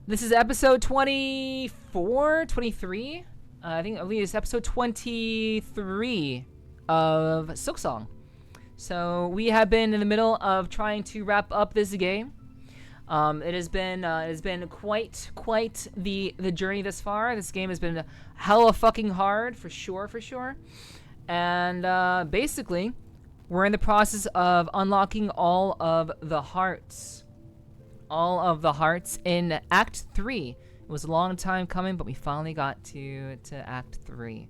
This is episode 24, 23. I think at least episode 23 of SILKSONG. So we have been in the middle of trying to wrap up this game. It has been quite the journey thus far. This game has been hella fucking hard for sure. And basically, we're in the process of unlocking all of the hearts. All of the hearts in Act 3. It was a long time coming, but we finally got to Act 3.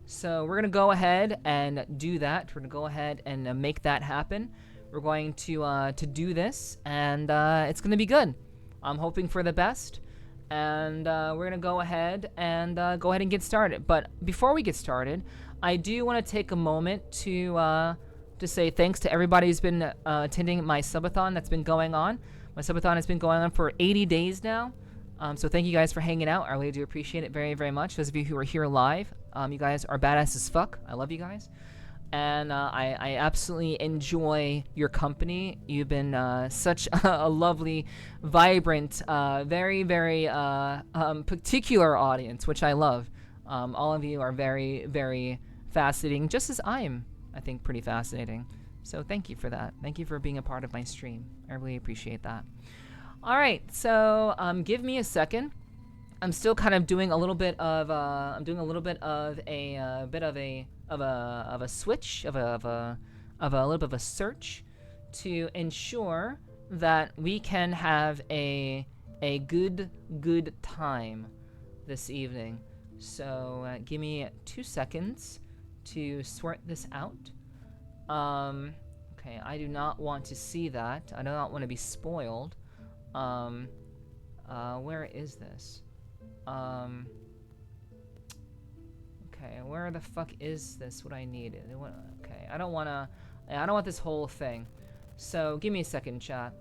So we're gonna go ahead and do that. We're gonna go ahead and make that happen. We're going to do this, and it's gonna be good. I'm hoping for the best, and we're gonna go ahead and get started. But before we get started, I do want to take a moment to say thanks to everybody who's been attending my subathon that's been going on. My subathon has been going on for 80 days now. So thank you guys for hanging out. I really do appreciate it very much. Those of you who are here live, you guys are badass as fuck. I love you guys. And I absolutely enjoy your company. You've been such a lovely, vibrant, very particular audience, which I love. All of you are very fascinating, just as I'm, I think, pretty fascinating. So thank you for that. Thank you for being a part of my stream. I really appreciate that. All right, so give me a second. I'm still kind of doing a little bit of a little bit of a switch of a little bit of a search to ensure that we can have a good time this evening. So give me 2 seconds to sort this out. Okay, I do not want to see that. I do not want to be spoiled. Where is this? Okay, where the fuck is this? What I need? Okay, I don't want this whole thing. So give me a second, chat.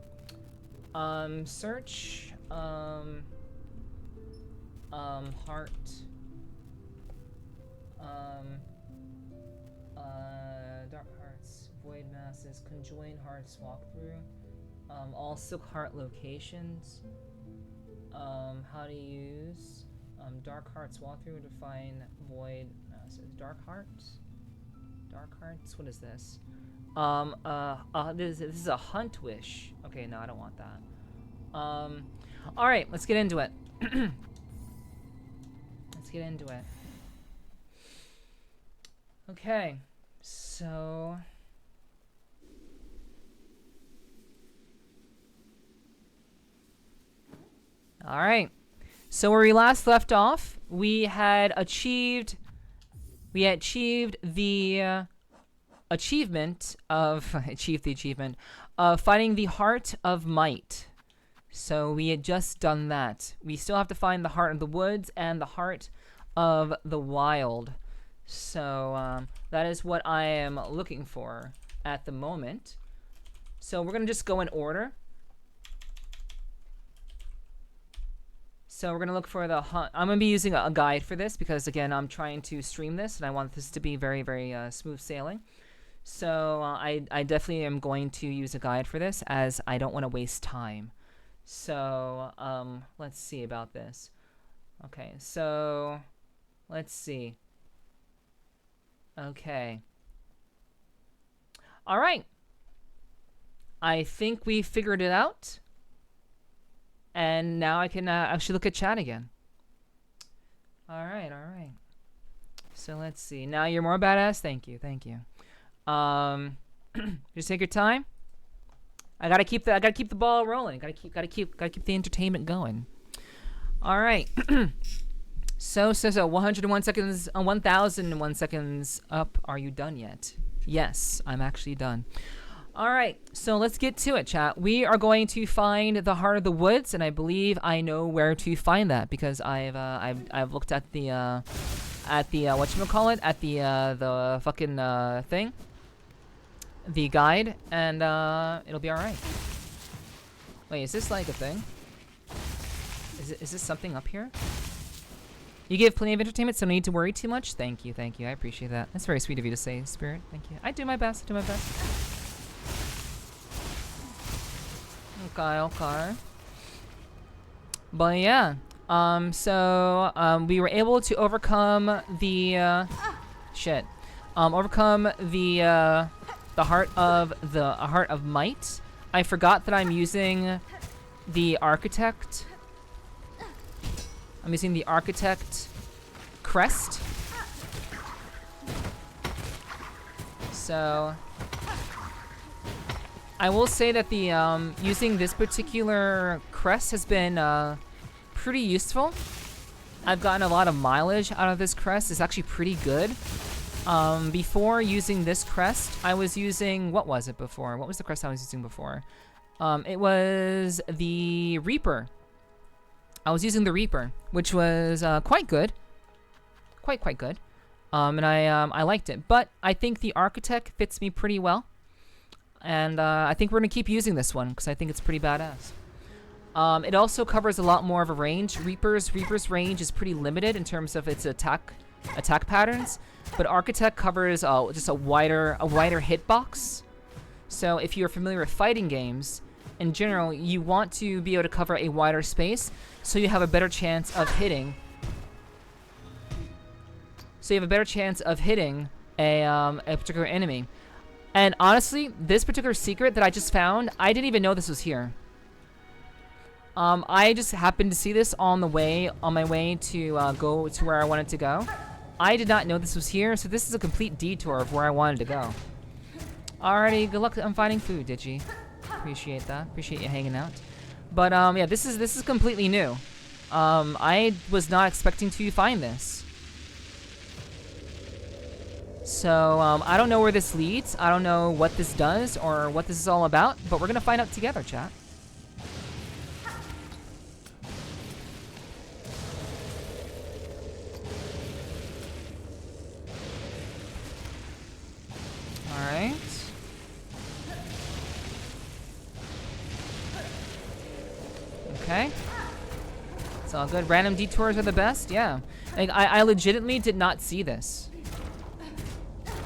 Search. Heart. Dark hearts, void masses, conjoined hearts walkthrough. All silk heart locations. How to use dark hearts walkthrough to find void masses. Dark hearts. What is this? This is a hunt wish. Okay, no, I don't want that. All right, let's get into it. Let's get into it. Okay, so. All right. So where we last left off, we had achieved the achievement of finding the Heart of Might. So we had just done that. We still have to find the Heart of the Woods and the Heart of the Wild. So that is what I am looking for at the moment. So we're gonna just go in order. So we're gonna look for the hunt. I'm gonna be using a guide for this because again I'm trying to stream this and I want this to be very smooth sailing. So I definitely am going to use a guide for this as I don't want to waste time. So let's see about this. Okay, so let's see. Okay. All right. I think we figured it out. And now I can actually look at chat again. All right. So let's see. Now you're more badass. Thank you. Just take your time. I gotta keep the ball rolling. Gotta keep the entertainment going. All right. So 101 seconds, 1,001 seconds up. Are you done yet? Yes, I'm actually done. All right, so let's get to it, chat. We are going to find the Heart of the Woods, and I believe I know where to find that because I've looked at the whatchamacallit, at the fucking thing, the guide, and it'll be all right. Wait, is this like a thing? Is this something up here? You give plenty of entertainment, so no need to worry too much. Thank you. I appreciate that. That's very sweet of you to say, Spirit. Thank you. I do my best. Okay. But yeah, we were able to overcome the overcome the heart of might. I forgot that I'm using the architect. I'm using the architect crest. So I will say that the using this particular crest has been pretty useful. I've gotten a lot of mileage out of this crest. It's actually pretty good. Before using this crest, I was using, what was it before? What was the crest I was using before? It was the Reaper. I was using the Reaper, which was quite good. Quite good. And I liked it. But I think the Architect fits me pretty well. And I think we're going to keep using this one, because I think it's pretty badass. It also covers a lot more of a range. Reaper's range is pretty limited in terms of its attack patterns. But Architect covers just a wider hitbox. So if you're familiar with fighting games, in general, you want to be able to cover a wider space, so you have a better chance of hitting. A particular enemy. And honestly, this particular secret that I just found, I didn't even know this was here. I just happened to see this on my way to go to where I wanted to go. I did not know this was here, so this is a complete detour of where I wanted to go. Alrighty, good luck on finding food, Digi. Appreciate that. Appreciate you hanging out. But yeah, this is completely new. I was not expecting to find this. So I don't know where this leads. I don't know what this does or what this is all about, but we're gonna find out together, chat. Alright. Okay. It's all good. Random detours are the best? Yeah. Like, I legitimately did not see this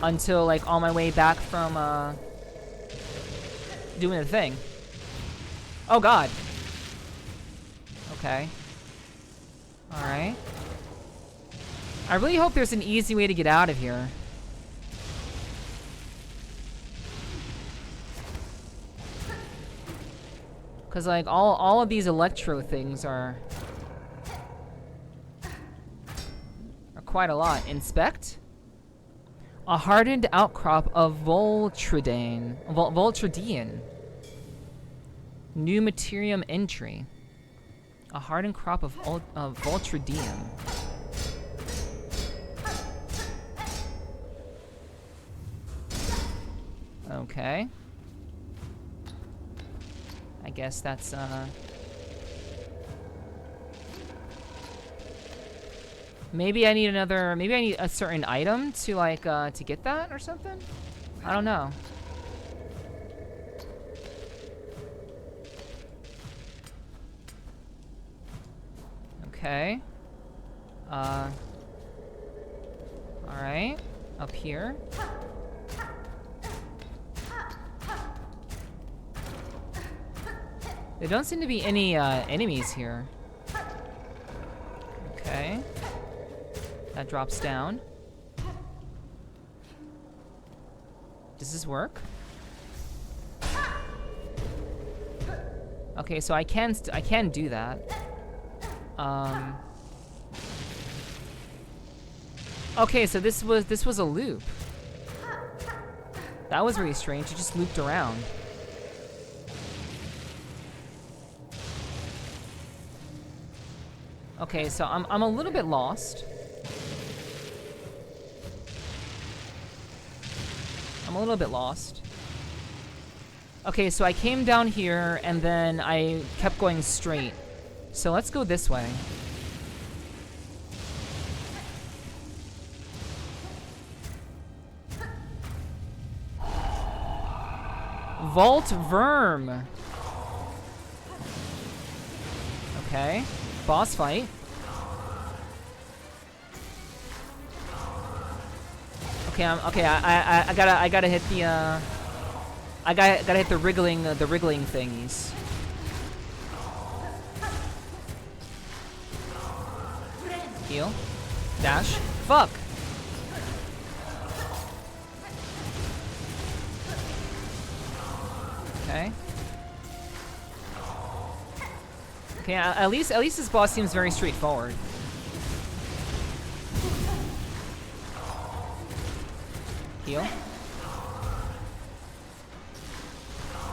until, like, on my way back from, doing the thing. Oh, God. Okay. Alright. I really hope there's an easy way to get out of here. Because, like, all of these electro things are quite a lot. Inspect? A hardened outcrop of Voltridine. New Materium entry. A hardened crop of Voltridium. Okay. I guess that's, maybe I need a certain item to, like, to get that or something? I don't know. Okay. Alright. Up here. There don't seem to be any enemies here. Okay. That drops down. Does this work? Okay, so I can do that. Okay, so this was a loop. That was really strange. It just looped around. Okay, so I'm a little bit lost. Okay, so I came down here and then I kept going straight. So let's go this way. Vault Verm. Okay. Boss fight. Okay, I gotta hit the I gotta hit the wriggling thingies. Heal. Dash. Fuck! Okay. Okay, at least this boss seems very straightforward. Heal.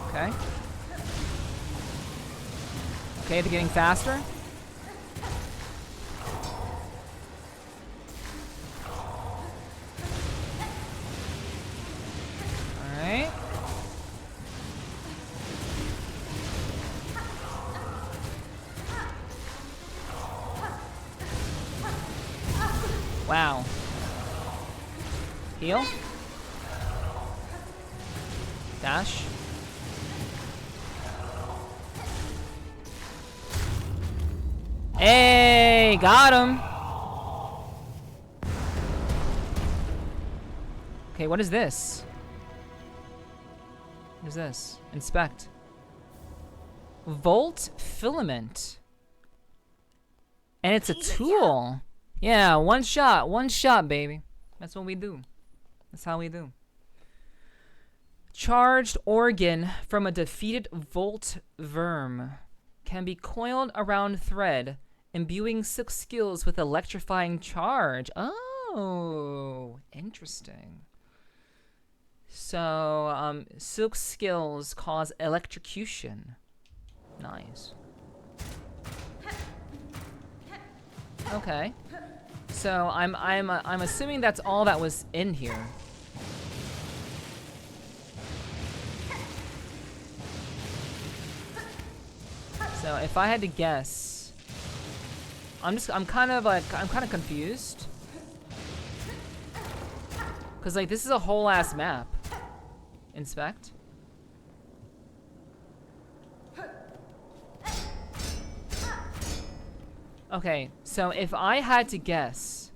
Okay. Okay, they're getting faster. Alright. Wow. Heal. Dash. Hey, got him. Okay, what is this? What is this? Inspect. Volt filament. And it's a tool. Yeah, one shot, baby. That's what we do. That's how we do. Charged organ from a defeated Volt Verm can be coiled around thread, imbuing Silk skills with electrifying charge. Oh, interesting. So, Silk skills cause electrocution. Nice. Okay. So I'm assuming that's all that was in here. So if I had to guess, I'm kind of confused. Cause like this is a whole ass map. Inspect. Okay, so if I had to guess,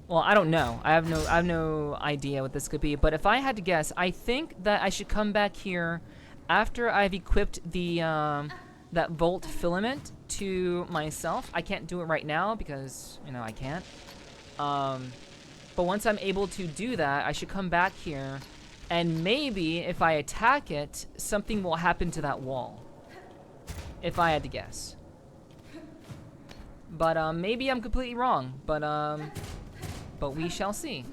well, I don't know. I have no idea what this could be. But if I had to guess, I think that I should come back here after I've equipped the that Volt filament to myself. I can't do it right now because I can't. But once I'm able to do that, I should come back here, and maybe if I attack it, something will happen to that wall. If I had to guess. But maybe I'm completely wrong. But we shall see.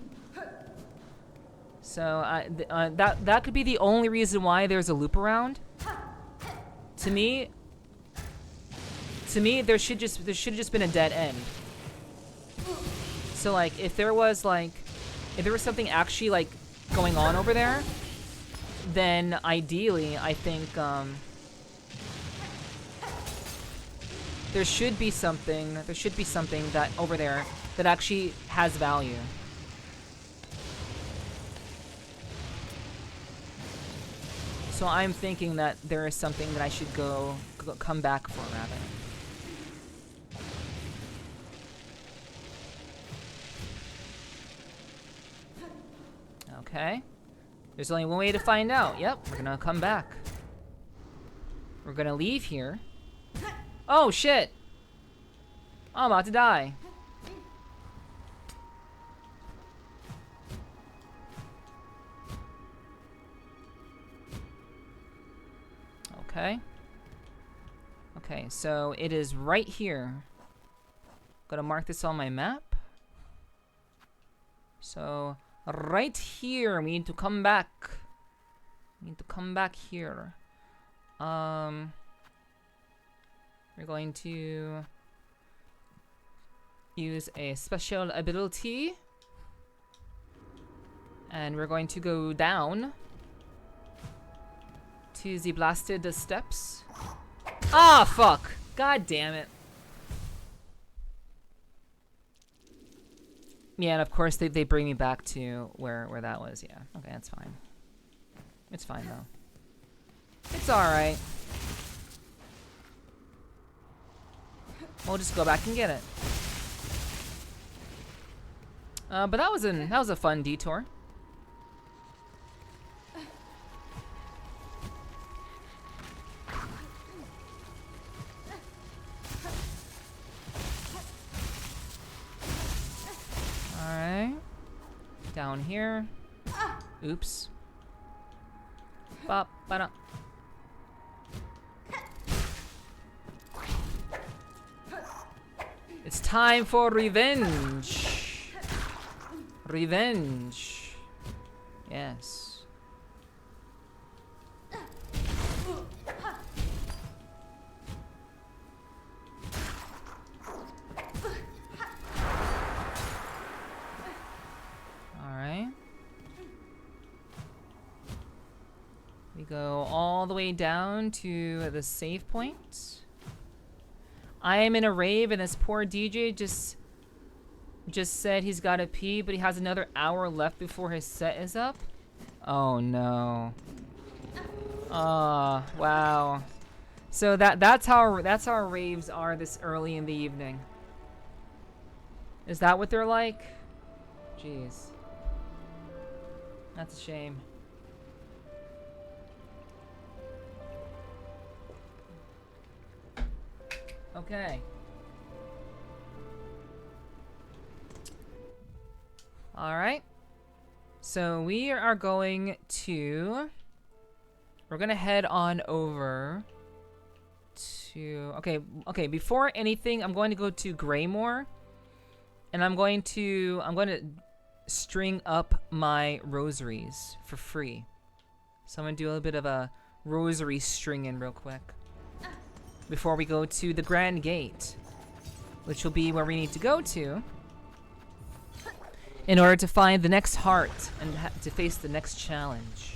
So that could be the only reason why there's a loop around. To me, there should have just been a dead end. So like if there was something actually like going on over there, then ideally I think there should be something that over there that actually has value. So I'm thinking that there is something that I should come back for, rather. Okay. There's only one way to find out. Yep, we're gonna come back. We're gonna leave here. Oh, shit! I'm about to die. Okay. Okay, so it is right here. Gonna mark this on my map. So, right here, we need to come back. We need to come back here. We're going to use a special ability. And we're going to go down to the blasted steps. Ah, fuck! God damn it. Yeah, and of course they bring me back to where that was. Yeah, okay, that's fine. It's fine though. It's alright. We'll just go back and get it. But that was a fun detour. down here. Oops. Bop, ba-da. It's time for revenge. Revenge. Yes. We go all the way down to the save point. I am in a rave, and this poor DJ just said he's gotta pee, but he has another hour left before his set is up. Oh no. Oh wow. So that's how our raves are this early in the evening. Is that what they're like? Jeez. That's a shame. Okay. All right. So we are going to... We're going to head on over to... Okay, before anything, I'm going to go to Greymore. And I'm going to string up my rosaries for free. So I'm going to do a little bit of a rosary stringing real quick before we go to the Grand Gate, which will be where we need to go to in order to find the next heart and to face the next challenge.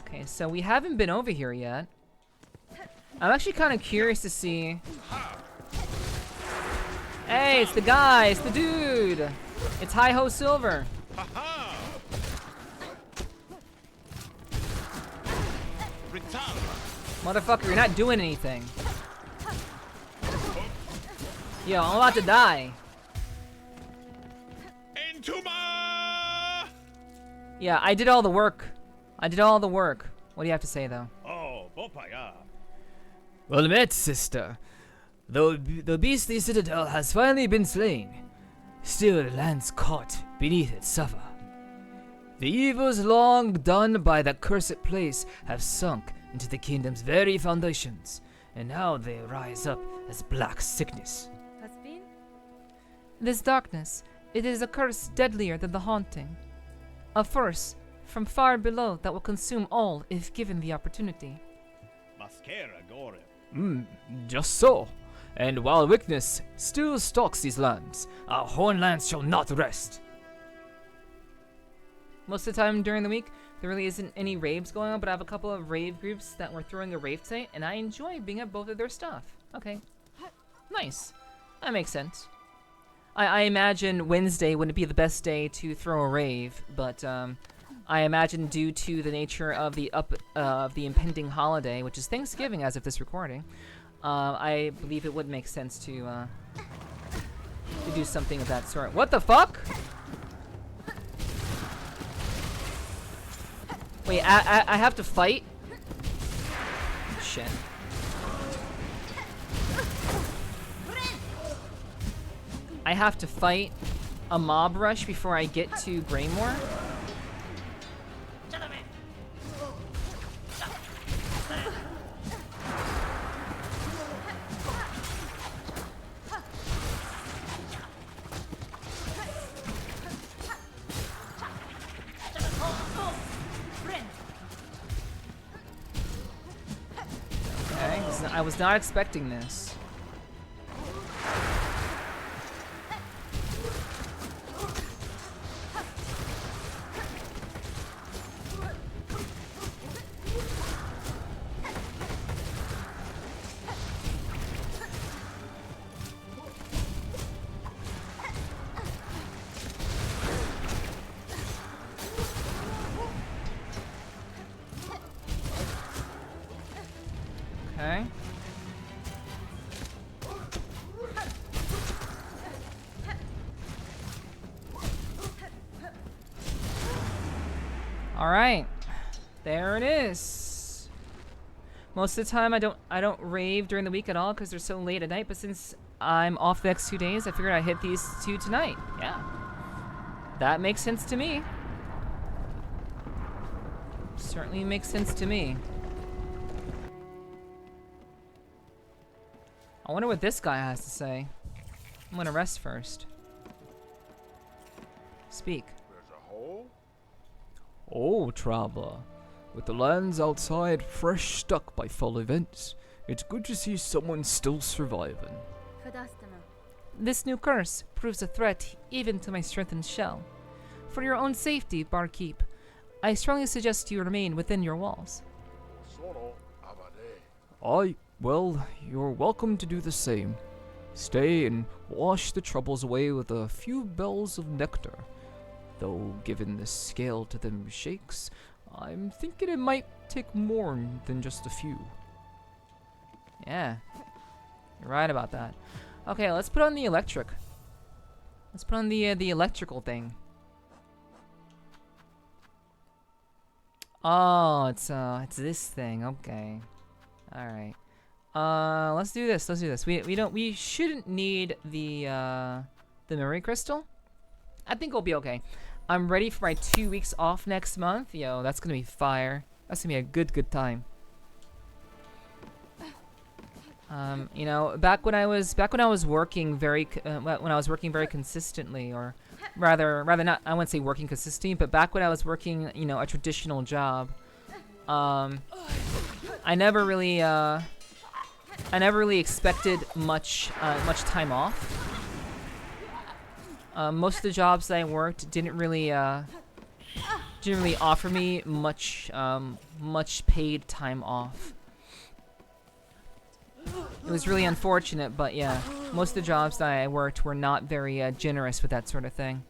Okay, so we haven't been over here yet. I'm actually kind of curious to see. Hey, it's the guy, it's the dude. It's Hi-Ho Silver. Motherfucker, you're not doing anything. Yo, I'm about to die. Yeah, I did all the work. What do you have to say, though? Well met, sister. Though the beastly citadel has finally been slain, still the lands caught beneath its suffer. The evils long done by that cursed place have sunk into the kingdom's very foundations, and now they rise up as black sickness. Has been? This darkness, it is a curse deadlier than the haunting. A force from far below that will consume all if given the opportunity. Just so. And while weakness still stalks these lands, our hornlands shall not rest. Most of the time during the week, there really isn't any raves going on, but I have a couple of rave groups that were throwing a rave tonight, and I enjoy being at both of their stuff. Okay. Nice. That makes sense. I imagine Wednesday wouldn't be the best day to throw a rave, but I imagine due to the nature of the impending holiday, which is Thanksgiving as of this recording, I believe it would make sense to do something of that sort. What the fuck? Wait, I have to fight? Shit. I have to fight a mob rush before I get to Greymore? I was not expecting this. Okay. All right, there it is. Most of the time, I don't rave during the week at all because they're so late at night. But since I'm off the next 2 days, I figured I'd hit these 2 tonight. Yeah, that makes sense to me. Certainly makes sense to me. I wonder what this guy has to say. I'm gonna rest first. Speak. There's a hole? Oh, traveler. With the lands outside fresh stuck by fall events, it's good to see someone still surviving. This new curse proves a threat even to my strengthened shell. For your own safety, barkeep, I strongly suggest you remain within your walls. Sono abade. Well, you're welcome to do the same. Stay and wash the troubles away with a few bells of nectar. Though, given the scale to them shakes, I'm thinking it might take more than just a few. Yeah, you're right about that. Okay, let's put on the electric. Let's put on the electrical thing. Oh, it's this thing. Okay, all right. Let's do this. Let's do this. We shouldn't need the memory crystal. I think we'll be okay. I'm ready for my 2 weeks off next month. Yo, that's gonna be fire. That's gonna be a good time. You know, back when I was working very consistently, or rather not. I wouldn't say working consistently, but back when I was working, you know, a traditional job. I never really expected much time off. Most of the jobs that I worked didn't really offer me much paid time off. It was really unfortunate, but yeah, most of the jobs that I worked were not very generous with that sort of thing.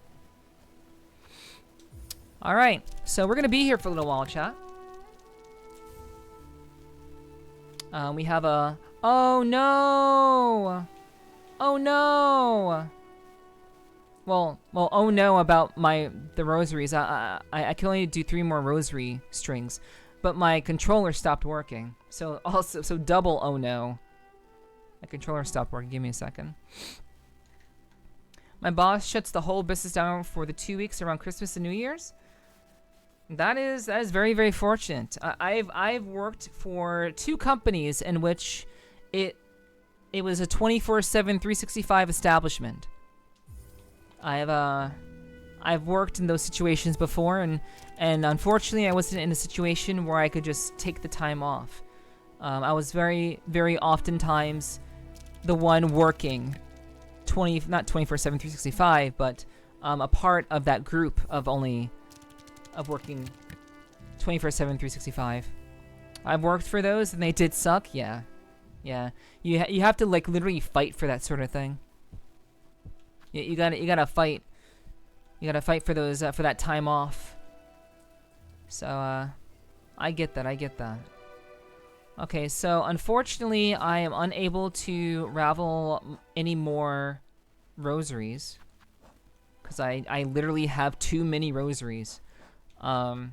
All right, so we're gonna be here for a little while, chat. We have a. Oh no! Oh no! Well, oh no about the rosaries. I can only do 3 more rosary strings, but my controller stopped working. So double oh no. My controller stopped working. Give me a second. My boss shuts the whole business down for the 2 weeks around Christmas and New Year's. That is very, very fortunate. I've worked for 2 companies in which it was a 24/7 365 establishment. I've worked in those situations before, and unfortunately I wasn't in a situation where I could just take the time off. I was very, very oftentimes the one working not 24/7 365, but a part of that group of working 24/7 365. I've worked for those and they did suck. Yeah. You have to like literally fight for that sort of thing. You gotta fight. You gotta fight for those for that time off. So I get that. Okay, so unfortunately I am unable to ravel any more rosaries because I literally have too many rosaries. So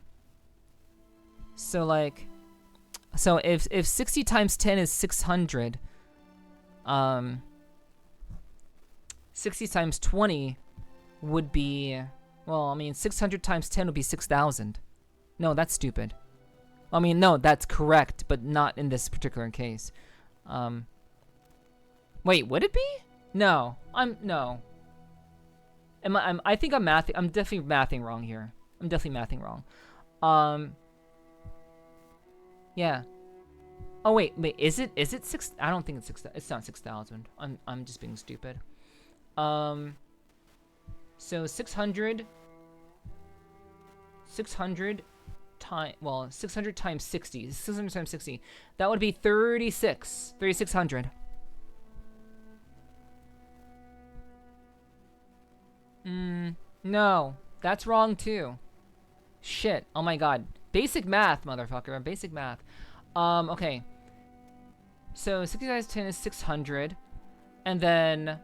if 60 times 10 is 600, 60 times 20 would be, well, I mean, 600 times 10 would be 6,000. No, that's stupid. I mean, no, that's correct, but not in this particular case. Wait, would it be? No, no. I think I'm definitely mathing wrong here. I'm definitely mathing wrong. Yeah. Oh wait, is it 6? I don't think it's 6. It's not 6,000. I'm just being stupid. So 600 times 60. 600 times 60. That would be 3,600. No, that's wrong too. Shit. Oh my god. Basic math, motherfucker. Basic math. Okay. So 60 times 10 is 600. And then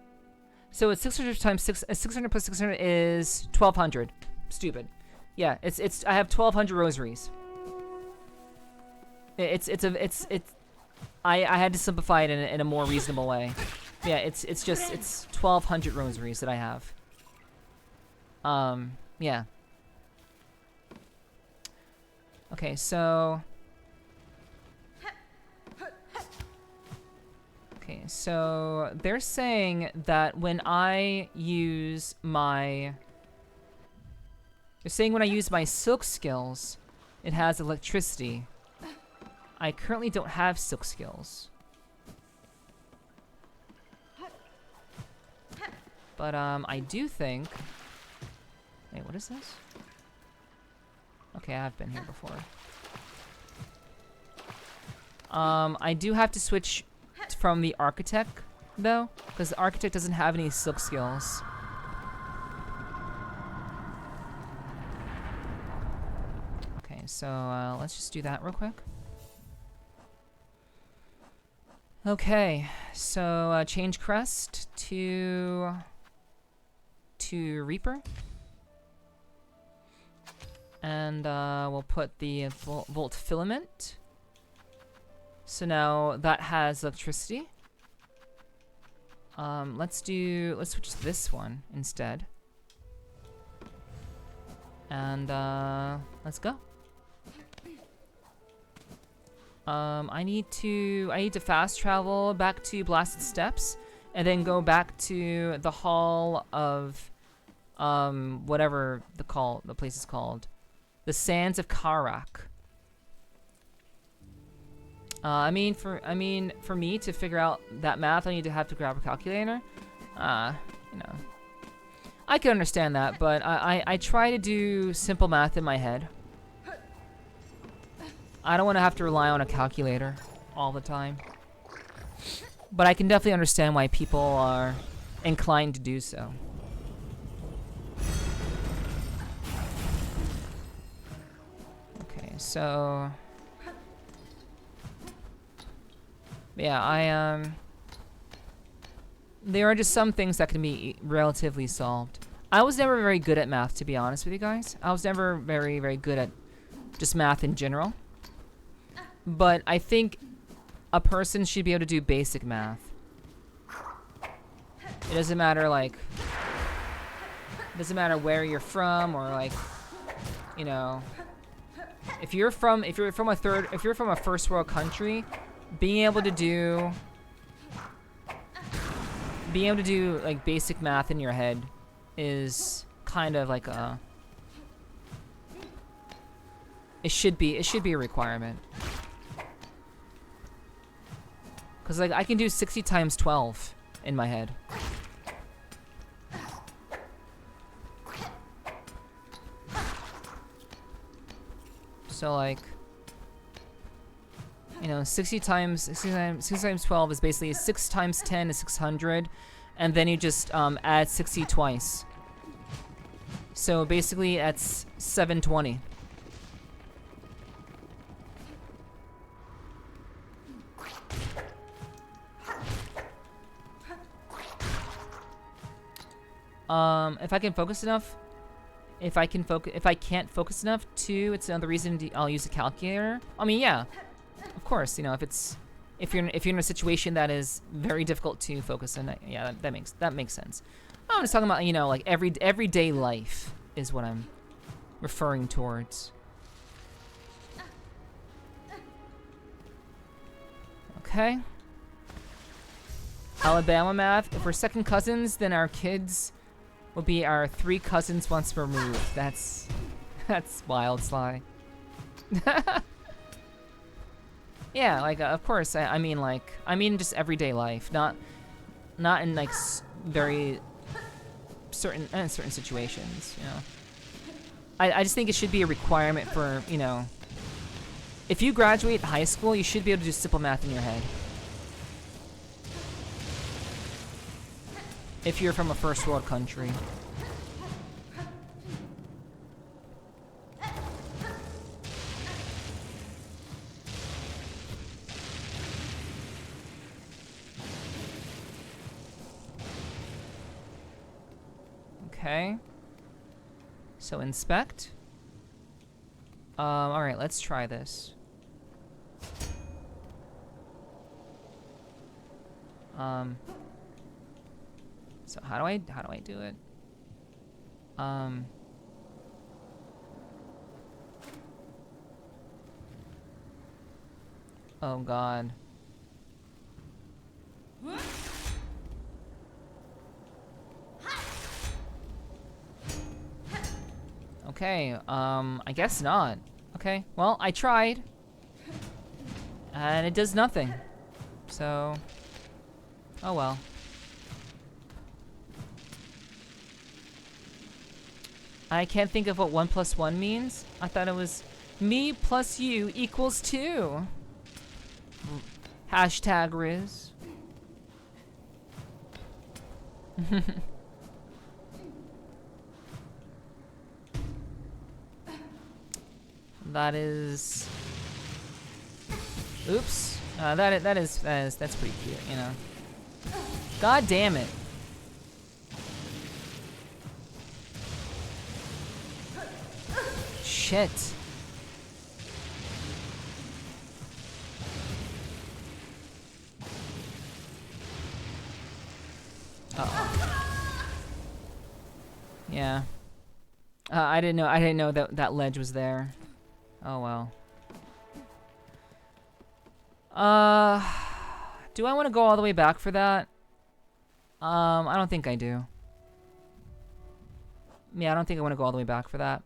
so it's 600 times 600 plus 600 is 1,200. Stupid. Yeah, it's I have 1,200 rosaries. I had to simplify it in a more reasonable way. Yeah, it's 1,200 rosaries that I have. Yeah. Okay, so... Okay, so they're saying that when I use my... They're saying when I use my silk skills, it has electricity. I currently don't have silk skills. But, I do think... Wait, what is this? Okay, I've been here before. I do have to switch from the architect, though, because the architect doesn't have any silk skills. Okay, so, let's just do that real quick. Okay, so, change crest to Reaper. And we'll put the volt filament. So now that has electricity. Let's switch to this one instead. And let's go. I need to fast travel back to Blasted Steps and then go back to the Hall of whatever the place is called. The Sands of Karak. I mean, for me to figure out that math, I need to have to grab a calculator. You know, I can understand that, but I try to do simple math in my head. I don't want to have to rely on a calculator all the time. But I can definitely understand why people are inclined to do so. Okay, so... Yeah, there are just some things that can be relatively solved. I was never very good at math, to be honest with you guys. I was never very, very good at just math in general. But I think a person should be able to do basic math. It doesn't matter, like... It doesn't matter where you're from, or, like... You know... If you're from a first world country... Being able to do like basic math in your head is kind of like a it should be a requirement. Cause like I can do 60 times 12 in my head. So like, you know, 60 times 12 is basically 6 times 10 is 600, and then you just add 60 twice. So basically that's 720. If I can focus enough, if I can't focus enough too, it's another reason I'll use a calculator. I mean, yeah. Of course, you know, if you're in a situation that is very difficult to focus in, yeah, that makes sense. I'm just talking about, you know, like everyday life is what I'm referring towards. Okay. Alabama math. If we're second cousins, then our kids will be our 3 cousins once removed. That's wild, Sly. Yeah, like of course. I mean just everyday life, not in like very certain situations. You know, I just think it should be a requirement for, you know, if you graduate high school, you should be able to do simple math in your head. If you're from a first world country. Okay. So inspect. Alright, let's try this. So how do I do it? Oh God. Okay, I guess not. Okay, well, I tried. And it does nothing. So, oh well. I can't think of what 1 + 1 means. I thought it was me plus you equals 2. Hashtag Riz. That is. Oops. That's pretty cute, you know. God damn it. Shit. Uh-oh. Yeah. I didn't know that ledge was there. Oh well. Do I want to go all the way back for that? I don't think I do. Yeah, I don't think I want to go all the way back for that.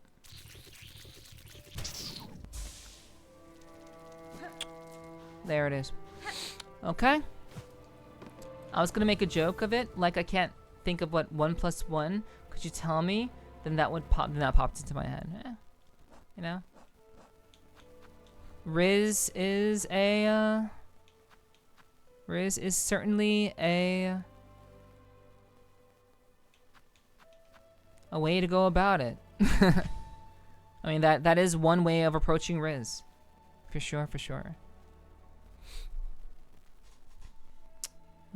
There it is. Okay. I was gonna make a joke of it, like I can't think of what 1 + 1. Could you tell me? Then that would pop. Then that popped into my head. You know. Riz is certainly a way to go about it. I mean that is one way of approaching Riz. For sure, for sure.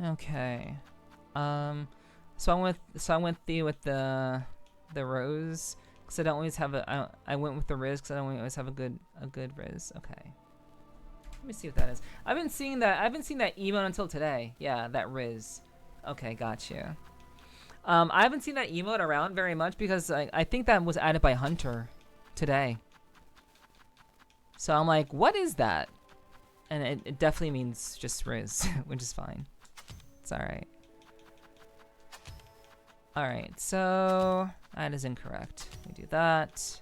Okay. So I went with the rose because I don't always have I went with the Riz because I don't always have a good Riz. Okay. Let me see what that is. I've been seeing that emote until today. Yeah, that Riz. Okay, gotcha. I haven't seen that emote around very much because I think that was added by Hunter today. So I'm like, what is that? And it definitely means just Riz, which is fine. It's alright. Alright, so that is incorrect. We do that.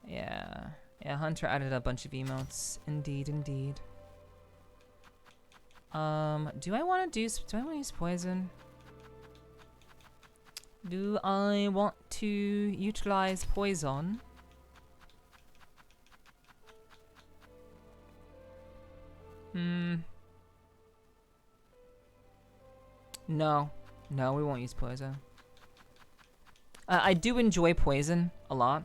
Yeah, Hunter added a bunch of emotes. Indeed, indeed. Do I want to use poison? Do I want to utilize poison? No, we won't use poison. I do enjoy poison a lot,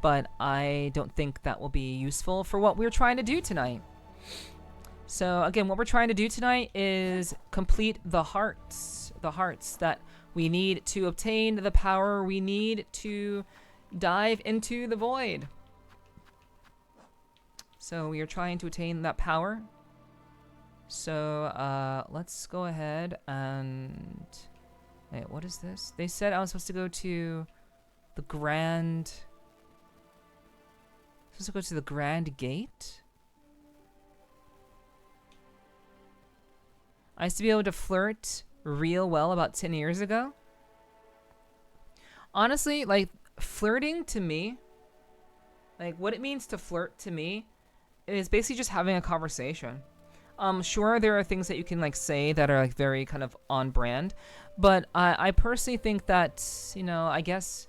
but I don't think that will be useful for what we're trying to do tonight. So again, what we're trying to do tonight is complete the hearts that we need to obtain the power we need to dive into the void. So we are trying to attain that power. So let's go ahead and wait, what is this? They said I was supposed to go to the Grand Gate. I used to be able to flirt real well about 10 years ago. Honestly, like flirting to me, like what it means to flirt to me is basically just having a conversation. Sure, there are things that you can like say that are like very kind of on brand, but I personally think that, you know, I guess,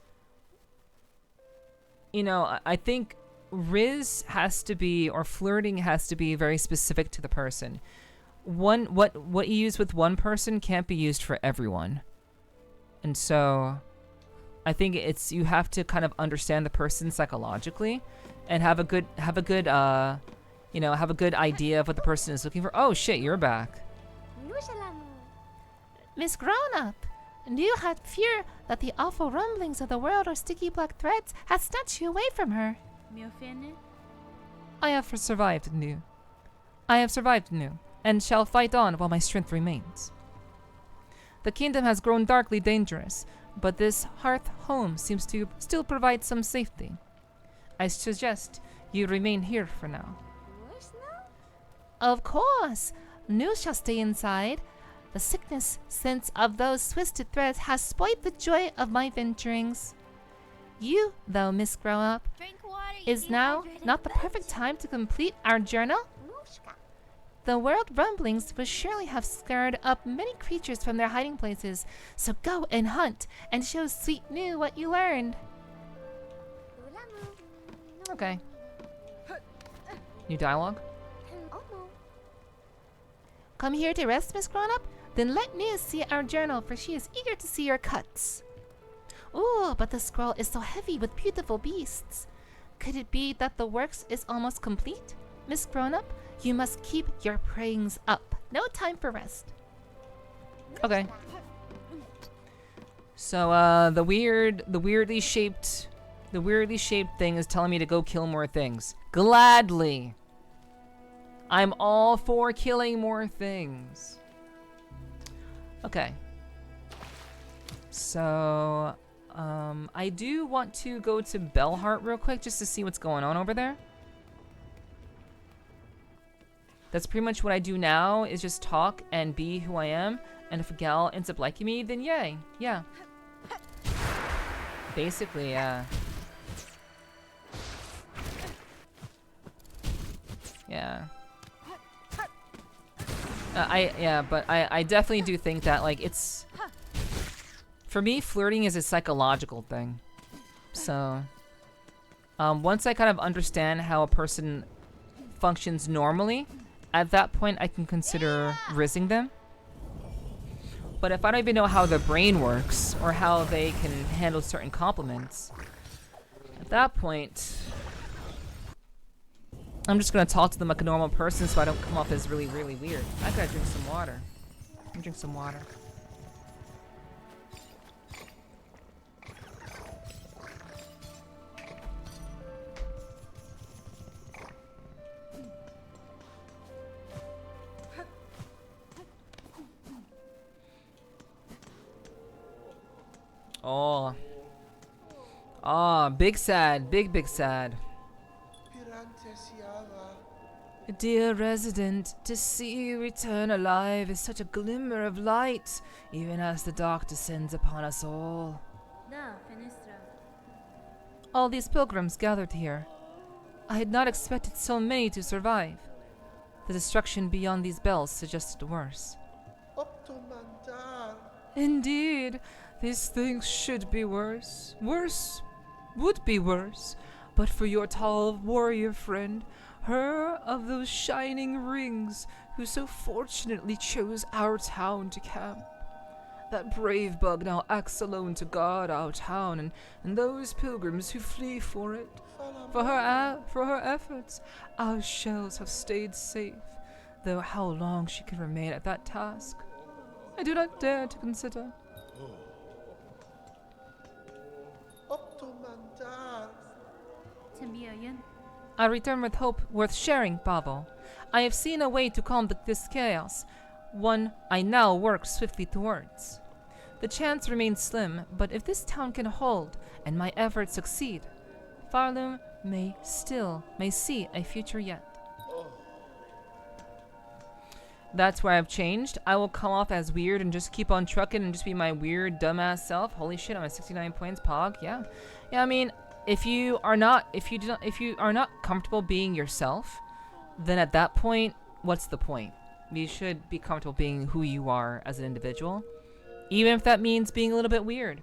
you know, I think Riz has to be, or flirting has to be very specific to the person. What you use with one person can't be used for everyone. And so I think you have to kind of understand the person psychologically and have a good idea of what the person is looking for. Oh shit, you're back. Miss Grown-Up, do you have fear that the awful rumblings of the world or sticky black threads has snatched you away from her? I have survived Nu. I have survived Nu, and shall fight on while my strength remains. The kingdom has grown darkly dangerous, but this hearth home seems to still provide some safety. I suggest you remain here for now. Of course. Nu shall stay inside. The sickness sense of those twisted threads has spoiled the joy of my venturings. You, though, Miss Grow Up, is now not the perfect time to complete our journal? The world rumblings will surely have scared up many creatures from their hiding places, so go and hunt and show sweet Nu what you learned. Okay. New dialogue? Come here to rest, Miss Grown Up? Then let Nu see our journal, for she is eager to see your cuts. Ooh, but the scroll is so heavy with beautiful beasts. Could it be that the works is almost complete? Miss Grown Up, you must keep your prayings up. No time for rest. Okay. So the weirdly shaped thing is telling me to go kill more things. Gladly. I'm all for killing more things. Okay. So I do want to go to Bellheart real quick just to see what's going on over there. That's pretty much what I do now, is just talk and be who I am. And if a gal ends up liking me, then yay. Yeah. Basically, yeah. Yeah. But I definitely do think that, like, it's... For me, flirting is a psychological thing. So... once I kind of understand how a person functions normally, at that point I can consider rizzing them. But if I don't even know how their brain works, or how they can handle certain compliments, at that point, I'm just gonna talk to them like a normal person so I don't come off as really, really weird. I gotta drink some water. Let me drink some water. Oh. Oh, big sad. Big sad. Dear resident, to see you return alive is such a glimmer of light, even as the dark descends upon us all. All these pilgrims gathered here. I had not expected so many to survive. The destruction beyond these bells suggested worse. Indeed, these things should be worse. Worse would be worse, but for your tall warrior friend, her of those shining rings, who so fortunately chose our town to camp. That brave bug now acts alone to guard our town, and those pilgrims who flee for it. For her efforts, our shells have stayed safe, though how long she can remain at that task, I do not dare to consider. I return with hope worth sharing, Pavo. I have seen a way to calm this chaos, one I now work swiftly towards. The chance remains slim, but if this town can hold, and my efforts succeed, Farloom may see a future yet. That's where I've changed. I will come off as weird and just keep on trucking and just be my weird, dumbass self. Holy shit, I'm at 69 points, Pog. Yeah. Yeah, I mean, if you are not comfortable being yourself, then at that point, what's the point? You should be comfortable being who you are as an individual, even if that means being a little bit weird.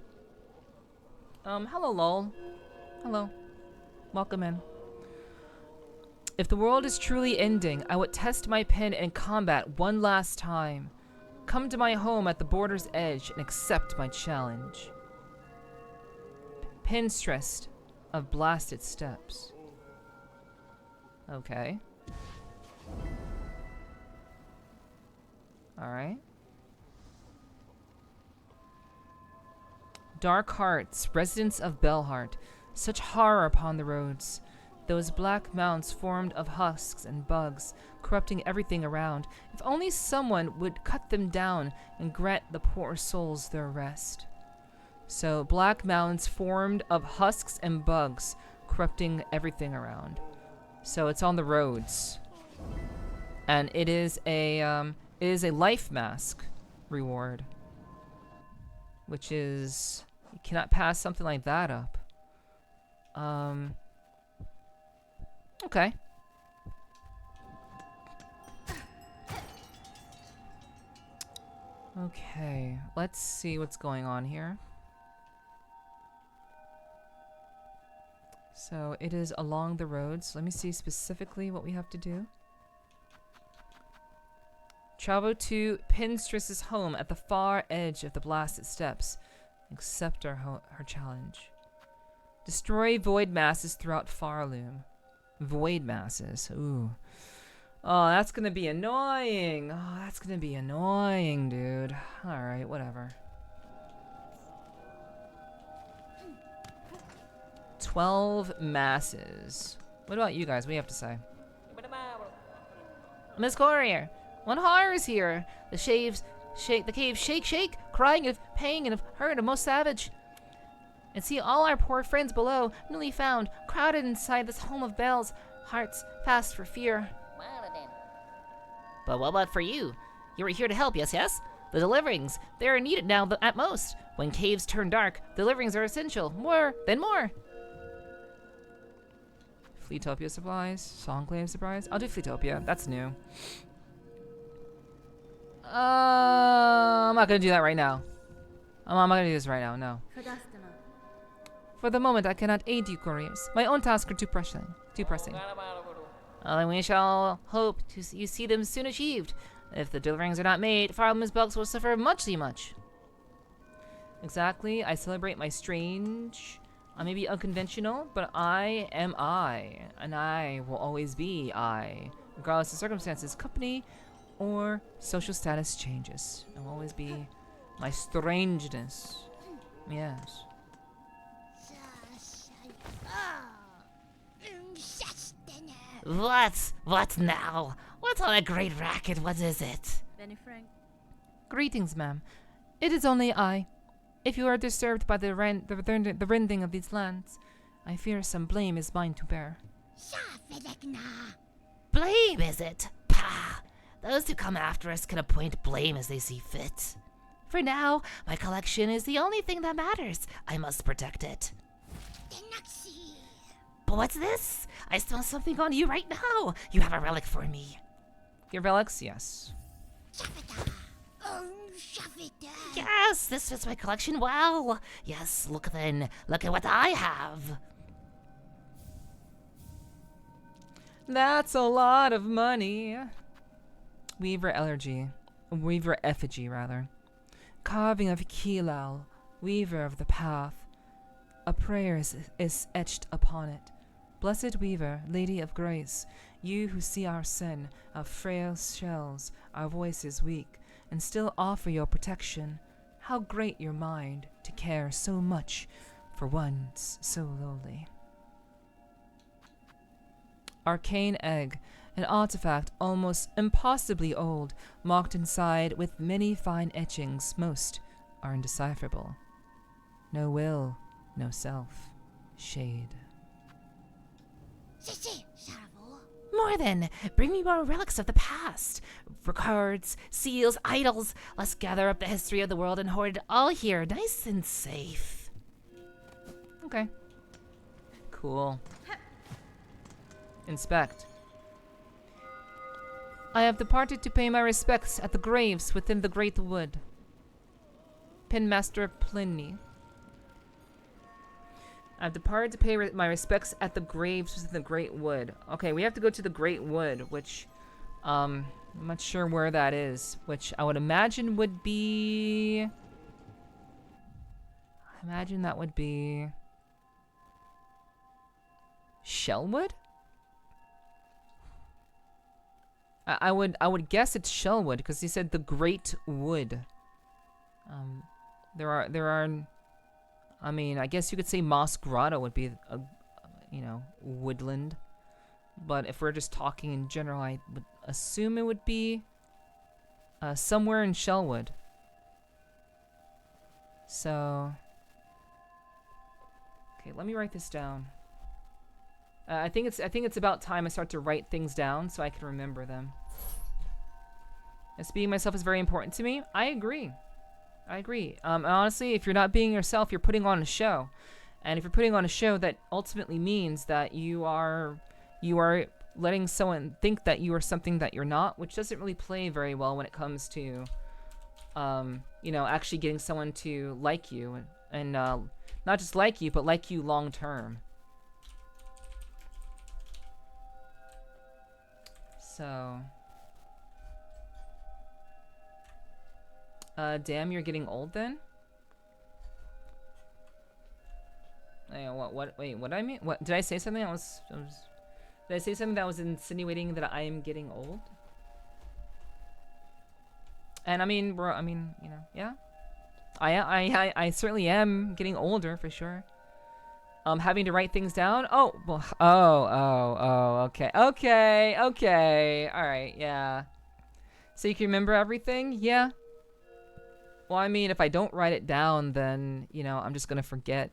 Hello, lol. Hello. Welcome in. If the world is truly ending, I would test my pen in combat one last time. Come to my home at the border's edge and accept my challenge. Pen stressed of blasted steps. Okay. Alright. Dark hearts, residents of Bellheart. Such horror upon the roads. Those black mounds formed of husks and bugs, corrupting everything around. If only someone would cut them down and grant the poor souls their rest. So, black mounds formed of husks and bugs, corrupting everything around. So it's on the roads. And it is a life mask reward. Which is, you cannot pass something like that up. Okay. Okay, let's see what's going on here. So it is along the roads. Let me see specifically what we have to do. Travel to Pinstress's home at the far edge of the blasted steppes. Accept her challenge. Destroy void masses throughout Farloom. Void masses. Ooh. Oh, that's gonna be annoying. Oh, that's gonna be annoying, dude. Alright, whatever. 12 masses. What about you guys? What do you have to say? Miss Courier, what horror is here? The cave shake, crying of pain and of hurt, and most savage. And see all our poor friends below, newly found, crowded inside this home of bells, hearts fast for fear. But what about for you? You were here to help, yes? The deliverings, they are needed now at most. When caves turn dark, deliverings are essential, more than more. Fleetopia supplies, Songclave supplies. I'll do Fleetopia, that's new. I'm not gonna do that right now. I'm not gonna do this right now, no. For the moment, I cannot aid you, couriers. My own tasks are too pressing. Then we shall hope you see them soon achieved. If the deliverings are not made, Farlum's bugs will suffer muchly much. Exactly, I celebrate my strange. I may be unconventional, but I am I, and I will always be I, regardless of circumstances, company, or social status changes. I will always be my strangeness. Yes. What now? What's all that great racket? What is it? Greetings, ma'am. It is only I. If you are disturbed by the rending of these lands, I fear some blame is mine to bear. Blame, is it? Pah! Those who come after us can appoint blame as they see fit. For now, my collection is the only thing that matters. I must protect it. But what's this? I smell something on you right now. You have a relic for me. Your relics? Yes. Yes, this fits my collection well. Yes, look then. Look at what I have. That's a lot of money. Weaver effigy, rather. Carving of Kilal, weaver of the path. A prayer is etched upon it. Blessed Weaver, Lady of Grace, you who see our sin, our frail shells, our voices weak, and still offer your protection. How great your mind to care so much for ones so lowly. Arcane egg, an artifact almost impossibly old, marked inside with many fine etchings. Most are indecipherable. No will, no self, shade. More then, bring me more relics of the past. Records, seals, idols. Let's gather up the history of the world and hoard it all here, nice and safe. Okay. Cool. Inspect. I have departed to pay my respects at the graves within the Great Wood. Pinmaster Pliny. I've departed to pay my respects at the graves within the Great Wood. Okay, we have to go to the Great Wood, which, I'm not sure where that is, which I would imagine would be... I imagine that would be... Shellwood? I would guess it's Shellwood, because he said the Great Wood. There are I mean, I guess you could say Moss Grotto would be you know, woodland. But if we're just talking in general, I would assume it would be somewhere in Shellwood. So, okay, let me write this down. I think it's about time I start to write things down so I can remember them. Yes, being myself is very important to me. I agree. Honestly, if you're not being yourself, you're putting on a show. And if you're putting on a show, that ultimately means that you are letting someone think that you are something that you're not, which doesn't really play very well when it comes to, you know, actually getting someone to like you and not just like you, but like you long term. So, damn, you're getting old then? Wait, what did I mean? What, did I say something that did I say something that was insinuating that I am getting old? And I mean, you know, yeah. I certainly am getting older for sure. Having to write things down. Oh, well, okay. All right, yeah. So you can remember everything? Yeah. Well, I mean, if I don't write it down, then, you know, I'm just gonna forget.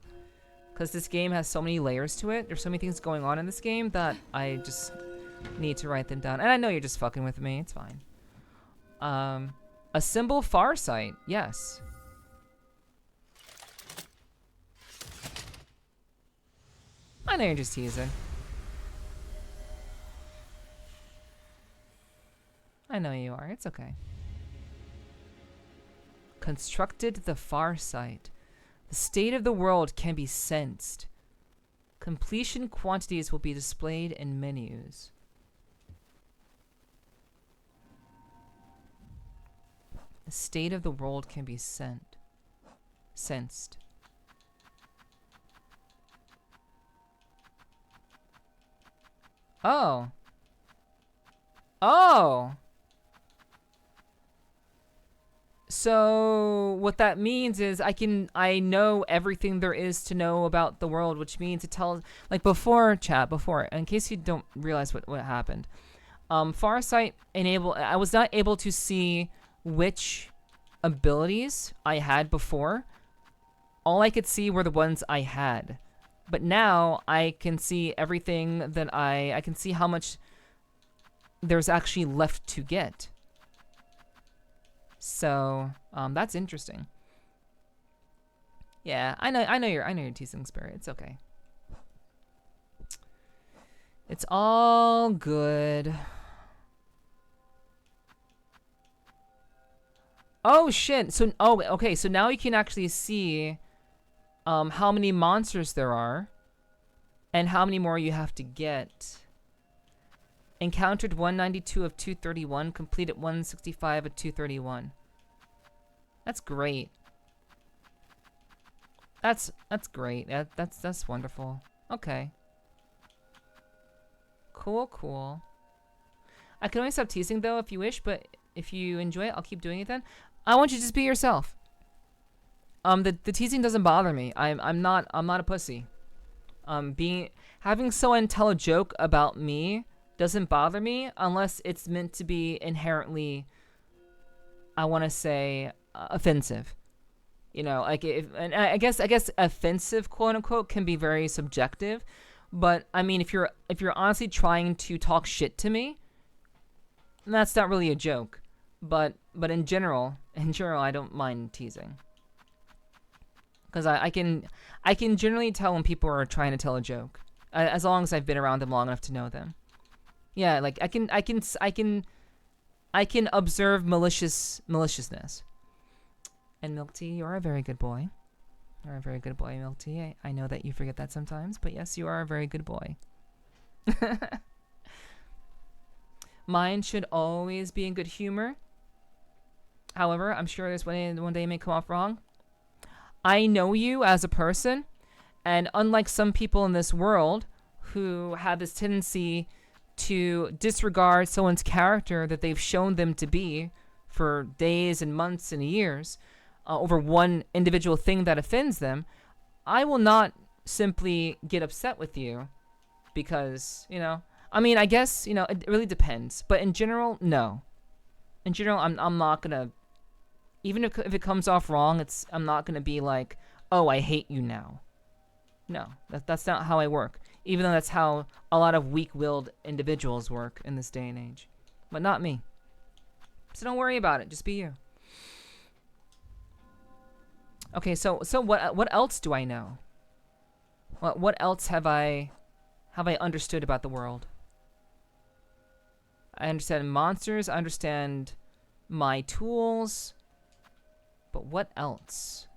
Because this game has so many layers to it. There's so many things going on in this game that I just need to write them down. And I know you're just fucking with me. It's fine. A symbol Farsight. Yes. I know you're just teasing. I know you are. It's okay. Constructed the Farsight. The state of the world can be sensed. Completion quantities will be displayed in menus. The state of the world can be sensed. Oh. Oh. So what that means is I know everything there is to know about the world, which means it tells, like before, in case you don't realize what happened. Farsight I was not able to see which abilities I had before. All I could see were the ones I had. But now I can see everything that I can see how much there's actually left to get. So, that's interesting. Yeah, I know you're teasing, Spirit. It's okay. It's all good. Oh shit. So okay, so now you can actually see how many monsters there are and how many more you have to get. Encountered 192 of 231, completed 165 of 231. That's great. That's great. That's wonderful. Okay. Cool. I can only stop teasing though if you wish, but if you enjoy it, I'll keep doing it then. I want you to just be yourself. The teasing doesn't bother me. I'm not a pussy. Having someone tell a joke about me doesn't bother me unless it's meant to be inherently, I want to say, offensive. You know, like and I guess offensive, quote unquote, can be very subjective. But I mean, if you're honestly trying to talk shit to me, that's not really a joke. But in general, I don't mind teasing. Because I can generally tell when people are trying to tell a joke, as long as I've been around them long enough to know them. Yeah, like I can observe maliciousness. And Milk Tea, you're a very good boy. You're a very good boy, Milk Tea. I know that you forget that sometimes, but yes, you are a very good boy. Mine should always be in good humor. However, I'm sure there's one day it may come off wrong. I know you as a person, and unlike some people in this world who have this tendency to disregard someone's character that they've shown them to be for days and months and years over one individual thing that offends them, I will not simply get upset with you because, you know, I mean, I guess, you know, it really depends. But in general, no. In general, I'm not gonna, even if it comes off wrong, I'm not gonna be like, oh, I hate you now. No, that's not how I work. Even though that's how a lot of weak-willed individuals work in this day and age. But not me. So don't worry about it. Just be you. Okay, so what else do I know? What else have I understood about the world? I understand monsters. I understand my tools. But what else?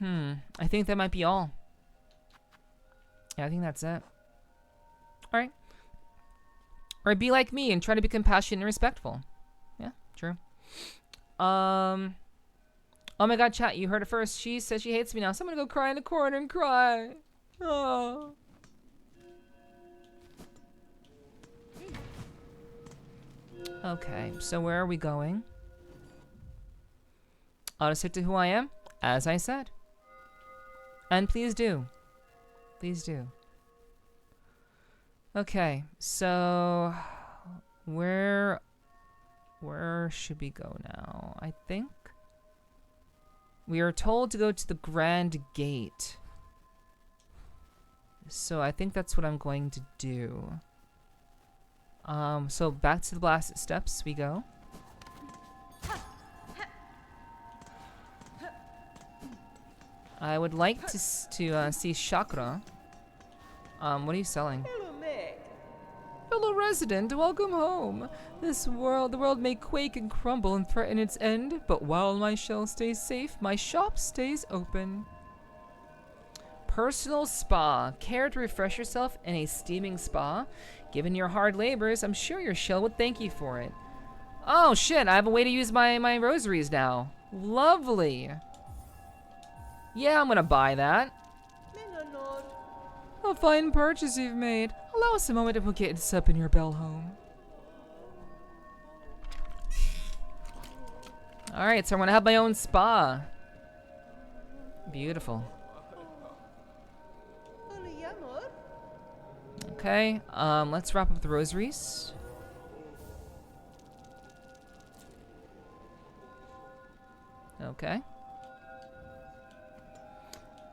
I think that might be all. Yeah, I think that's it. Alright. Or be like me and try to be compassionate and respectful. Yeah, true. Oh my god, chat, you heard it first. She says she hates me now, so I'm gonna go cry in the corner and cry. Oh. Okay, so where are we going? I'll stick to who I am, as I said. And please do. Please do. Okay, so where should we go now? I think we are told to go to the Grand Gate. So I think that's what I'm going to do. So back to the Blasted Steps we go. I would like to see Chakra. What are you selling? Fellow resident, welcome home. The world may quake and crumble and threaten its end, but while my shell stays safe, my shop stays open. Personal spa. Care to refresh yourself in a steaming spa? Given your hard labors, I'm sure your shell would thank you for it. Oh shit, I have a way to use my rosaries now. Lovely. Yeah, I'm gonna buy that. A fine purchase you've made. Allow us a moment to get this up in your bell home. Alright, so I'm gonna have my own spa. Beautiful. Okay, let's wrap up the rosaries. Okay.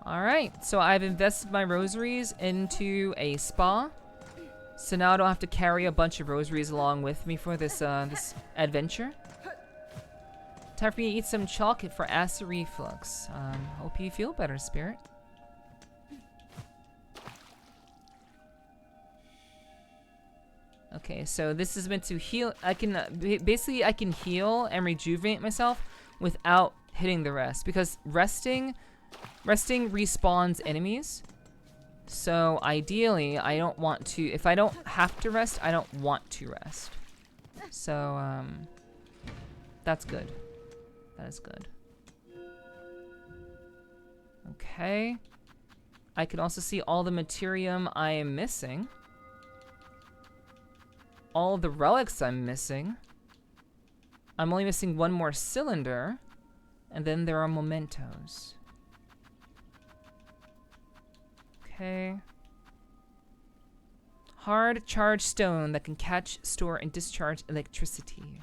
Alright, so I've invested my rosaries into a spa. So now I don't have to carry a bunch of rosaries along with me for this this adventure. Time for me to eat some chocolate for acid reflux. Hope you feel better, Spirit. Okay, so this is meant to heal. I can basically I can heal and rejuvenate myself without hitting the rest, because resting respawns enemies. So ideally, I don't want to. If I don't have to rest, I don't want to rest. So that's good. That is good. Okay. I can also see all the materium I am missing. All the relics I'm missing. I'm only missing one more cylinder. And then there are mementos. Okay. Hard charged stone that can catch, store, and discharge electricity.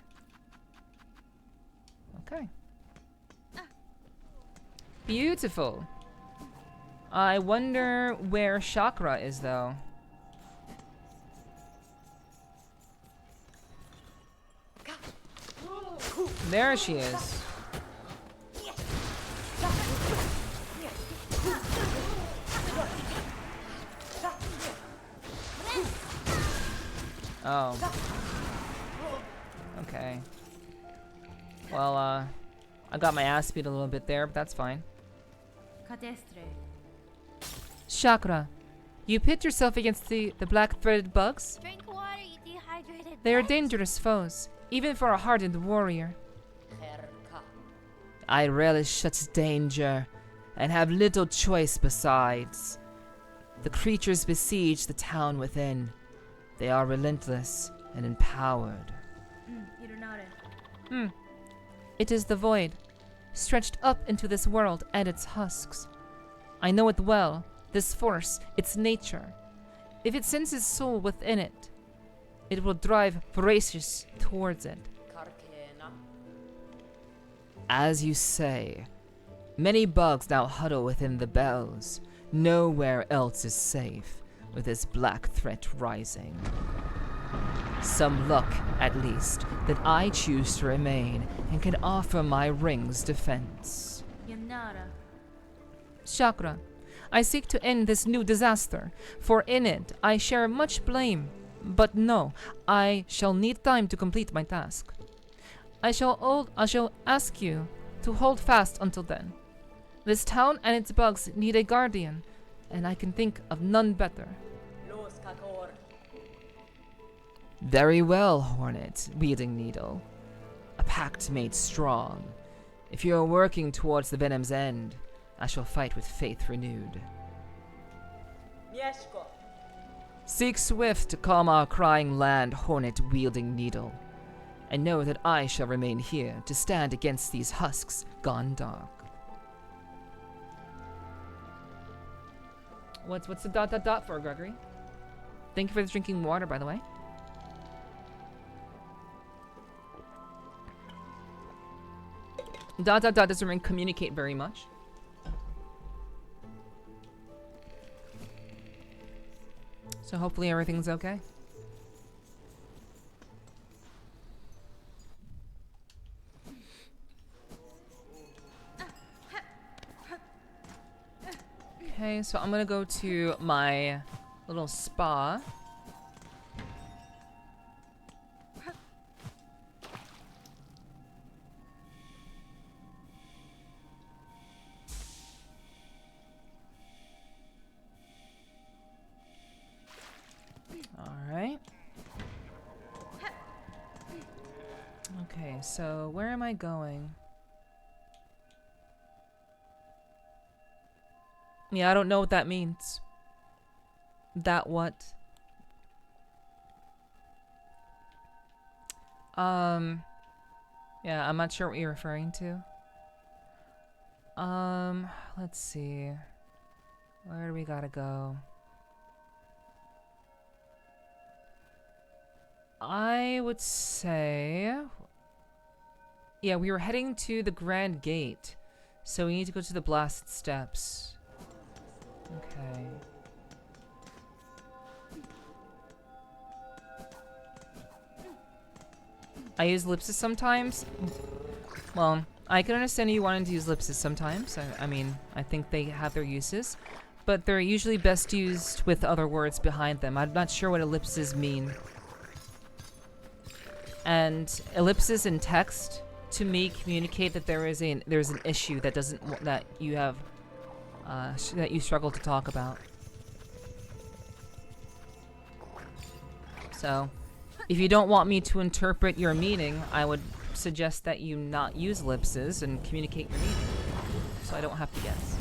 Okay. Beautiful. I wonder where Chakra is, though. There she is. Oh. Okay. Well, I got my ass beat a little bit there, but that's fine. Chakra, you pit yourself against the black-threaded bugs? Drink water, you dehydrated. They are dangerous foes, even for a hardened warrior. I relish such danger, and have little choice besides. The creatures besiege the town within. They are relentless and empowered. It is the void. stretched up into this world and its husks. I know it well, this force, its nature. If it sends its soul within it, it will drive voracious towards it. As you say, many bugs now huddle within the bells. Nowhere else is safe, with this black threat rising. Some luck, at least, that I choose to remain and can offer my ring's defense. Yanara. Chakra, I seek to end this new disaster, for in it I share much blame. But no, I shall need time to complete my task. I shall ask you to hold fast until then. This town and its bugs need a guardian, and I can think of none better. Very well, Hornet, wielding needle. A pact made strong. If you are working towards the Venom's end, I shall fight with faith renewed. Seek swift to calm our crying land, Hornet wielding needle, and know that I shall remain here to stand against these husks gone dark. What's the ... for, Gregory? Thank you for the drinking water, by the way. Doesn't really communicate very much. So hopefully everything's okay. Okay, so I'm gonna go to my little spa. Alright. Okay, so where am I going? Yeah, I don't know what that means. That what? Yeah, I'm not sure what you're referring to. Let's see. Where do we gotta go? I would say... Yeah, we were heading to the Grand Gate. So we need to go to the Blasted Steps. Okay. I use ellipses sometimes. Well, I can understand you wanting to use ellipses sometimes. I mean, I think they have their uses. But they're usually best used with other words behind them. I'm not sure what ellipses mean. And ellipses in text, to me, communicate that there's an issue that that you have that you struggle to talk about. So, if you don't want me to interpret your meaning, I would suggest that you not use ellipses and communicate your meaning, so I don't have to guess.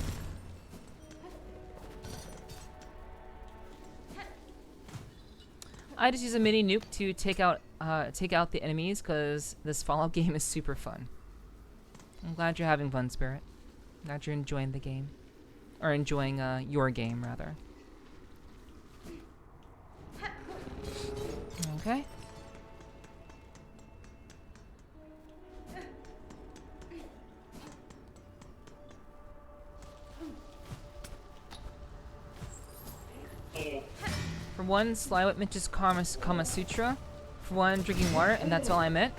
I just use a mini nuke to take out the enemies because this Fallout game is super fun. I'm glad you're having fun, Spirit. Glad you're enjoying the game. Or enjoying your game, rather. Okay. For one, Slywhip mentions Kama Sutra. For one, drinking water, and that's all I meant.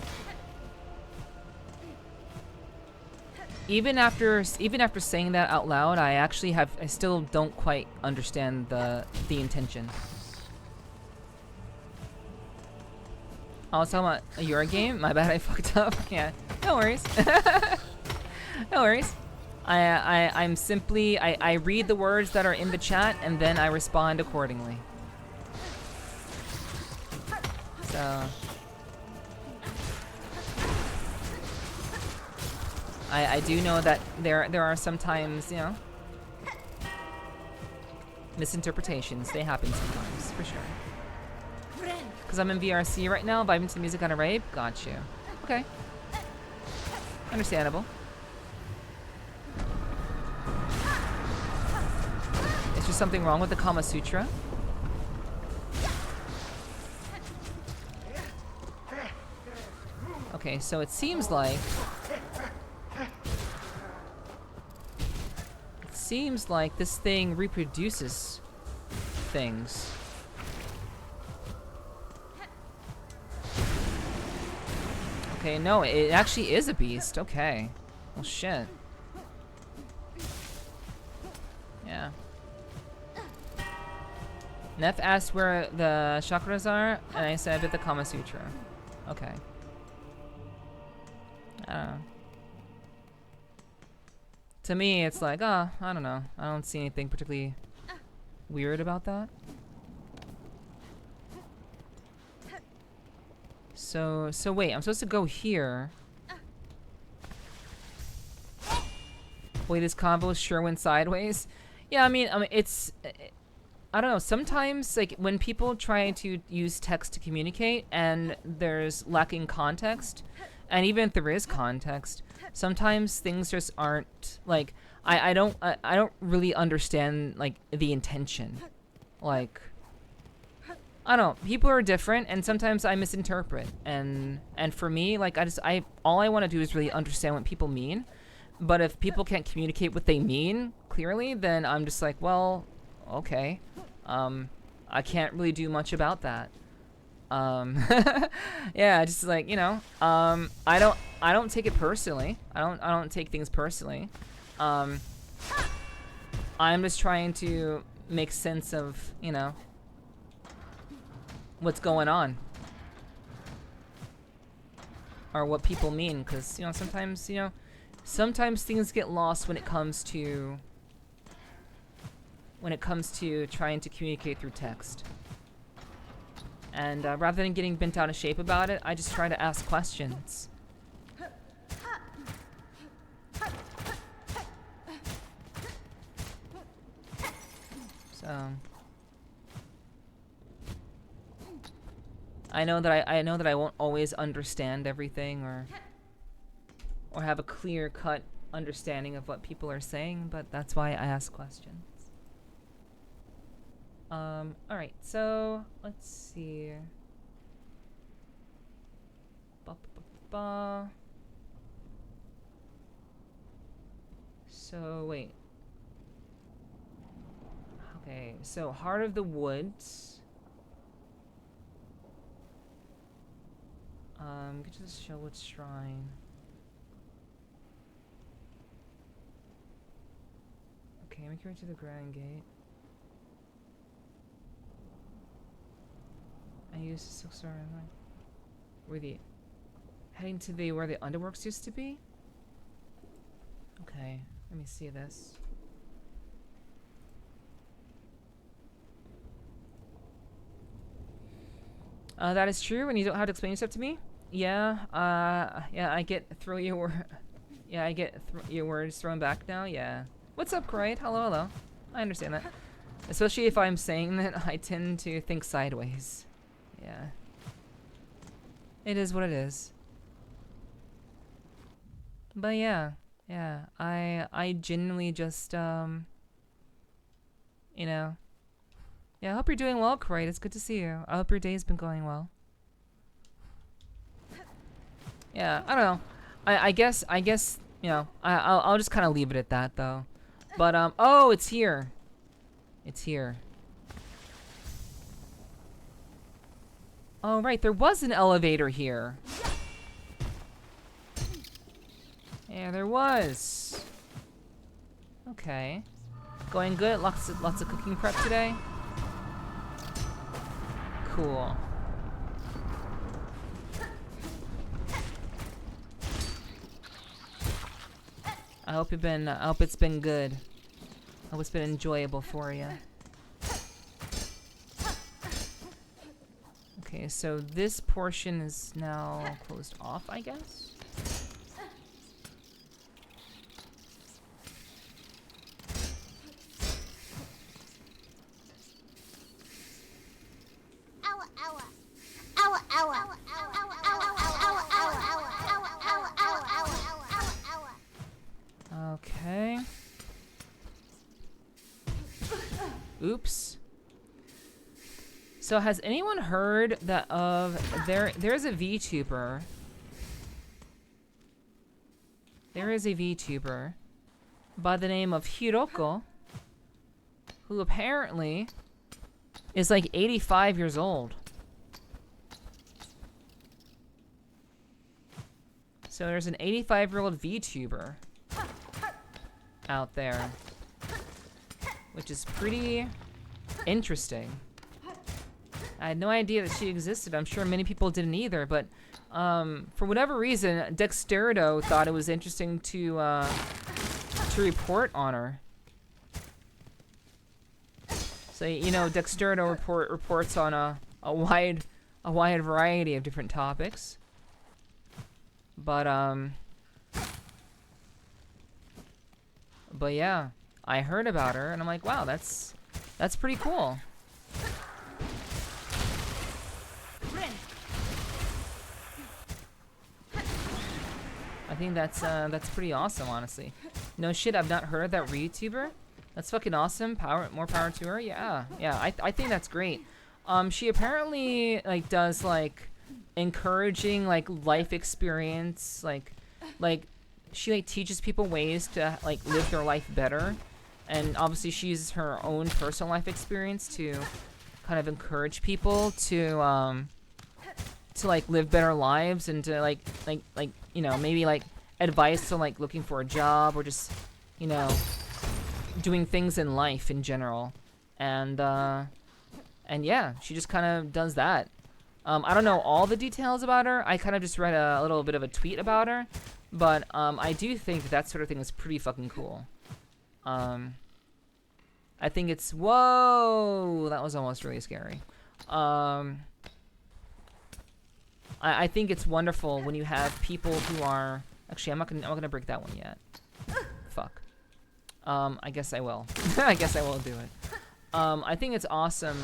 Even after saying that out loud, I still don't quite understand the intention. I was talking about your game. My bad, I fucked up. Yeah, no worries. No worries. I'm simply I read the words that are in the chat and then I respond accordingly. So I do know that there are sometimes, you know, misinterpretations. They happen sometimes, for sure. Because I'm in VRC right now, vibing to the music on a rave. Got you. Okay. Understandable. Is there something wrong with the Kama Sutra? Okay, so it seems like this thing reproduces things. Okay, no, it actually is a beast. Okay. Well, shit. Yeah. Neff asked where the chakras are, and I said at the Kama Sutra. Okay. I don't know. To me, it's like, oh, I don't know. I don't see anything particularly weird about that. So wait, I'm supposed to go here. Wait, this combo sure went sideways. Yeah, I mean, it's, I don't know. Sometimes, like, when people try to use text to communicate and there's lacking context, and even if there is context, sometimes things just aren't, like, I don't really understand, like, the intention. Like, I don't know, people are different, and sometimes I misinterpret, and for me, like, all I want to do is really understand what people mean, but if people can't communicate what they mean clearly, then I'm just like, well, okay, I can't really do much about that. Yeah, just like, you know, I don't take it personally. I don't take things personally. I'm just trying to make sense of, you know, what's going on, or what people mean, because, you know, sometimes things get lost when it comes to trying to communicate through text. And rather than getting bent out of shape about it, I just try to ask questions. So I know that I won't always understand everything or have a clear-cut understanding of what people are saying, but that's why I ask questions. Alright, so let's see. So wait. Okay, so Heart of the Woods. Get to the Shellwood Shrine. Okay, make your way to the Grand Gate. I used the SILKSONG heading to where the Underworks used to be? Okay, let me see this. That is true, and you don't have to explain yourself to me? Yeah, yeah, I get your words thrown back now, yeah. What's up, Croyd? Hello, hello. I understand that. Especially if I'm saying that, I tend to think sideways. Yeah. It is what it is. But yeah, I genuinely just, you know. Yeah, I hope you're doing well, Croyd. It's good to see you. I hope your day's been going well. Yeah, I don't know. I guess, you know, I'll just kind of leave it at that, though. But, oh, it's here. It's here. Oh, right, there was an elevator here. Yeah, there was. Okay. Going good? Lots of cooking prep today? Cool. I hope it's been good. I hope it's been enjoyable for you. Okay, so this portion is now closed off, I guess? Okay. Oops. So has anyone heard that there's a VTuber. There is a VTuber by the name of Hiroko, who apparently is like 85 years old. So there's an 85-year-old VTuber out there, which is pretty interesting. I had no idea that she existed. I'm sure many people didn't either, but for whatever reason, Dexterito thought it was interesting to report on her. So you know, Dexterito reports on a wide variety of different topics. But yeah, I heard about her and I'm like, wow, that's pretty cool. I think that's pretty awesome, honestly. No shit, I've not heard of that YouTuber. That's fucking awesome. More power to her. Yeah, I think that's great. She apparently like does like encouraging like life experience, like she like teaches people ways to like live their life better, and obviously she uses her own personal life experience to kind of encourage people to like live better lives and to like you know, maybe like advice on like looking for a job or just, you know, doing things in life in general. And yeah, she just kind of does that. I don't know all the details about her. I kind of just read a little bit of a tweet about her, but I do think that sort of thing is pretty fucking cool. I think it's, whoa, that was almost really scary. I think it's wonderful when you have people who are, actually I'm not gonna break that one yet. Fuck. I guess I will. I guess I will do it. I think it's awesome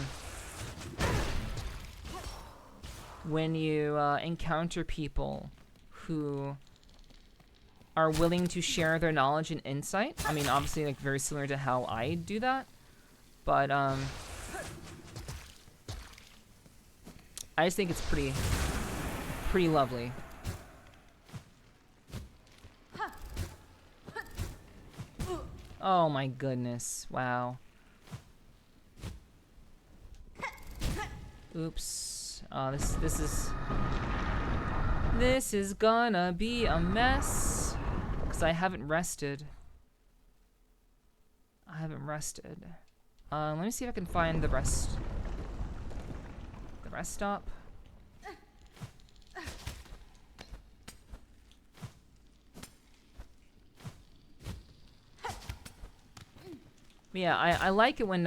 when you encounter people who are willing to share their knowledge and insight. I mean, obviously, like very similar to how I do that, but I just think it's pretty lovely. Oh my goodness! Wow. Oops. This is gonna be a mess, because I haven't rested. Let me see if I can find the rest stop. Yeah, I like it when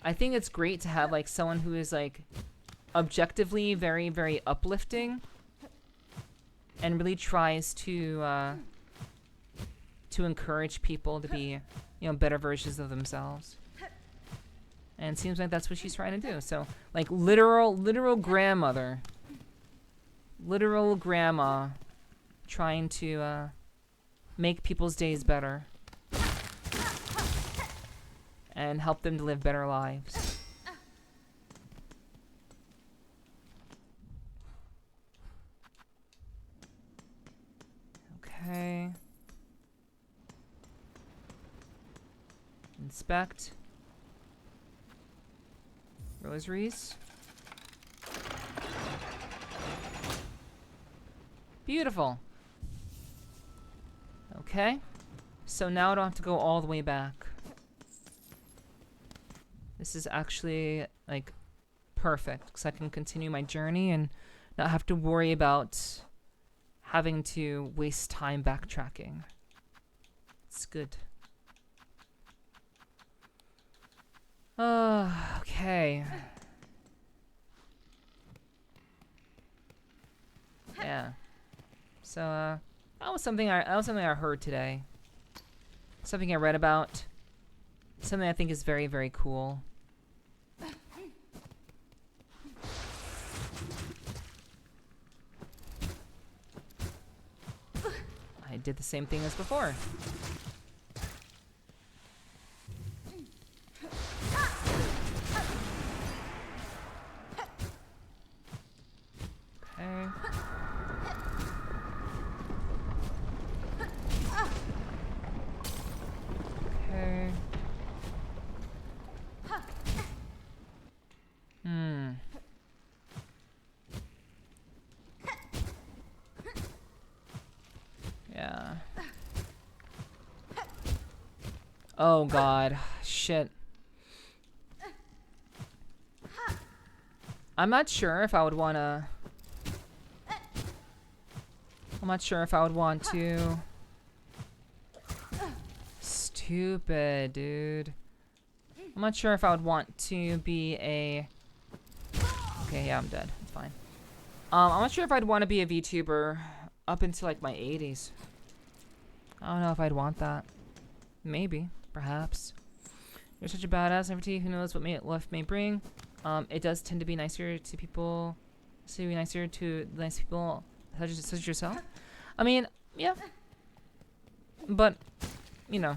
I think it's great to have like someone who is like objectively very, very uplifting and really tries to encourage people to be, you know, better versions of themselves. And it seems like that's what she's trying to do. So like literal grandmother, literal grandma trying to make people's days better and help them to live better lives. Okay. Inspect. Rosaries. Beautiful. Okay. So now I don't have to go all the way back. This is actually, like, perfect, because I can continue my journey and not have to worry about having to waste time backtracking. It's good. Okay. Yeah. So, that was something I heard today. Something I read about. Something I think is very, very cool. I did the same thing as before. Oh god. Shit. I'm not sure if I would wanna... I'm not sure if I would want to... Stupid, dude. I'm not sure if I would want to be a... Okay, yeah, I'm dead. It's fine. I'm not sure if I'd want to be a VTuber up into like my 80s. I don't know if I'd want that. Maybe, perhaps. You're such a badass, Nepherti. Who knows what life may bring? It does tend to be nicer to people. To be nicer to nice people such as yourself. I mean, yeah. But, you know.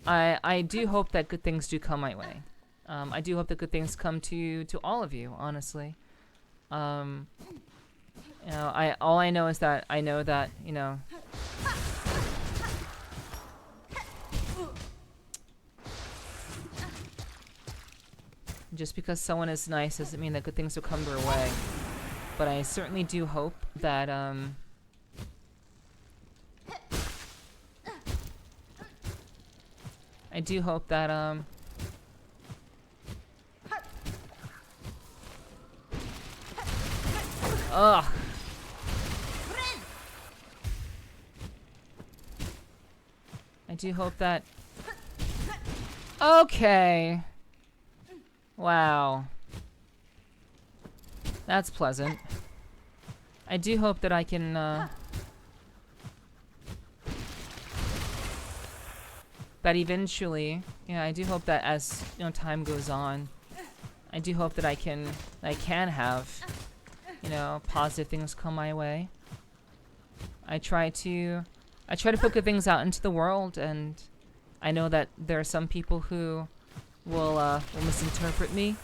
I do hope that good things do come my way. I do hope that good things come to all of you, honestly. You know, all I know is that I know that, you know, just because someone is nice doesn't mean that good things will come their way. But I certainly do hope that I do hope that ugh. I do hope that... Okay. Wow. That's pleasant. I do hope that I can, that eventually, yeah, I do hope that as, you know, time goes on, I do hope that I can have, you know, positive things come my way. I try to put good things out into the world, and I know that there are some people who will misinterpret me,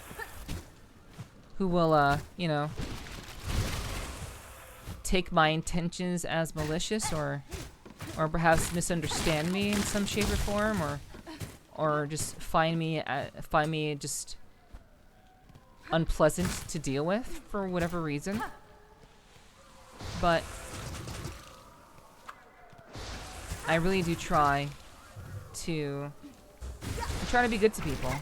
who will, you know, take my intentions as malicious, or perhaps misunderstand me in some shape or form, or just find me just unpleasant to deal with for whatever reason. But I really do try to be good to people.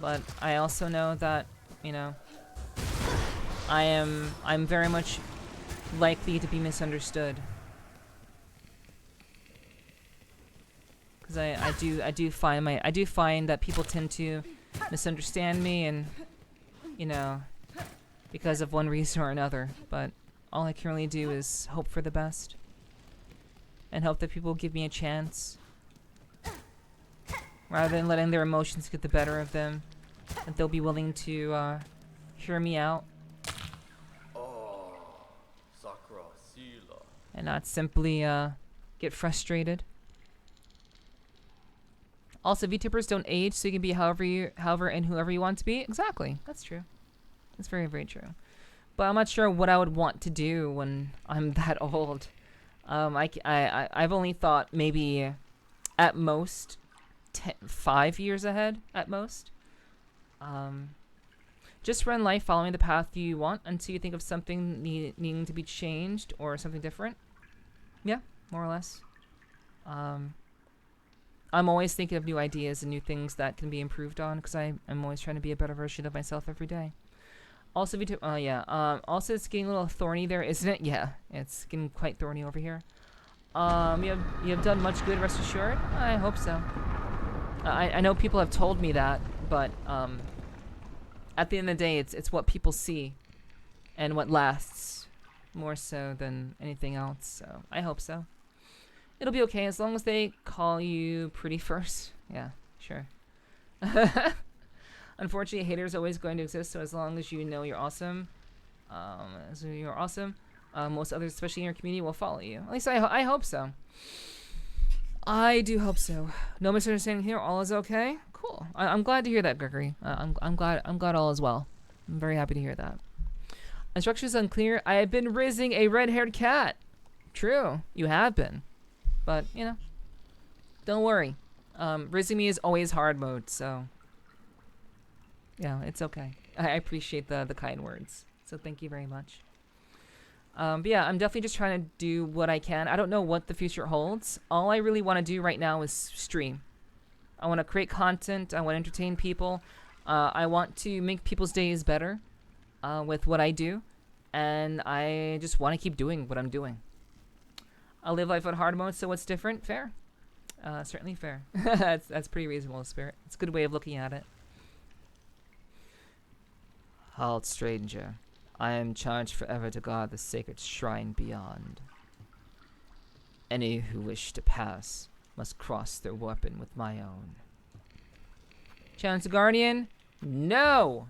But I also know that, you know, I'm very much likely to be misunderstood. Because I do find that people tend to misunderstand me, and, you know, because of one reason or another. But all I can really do is hope for the best, and hope that people give me a chance, rather than letting their emotions get the better of them, that they'll be willing to hear me out, and not simply get frustrated. Also, VTubers don't age, so you can be however and whoever you want to be. Exactly, that's true. That's very, very true. But I'm not sure what I would want to do when I'm that old. I've only thought maybe at most 5 years ahead, at most. Just run life following the path you want until you think of something needing to be changed or something different. Yeah, more or less. I'm always thinking of new ideas and new things that can be improved on, because I'm always trying to be a better version of myself every day. Also, also it's getting a little thorny there, isn't it? Yeah, it's getting quite thorny over here. You have done much good, rest assured. I hope so. I know people have told me that, but at the end of the day, it's what people see and what lasts more so than anything else. So I hope so. It'll be okay as long as they call you pretty first. Yeah, sure. Unfortunately, haters are always going to exist. So as long as you know you're awesome, most others, especially in your community, will follow you. At least I hope so. I do hope so. No misunderstanding here. All is okay. Cool. I'm glad to hear that, Gregory. I'm glad all is well. I'm very happy to hear that. Instructions unclear. I have been raising a red-haired cat. True, you have been. But, you know, don't worry. Raising me is always hard mode, so yeah, it's okay. I appreciate the kind words. So thank you very much. But yeah, I'm definitely just trying to do what I can. I don't know what the future holds. All I really want to do right now is stream. I want to create content. I want to entertain people. I want to make people's days better with what I do. And I just want to keep doing what I'm doing. I live life on hard mode, so what's different? Fair. Certainly fair. That's pretty reasonable, Spirit. It's a good way of looking at it. Halt, stranger. I am charged forever to guard the sacred shrine beyond. Any who wish to pass must cross their weapon with my own. Challenge the Guardian? No!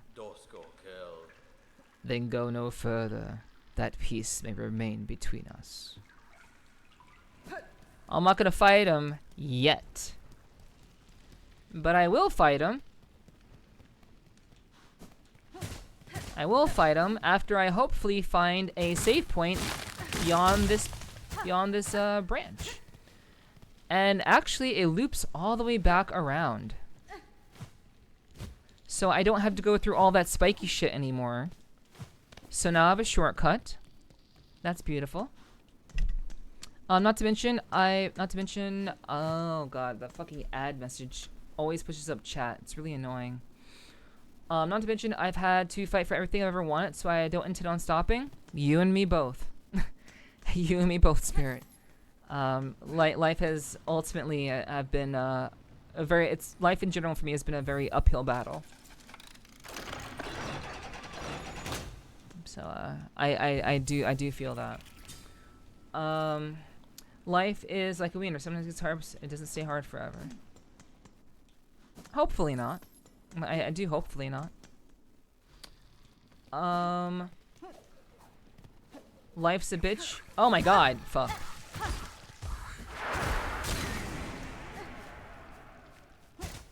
Then go no further. That peace may remain between us. I'm not gonna fight him yet. But I will fight him. I will fight him after I hopefully find a save point beyond this branch. And actually it loops all the way back around. So I don't have to go through all that spiky shit anymore. So now I have a shortcut. That's beautiful. Not to mention, oh god, the fucking ad message always pushes up chat. It's really annoying. Not to mention, I've had to fight for everything I've ever wanted, so I don't intend on stopping. You and me both. You and me both, Spirit. Life has ultimately, I've been, life in general for me has been a very uphill battle. So, I do feel that. Life is like a wiener. Sometimes it's hard, it doesn't stay hard forever. Hopefully not. I do hopefully not. Life's a bitch. Oh my god, fuck.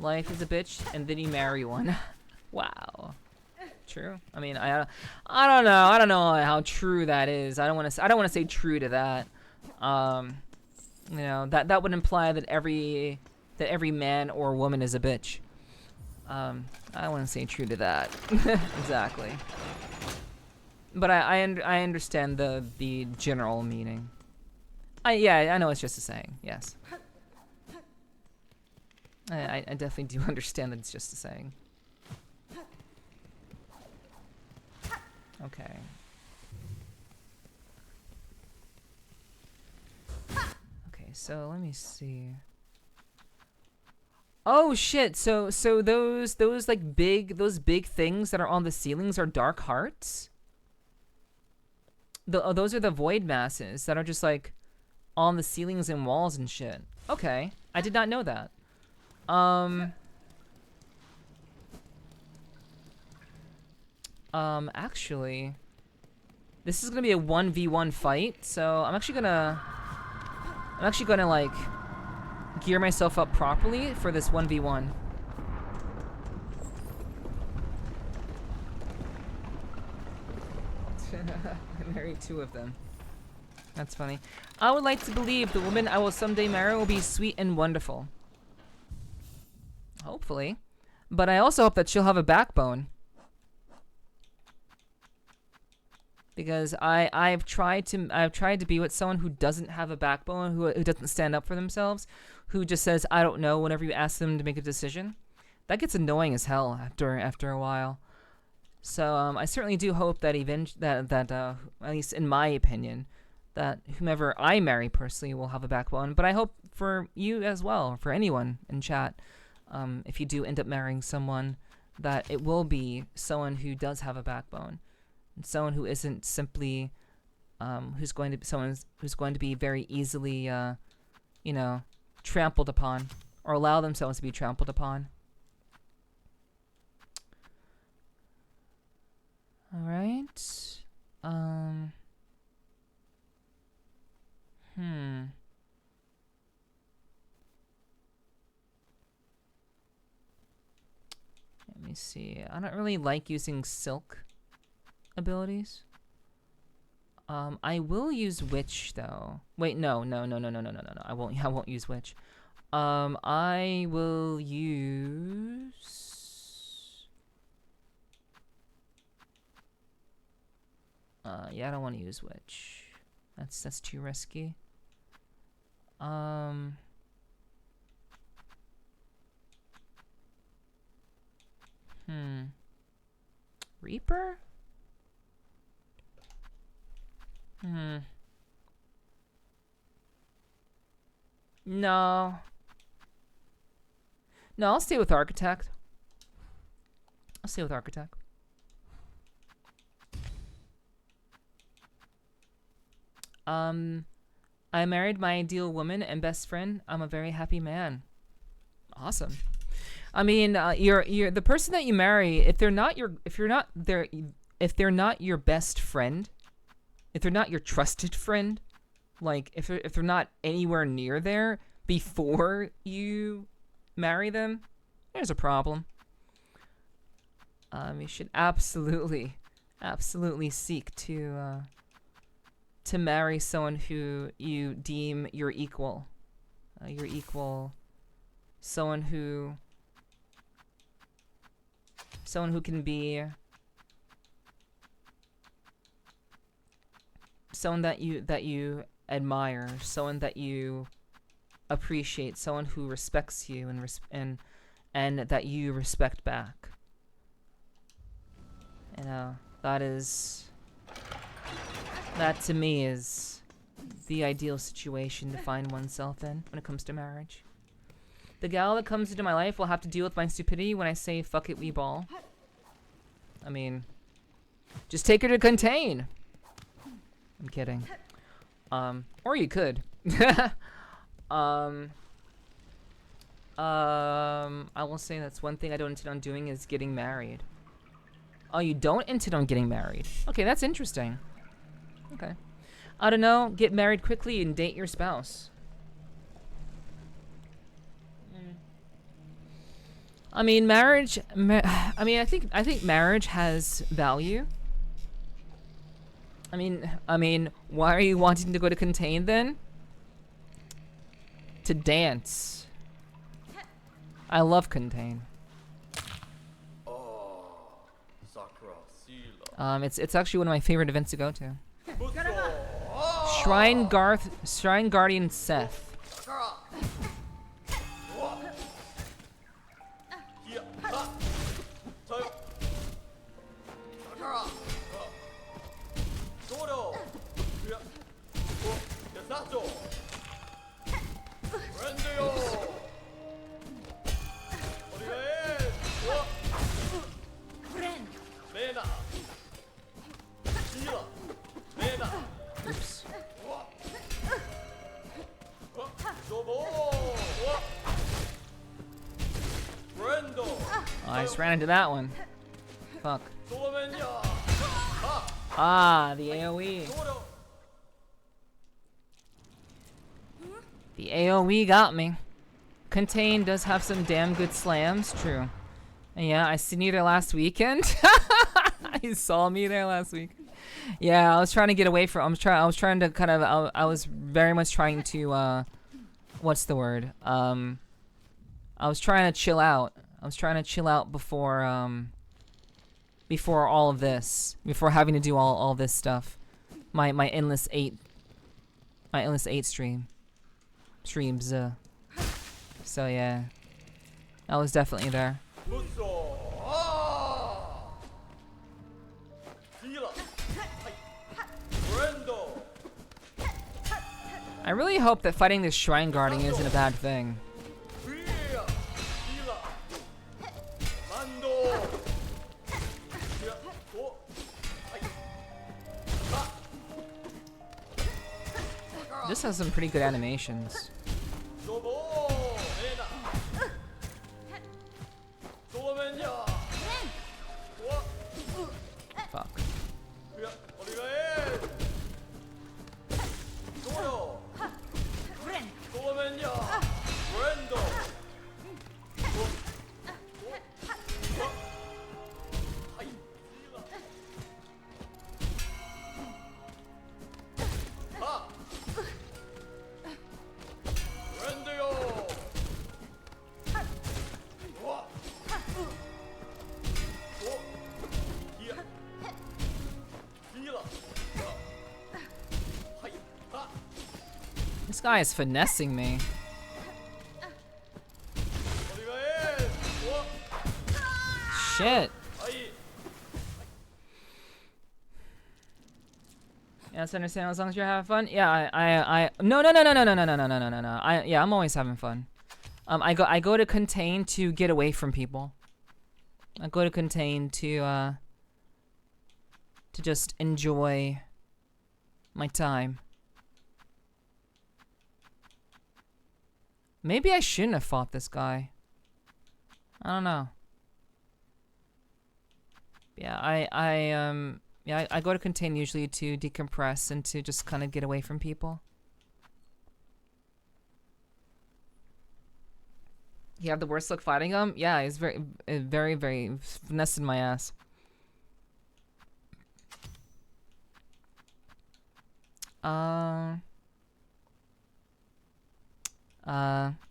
Life is a bitch, and then you marry one. Wow. True. I mean, I don't know. I don't know how true that is. I don't want to say true to that. You know, that would imply that every man or woman is a bitch. I don't want to say true to that. Exactly. But I understand the general meaning. I know it's just a saying. Yes. I definitely do understand that it's just a saying. Okay. Okay, so let me see. Oh shit! So those like those big things that are on the ceilings are dark hearts. Those are the void masses that are just like on the ceilings and walls and shit. Okay, I did not know that. Actually, this is gonna be a 1v1 fight, so I'm actually gonna like gear myself up properly for this 1v1. I married 2 of them. That's funny. I would like to believe the woman I will someday marry will be sweet and wonderful. Hopefully. But I also hope that she'll have a backbone. Because I've tried to be with someone who doesn't have a backbone, who doesn't stand up for themselves, who just says I don't know whenever you ask them to make a decision. That gets annoying as hell after a while. So I certainly do hope that at least in my opinion, that whomever I marry personally will have a backbone. But I hope for you as well, for anyone in chat, if you do end up marrying someone, that it will be someone who does have a backbone. Someone who isn't simply who's going to be very easily you know, trampled upon or allow themselves to be trampled upon. All right. Let me see. I don't really like using silk abilities. I will use witch though. Wait, no. I won't use witch. I will use Yeah, I don't want to use witch. That's too risky. Reaper? No. No, I'll stay with Architect. I'll stay with Architect. I married my ideal woman and best friend. I'm a very happy man. Awesome. I mean, you're the person that you marry. If they're not your best friend, if they're not your trusted friend, like if they're not anywhere near there before you marry them, there's a problem. You should absolutely seek to marry someone who you deem your equal, someone who can be someone that you admire, someone that you appreciate, someone who respects you and that you respect back. You know, that to me is the ideal situation to find oneself in when it comes to marriage. The gal that comes into my life will have to deal with my stupidity when I say fuck it, we ball. I mean, just take her to contain. I'm kidding. Or you could. I will say that's one thing I don't intend on doing is getting married. Oh, you don't intend on getting married? Okay, that's interesting. Okay. I don't know, get married quickly and date your spouse. I mean, marriage. I think marriage has value. I mean, why are you wanting to go to Contain then? To dance. I love Contain. It's actually one of my favorite events to go to. Shrine Guardian Seth. Oops. I just ran into that one. Fuck. Ah, the AoE. The AoE got me. Contain does have some damn good slams, true. And yeah, I seen you there last weekend. You saw me there last week. Yeah, I was trying to get away from. I was trying to kind of. I was very much trying to. What's the word? I was trying to chill out. I was trying to chill out before. Before all of this. Before having to do all this stuff. My endless 8. My endless 8 streams. So yeah, I was definitely there. I really hope that fighting this shrine guarding isn't a bad thing. This has some pretty good animations. Fuck. This guy is finessing me. Shit. Yeah, I understand as long as you're having fun. Yeah, no. Yeah, I'm always having fun. I go to contain to get away from people. I go to contain to just enjoy my time. Maybe I shouldn't have fought this guy. I don't know. Yeah, I go to contain usually to decompress and to just kind of get away from people. You have the worst luck fighting him? Yeah, he's very finessing my ass.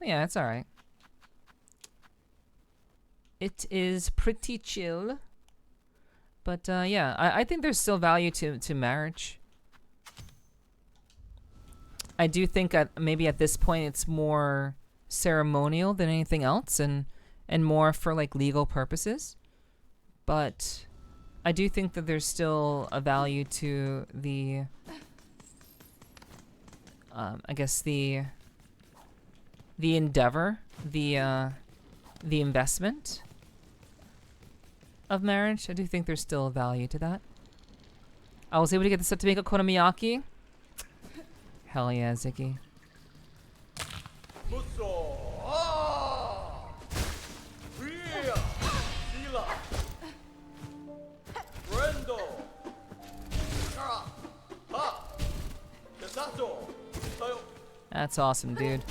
Yeah, it's alright. It is pretty chill. But, yeah, I think there's still value to marriage. I do think maybe at this point it's more ceremonial than anything else and more for, like, legal purposes. But I do think that there's still a value to the, I guess the endeavor, the investment of marriage. I do think there's still a value to that. I was able to get this up to make a Konomiyaki. Hell yeah, Ziki. That's awesome, dude.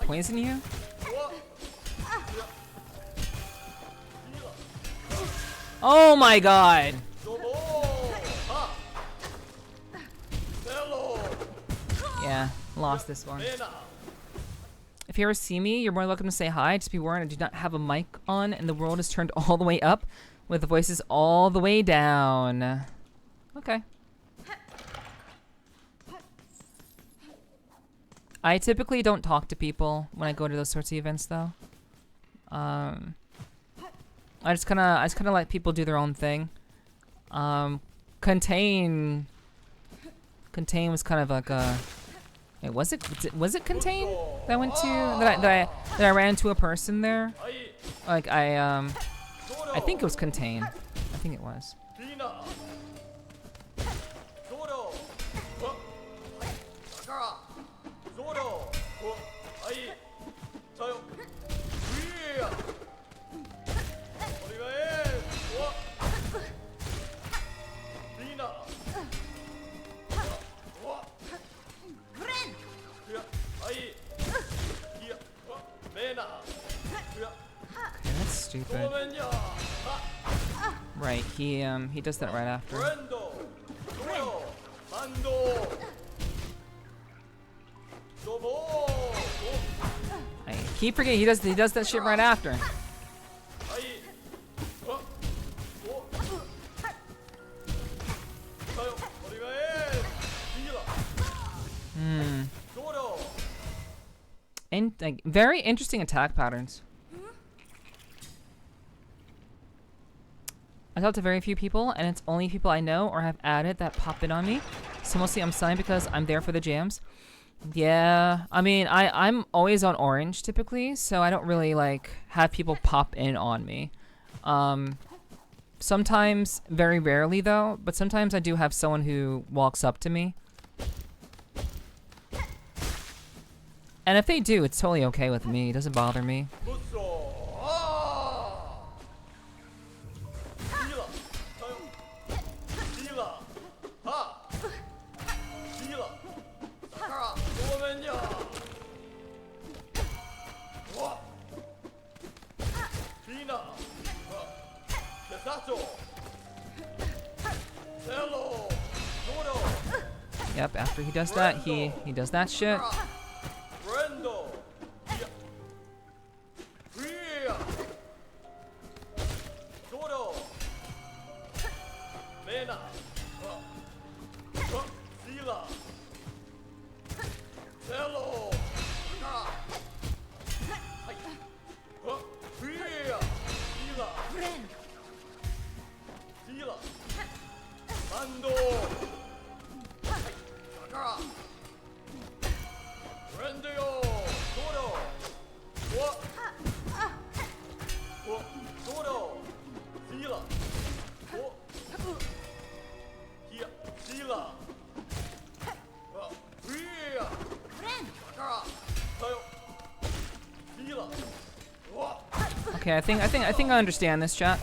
Poison you? Oh my god! Yeah, lost this one. If you ever see me, you're more than welcome to say hi. Just be warned, I do not have a mic on, and the world is turned all the way up, with the voices all the way down. Okay. I typically don't talk to people when I go to those sorts of events, though. I just kind of let people do their own thing. Contain was kind of like a. Wait, was it Contain that I went to that I ran into a person there? Like I think it was Contain. I think it was. That's stupid. Right, he does that right after. I keep forgetting he does that shit right after. And like very interesting attack patterns. I talk to very few people, and it's only people I know or have added that pop in on me. So mostly I'm signed because I'm there for the jams. Yeah, I mean, I'm always on orange typically, so I don't really like have people pop in on me. Sometimes, very rarely though, but sometimes I do have someone who walks up to me. And if they do, it's totally okay with me. It doesn't bother me. Yep, after he does that, he does that shit. Brendo. Here. Dodo. Mena. Sila. Hello. Here. Sila. Sila. Mando. Sakara. Rendio. Dodo. What? Dodo. Sila. Here. Sila. Here. Sakara. Tayo. Sila. Okay, I think I understand this, chat.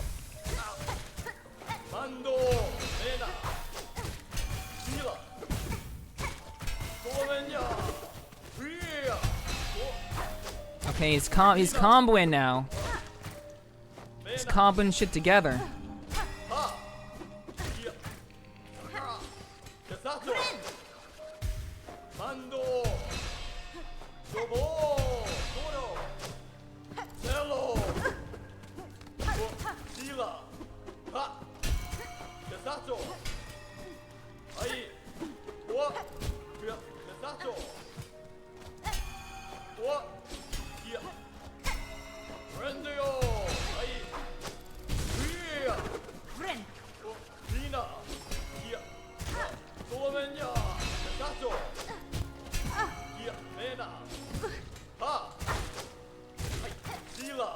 Mando. Mena. Sila. Solomenya. Here. Okay, he's comboing now. He's comboing shit together. Ha. Here. Sakara. Yasato. Mando. Dobo. Dodo. Hello. Sila. Ha. Yasato. Ai. What? Yasato. What? Here. Rendio. Ai. Here. Dina. Here. Solomenya. Yasato. Here. Mena. Ha. Ai. Sila.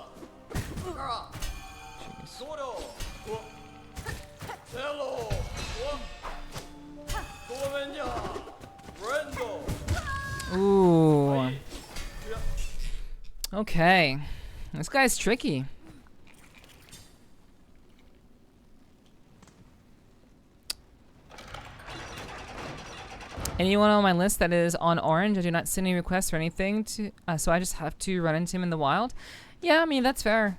Sakara. Dodo. Hello. Solomenya. Brendo. Ooh. Okay. This guy's tricky. Anyone on my list that is on orange, I do not send any requests or anything to, so I just have to run into him in the wild. Yeah, I mean, that's fair.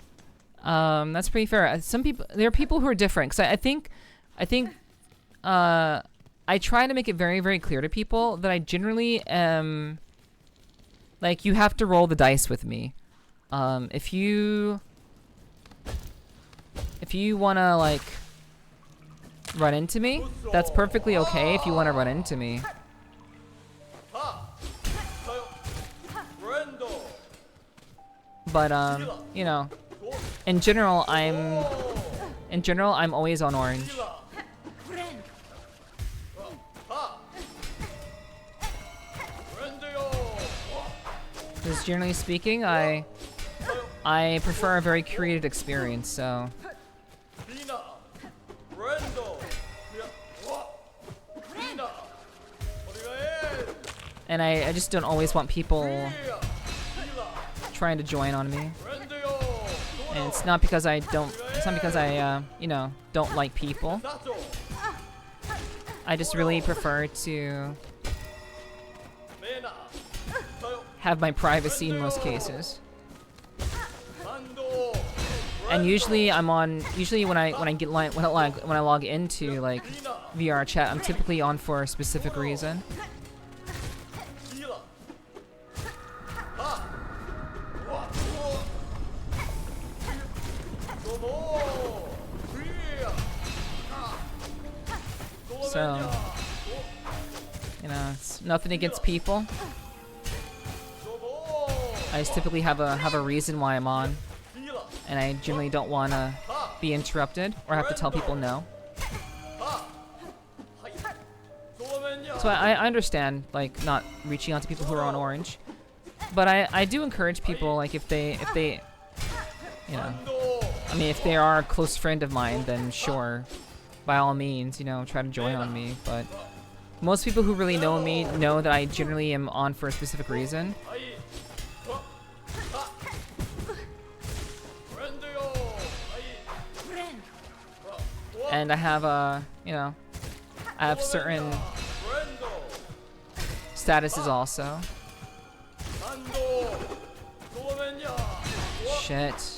That's pretty fair. Some people, there are people who are different. Cause I think, I try to make it very, very clear to people that I generally am, like, you have to roll the dice with me. If you wanna, like, run into me, that's perfectly okay if you wanna run into me. Ha. Brendo. But, you know, in general, I'm always on orange. Ha. Rendio. Because generally speaking, I prefer a very curated experience, so. Dina. Brendo. Dina. And I just don't always want people trying to join on me. And it's not because I, you know, don't like people. I just really prefer to have my privacy in most cases. And usually when I log into like VR chat, I'm typically on for a specific reason. So, you know, it's nothing against people. I just typically have a reason why I'm on, and I generally don't want to be interrupted or have to tell people no. So I understand, like, not reaching out to people who are on orange, but I do encourage people, like, if they, you know, I mean, if they are a close friend of mine, then sure, by all means, you know, try to join on me. But most people who really know me know that I generally am on for a specific reason. And I have you know, I have certain statuses also. Shit.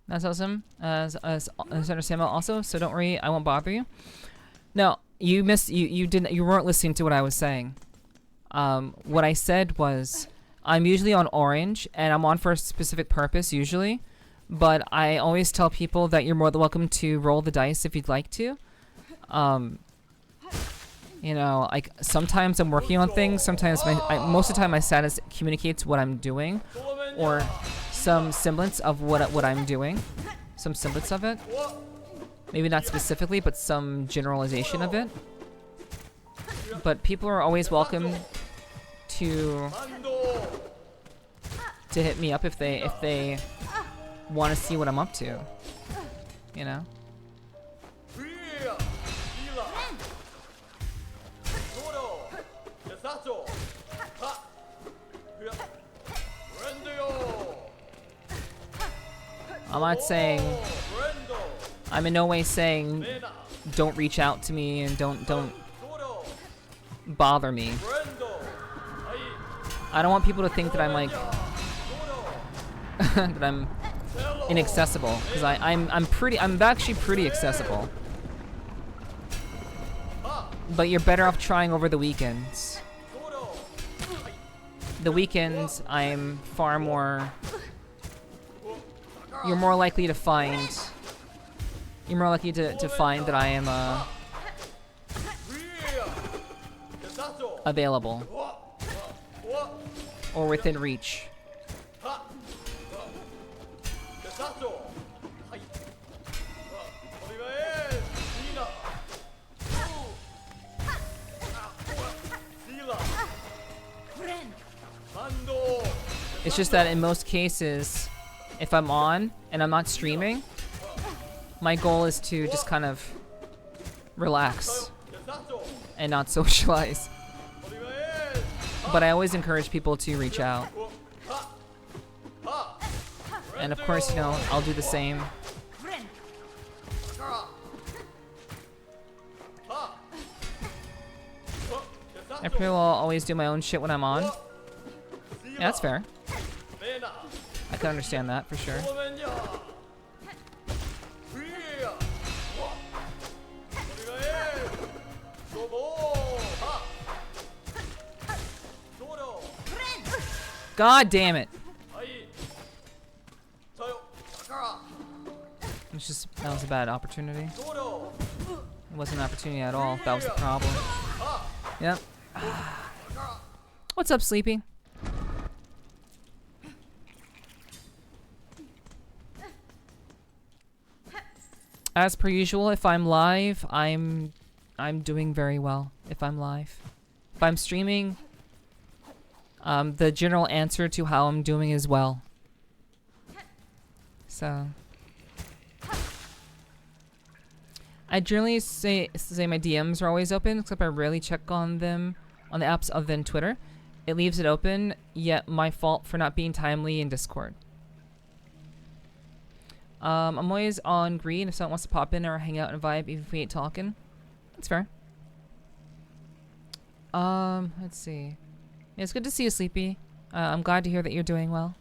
That's awesome. As understandable also. So don't worry, I won't bother you. No, you weren't listening to what I was saying. What I said was, I'm usually on orange, and I'm on for a specific purpose usually. But I always tell people that you're more than welcome to roll the dice if you'd like to. You know, like sometimes I'm working on things. Sometimes most of the time my status communicates what I'm doing, or some semblance of what I'm doing, some semblance of it. Maybe not specifically, but some generalization of it. But people are always welcome to hit me up if they want to see what I'm up to. You know. I'm not saying, I'm in no way saying don't reach out to me and don't bother me. I don't want people to think that I'm like that I'm inaccessible, because I'm actually pretty accessible. But you're better off trying over the weekends. The weekends I'm far more, you're more likely to find that I am available or within reach. It's just that in most cases, if I'm on and I'm not streaming, my goal is to just kind of relax and not socialize. But I always encourage people to reach out. And of course, you know, I'll do the same. I pretty well always do my own shit when I'm on. Yeah, that's fair. I can understand that for sure. God damn it. It's just, that was a bad opportunity. It wasn't an opportunity at all. That was the problem. Yep. What's up, Sleepy? As per usual, if I'm live, I'm doing very well. If I'm live. If I'm streaming, the general answer to how I'm doing is well. So I generally say my DMs are always open, except I rarely check on them on the apps other than Twitter. It leaves it open, yet my fault for not being timely in Discord. I'm always on green if someone wants to pop in or hang out and vibe, even if we ain't talking. That's fair. Let's see. Yeah, it's good to see you, Sleepy. I'm glad to hear that you're doing well.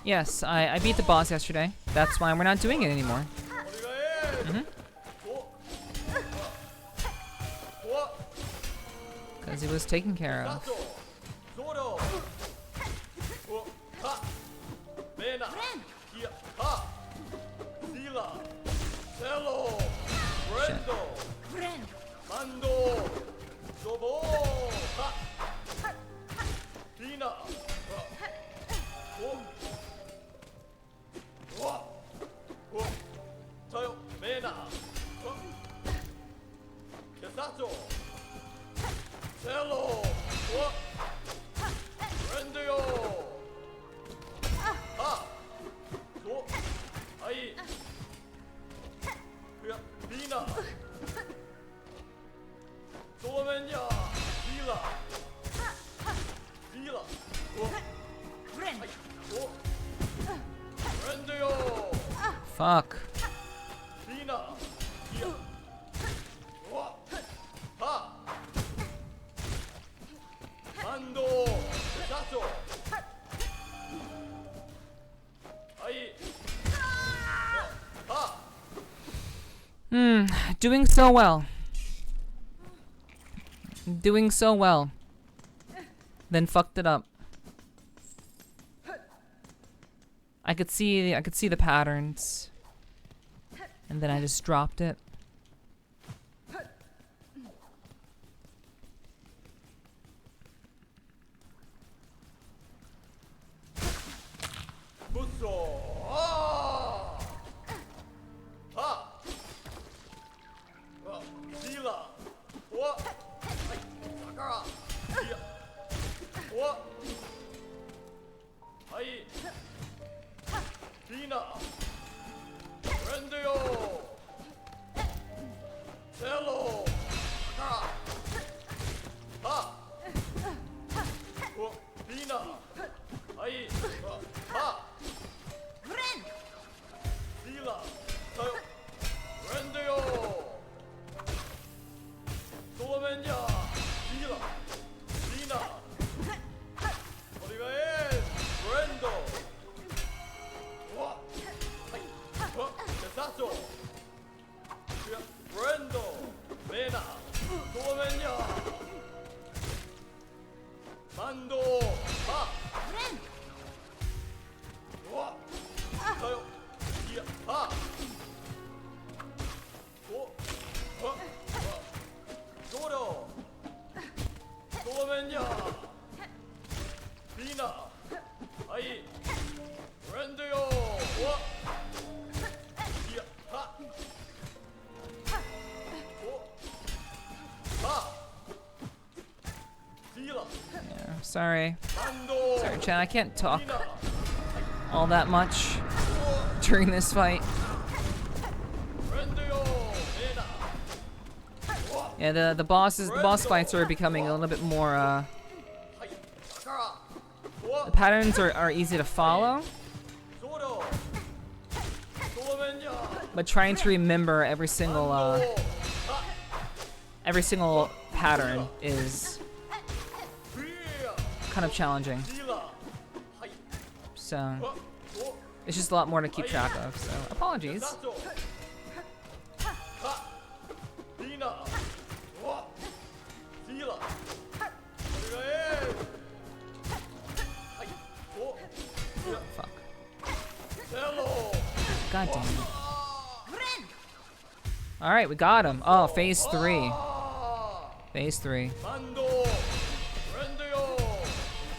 Yes, I beat the boss yesterday. That's why we're not doing it anymore. Because he was taken care of. Sato. Zoro. O. Ha. Mena. Kia. Ha. Sila. Cello. Brendo. Mando. Zobo. Ha. Tina. O. O. O. Tayo. Mena. O. Kesato. Cello. O. Brendio. Ha. O. Ai. Tina. Solomenya. Sila. Sila. O. Ai. O. Brendio. Fuck. Tina. Kia. O. Ha. Mando. Sato. Ai. Ha. Doing so well. Doing so well. Then fucked it up. I could see the patterns. And then I just dropped it. Busso. Ah. Ha. Sila. O. Ai. Sakara. Kia. O. Ai. Tina. Brendio. Cello. Sakara. Ha. O. Tina. Ai. Ha. Sila. Tayo. Brendio. Solomenya. Sila. Tina. Olivaes. Brendo. Wa. Ai. Wa. Kesato. Kia. Brendo. Mena. Solomenya. Mando. Ha. Wa. Tayo. Kia. Ha. O. Ha. Ha. Zoro. Solomenya. Tina. Ai. Brendio. Wa. Kia. Ha. O. Ha. Sila. Yeah, sorry. Mando. Sorry, Chan. I can't talk Tina. all that much during this fight. Brendio. Mena. Wa. Yeah, the boss fights are becoming a little bit more Hai. Sakara. Wa. the patterns are easy to follow, Zoro. Solomenya. but trying to remember every single Ha. pattern is Kia. kind of challenging. Sila. Hai. So Wa. O. it's just a lot more to keep track of. So apologies. Sato. Ha. Tina. Wa. Sila. Olivaes. Hai. O. Kia. Fuck. Cello. God damn it. All right, we got him. Oh, phase 3. Ah. Phase 3. Mando. Brendio.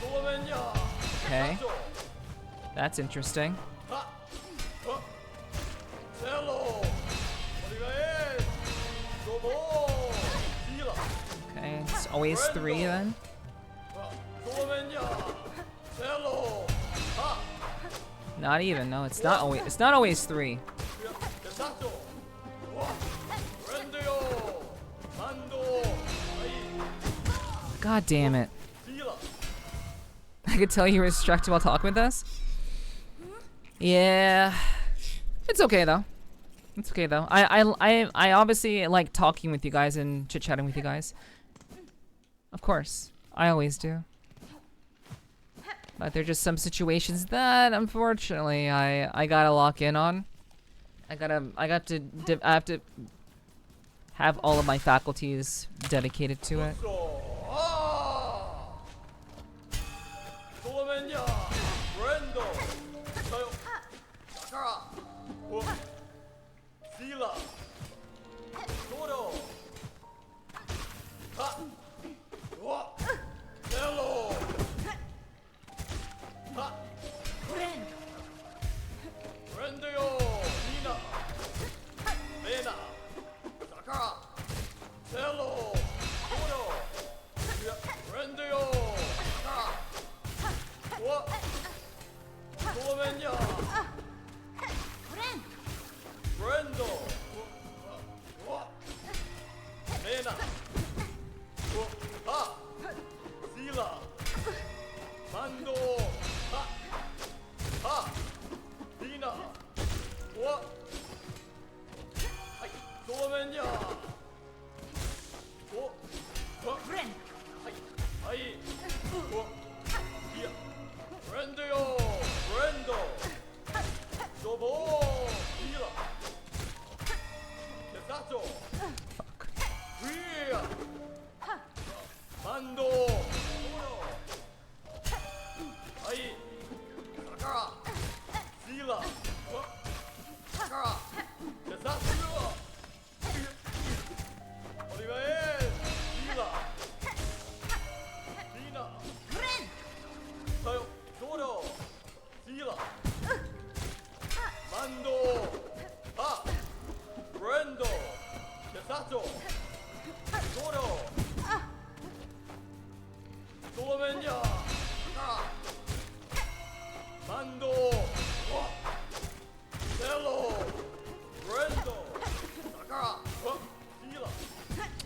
Solomenya. Okay. Sato. That's interesting. Ha. Ha. Cello. Olivaes. Zobo. Sila. Okay, it's always 3 then. Ha. Solomenya. Cello. Ha. Not even. No, it's not always. It's not always 3. Kia. Kesato. Wa. Brendio. Mando. Ai. God damn it. Sila. I could tell you were distracted while talking with us. Yeah, it's okay though. It's okay though. I obviously like talking with you guys and chit chatting with you guys. Of course, I always do. But there are just some situations that unfortunately I gotta lock in on. I have to have all of my faculties dedicated to it. So.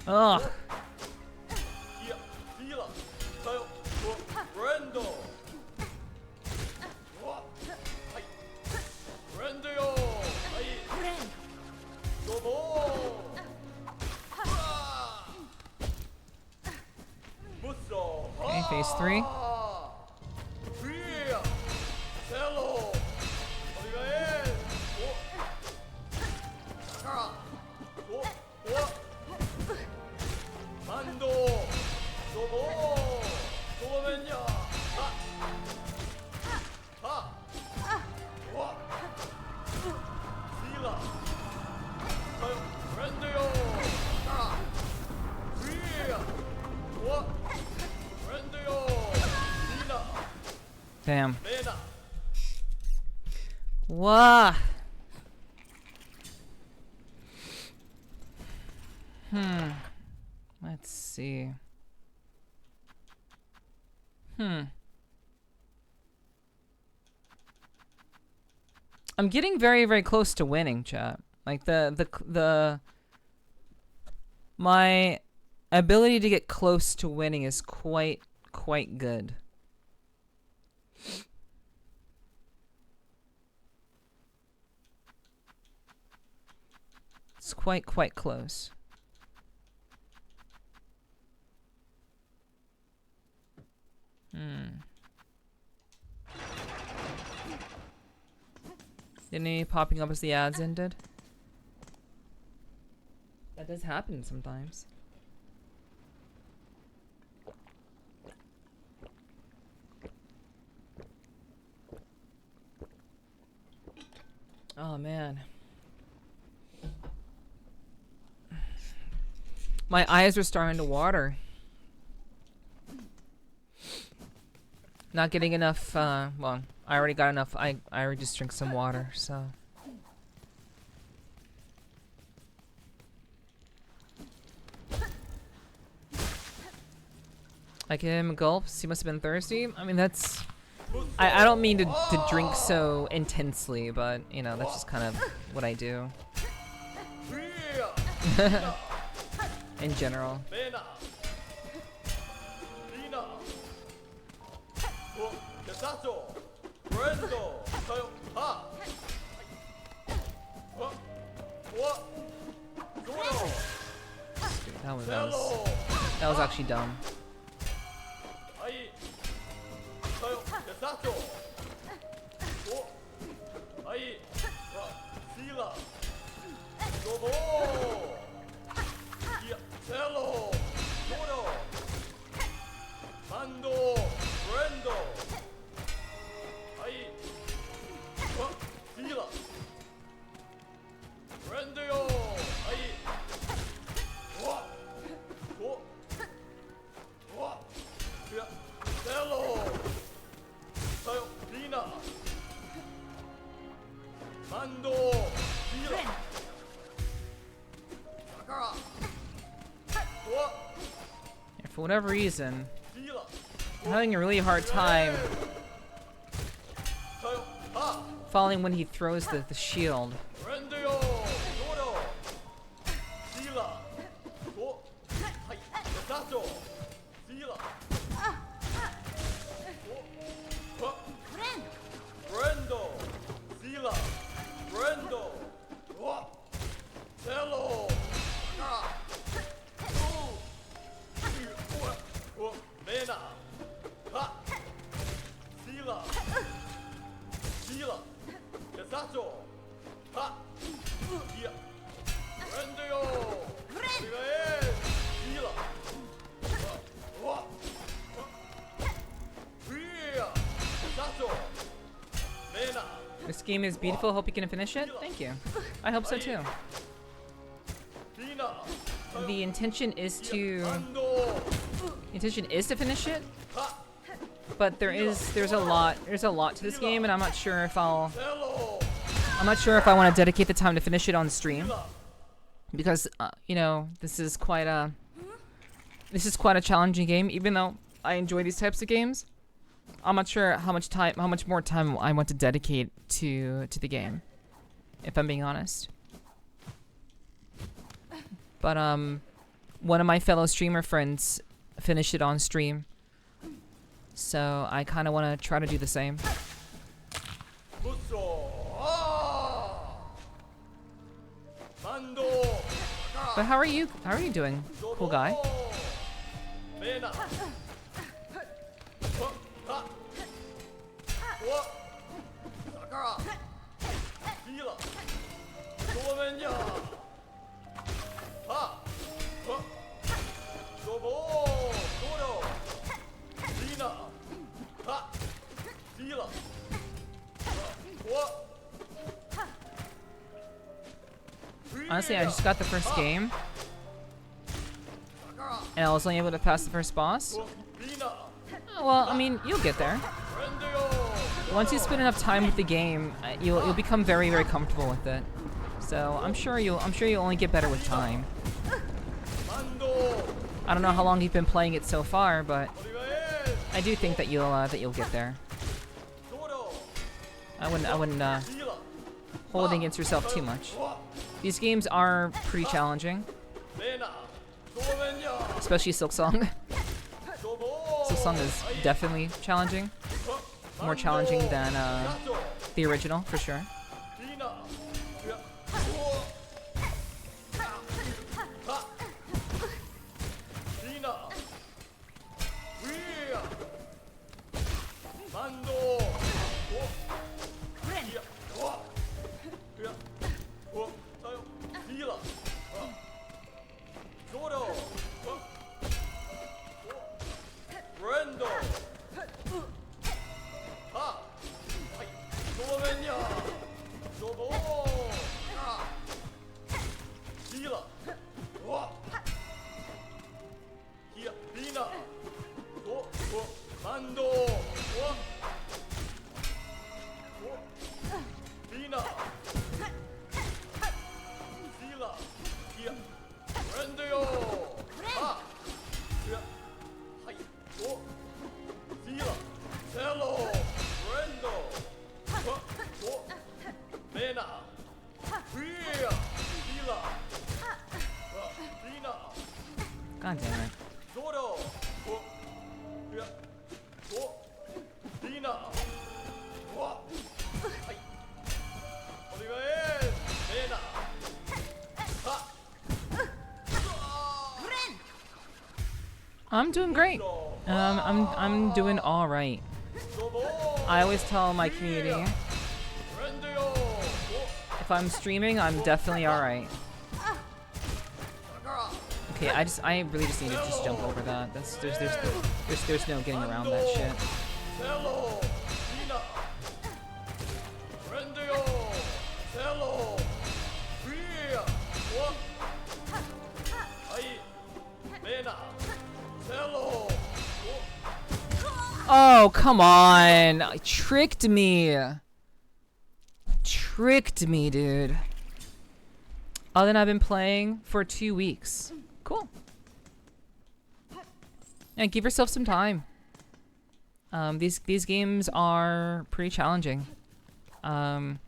Ugh. Kia, Fila, Tayo, Brendo. Hai. Brendo yo. Hai. Domo. Musso. Okay, phase 3. Fria. Cello. Oligael. Kara. Mando. Domo. Domenya. Ha. Ha. Wa. Sila. Tayo. Brendo yo. Kara. Fria. Wa. Brendo yo. Sila. Damn. Mena. Wah. Let's see. I'm getting very, very close to winning, chat. Like my ability to get close to winning is quite good. It's quite close. Any popping up as the ads ended? That does happen sometimes. Oh man. My eyes are starting to water. Not getting enough, well, I already got enough. I already just drank some water, so. I gave him gulps. He must have been thirsty. I mean, that's. I don't mean to drink so intensely, but, you know, that's just kind of what I do. In general. Mena. Lina. Kesato. Brendo. Tayo. Ha. What? That was actually dumb. Hai. Tayo. Kesato. Hai. Sila. Domo. Cello, Dodo, Mando, Brendo, Hai, Fila, Brendo yo, Hai, Wa, Cello, Tayo, Lina, Mando, Fila, Sakara. Yeah, for whatever reason, I'm having a really hard time following when he throws the shield. This game is beautiful. Hope you can finish it. Thank you. I hope so too. The intention is to finish it, but there's a lot to this game, and I'm not sure if I want to dedicate the time to finish it on stream, because you know, this is quite a challenging game. Even though I enjoy these types of games, I'm not sure how much more time I want to dedicate to the game, if I'm being honest. But one of my fellow streamer friends finished it on stream. So I kind of want to try to do the same. But how are you? How are you doing, cool guy? Honestly, I just got the first game, and I was only able to pass the first boss. Well, I mean, you'll get there. Once you spend enough time with the game, you'll become very, very comfortable with it. So I'm sure you'll only get better with time. I don't know how long you've been playing it so far, but I do think that you'll get there. I wouldn't hold against yourself too much. These games are pretty challenging, especially SILKSONG. SILKSONG is definitely challenging, more challenging than the original for sure. God damn it. I'm doing great. I'm doing all right. I always tell my community, if I'm streaming, I'm definitely all right. Okay, I really just need to just jump over that. There's no getting around that shit. Oh, come on. Tricked me. Tricked me, dude. Oh, then I've been playing for 2 weeks. Cool. And give yourself some time. These games are pretty challenging. I'm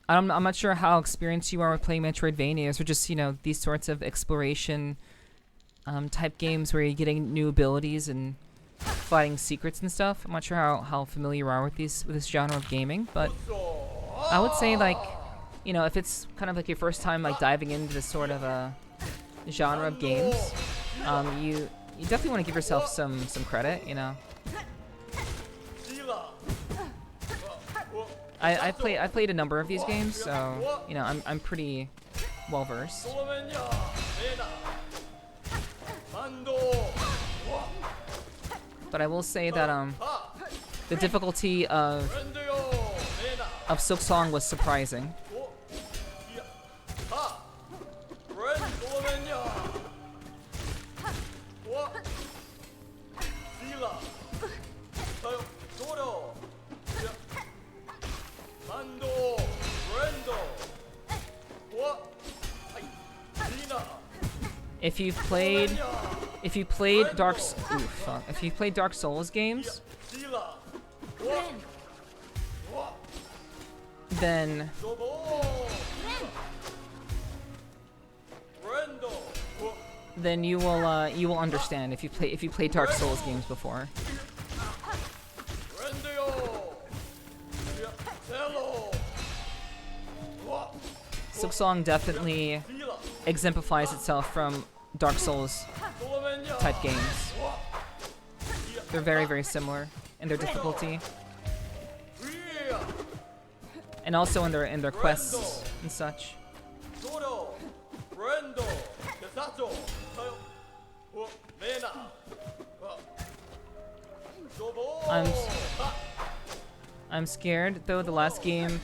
not sure how experienced you are with playing Metroidvanias, or just, you know, these sorts of exploration type games where you're getting new abilities and fighting secrets and stuff. I'm not sure how familiar you are with this genre of gaming, but I would say, like, you know, if it's kind of like your first time like diving into this sort of a genre of games, you definitely want to give yourself some credit, you know. I played a number of these games, so, you know, I'm pretty well versed. But I will say that the difficulty of SILKSONG was surprising. If you've played Dark Souls games, then then you will understand if you play Dark Souls games before. SILKSONG definitely exemplifies itself from Dark Souls type games. They're very, very similar in their difficulty, and also in their quests and such. I'm scared though. The last game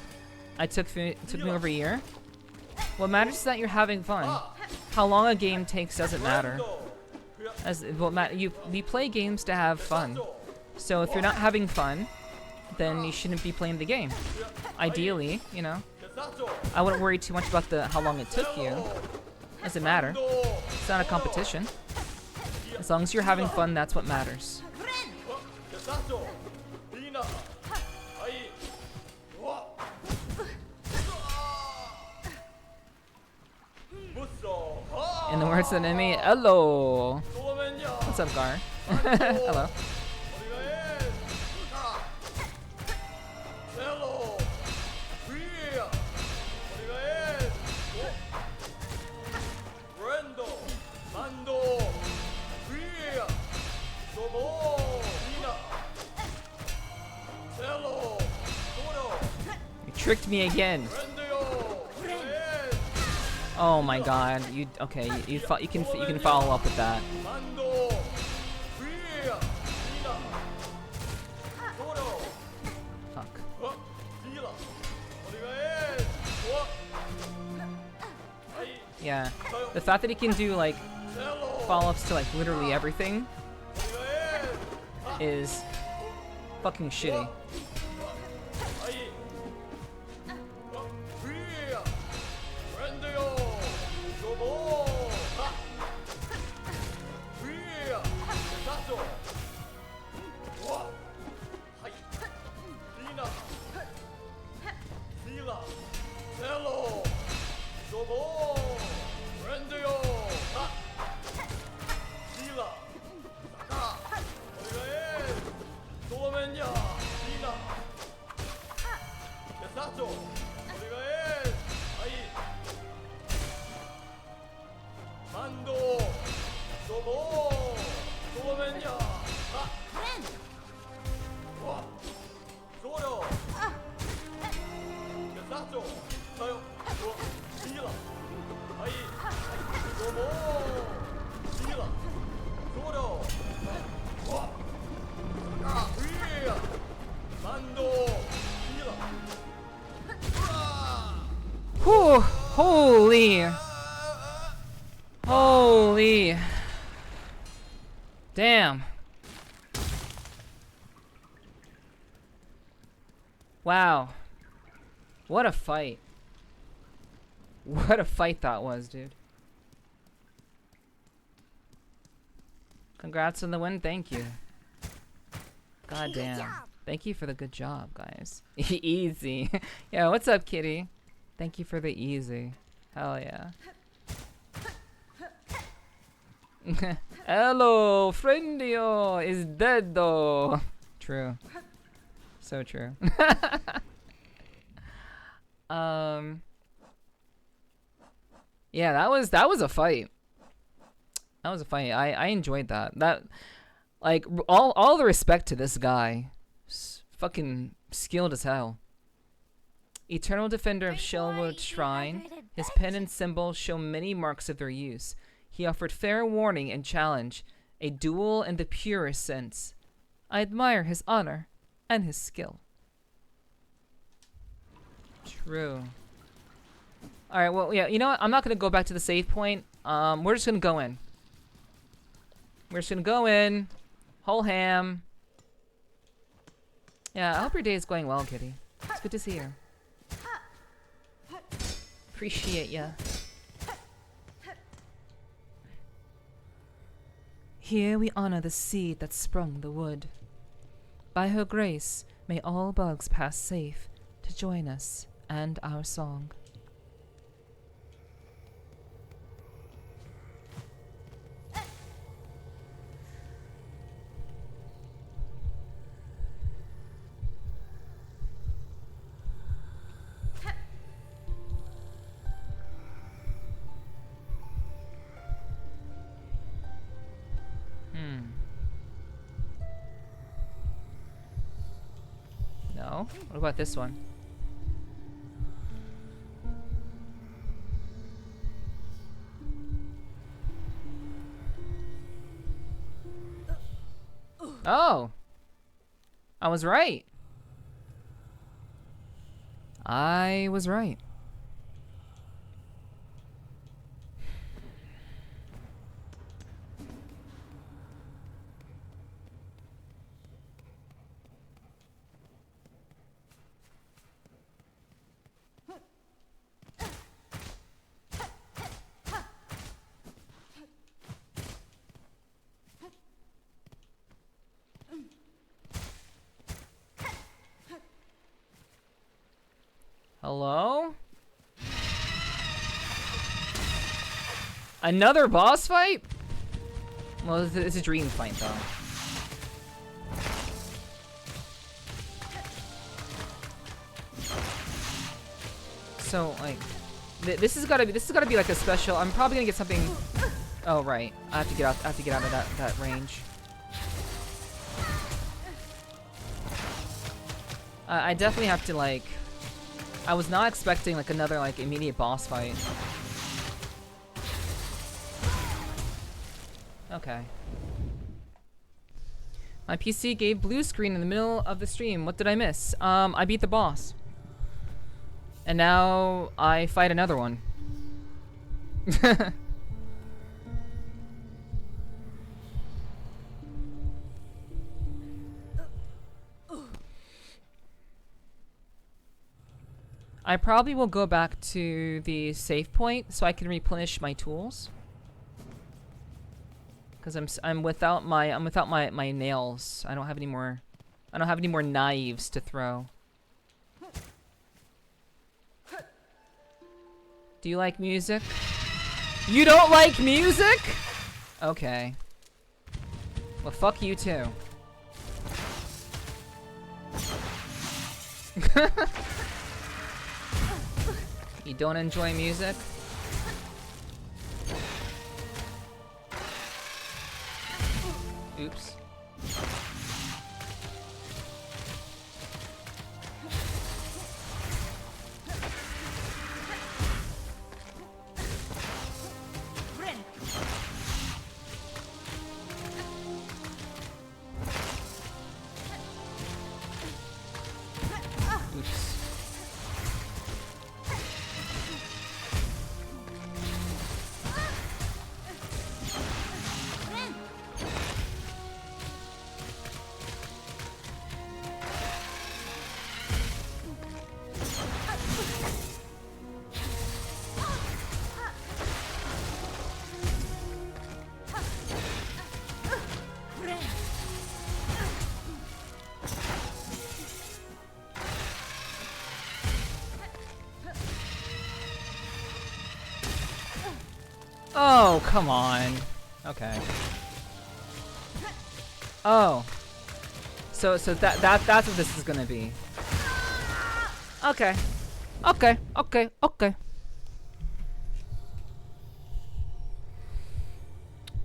I took me over a year. What matters is that you're having fun. How long a game takes doesn't matter. We play games to have fun. So if you're not having fun, then you shouldn't be playing the game. Ideally, you know, I wouldn't worry too much about how long it took you. Doesn't matter. It's not a competition. As long as you're having fun, that's what matters. In the words of the enemy, hello. What's up, Gar? Hello. You tricked me again. Oh my god, you can follow up with that. Fuck. Yeah, the fact that he can do like follow-ups to like literally everything is fucking shitty. Whew, holy, damn. Wow, what a fight. What a fight that was, dude. Congrats on the win, thank you. God damn. Thank you for the good job, guys. Easy. Yeah, what's up, kitty? Thank you for the easy. Hell yeah. Hello, friendio is dead though. True. So true. Yeah, that was a fight. That was a fight. I enjoyed that. That, like, all the respect to this guy. Fucking skilled as hell. Eternal Defender of Shellwood Shrine. His pen and symbol show many marks of their use. He offered fair warning and challenge, a duel in the purest sense. I admire his honor and his skill. True. Alright, well, yeah, you know what? I'm not gonna go back to the save point. We're just gonna go in. We're just gonna go in. Whole ham. Yeah, I hope your day is going well, kitty. It's good to see you. Appreciate ya. Here we honor the seed that sprung the wood. By her grace, may all bugs pass safe to join us and our song. No? What about this one? Oh! I was right. I was right. Hello? Another boss fight? Well, it's a dream fight, though. So, like, this has gotta be like a special. I'm probably gonna get something. Oh right, I have to get out of that range. I definitely have to like. I was not expecting like another like immediate boss fight. Okay. My PC gave blue screen in the middle of the stream. What did I miss? I beat the boss. And now I fight another one. I probably will go back to the save point so I can replenish my tools. Cause I'm without my nails. I don't have any more knives to throw. Do you like music? You don't like music? Okay. Well, fuck you too. You don't enjoy music? Oops. Oh, come on. Okay. Oh. So that's what this is gonna be. Okay. Okay. Okay. Okay.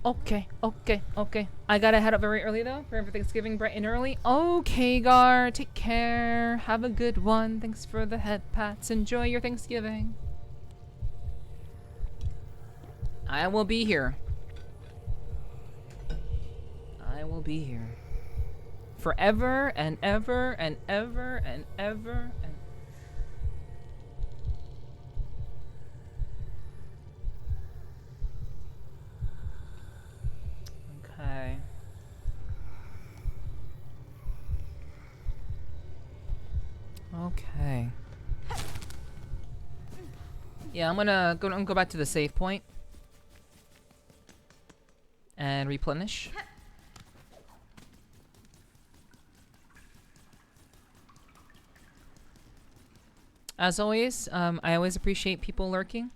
Okay. Okay. Okay. I gotta head up very early though for Thanksgiving, bright and early. Okay, Gar. Take care. Have a good one. Thanks for the head pats. Enjoy your Thanksgiving. I will be here. I will be here. Forever and ever and ever and ever and... Okay. Okay. Yeah, I'm gonna go back to the save point. And replenish. As always, I always appreciate people lurking.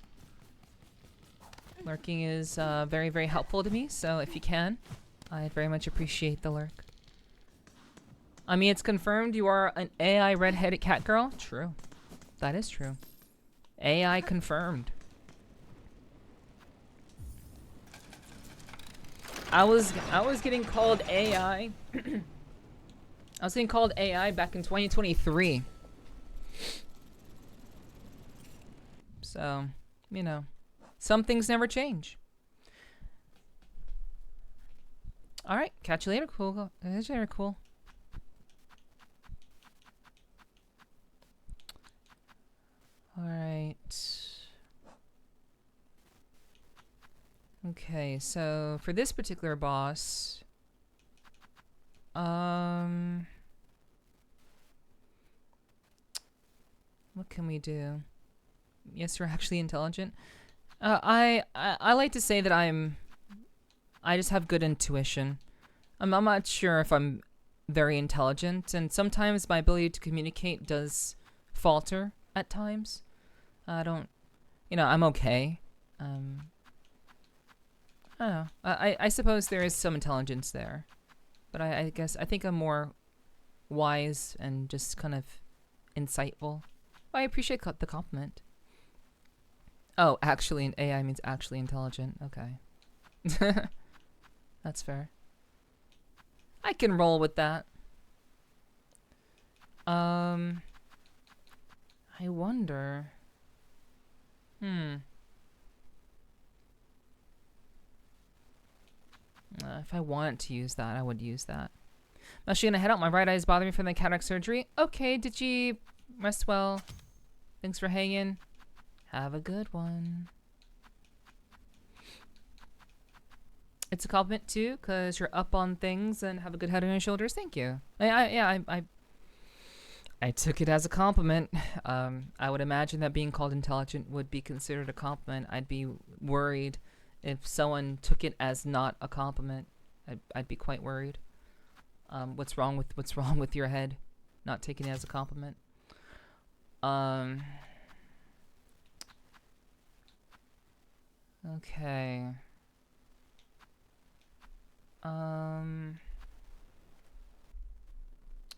Lurking is very, very helpful to me, so if you can, I very much appreciate the lurk. I mean, it's confirmed you are an AI red-headed cat girl. True. That is true. AI confirmed. I was getting called AI. I was getting called AI back in 2023. So, you know, some things never change. All right, catch you later. Cool. Catch you later. Cool. All right. Okay, so for this particular boss, what can we do? Yes, you're actually intelligent. I like to say that I just have good intuition. I'm not sure if I'm very intelligent, and sometimes my ability to communicate does falter at times. I don't, I'm okay. I don't know. I suppose there is some intelligence there, but I think I'm more wise and just kind of insightful. I appreciate the compliment. Oh, actually, an AI means actually intelligent. Okay. That's fair. I can roll with that. I wonder. If I wanted to use that, I would use that. I'm actually gonna head out. My right eye is bothering me from the cataract surgery. Okay, did you rest well? Thanks for hanging. Have a good one. It's a compliment too, cause you're up on things and have a good head on your shoulders. Thank you. I took it as a compliment. I would imagine that being called intelligent would be considered a compliment. I'd be worried if someone took it as not a compliment. I'd be quite worried. What's wrong with your head? Not taking it as a compliment. Okay.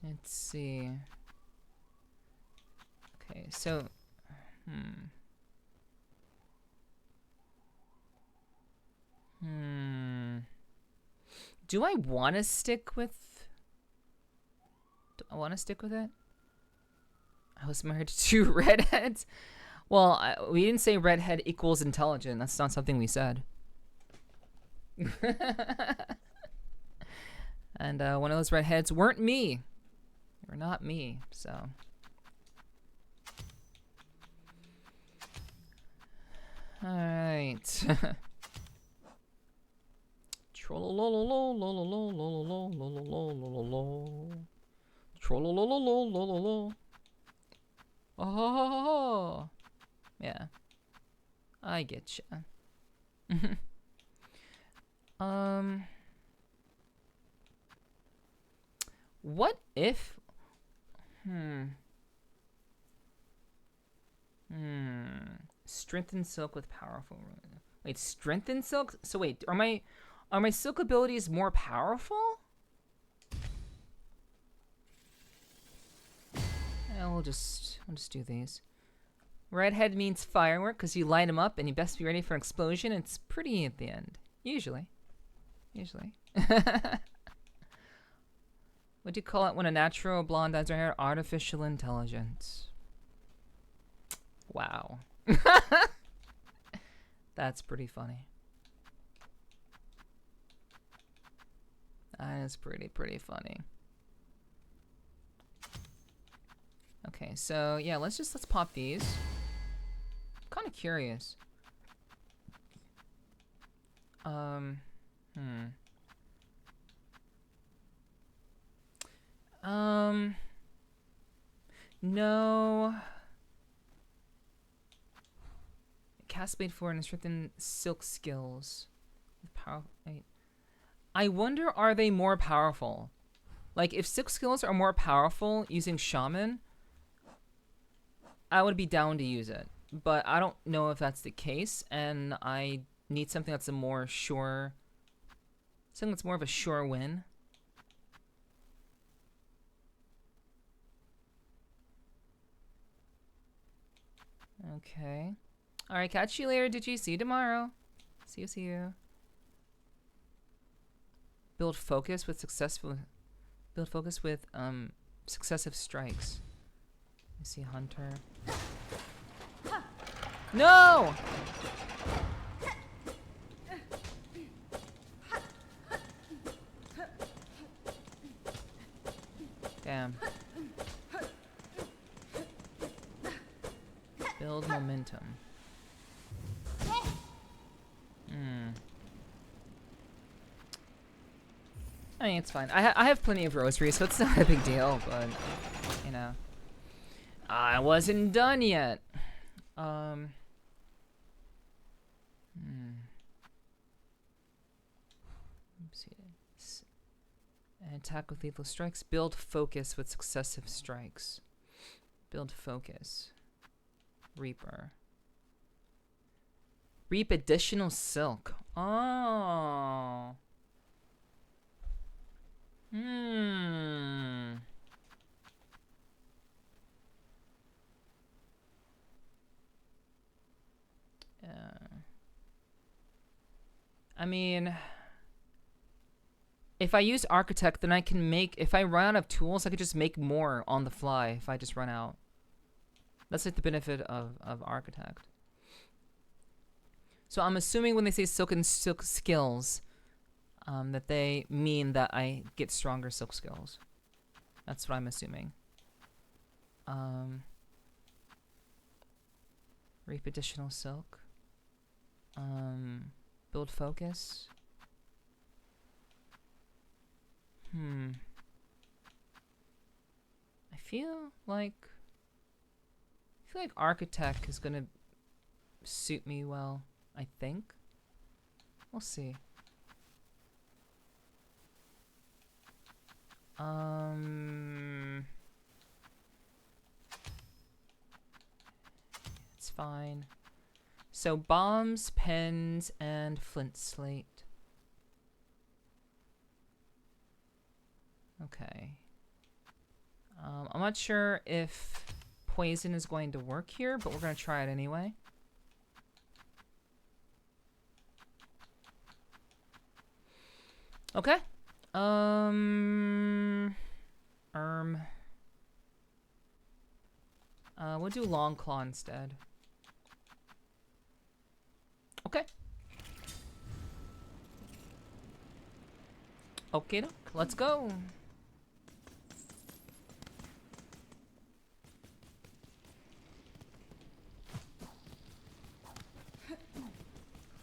Let's see. Okay, so Do I want to stick with it? I was married to 2 redheads. Well, we didn't say redhead equals intelligent. That's not something we said. And one of those redheads weren't me. They were not me, so. All right. Oh, yeah, I get ya. What if? Strengthen silk with powerful. Wait, strengthen silk. So wait, are my silk abilities more powerful? We'll just do these. Redhead means firework because you light them up and you best be ready for an explosion. It's pretty at the end, usually. What do you call it when a natural blonde dyes her hair? Artificial intelligence. Wow. That's pretty funny. That is pretty funny. Okay, so yeah, let's pop these. I'm kind of curious. No. Cast Blade 4 and strengthen silk skills. Wait. I wonder, are they more powerful? Like, if silk skills are more powerful using shaman, I would be down to use it. But I don't know if that's the case, and I need something that's a more sure... Something that's more of a sure win. Okay. Alright, catch you later, Digi. See you tomorrow. See you. Build focus with successful... Build focus with successive strikes. I see Hunter. No! Damn. Build momentum. I mean, it's fine. I have plenty of rosary, so it's not a big deal, but, you know. I wasn't done yet. Attack with lethal strikes. Build focus with successive strikes. Build focus. Reaper. Reap additional silk. Oh. I mean, if I use architect, then I can make, if I run out of tools, I could just make more on the fly if I just run out. That's like the benefit of architect. So I'm assuming when they say silk and silk skills, that they mean that I get stronger silk skills. That's what I'm assuming. Reap additional silk. Build focus. I feel like architect is gonna suit me well. I think. We'll see. It's fine. So bombs, pens, and flint slate. Okay. I'm not sure if poison is going to work here, but we're gonna try it anyway. Okay. We'll do long claw instead. Okay. Okay, let's go.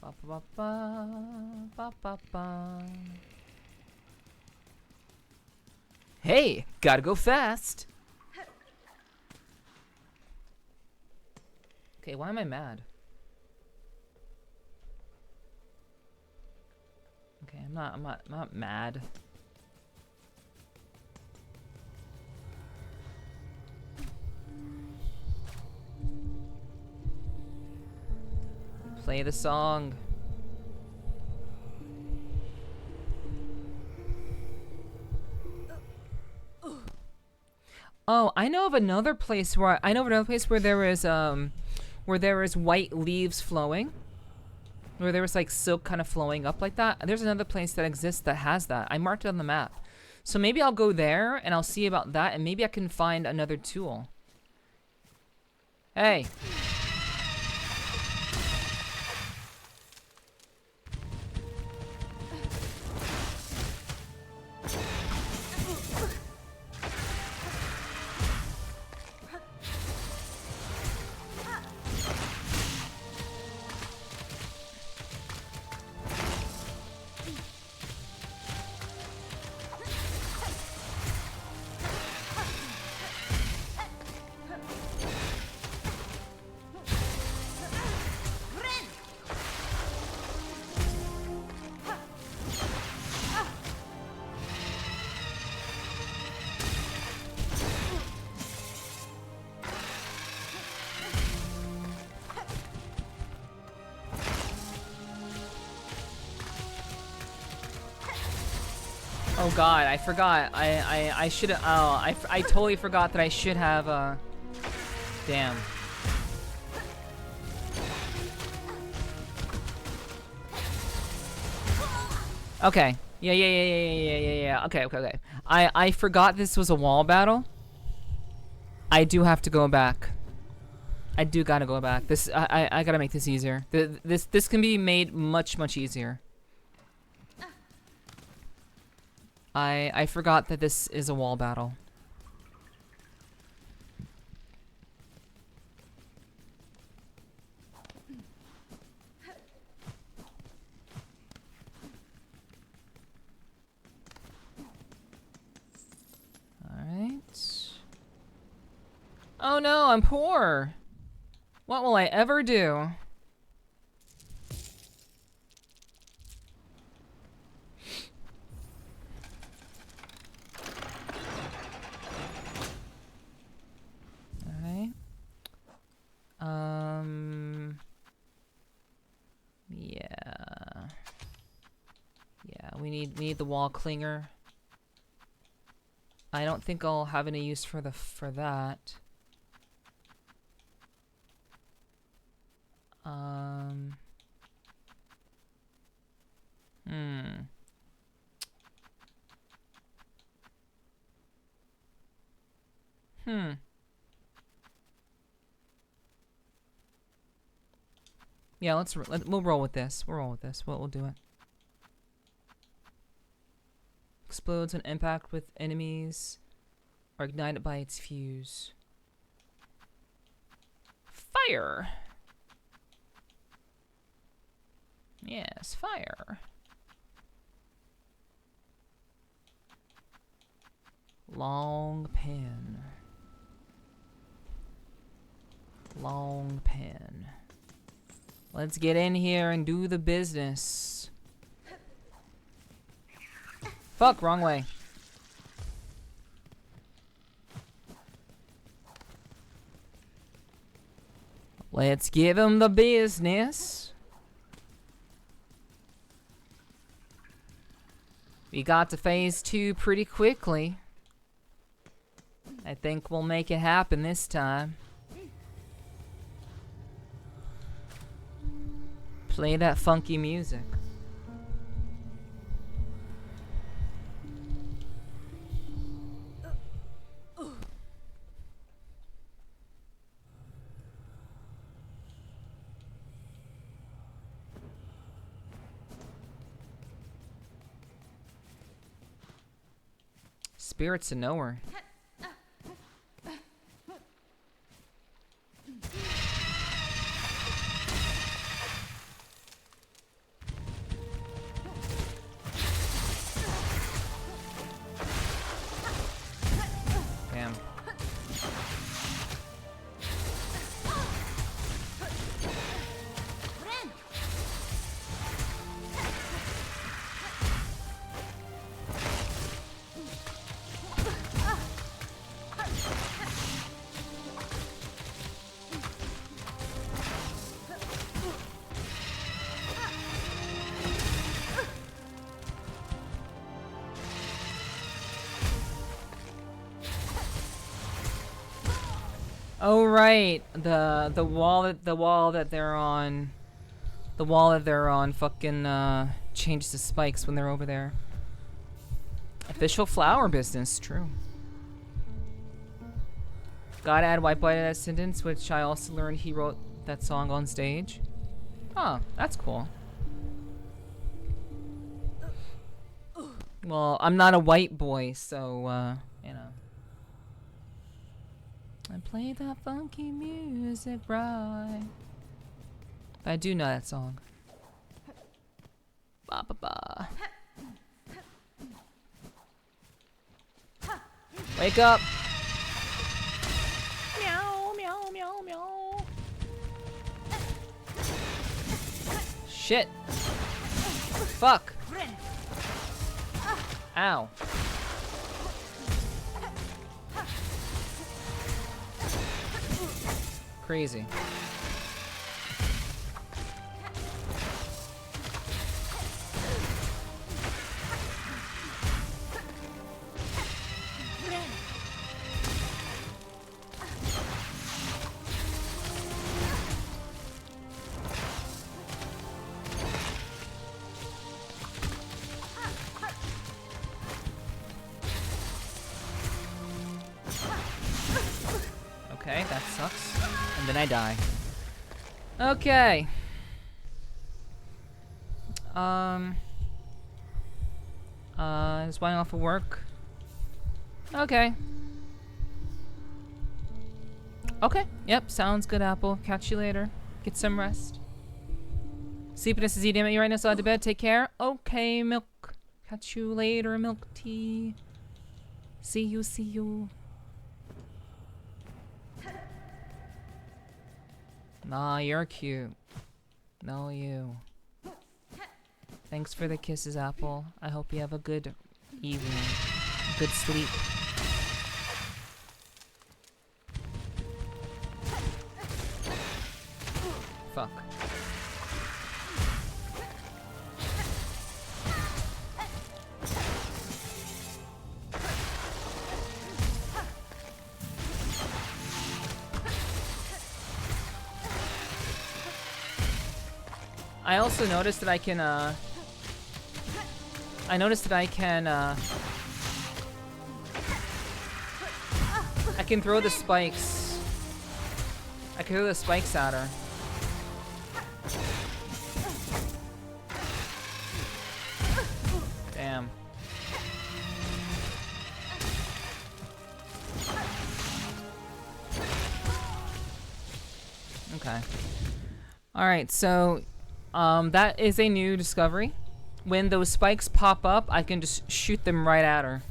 Ba ba ba ba ba ba. Hey, gotta go fast. Okay, why am I mad? Okay, I'm not mad. Play the song. Oh, I know of another place where there is white leaves flowing. Where there was like silk kind of flowing up like that. There's another place that exists that has that. I marked it on the map. So maybe I'll go there and I'll see about that, and maybe I can find another tool. Hey. Oh god, I forgot. I should have. Oh, I totally forgot that I should have. Damn. Okay. Yeah. Okay. I forgot this was a wall battle. I do have to go back. I do gotta go back. I gotta make this easier. This can be made much easier. I forgot that this is a wall battle. Alright. Oh no, I'm poor. What will I ever do? Alright. Yeah. Yeah, we need the wall clinger. I don't think I'll have any use for that. Yeah, we'll roll with this. We'll roll with this. We'll do it. Explodes on impact with enemies or ignited by its fuse. Fire. Yes, fire. Long pen. Long pen. Let's get in here and do the business. Fuck, wrong way. Let's give him the business. We got to phase 2 pretty quickly. I think we'll make it happen this time. Play that funky music. Spirits of nowhere. Damn. Oh right, the wall that they're on, fucking changes the spikes when they're over there. Official flower business, true. Gotta add white boy to that sentence, which I also learned he wrote that song on stage. Huh, that's cool. Well, I'm not a white boy, so you know. I play that funky music right. But I do know that song. Ba ba ba. Wake up! Meow, meow, meow, meow. Shit! Fuck! Ow. Crazy. then I die. Okay. Just winding off of work. Okay. Okay. Yep. Sounds good, Apple. Catch you later. Get some rest. Sleepiness is eating at you right now, so I to bed. Take care. Okay, Milk. Catch you later, Milk Tea. See you, see you. Nah, you're cute. No, you. Thanks for the kisses, Apple. I hope you have a good evening. Good sleep. Fuck. I also noticed that I can, I can throw the spikes. I can throw the spikes at her. Damn. Okay. Alright, so that is a new discovery. When those spikes pop up, I can just shoot them right at her.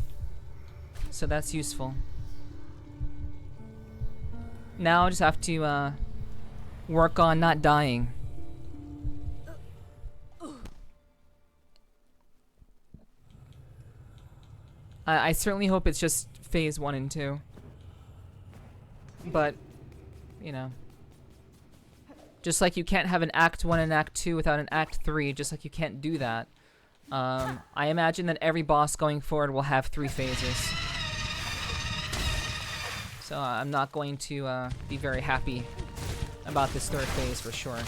So that's useful. Now I just have to work on not dying. I certainly hope it's just phase 1 and 2. But, you know. Just like you can't have an Act 1 and Act 2 without an Act 3, just like you can't do that. I imagine that every boss going forward will have 3 phases. So I'm not going to be very happy about this 3rd phase for sure.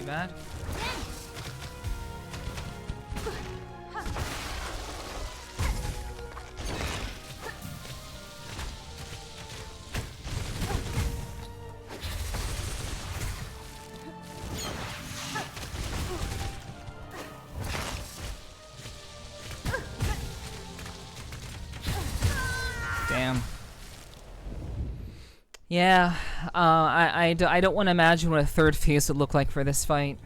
Bad. Damn. Yeah, I don't want to imagine what a 3rd phase would look like for this fight.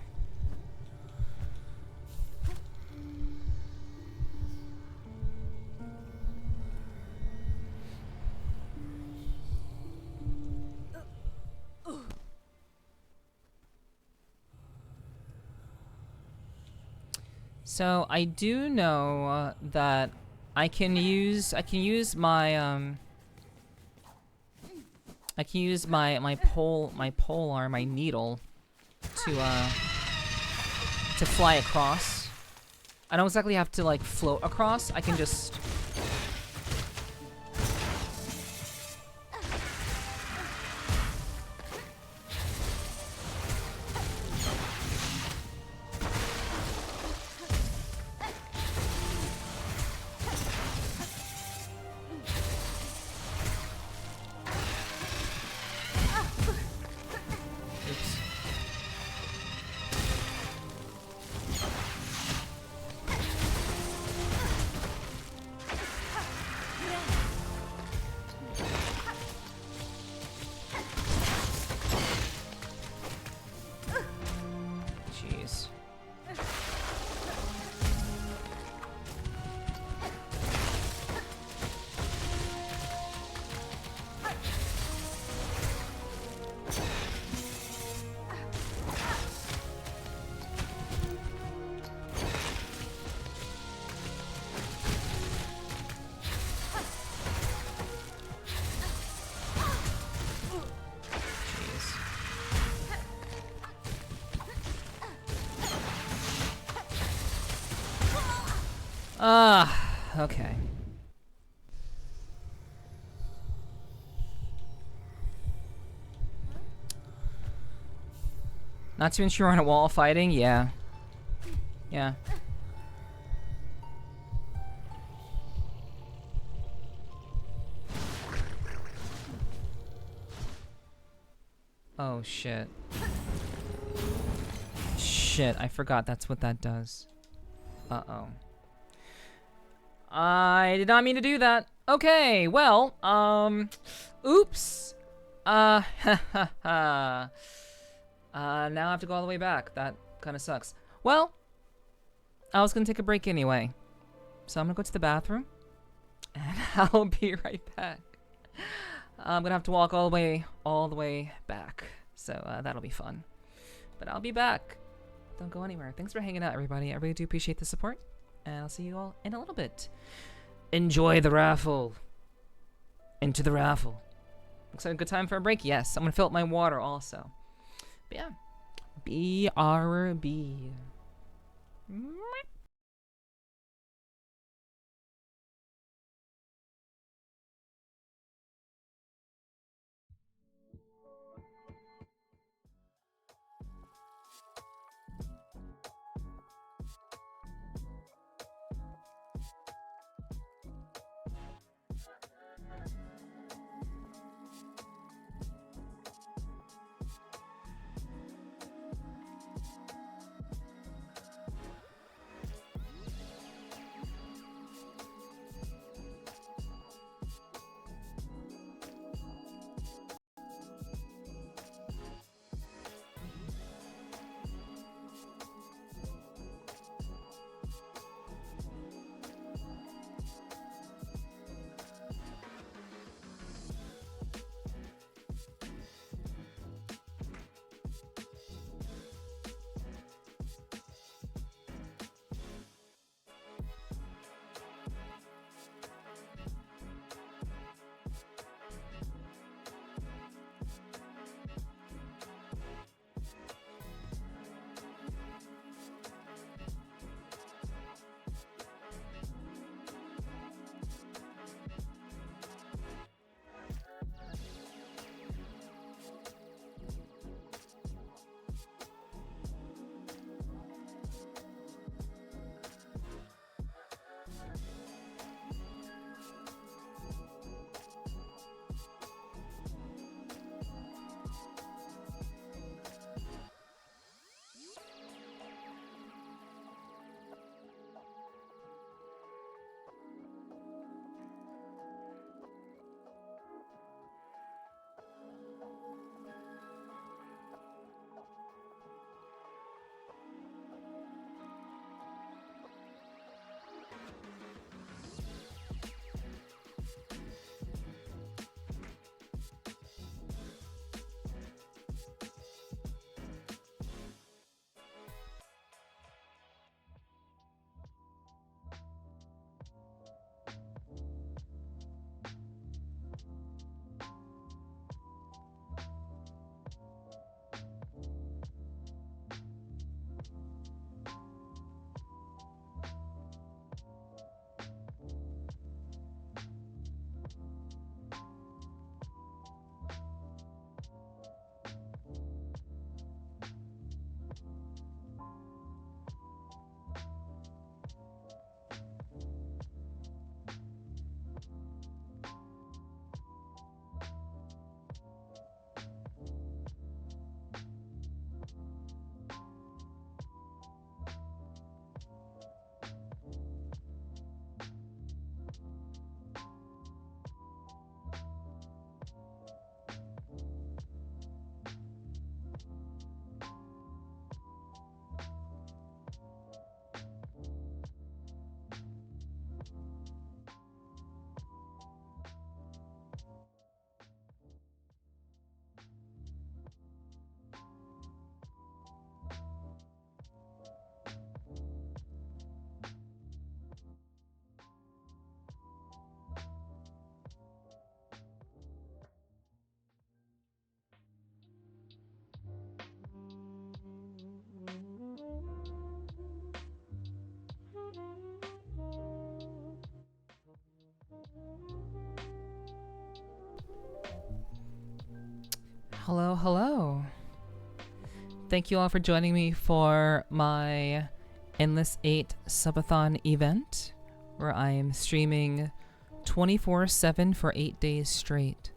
So I do know that I can use my pole arm, my needle, to fly across. I don't exactly have to like float across. I can just. Okay. Not to ensure on a wall fighting? Yeah. Yeah. Oh, shit. Shit, I forgot that's what that does. Uh-oh. I did not mean to do that. Okay, well, oops. Ha ha ha. Now I have to go all the way back. That kind of sucks. Well, I was gonna take a break anyway. So I'm gonna go to the bathroom. And I'll be right back. I'm gonna have to walk all the way back. So that'll be fun. But I'll be back. Don't go anywhere. Thanks for hanging out, everybody. I really do appreciate the support. And I'll see you all in a little bit. Enjoy the raffle. Into the raffle. Looks like a good time for a break. Yes, I'm gonna fill up my water also. But yeah. BRB. Hello, hello. Thank you all for joining me for my Endless 8 subathon event, where I am streaming 24/7 for 8 days straight.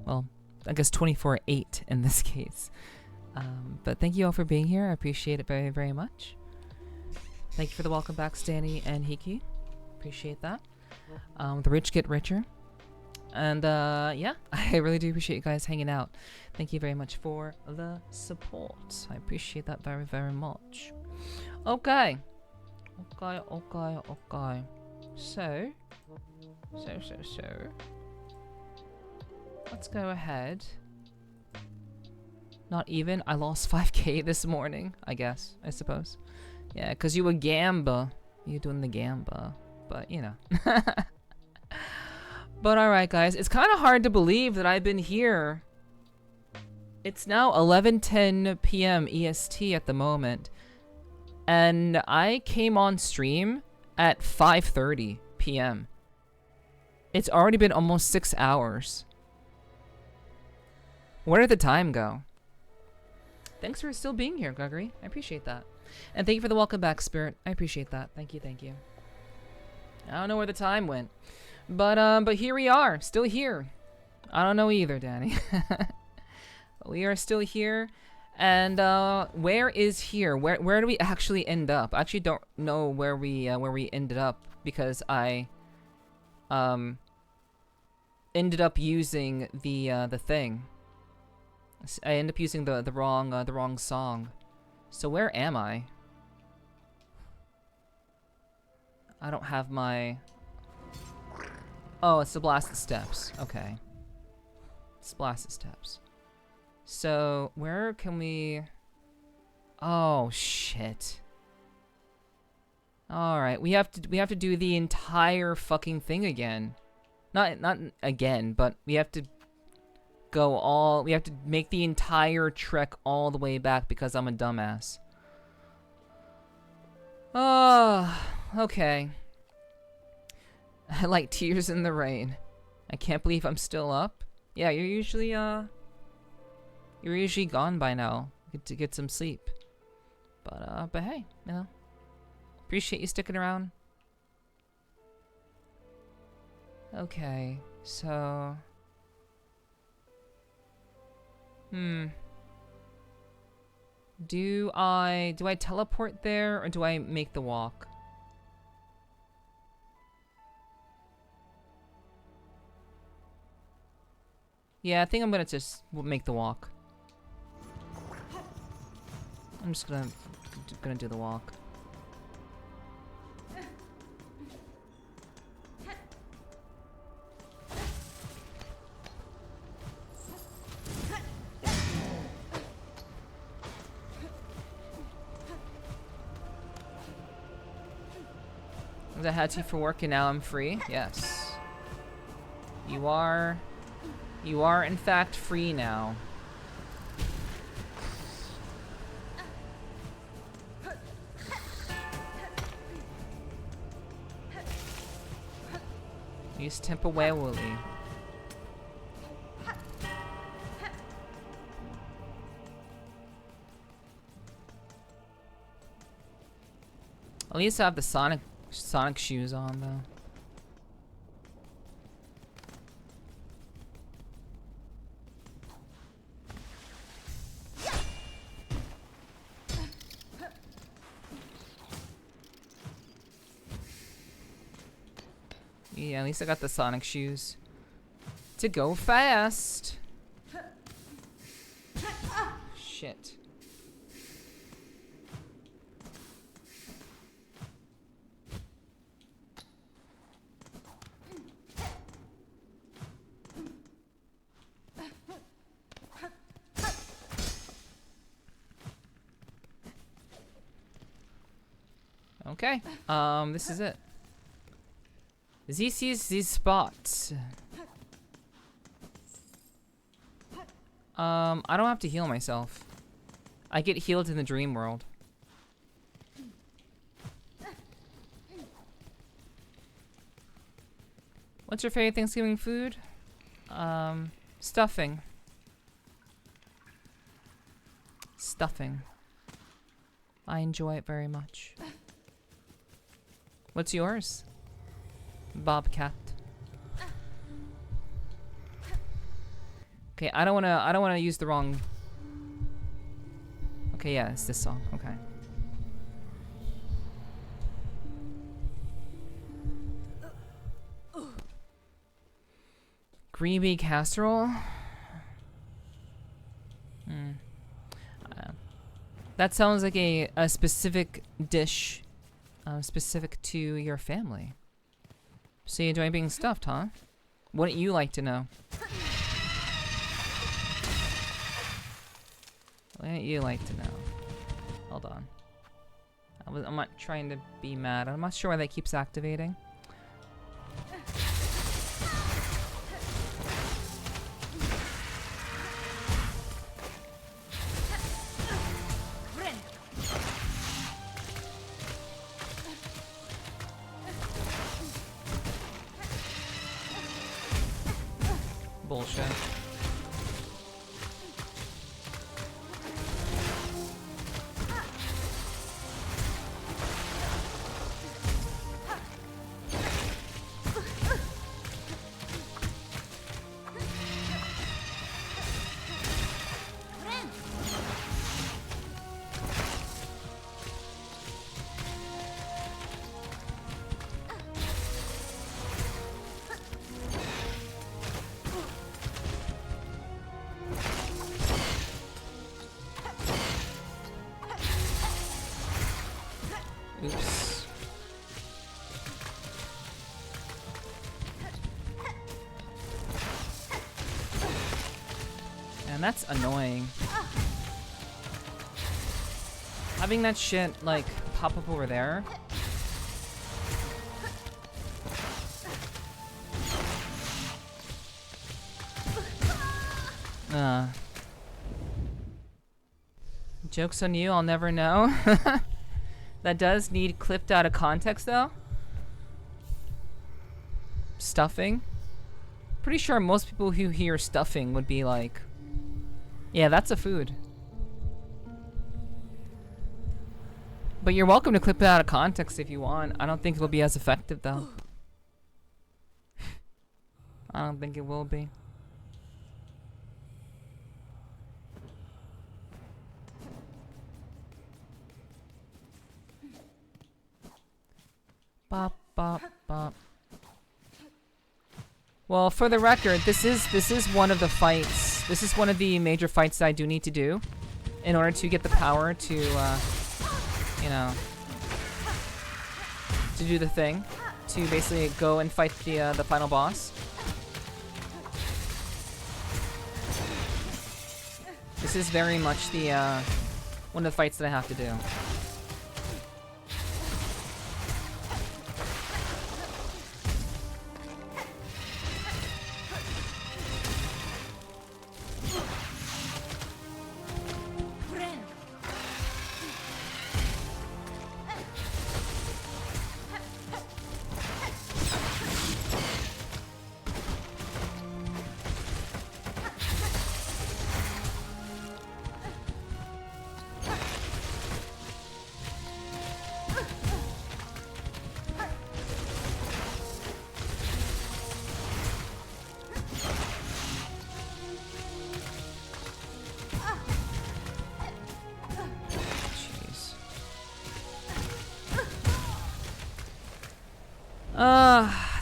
Well, I guess 24/8 in this case. But thank you all for being here. I appreciate it very, very much. Thank you for the welcome back, Stanny and Hiki. Appreciate that. The rich get richer. And yeah, I really do appreciate you guys hanging out. Thank you very much for the support. I appreciate that very, very much. Okay. Okay. So. Let's go ahead. Not even. I lost 5k this morning, I suppose. Yeah, because you a gamba. You doing the gamba. But, you know. But alright, guys. It's kind of hard to believe that I've been here. It's now 11:10 p.m. EST at the moment. And I came on stream at 5:30 p.m. It's already been almost 6 hours. Where did the time go? Thanks for still being here, Gregory. I appreciate that. And thank you for the welcome back, Spirit. I appreciate that. Thank you. I don't know where the time went. But here we are, still here. I don't know either, Danny. We are still here. And where is here? Where do we actually end up? I actually don't know where we ended up, because I ended up using the thing. I ended up using the wrong song. So where am I? I don't have my... Oh, it's the blasted steps. Okay. It's blasted steps. So where can we... Oh shit. All right, we have to do the entire fucking thing again. Not again, but we have to we have to make the entire trek all the way back because I'm a dumbass. Oh, okay. Like tears in the rain. I can't believe I'm still up. Yeah, you're usually gone by now. To get some sleep. But hey, you know. Appreciate you sticking around. Okay, so do I teleport there, or do I make the walk? Yeah, I think I'm gonna just make the walk. I'm just gonna do the walk. I had to for work and now I'm free. Yes. You are in fact free now. Use tempo away, Willie. At least I have the Sonic shoes on though. Yeah, at least I got the Sonic shoes to go fast. Shit. Okay, this is it. This is the spot. I don't have to heal myself. I get healed in the dream world. What's your favorite Thanksgiving food? Stuffing. Stuffing. I enjoy it very much. What's yours? Bobcat. Okay, I don't wanna use the wrong. Okay, yeah, it's this song. Okay. Green bean casserole? That sounds like a specific dish specific to your family. So you enjoy being stuffed, huh? Wouldn't you like to know? Wouldn't you like to know? Hold on. I'm not trying to be mad. I'm not sure why that keeps activating. Bullshit. Oops. Man, that's annoying. Having that shit, like, pop up over there. Joke's on you, I'll never know. That does need clipped out of context, though. Stuffing. Pretty sure most people who hear stuffing would be like, yeah, that's a food. But you're welcome to clip it out of context if you want. I don't think it'll be as effective, though. I don't think it will be. Bop, bop, bop. Well, for the record, this is one of the fights. This is one of the major fights that I do need to do in order to get the power to, you know, to do the thing, to basically go and fight the final boss. This is very much the one of the fights that I have to do.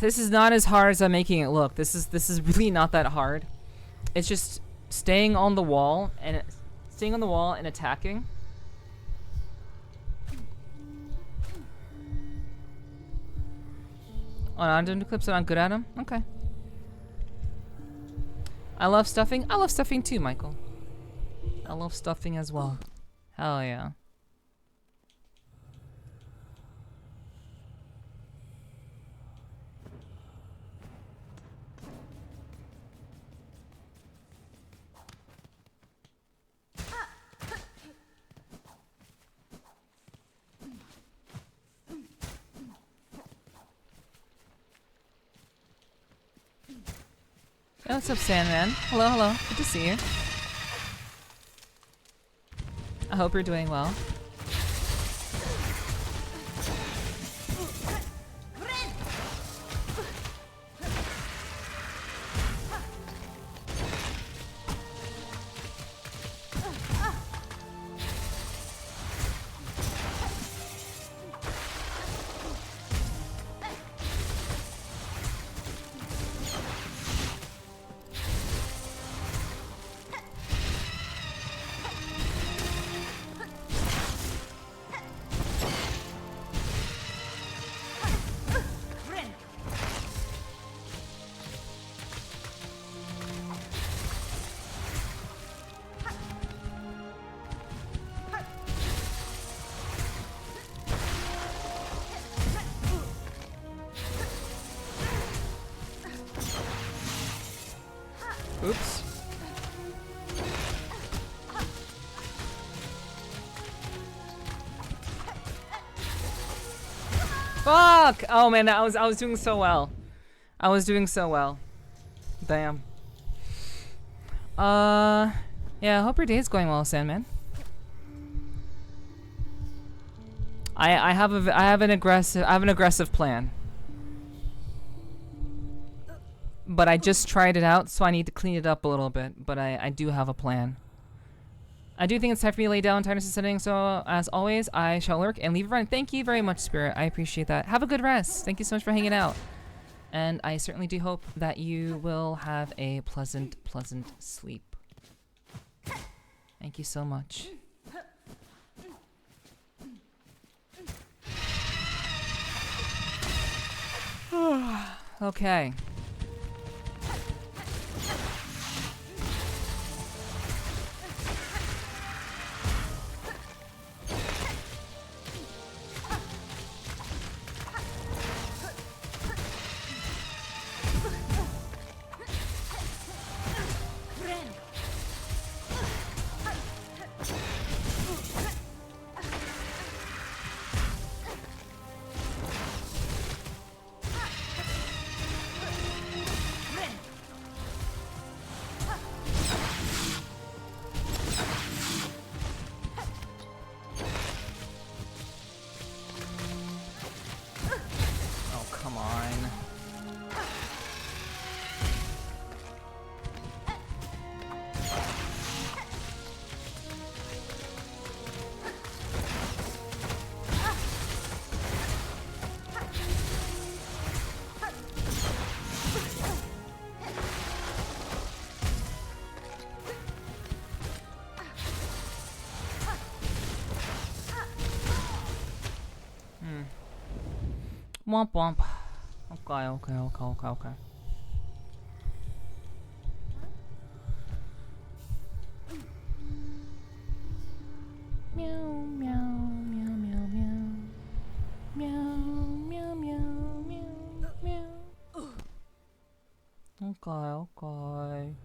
This is not as hard as I'm making it look. This is really not that hard. It's just staying on the wall and attacking. Oh, I'm doing the clips that I'm good at them? Okay. I love stuffing. I love stuffing too, Michael. I love stuffing as well. Hell yeah. Hey, what's up, Sandman? Hello, hello. Good to see you. I hope you're doing well. Oops. Fuck! Oh man, I was doing so well. I was doing so well. Damn. Yeah, I hope your day's going well, Sandman. I have an aggressive plan. But I just tried it out, so I need to clean it up a little bit. But I do have a plan. I do think it's time for me to lay down Titus is setting, so as always, I shall lurk and leave it running. Thank you very much, Spirit. I appreciate that. Have a good rest. Thank you so much for hanging out. And I certainly do hope that you will have a pleasant sleep. Thank you so much. Okay. Womp womp. Okay. Meow, meow, meow, meow, meow. Meow, meow, meow, meow, meow. Okay.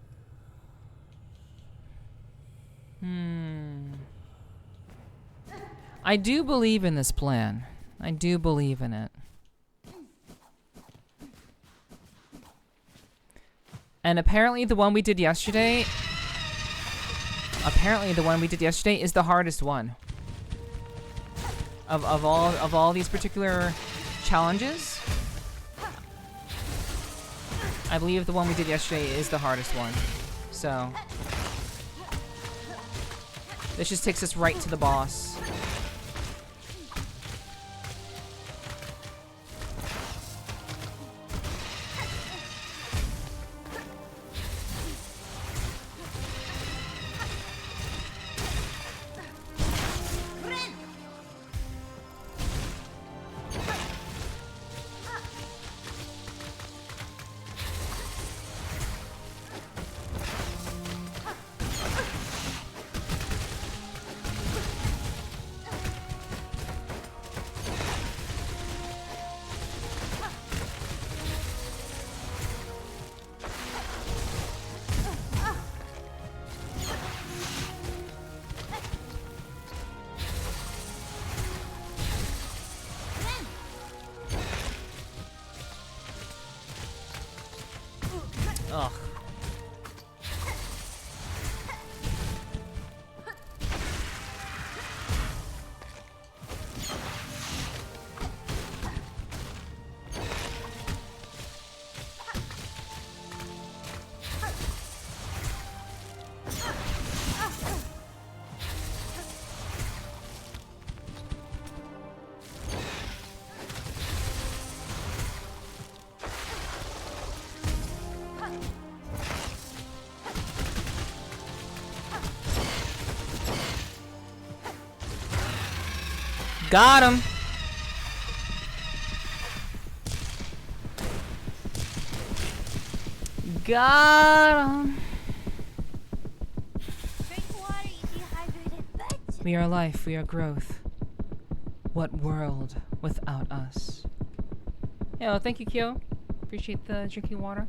I do believe in this plan. I do believe in it. And apparently the one we did yesterday is the hardest one. Of all these particular challenges, I believe the one we did yesterday is the hardest one. So this just takes us right to the boss. Got him. Got him. Drink water, you dehydrated bitch. We are life, we are growth. What world without us? Yeah, well, thank you, Kyo. Appreciate the drinking water.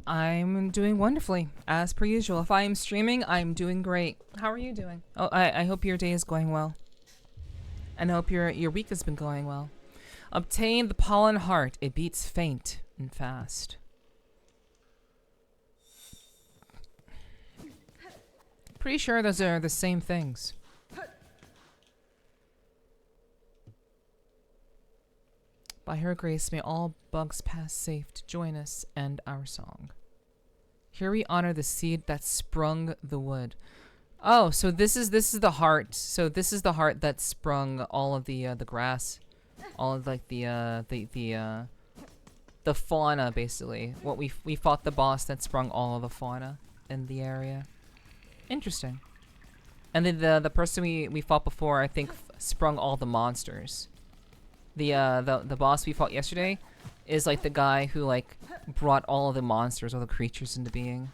I'm doing wonderfully, as per usual. If I am streaming, I'm doing great. How are you doing? Oh, I hope your day is going well. And I hope your week has been going well. Obtain the pollen heart. It beats faint and fast. Pretty sure those are the same things. By her grace, may all bugs pass safe to join us and our song. Here we honor the seed that sprung the wood. Oh, so this is the heart. So this is the heart that sprung all of the grass, all of like the fauna basically. What we fought the boss that sprung all of the fauna in the area. Interesting. And then the person we fought before, I think, sprung all the monsters. The boss we fought yesterday is like the guy who like brought all of the monsters, all the creatures into being.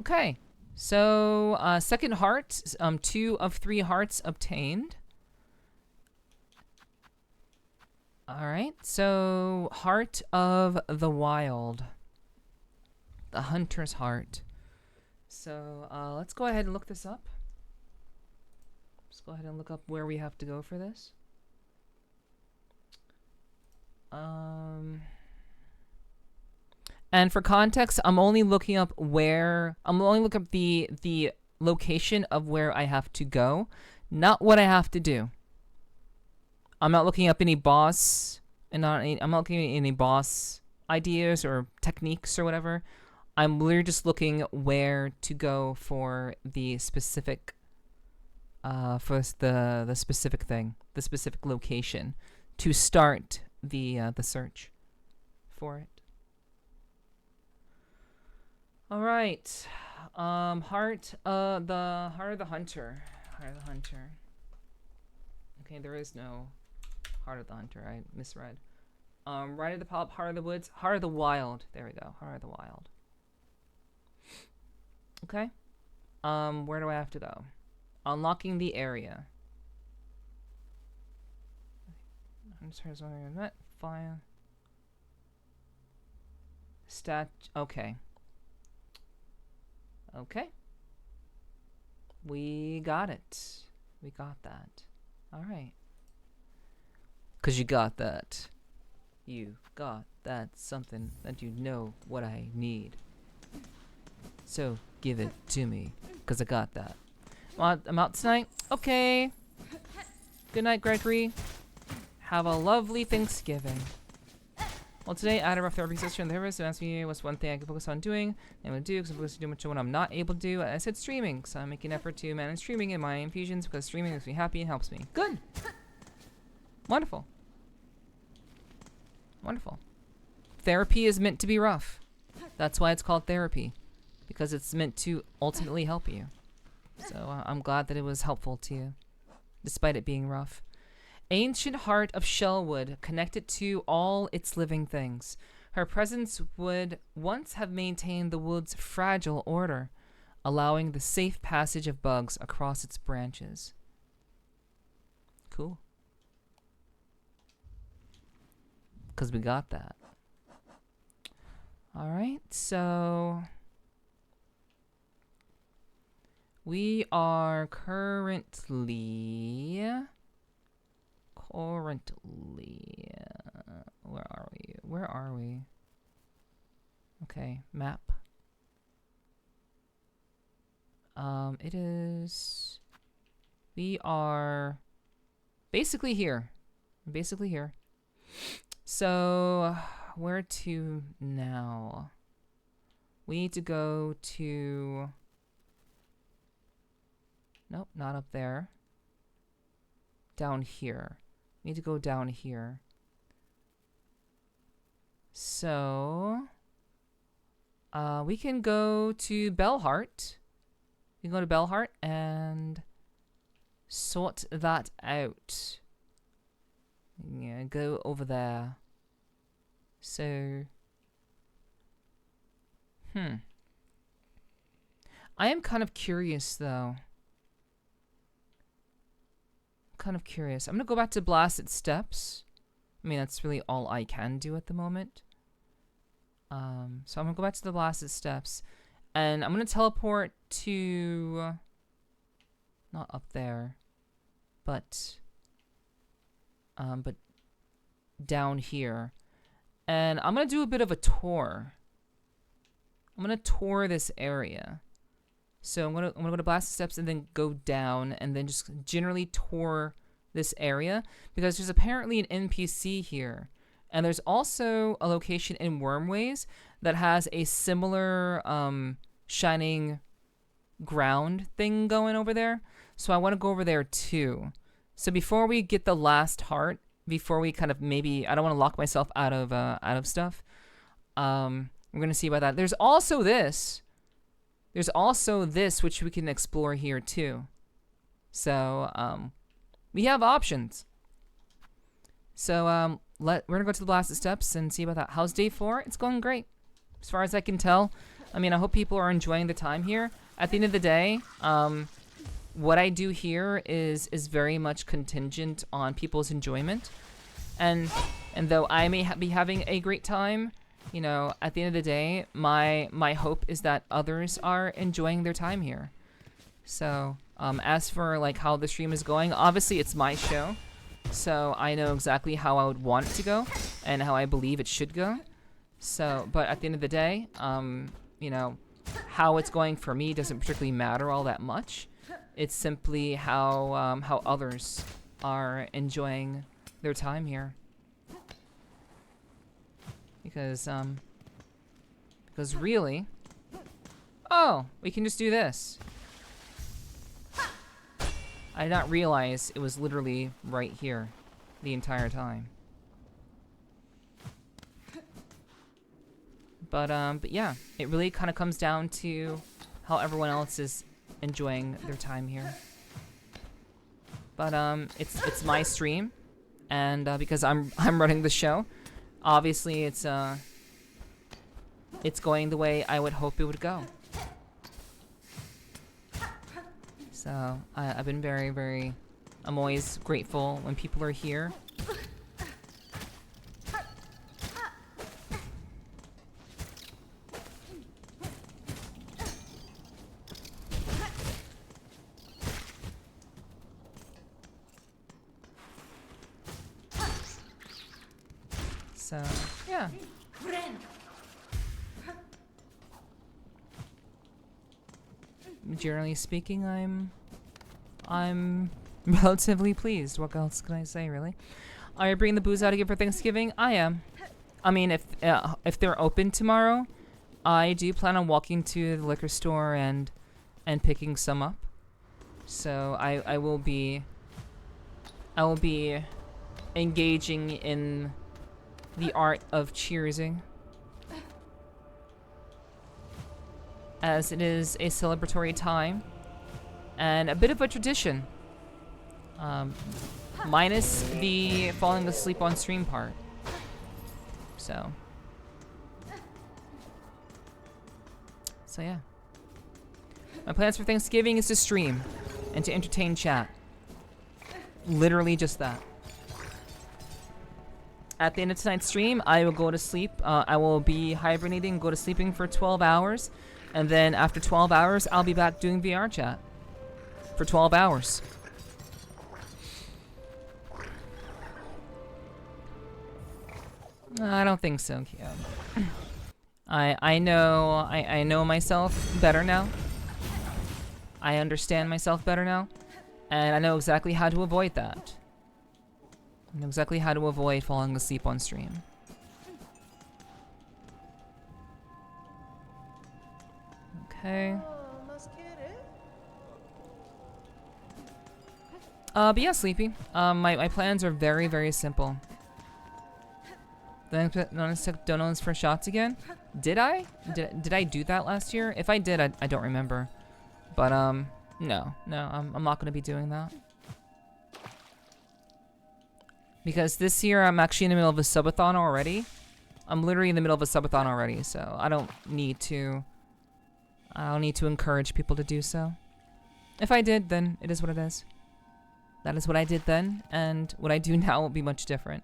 Okay, so second heart, 2 of 3 hearts obtained. All right, so heart of the wild, the hunter's heart. So let's go ahead and look this up. Let's go ahead and look up where we have to go for this. And for context, I'm only looking up the location of where I have to go, not what I have to do. I'm not looking up any boss, I'm not looking at any boss ideas or techniques or whatever. I'm literally just looking where to go for the specific the specific thing, the specific location to start the search for it. All right, heart of the hunter. Heart of the hunter. Okay, there is no heart of the hunter. I misread. Right at the pop, heart of the woods, heart of the wild. There we go, heart of the wild. Okay. Where do I have to go? Unlocking the area. I'm sorry, that file. Okay. Okay. We got it. We got that. Alright. 'Cause you got that. You got that something that you know what I need. So give it to me. 'Cause I got that. I'm out tonight? Okay. Good night, Gregory. Have a lovely Thanksgiving. Well, today I had a rough therapy session and the therapist asked me what's one thing I can focus on doing. I'm going to do because I'm supposed to do much of what I'm not able to do. I said streaming, so I'm making an effort to manage streaming in my infusions because streaming makes me happy and helps me. Good. Wonderful. Wonderful. Therapy is meant to be rough. That's why it's called therapy, because it's meant to ultimately help you. So I'm glad that it was helpful to you, despite it being rough. Ancient heart of Shellwood, connected to all its living things. Her presence would once have maintained the wood's fragile order, allowing the safe passage of bugs across its branches. Cool. 'Cause we got that. Alright, so we are currently where are we? Okay, map. We are basically here. So where to now? We need to go to, nope, not up there. down here. We need to go down here. So we can go to Bellheart. We can go to Bellheart and sort that out. Yeah, go over there. So, I am kind of curious, though. Kind of curious. I'm gonna go back to Blasted Steps. I mean, that's really all I can do at the moment. So I'm gonna go back to the Blasted Steps, and I'm gonna teleport to not up there, but down here, and I'm gonna do a bit of a tour. I'm gonna tour this area. So I'm gonna go to Blasted Steps and then go down and then just generally tour this area because there's apparently an NPC here. And there's also a location in Wormways that has a similar shining ground thing going over there. So I want to go over there too. So before we get the last heart, before we kind of maybe, I don't want to lock myself out of stuff. We're going to see about that. There's also this. There's also this, which we can explore here too. So we have options. So we're gonna go to the Blasted Steps and see about that. How's day 4? It's going great, as far as I can tell. I mean, I hope people are enjoying the time here. At the end of the day, what I do here is very much contingent on people's enjoyment, and though I may be having a great time, you know, at the end of the day, my hope is that others are enjoying their time here. So as for like how the stream is going, obviously it's my show. So I know exactly how I would want it to go and how I believe it should go. So, but at the end of the day, you know, how it's going for me doesn't particularly matter all that much. It's simply how others are enjoying their time here. Because really, oh, we can just do this. I did not realize it was literally right here the entire time. But yeah, it really kind of comes down to how everyone else is enjoying their time here. But it's my stream, and because I'm running the show, obviously it's going the way I would hope it would go. So I've been very, I'm always grateful when people are here. So, yeah. Generally speaking, I'm relatively pleased. What else can I say, really? Are you bringing the booze out again for Thanksgiving? I am. I mean, if they're open tomorrow, I do plan on walking to the liquor store and picking some up. So I will be engaging in the art of cheersing, as it is a celebratory time and a bit of a tradition, minus the falling asleep on stream part. So yeah, my plans for Thanksgiving is to stream and to entertain chat. Literally just that. At the end of tonight's stream, I will go to sleep. I will be hibernating, go to sleeping for 12 hours. And then after 12 hours, I'll be back doing VR chat. For 12 hours. I don't think so, Kian. I know myself better now. I understand myself better now. And I know exactly how to avoid that. I know exactly how to avoid falling asleep on stream. Okay. But yeah, Sleepy. My plans are very, very simple. Then took donuts for shots again. Did I? Did I do that last year? If I did, I don't remember. But no, I'm not gonna be doing that. Because this year I'm actually in the middle of a subathon already. I'm literally in the middle of a subathon already, so I don't need to encourage people to do so. If I did, then it is what it is. That is what I did then, and what I do now will be much different.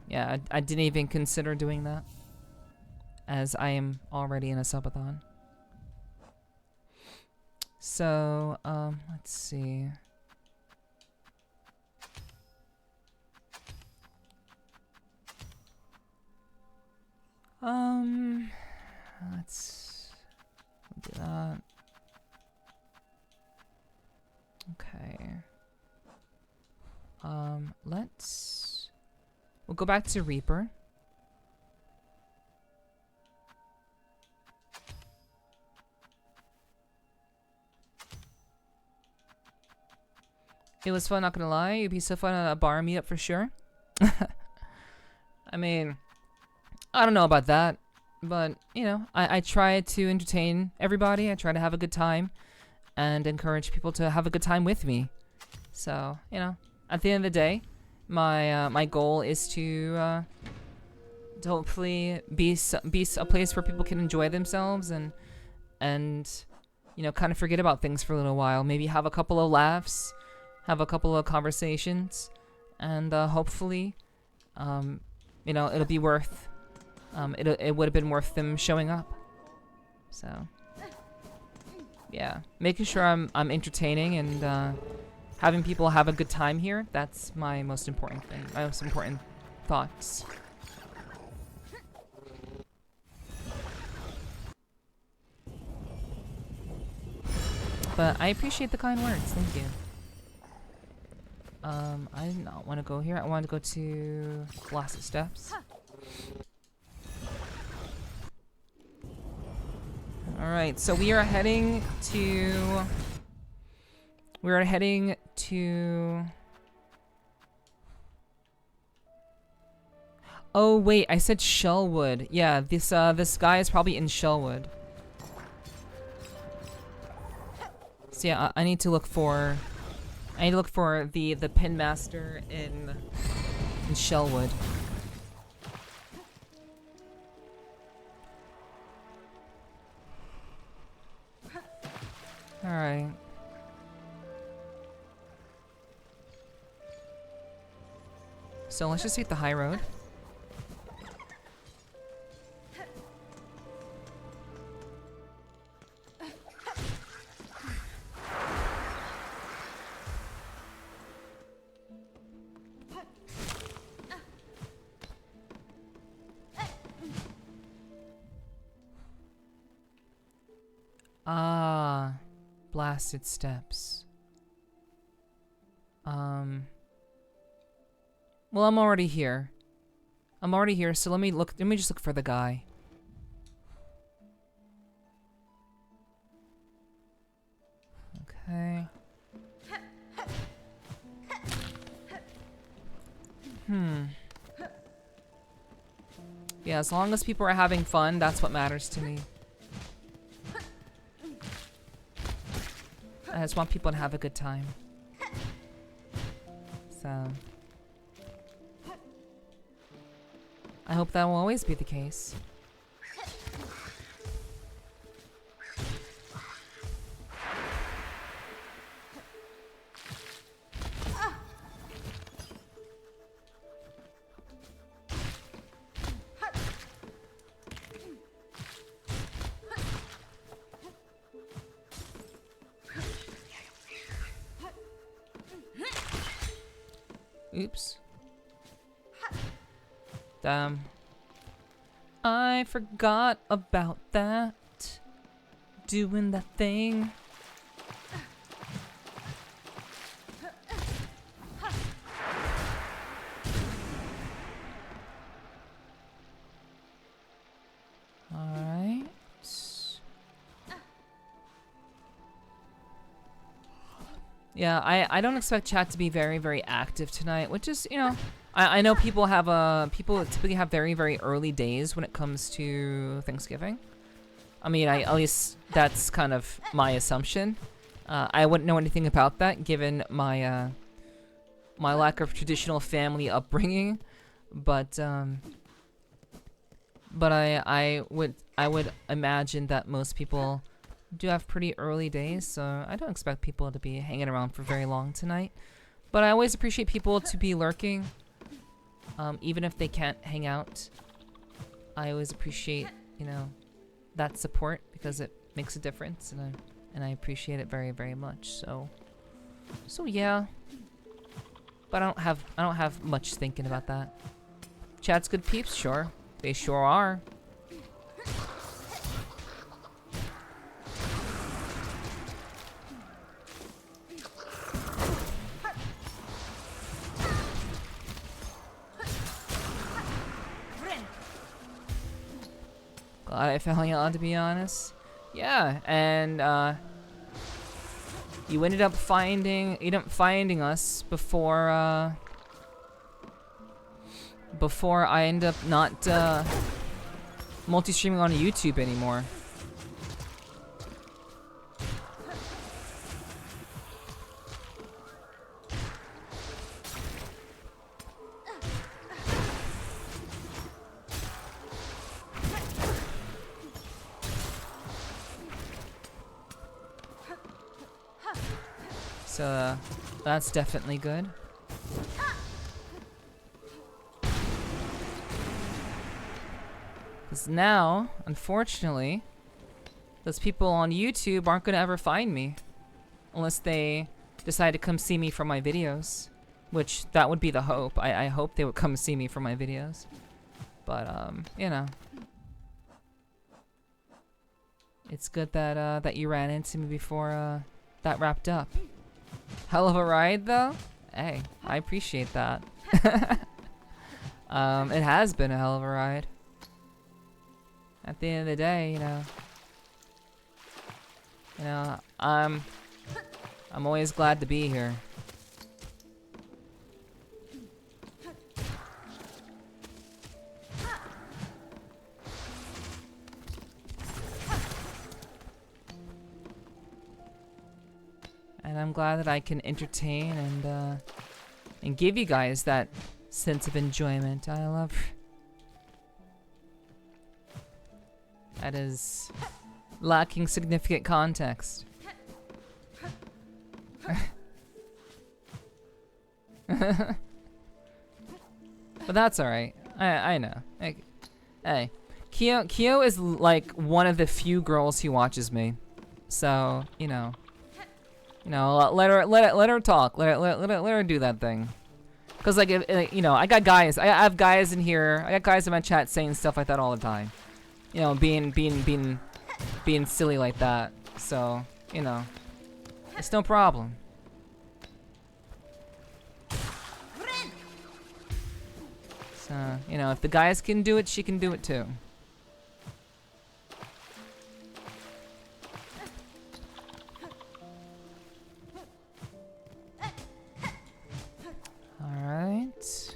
Yeah, I didn't even consider doing that, as I am already in a subathon. So, let's see. Let's do that. Okay. We'll go back to Reaper. It was fun, not gonna lie. It'd be so fun at a bar meetup for sure. I mean, I don't know about that, but, you know, I try to entertain everybody. I try to have a good time and encourage people to have a good time with me. So, you know, at the end of the day, my goal is to hopefully be a place where people can enjoy themselves and you know, kind of forget about things for a little while. Maybe have a couple of laughs, have a couple of conversations, and hopefully, you know, it'll be worth. It would have been worth them showing up. So, yeah, making sure I'm entertaining and having people have a good time here. That's my most important thing. My most important thoughts. But I appreciate the kind words. Thank you. I did not want to go here. I wanted to go to Blasted Steps. Alright, so we are heading to... Oh wait, I said Shellwood. Yeah, this guy is probably in Shellwood. So yeah, I need to look for the Pin Master in Shellwood. Alright. So let's just take the high road. Ah, Blasted Steps. Well, I'm already here. So let me just look for the guy. Okay. Yeah, as long as people are having fun, that's what matters to me. I just want people to have a good time. So... I hope that will always be the case. Oops. Damn. I forgot about that. Doing that thing. Alright. Yeah, I don't expect chat to be very, very active tonight, which is, you know, I know people have people typically have very, very early days when it comes to Thanksgiving. I mean, at least that's kind of my assumption. I wouldn't know anything about that given my my lack of traditional family upbringing, but I would imagine that most people do have pretty early days, so I don't expect people to be hanging around for very long tonight. But I always appreciate people to be lurking, even if they can't hang out. I always appreciate, you know, that support because it makes a difference, and I appreciate it very, very much. So yeah. But I don't have much thinking about that. Chat's good peeps, sure. They sure are. Glad I found you on, to be honest. Yeah, and you ended up finding us before I end up not multi-streaming on YouTube anymore. So that's definitely good. Because now, unfortunately, those people on YouTube aren't going to ever find me. Unless they decide to come see me for my videos. Which, that would be the hope. I hope they would come see me for my videos. But, you know. It's good that, that you ran into me before, that wrapped up. Hell of a ride, though? Hey, I appreciate that. It has been a hell of a ride. At the end of the day, you know, I'm always glad to be here. And I'm glad that I can entertain and give you guys that sense of enjoyment. I love. That is lacking significant context. But that's alright. I know. Hey, Kyo is like one of the few girls who watches me, so you know, let her talk. Let her do that thing. Cause like if, you know, I have guys in here. I got guys in my chat saying stuff like that all the time. You know, being silly like that. So, you know, it's no problem. So, you know, if the guys can do it, she can do it too. Alright.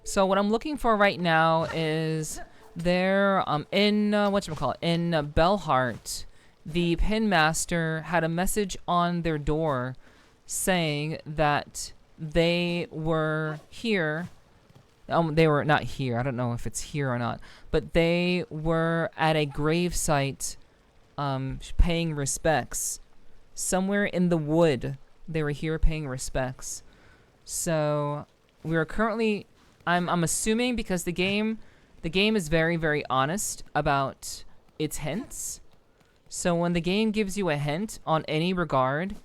So what I'm looking for right now is there in whatchamacallit, in Bellheart, the pin master had a message on their door saying that they were here. They were not here. I don't know if it's here or not, but they were at a gravesite paying respects. Somewhere in the wood, they were here paying respects. So we are currently, I'm assuming, because the game is very, very honest about its hints. So when the game gives you a hint on any regard,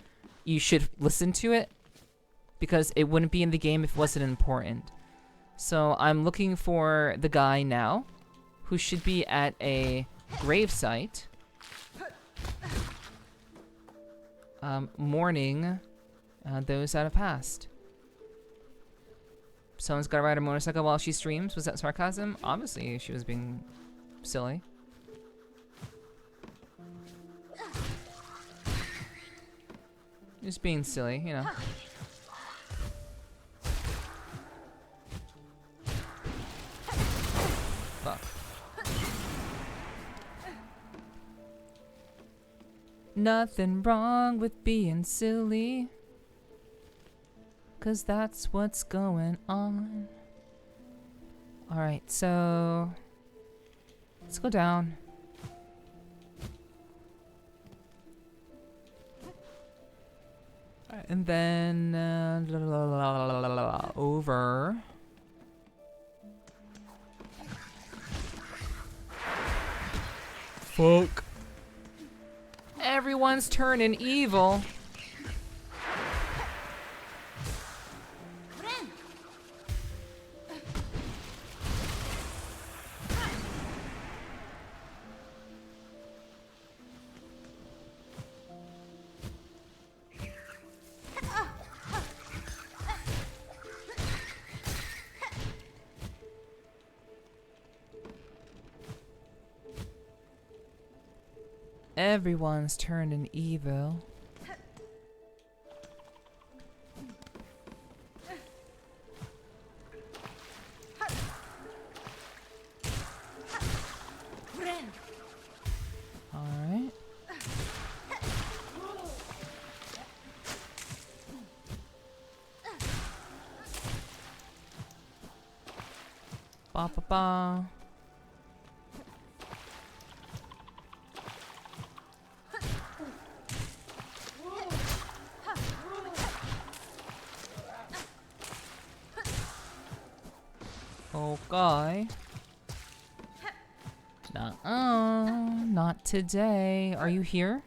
you should listen to it, because it wouldn't be in the game if it wasn't important. So I'm looking for the guy now, who should be at a gravesite, mourning those that have passed. Someone's gotta ride a motorcycle while she streams. Was that sarcasm? Obviously, she was being silly. Just being silly, you know. Fuck. Nothing wrong with being silly, 'cause that's what's going on. Alright, so let's go down. Alright, and then over. Fuck. Everyone's turning evil. Everyone's turning evil. Alright. Ba ba ba. Okay. Nuh-uh, not today. Are you here?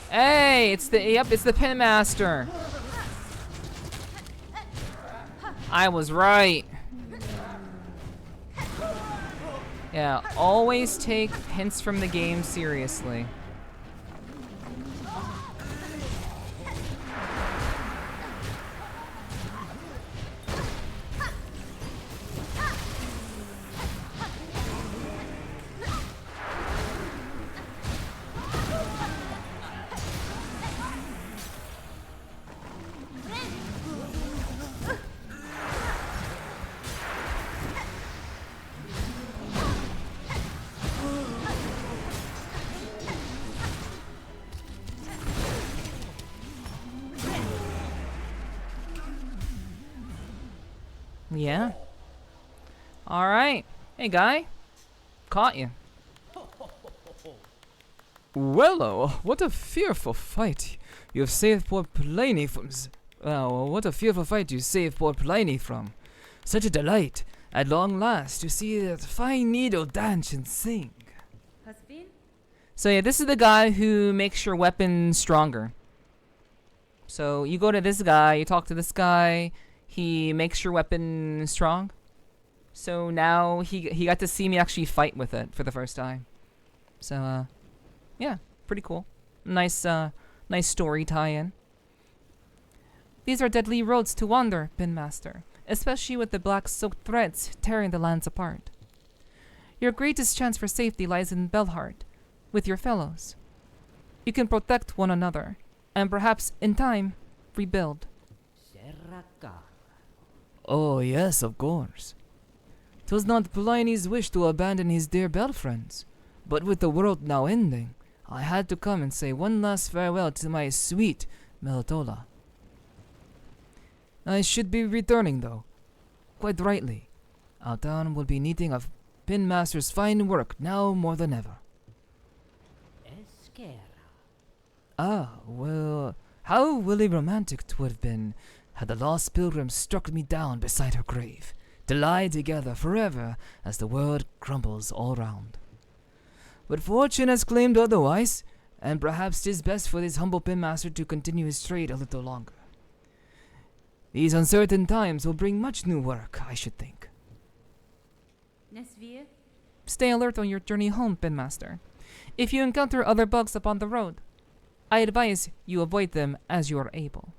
Hey, it's the Pin Master. I was right. Yeah, always take hints from the game seriously. Yeah. Alright. Hey, guy. Caught you. Well, what a fearful fight you have saved poor Pliny from. What a fearful fight you saved poor Pliny from. Such a delight, at long last, to see that fine needle dance and sing. So yeah, this is the guy who makes your weapon stronger. So you go to this guy, you talk to this guy, he makes your weapon strong. So now he got to see me actually fight with it for the first time. So yeah, pretty cool. Nice nice story tie-in. These are deadly roads to wander, Pinmaster, especially with the black silk threads tearing the lands apart. Your greatest chance for safety lies in Belhart, with your fellows. You can protect one another, and perhaps, in time, rebuild. Oh, yes, of course. 'Twas not Pliny's wish to abandon his dear bell friends, but with the world now ending, I had to come and say one last farewell to my sweet Melitola. I should be returning, though. Quite rightly. Our town will be needing of Pinmaster's fine work now more than ever. Ah, well, how really romantic 'twould have been had the lost pilgrim struck me down beside her grave, to lie together forever as the world crumbles all round. But fortune has claimed otherwise, and perhaps 'tis best for this humble Pinmaster to continue his trade a little longer. These uncertain times will bring much new work, I should think. Stay alert on your journey home, Pinmaster. If you encounter other bugs upon the road, I advise you avoid them as you are able.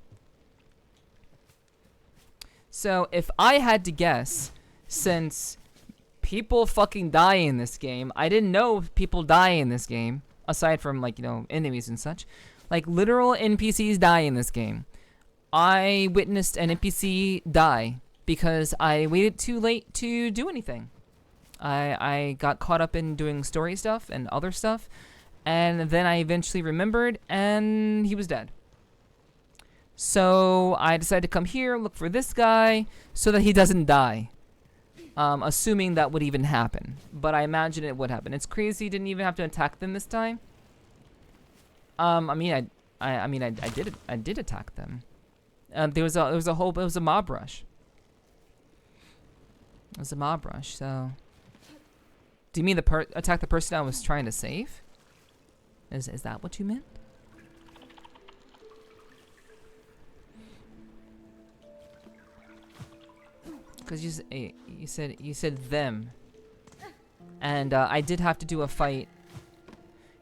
So, if I had to guess, since people fucking die in this game, I didn't know people die in this game, aside from like, you know, enemies and such. Like literal NPCs die in this game. I witnessed an NPC die because I waited too late to do anything. I got caught up in doing story stuff and other stuff, and then I eventually remembered, and he was dead. So I decided to come here, look for this guy, so that he doesn't die. Assuming that would even happen, but I imagine it would happen. It's crazy. Didn't even have to attack them this time. I mean, I did attack them. It was a mob rush. It was a mob rush. So, do you mean attack the person I was trying to save? Is that what you meant? Because you said them, and I did have to do a fight.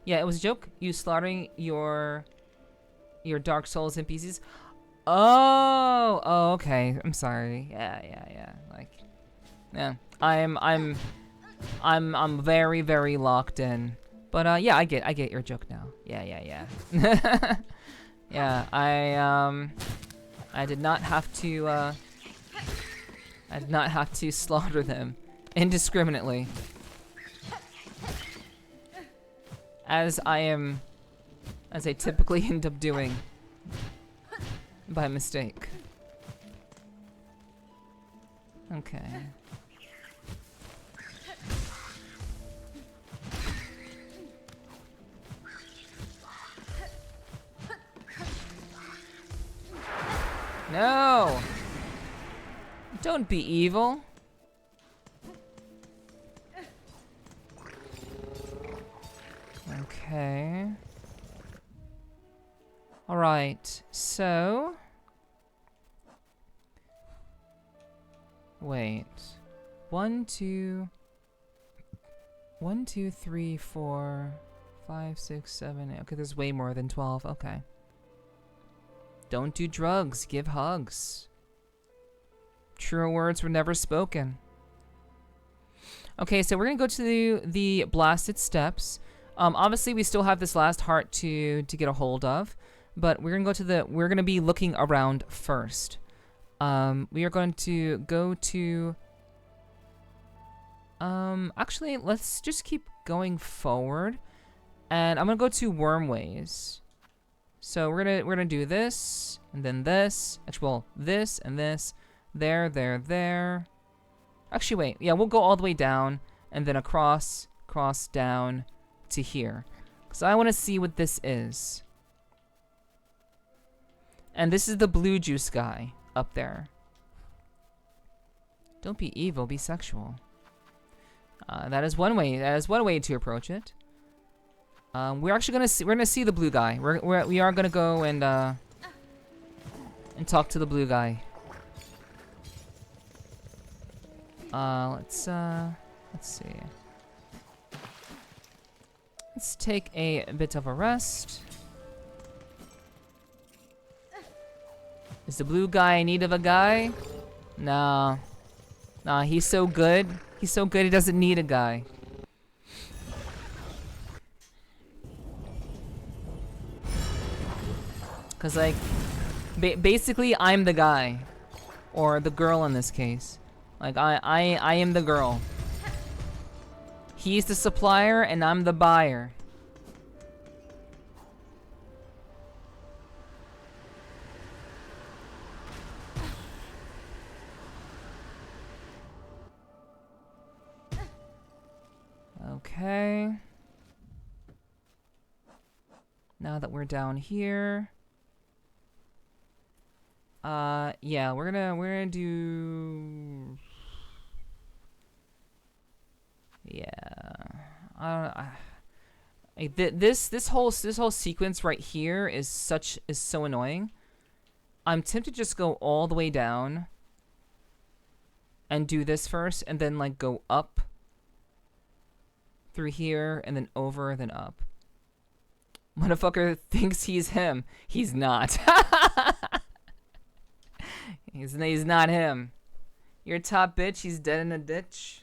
Yeah, it was a joke. You slaughtering your Dark Souls NPCs. Oh, okay. I'm sorry. Yeah. Like, yeah. I'm very, very locked in. But yeah, I get your joke now. Yeah. Yeah, I did not have to. I did not have to slaughter them indiscriminately, as I typically end up doing by mistake. Okay. No! Don't be evil. Okay. Alright, so... Wait. 1, 2... 1, 2, 3, 4... 5, 6, 7... 8. Okay, there's way more than 12. Okay. Don't do drugs. Give hugs. Truer words were never spoken. Okay, so we're gonna go to the blasted steps. Obviously, we still have this last heart to get a hold of, but we're gonna be looking around first. We are going to go to. Actually, let's just keep going forward, and I'm gonna go to Wormways. So we're gonna do this and then this. Actually, well, this and this. There. Actually, wait. Yeah, we'll go all the way down and then across down to here. Because I want to see what this is. And this is the blue juice guy up there. Don't be evil, be sexual. That is one way. That is one way to approach it. We're actually gonna see the blue guy. We are gonna go and talk to the blue guy. Let's see. Let's take a bit of a rest. Is the blue guy in need of a guy? Nah, he's so good. He's so good he doesn't need a guy. Cause like, basically I'm the guy. Or the girl in this case. Like, I am the girl. He's the supplier and I'm the buyer. Okay. Now that we're down here. Yeah, we're gonna do... Yeah, I don't know. This whole sequence right here is so annoying. I'm tempted to just go all the way down and do this first, and then like go up through here, and then over, then up. Motherfucker thinks he's him. He's not. He's not him. You're a top bitch. He's dead in a ditch.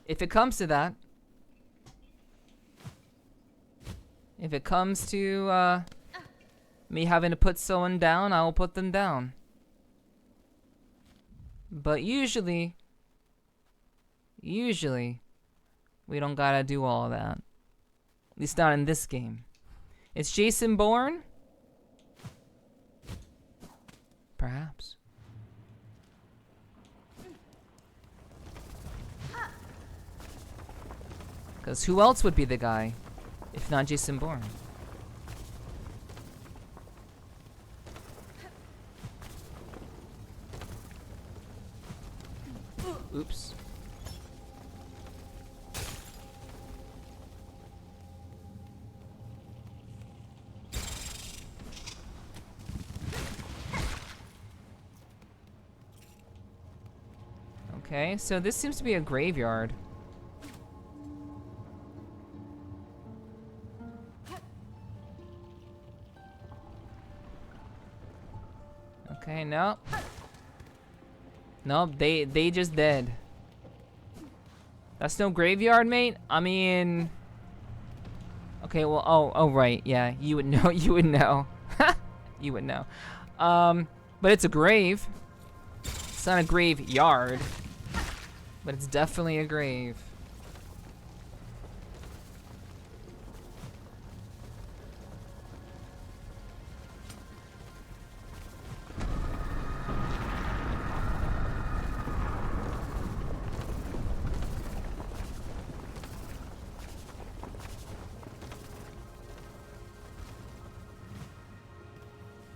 If it comes to that. If it comes to me having to put someone down, I will put them down. But usually, we don't gotta do all that. At least not in this game. Is Jason Bourne? Perhaps. Because who else would be the guy if not Jason Bourne? Oops. Okay, so this seems to be a graveyard. Okay, no. Nope, they just dead. That's no graveyard, mate? I mean... Okay, well, oh, right, yeah, you would know, you would know. You would know. But it's a grave. It's not a graveyard. But it's definitely a grave.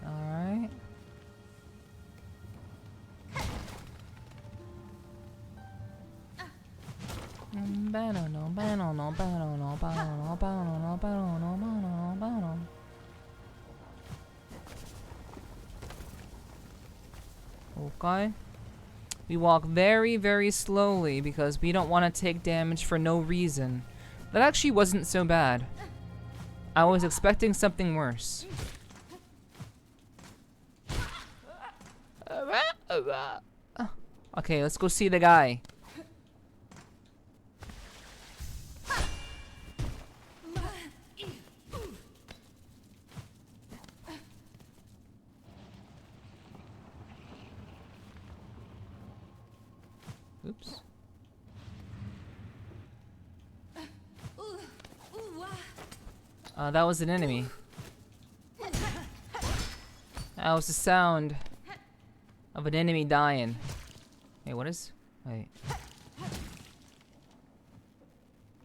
Alright. Okay. We walk very, very slowly because we don't want to take damage for no reason. That actually wasn't so bad. I was expecting something worse. Okay, let's go see the guy. Oops. That was an enemy. That was the sound of an enemy dying. Hey, what is? Wait.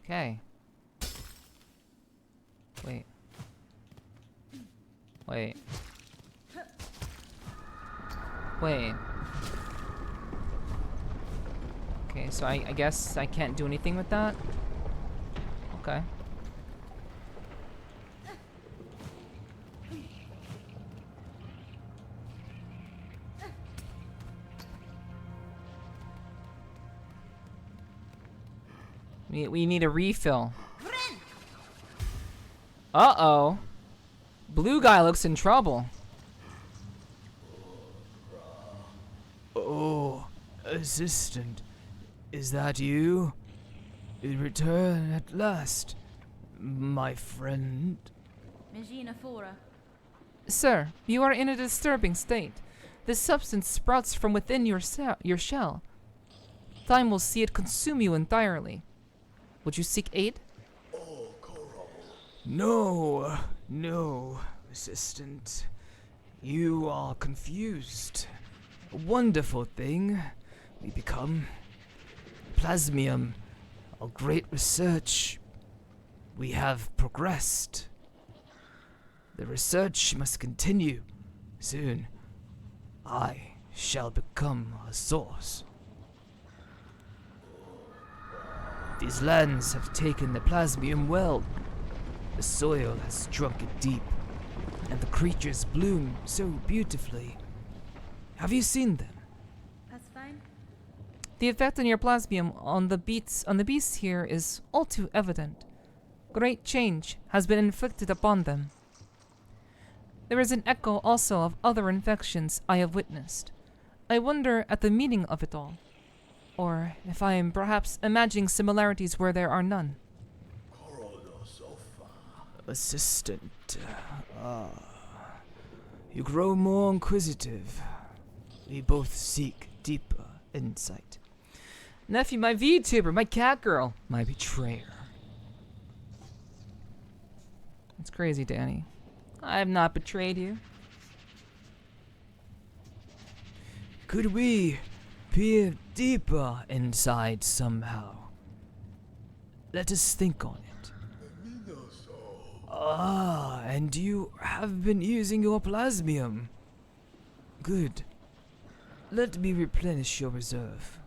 Okay. Wait. Wait. Wait. Okay, so I guess I can't do anything with that? Okay. We need a refill. Uh-oh. Blue guy looks in trouble. Oh, assistant. Is that you? You return at last, my friend. Sir, you are in a disturbing state. This substance sprouts from within your shell. Time will see it consume you entirely. Would you seek aid? No, no, assistant. You are confused. A wonderful thing we become. Plasmium, a great research. We have progressed. The research must continue. Soon, I shall become a source. These lands have taken the plasmium well. The soil has drunk it deep, and the creatures bloom so beautifully. Have you seen them? That's fine. The effect on your plasmium on the beasts here is all too evident. Great change has been inflicted upon them. There is an echo also of other infections I have witnessed. I wonder at the meaning of it all. Or if I am perhaps imagining similarities where there are none. Assistant. You grow more inquisitive. We both seek deeper insight. Nephew, my VTuber, my cat girl, my betrayer. It's crazy, Danny. I have not betrayed you. Could we peer deeper inside somehow? Let us think on it. And you have been using your plasmium. Good. Let me replenish your reserve.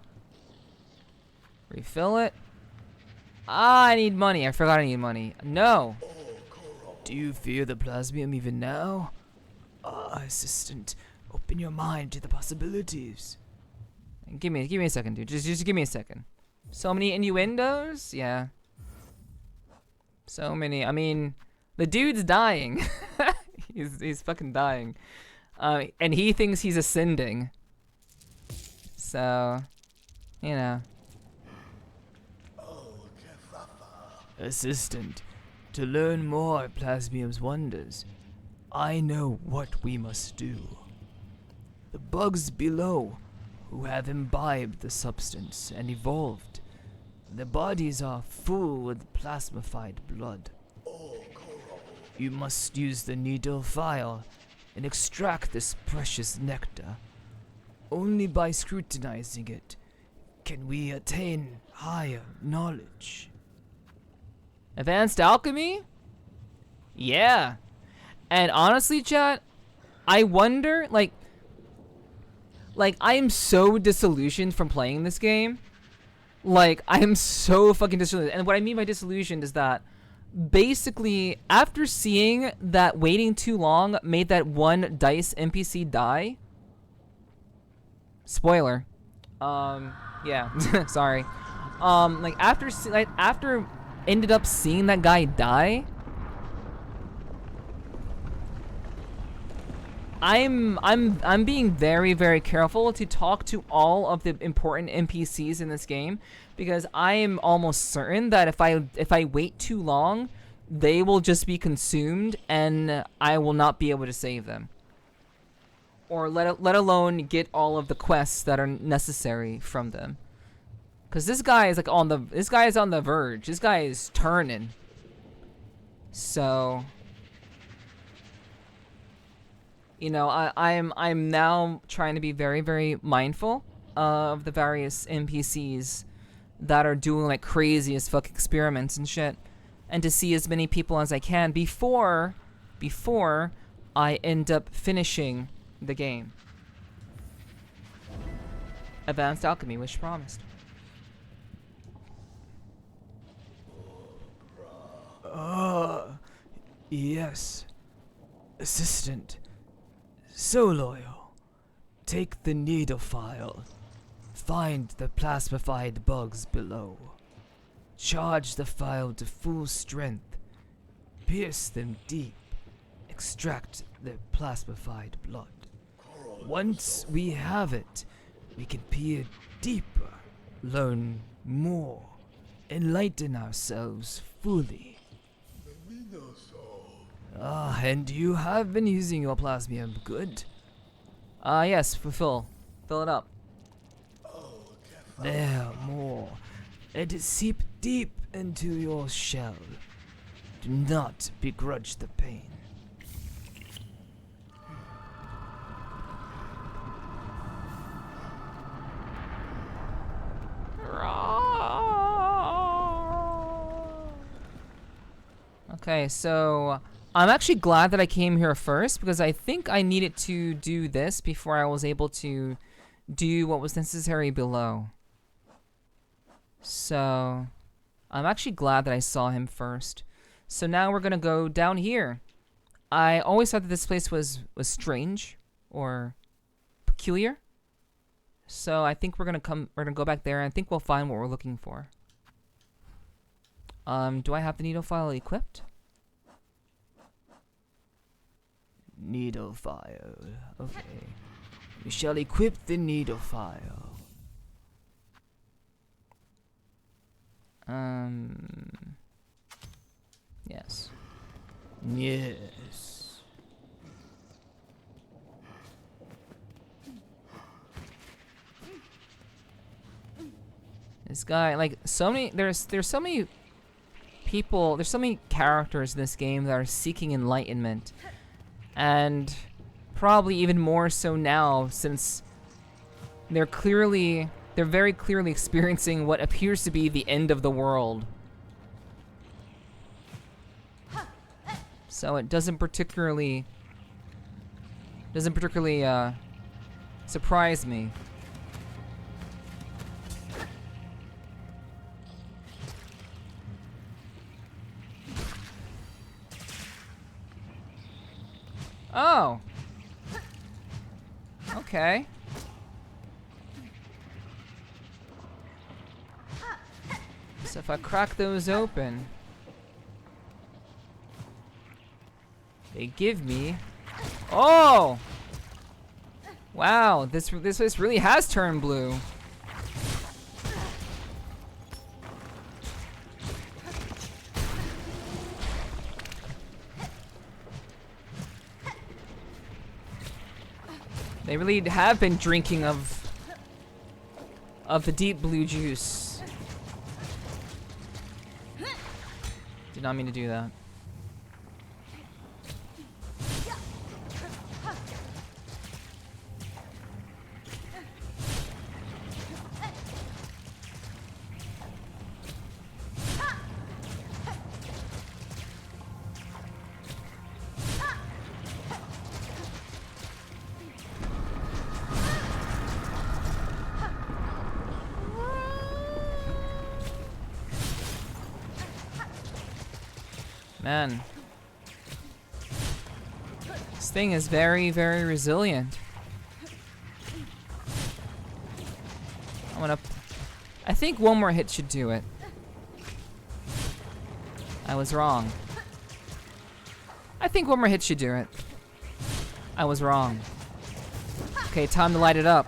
Refill it. I need money. I forgot I need money. No. Do you fear the plasmium even now? Assistant, open your mind to the possibilities. Give me a second, dude. Just give me a second. So many innuendos? Yeah. So many. I mean, the dude's dying. he's fucking dying. And he thinks he's ascending. So, you know. Assistant, to learn more of Plasmium's wonders, I know what we must do. The bugs below, who have imbibed the substance and evolved, their bodies are full with plasmified blood. You must use the needle file and extract this precious nectar. Only by scrutinizing it can we attain higher knowledge. Advanced alchemy? Yeah. And honestly, chat, I wonder, like I am so disillusioned from playing this game. Like, I am so fucking disillusioned. And what I mean by disillusioned is that basically, after seeing that waiting too long made that one DICE NPC die. Spoiler. Yeah, sorry. Like after ended up seeing that guy die, I'm being very, very careful to talk to all of the important NPCs in this game, because I am almost certain that if I wait too long, they will just be consumed and I will not be able to save them, or let alone get all of the quests that are necessary from them. Cause this guy is on the verge. This guy is turning. So, you know, I'm now trying to be very, very mindful of the various NPCs that are doing like crazy as fuck experiments and shit, and to see as many people as I can before I end up finishing the game. Advanced alchemy, which promised. Yes. Assistant. So loyal. Take the needle file. Find the plasmified bugs below. Charge the file to full strength. Pierce them deep. Extract their plasmified blood. Once we have it, we can peer deeper, learn more, enlighten ourselves fully. And you have been using your plasmium, good? Yes, fill it up. There, more. Let it seep deep into your shell. Do not begrudge the pain. Okay, so I'm actually glad that I came here first, because I think I needed to do this before I was able to do what was necessary below. So I'm actually glad that I saw him first. So now we're gonna go down here. I always thought that this place was strange or peculiar. So I think we're gonna go back there, and I think we'll find what we're looking for. Do I have the needle file equipped? Needle file. Okay. We shall equip the needle file. Yes. Yes. This guy, like, so many, there's so many people, there's so many characters in this game that are seeking enlightenment. And probably even more so now, since they're very clearly experiencing what appears to be the end of the world. So it doesn't particularly surprise me. Oh. Okay. So if I crack those open, they give me... Oh! Wow, this really has turned blue. They really have been drinking of the deep blue juice. Did not mean to do that. Man. This thing is very, very resilient. I think one more hit should do it. I was wrong. I think one more hit should do it. I was wrong. Okay, time to light it up.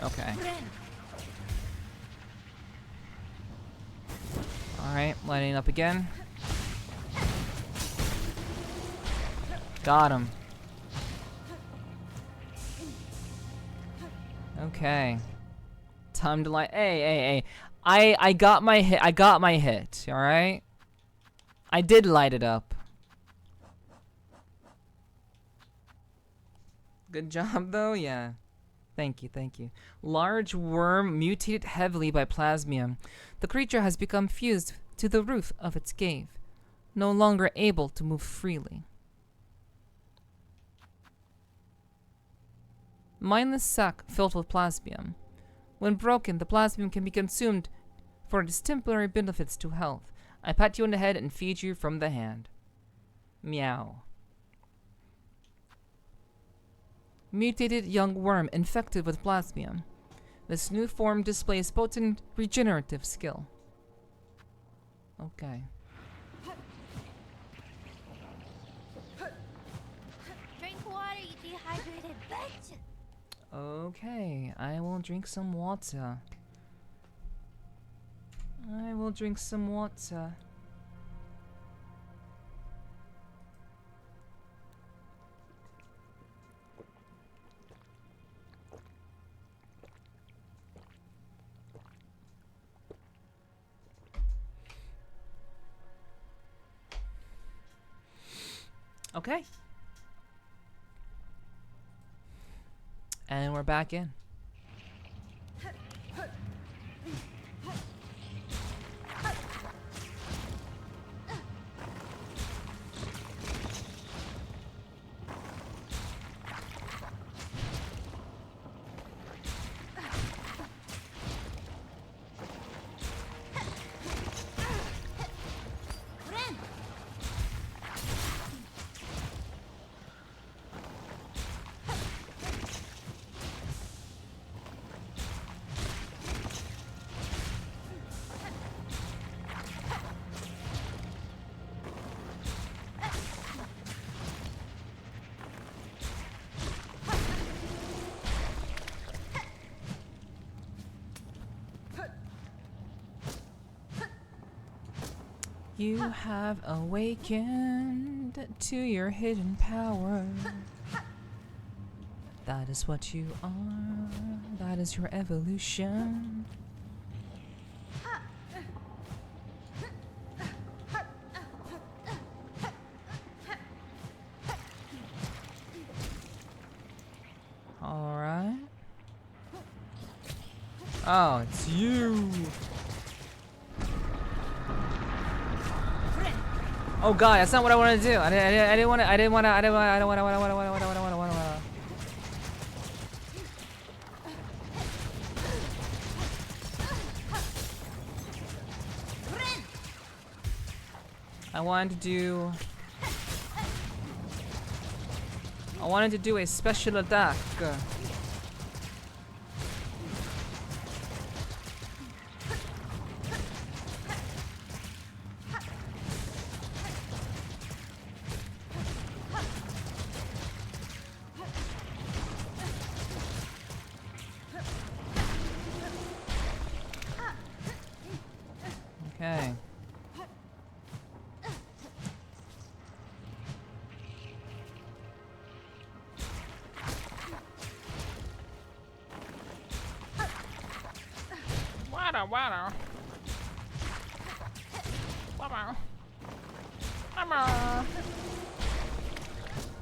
Okay. Alright, lighting up again. Got him. Okay. Time to light. Hey. I got my hit. I got my hit. Alright? I did light it up. Good job, though? Yeah. Thank you. Large worm mutated heavily by plasmium. The creature has become fused to the roof of its cave, no longer able to move freely. Mindless sac filled with plasmium. When broken, the plasmium can be consumed for its temporary benefits to health. I pat you on the head and feed you from the hand. Meow. Mutated young worm infected with plasmium. This new form displays potent regenerative skill. Okay. Drink water, you dehydrated bitch. Okay, I will drink some water. Okay. And we're back in. You have awakened to your hidden power. That is what you are. That is your evolution. Alright. Oh, it's you. Oh god, that's not what I wanted to do. I didn't want to. I wanted to do a special attack. Okay.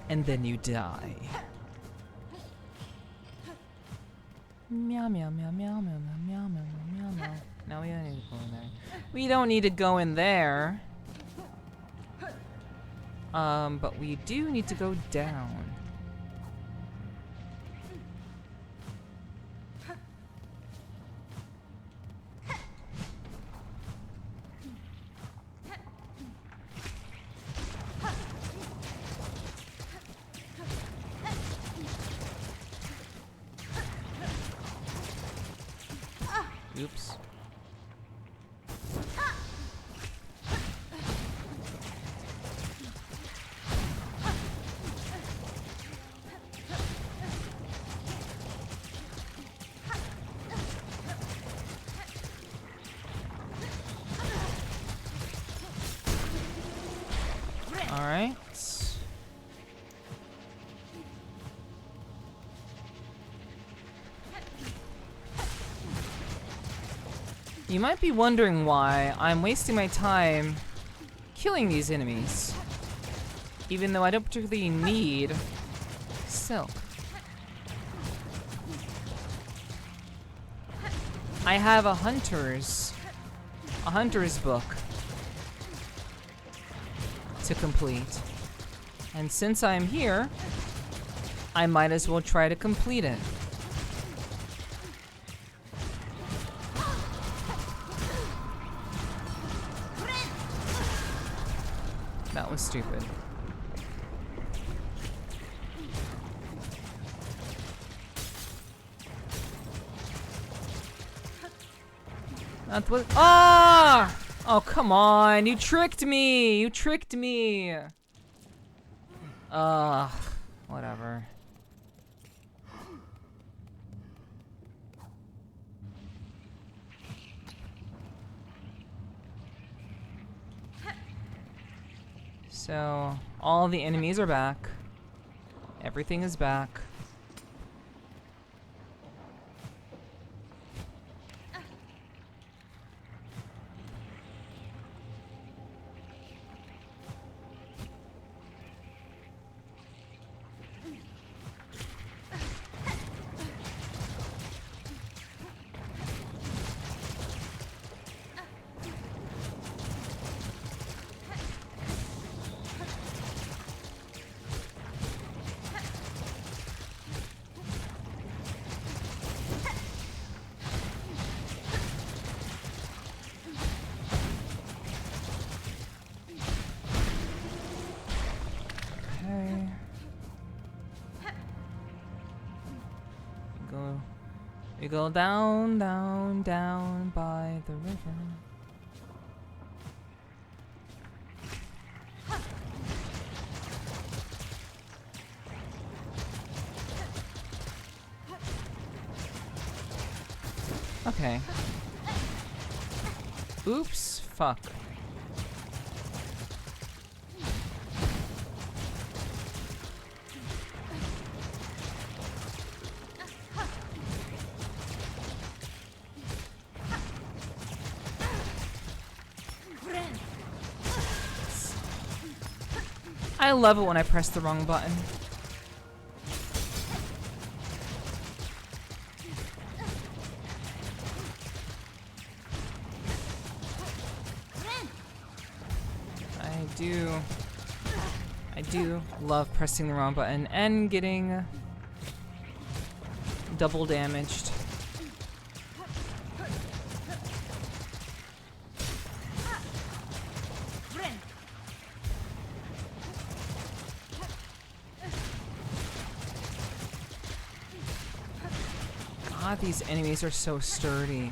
And then you die. Meow meow meow meow meow meow meow meow meow. No, we don't need to go in there. We don't need to go in there. But we do need to go down. Oops. All right. You might be wondering why I'm wasting my time killing these enemies, even though I don't particularly need silk. I have a hunter's book to complete, and since I'm here, I might as well try to complete it. That was stupid. That was— ah! Oh, come on! You tricked me! You tricked me! Whatever. So, all the enemies are back. Everything is back. We go down, down, down by the river. Okay. Oops, fuck. I love it when I press the wrong button. I do love pressing the wrong button and getting double damaged. God, these enemies are so sturdy.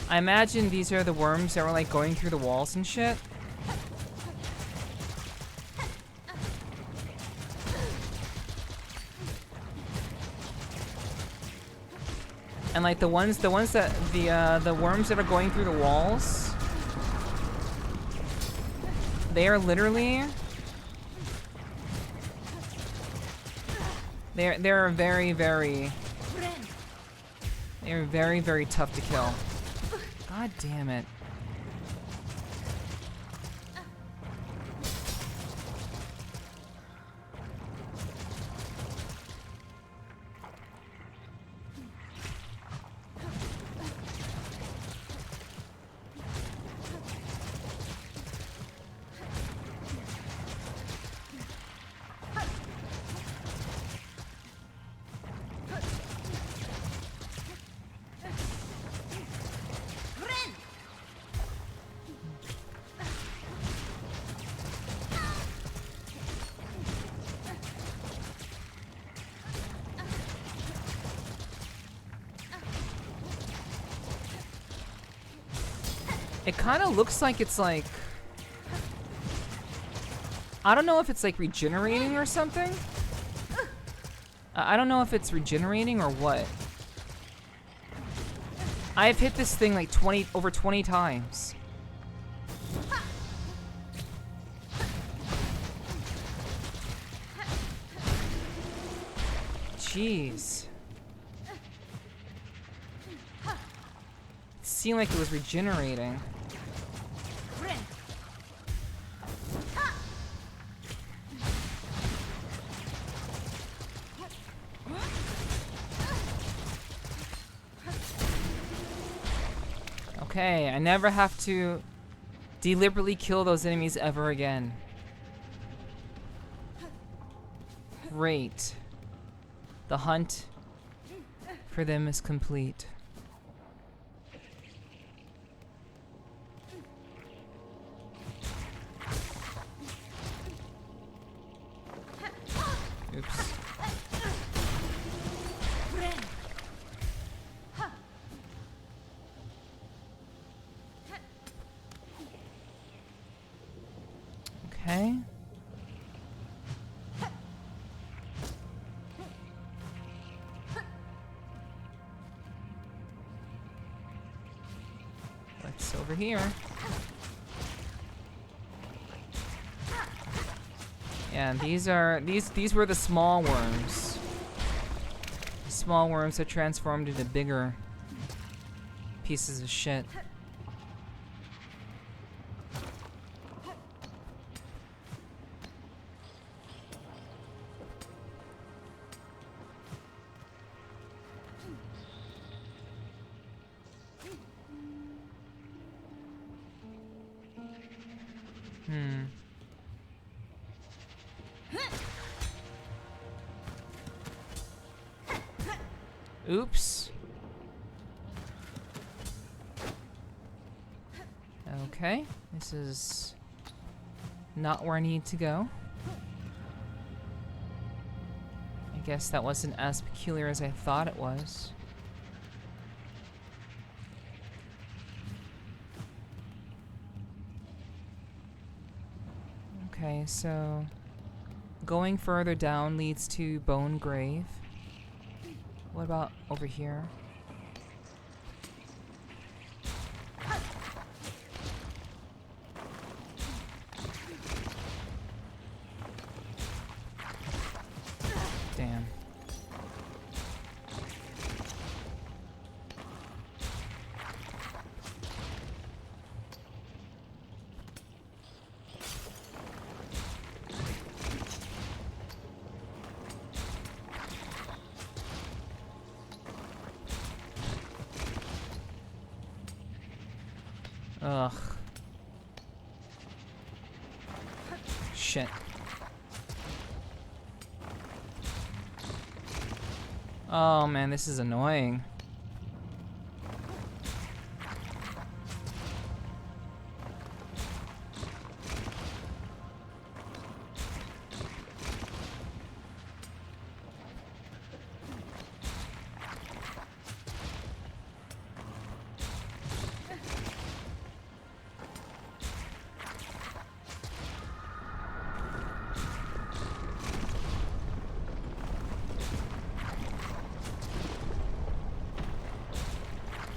I imagine these are the worms that were like going through the walls and shit. And like the ones that the worms that are going through the walls, they are literally they're very tough to kill. God damn it. It kind of looks like it's like... I don't know if it's like regenerating or something. I don't know if it's regenerating or what. I've hit this thing like over 20 times. Jeez. It seemed like it was regenerating. Okay, I never have to deliberately kill those enemies ever again. Great. The hunt for them is complete. Oops. Okay. What's over here? Yeah, these were the small worms. Small worms that transformed into bigger pieces of shit. Oops. Okay, this is not where I need to go. I guess that wasn't as peculiar as I thought it was. Okay, so going further down leads to Bone Grave. What about over here? Damn. Ugh. Shit. Oh man, this is annoying.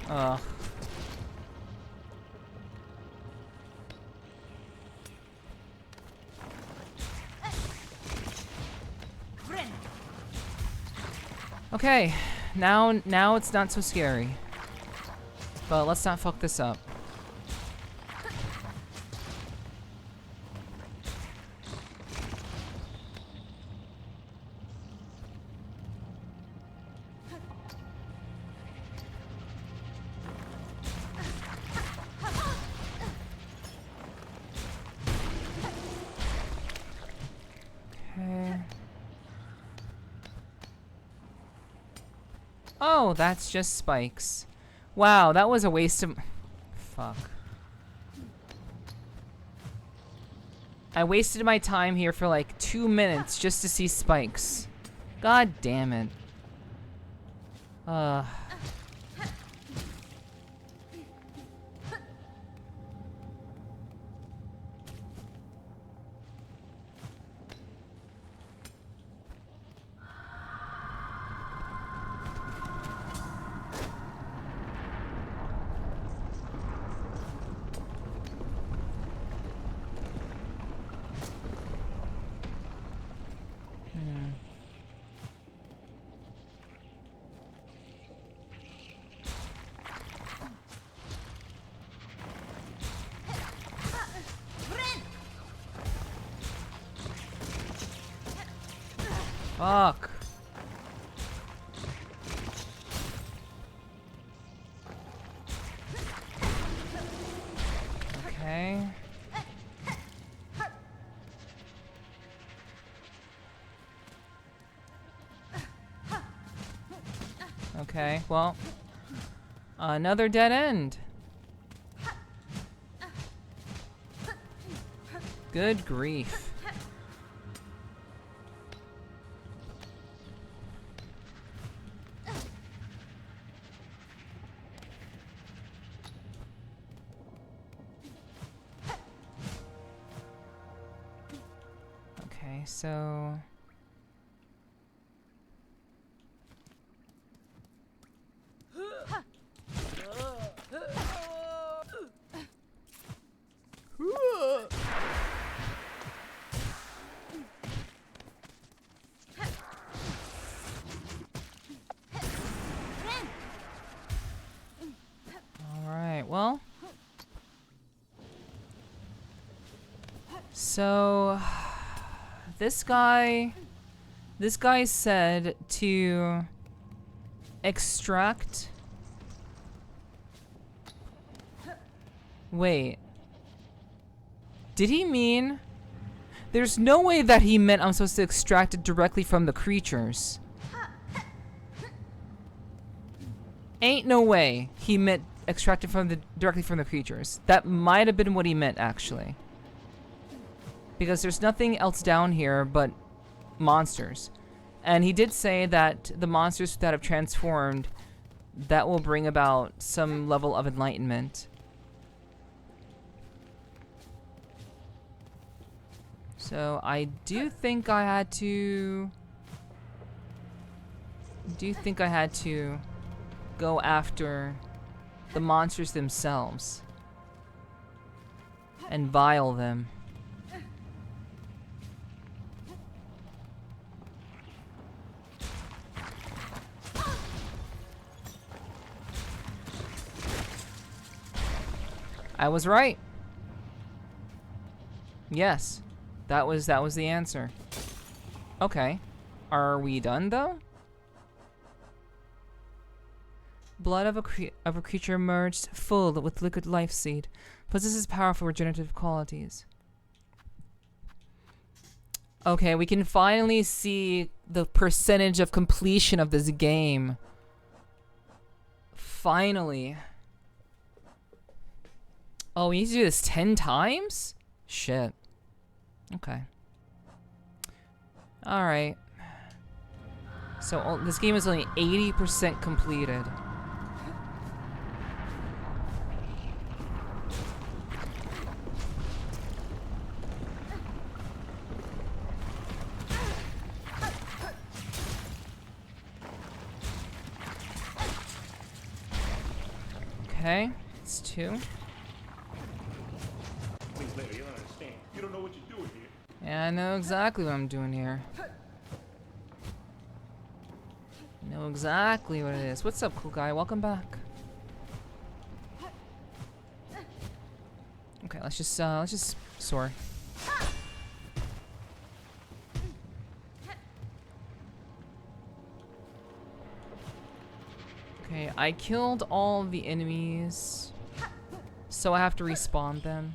Ugh. Okay, now it's not so scary. But let's not fuck this up. Okay. Oh, that's just spikes. Wow, that was a waste of... Fuck. I wasted my time here for like 2 minutes just to see spikes. God damn it. Fuck. Okay. Okay, well, another dead end. Good grief. Okay, so... Alright, well... So... This guy said to extract... Wait. Did he mean... There's no way that he meant I'm supposed to extract it directly from the creatures. Ain't no way he meant extract it directly from the creatures. That might have been what he meant, actually. Because there's nothing else down here but monsters. And he did say that the monsters that have transformed, that will bring about some level of enlightenment. So I do think I had to... go after the monsters themselves. And vile them. I was right. Yes. That was the answer. Okay. Are we done though? Blood of a of a creature emerged full with liquid life seed. Possesses powerful regenerative qualities. Okay, we can finally see the percentage of completion of this game. Finally. Oh, we need to do this 10 times? Shit. Okay. Alright. So this game is only 80% completed. Okay, it's 2. Please, lady, you don't understand. You don't know what you're doing here. Yeah, I know exactly what I'm doing here. I know exactly what it is. What's up, cool guy? Welcome back. Okay, let's just soar. Okay, I killed all the enemies, so I have to respawn them.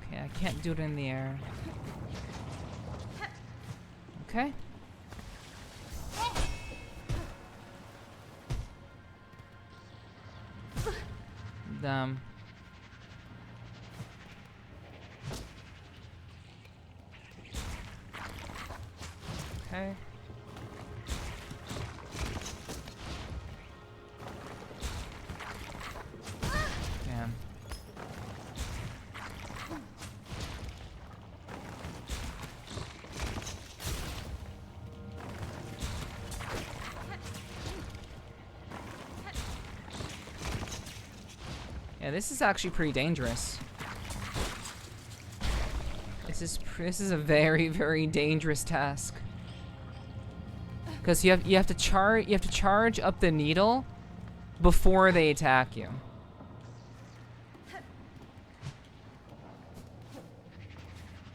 Okay, I can't do it in the air. Okay. Damn. Okay. Damn. Yeah, this is actually pretty dangerous. This is a very, very dangerous task. Because you have to charge up the needle before they attack you.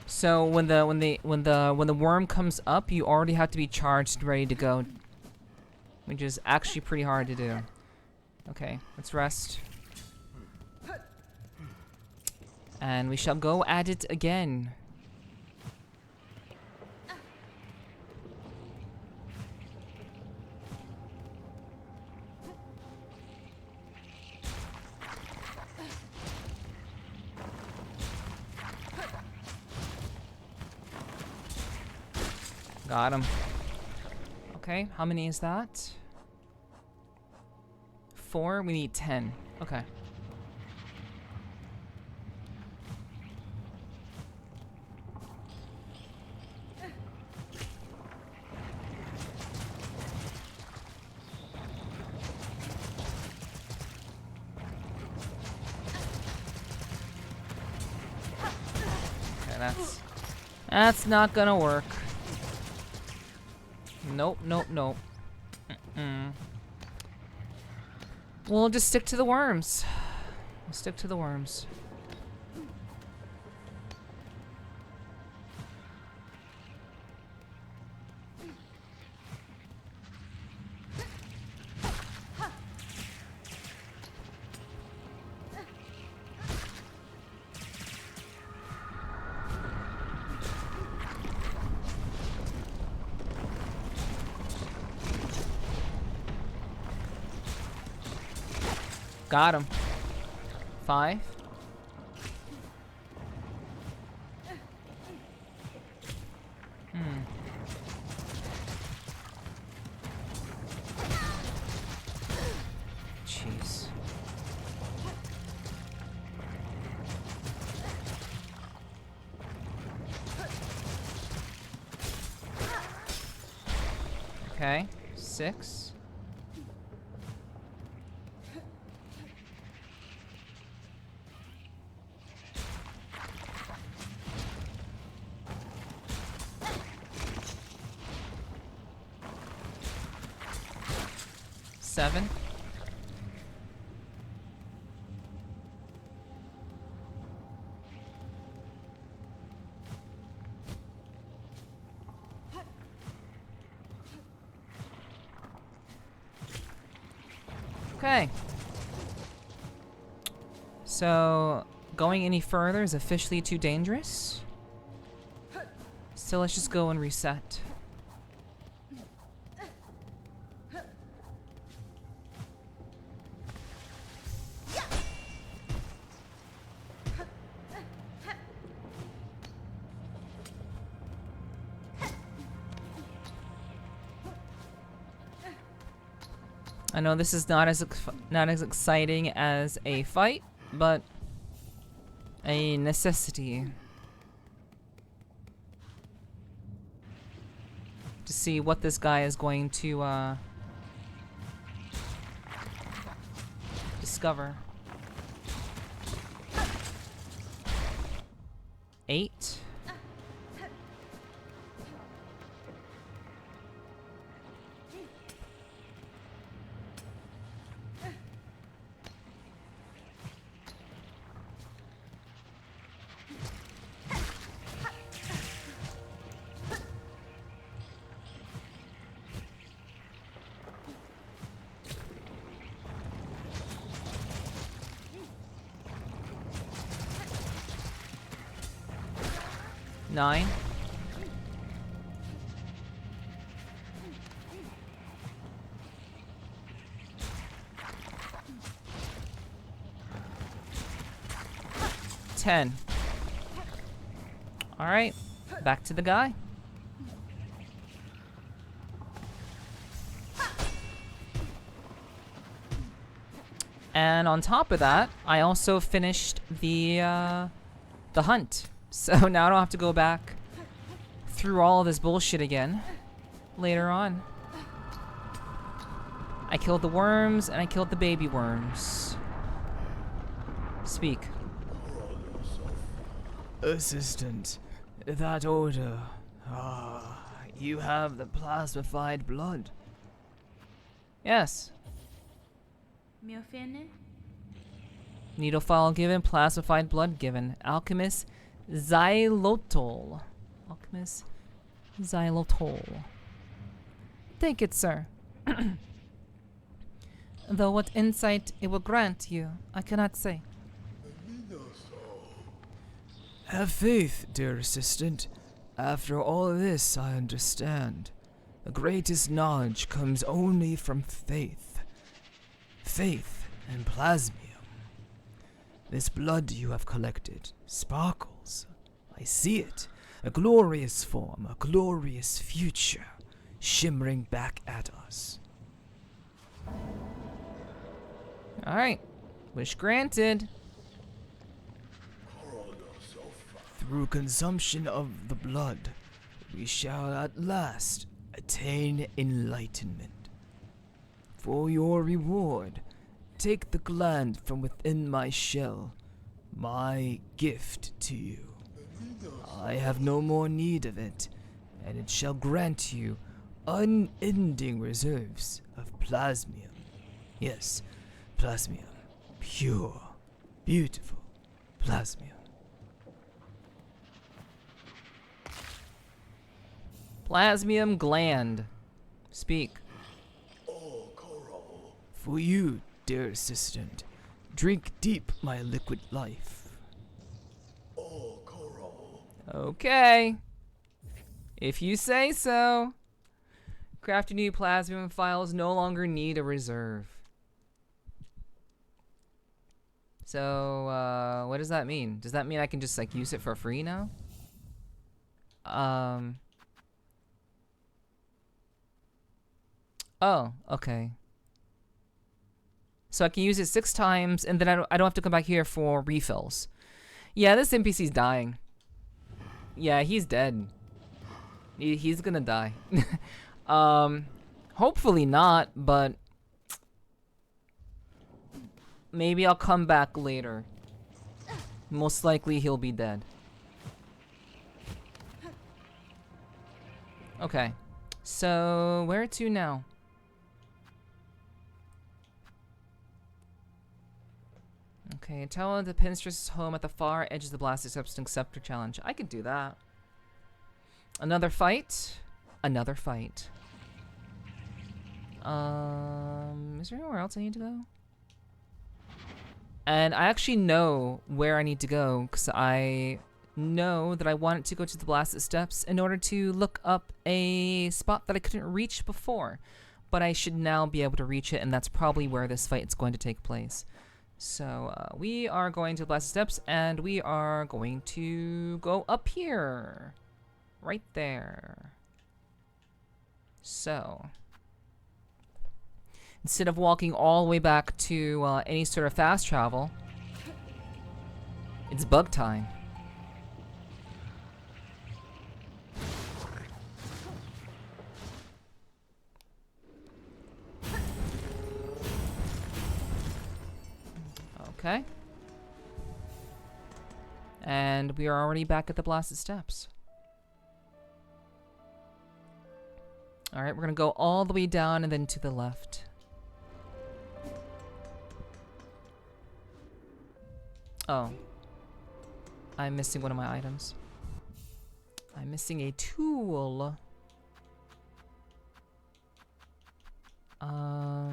So when the worm comes up, you already have to be charged and ready to go, which is actually pretty hard to do. Okay, let's rest. And we shall go at it again. Got him. Okay, how many is that? 4? We need 10. Okay. That's not gonna work. Nope, nope, nope. We'll just stick to the worms. We'll stick to the worms. Got him. 5. Jeez. Okay, 6. 7. Okay. So, going any further is officially too dangerous. So let's just go and reset. I know this is not as exciting as a fight, but a necessity to see what this guy is going to discover. 8. Nine. Ten. All right, back to the guy. And on top of that, I also finished the hunt. So now I don't have to go back through all of this bullshit again later on. I killed the worms and I killed the baby worms. Speak. Assistant, that order. Ah, you have the plasmified blood. Yes. Needle file given, plasmified blood given. Alchemist xylitol. Alchemist xylitol. Take it, sir. Though what insight it will grant you, I cannot say. Have faith, dear assistant. After all this, I understand. The greatest knowledge comes only from faith. Faith and plasmium. This blood you have collected sparkles. I see it. A glorious form, a glorious future, shimmering back at us. Alright. Wish granted. Through consumption of the blood, we shall at last attain enlightenment. For your reward, take the gland from within my shell, my gift to you. I have no more need of it, and it shall grant you unending reserves of plasmium. Yes, plasmium. Pure, beautiful plasmium. Plasmium gland. Speak. For you, dear assistant, drink deep my liquid life. Okay. If you say so. Crafting new plasmium files no longer need a reserve. So, what does that mean? Does that mean I can just, like, use it for free now? Oh, okay. So I can use it 6 times, and then I don't have to come back here for refills. Yeah, this NPC's dying. Yeah, he's dead. He's gonna die. Hopefully not, but maybe I'll come back later. Most likely he'll be dead. Okay. So, where to now? Okay, tell the Pinstress home at the far edge of the Blasted Steps and Scepter Challenge. I could do that. Another fight. Another fight. Is there anywhere else I need to go? And I actually know where I need to go, because I know that I wanted to go to the Blasted Steps in order to look up a spot that I couldn't reach before. But I should now be able to reach it, and that's probably where this fight is going to take place. So we are going to the Blasted Steps, and we are going to go up here. Right there. So instead of walking all the way back to any sort of fast travel, it's bug time. Okay. And we are already back at the Blasted Steps. Alright, we're gonna go all the way down and then to the left. Oh. I'm missing one of my items. I'm missing a tool. A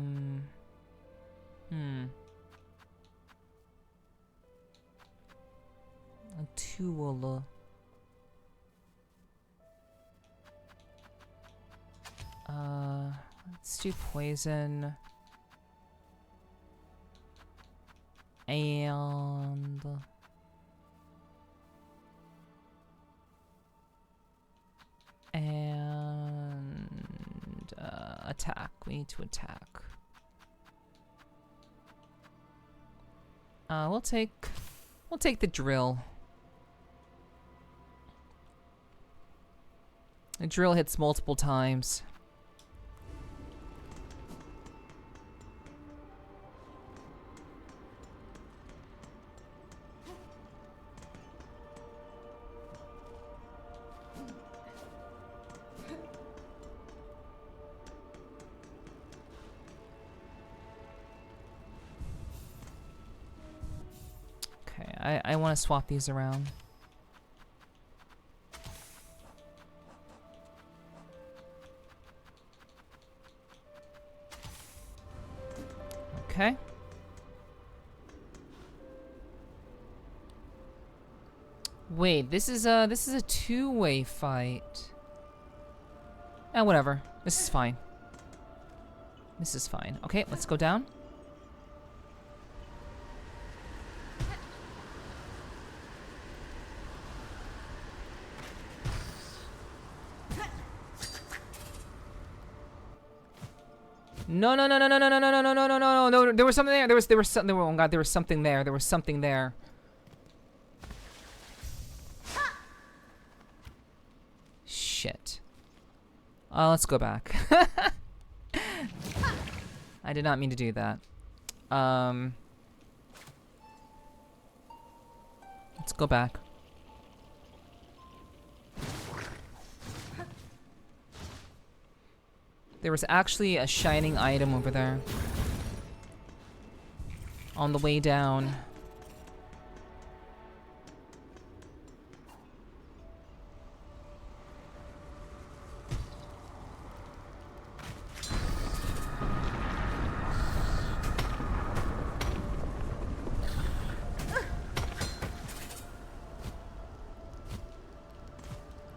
tool. Let's do poison. And attack. We need to attack. We'll take the drill. The drill hits multiple times. Okay, I want to swap these around. Okay. Wait, this is a two-way fight. Whatever. This is fine. This is fine. Okay, let's go down. No, no, no, no, no, no, no, no, no, no, no, no, no, there was something there. There was something. Oh god, there was something there. There was something there. Shit. Let's go back. I did not mean to do that. Let's go back. There was actually a shining item over there. On the way down.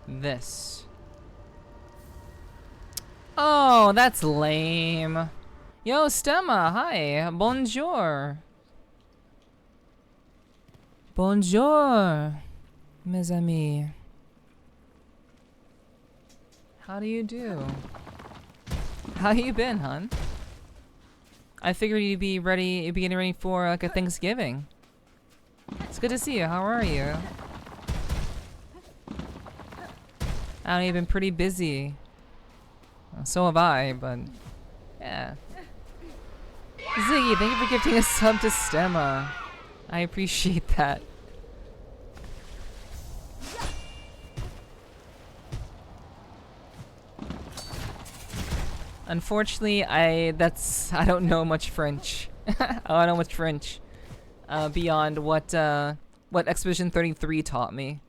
This. Oh, that's lame. Yo, Stemma, hi. Bonjour. Bonjour, mes amis. How do you do? How you been, hun? I figured you'd be getting ready for like a Thanksgiving. It's good to see you. How are you? I know you've been pretty busy. So have I, but yeah. Ziggy, thank you for gifting a sub to Stemma. I appreciate that. Unfortunately, I don't know much French. I don't know much French. beyond what Expedition 33 taught me.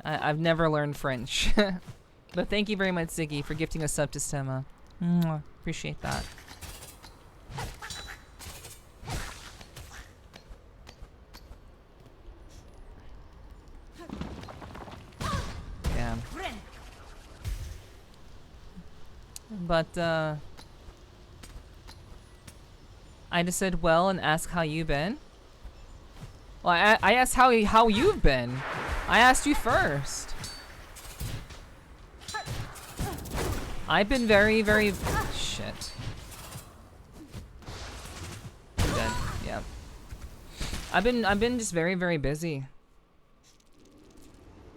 I've never learned French. But thank you very much, Ziggy, for gifting a sub to Stemma. Mwah. Appreciate that. Damn. But, I just said well and asked how you been. Well, I asked how you've been. I asked you first. I've been very, very... Shit. I'm dead. Yeah. I've been just very, very busy.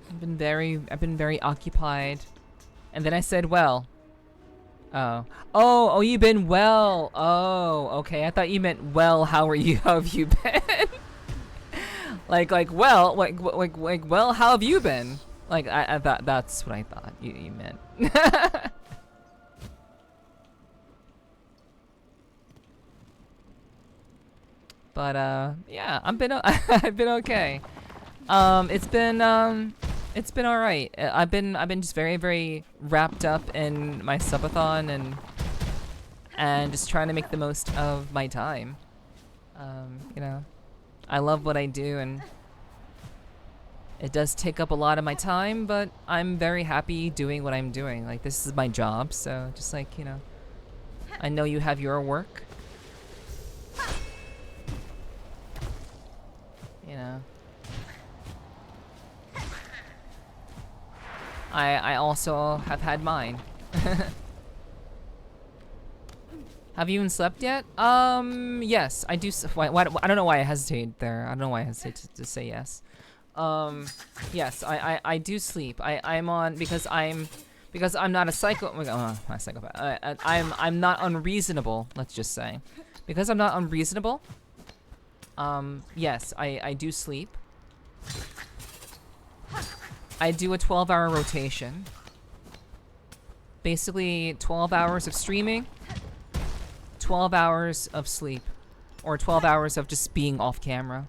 I've been very occupied. And then I said, well. Oh, you've been well. Oh, okay. I thought you meant, well, how are you? How have you been? well, how have you been? Like, I thought that's what I thought you meant. But yeah, I've been okay. It's been all right. I've been just very, very wrapped up in my subathon and just trying to make the most of my time. You know, I love what I do, and it does take up a lot of my time, but I'm very happy doing what I'm doing. Like, this is my job, so just like, you know, I know you have your work. You know, I also have had mine. Have you even slept yet? Yes, I do. I don't know why I hesitated there. I don't know why I hesitated to say yes. Yes, I do sleep. I'm on because I'm not a psycho. Oh, not a psychopath. I'm not unreasonable. Let's just say, because I'm not unreasonable. Yes, I do sleep. I do a 12-hour rotation. Basically, 12 hours of streaming, 12 hours of sleep, or 12 hours of just being off camera.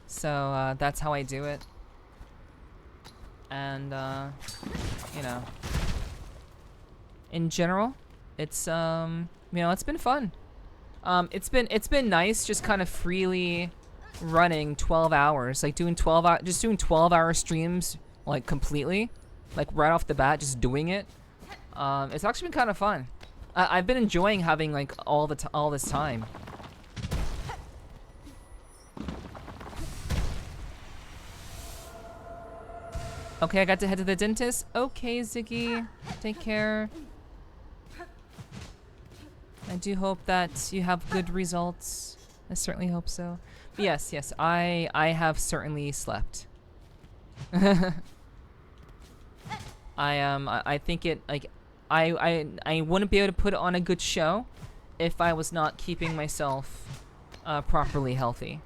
So, that's how I do it. And, you know, in general, it's, you know, it's been fun. It's been nice just kind of freely running 12 hours, like doing 12-hour streams, like completely, like right off the bat, just doing it. It's actually been kind of fun. I've been enjoying having like all this time. Okay, I got to head to the dentist. Okay, Ziggy, take care. I do hope that you have good results. I certainly hope so. But yes, I have certainly slept. I think it, like, I wouldn't be able to put on a good show if I was not keeping myself properly healthy.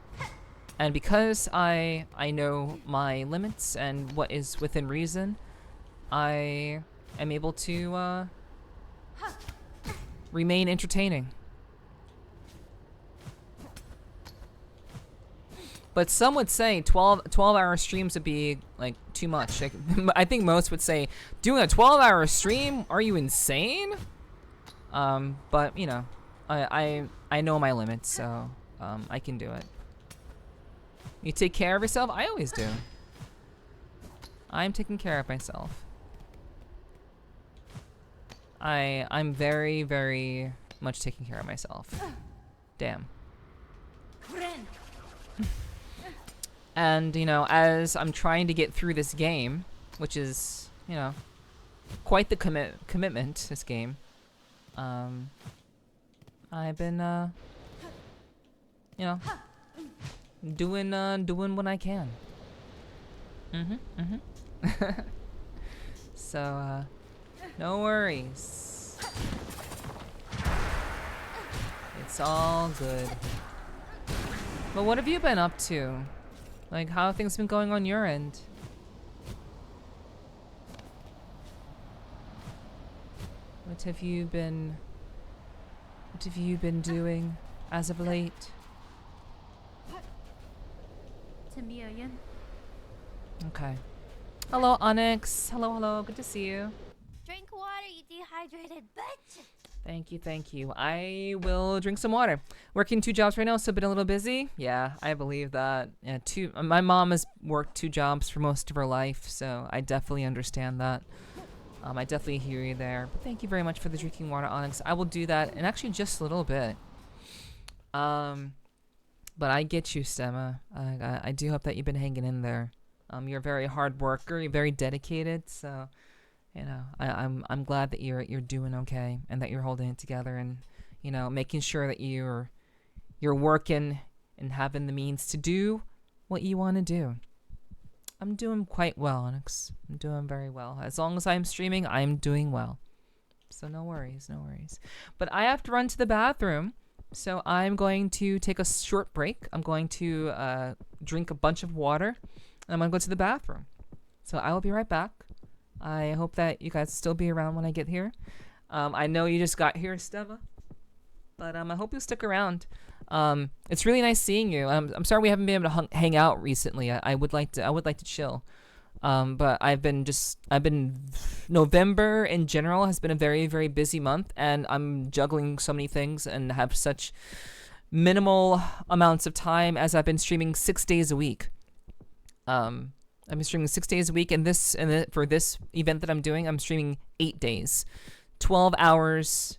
And because I know my limits and what is within reason, I am able to remain entertaining. But some would say 12-hour streams would be like too much. Like, I think most would say, doing a 12-hour stream? Are you insane? But you know, I know my limits, so I can do it. You take care of yourself? I always do. I'm taking care of myself. I'm very, very much taking care of myself. Damn. And, you know, as I'm trying to get through this game, which is, you know, quite the commitment, this game, I've been, you know, doing what I can. So, no worries. It's all good. But what have you been up to? Like, how have things been going on your end? What have you been doing as of late? Okay. Hello, Onyx. Hello, hello. Good to see you. Drink water, you dehydrated bitch. Thank you, thank you. I will drink some water. Working 2 jobs right now, so been a little busy. Yeah, I believe that. Yeah, my mom has worked 2 jobs for most of her life, so I definitely understand that. I definitely hear you there. But thank you very much for the drinking water, Onyx. I will do that in actually just a little bit. But I get you, Stemma. I do hope that you've been hanging in there. You're a very hard worker. You're very dedicated. So, you know, I'm glad that you're doing okay and that you're holding it together and, you know, making sure that you're working and having the means to do what you want to do. I'm doing quite well, Onyx. I'm doing very well. As long as I'm streaming, I'm doing well. So no worries, no worries. But I have to run to the bathroom. So I'm going to take a short break. I'm going to drink a bunch of water. And I'm going to go to the bathroom. So I will be right back. I hope that you guys still be around when I get here. I know you just got here, Steva. But I hope you'll stick around. It's really nice seeing you. I'm sorry we haven't been able to hang out recently. I would like to chill. But November in general has been a very, very busy month, and I'm juggling so many things and have such minimal amounts of time as I've been streaming 6 days a week. I've been streaming 6 days a week, and for this event that I'm doing, I'm streaming 8 days, 12 hours,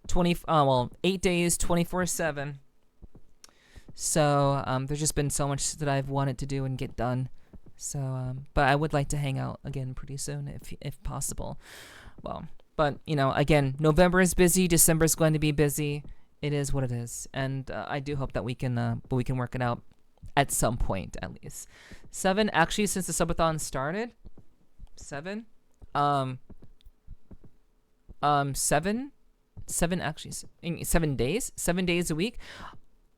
8 days, 24/7. So there's just been so much that I've wanted to do and get done. So, but I would like to hang out again pretty soon, if possible. Well, but you know, again, November is busy. December is going to be busy. It is what it is, and I do hope that we can work it out at some point, at least. 7, actually, since the subathon started. 7, 7 actually, 7 days, 7 days a week.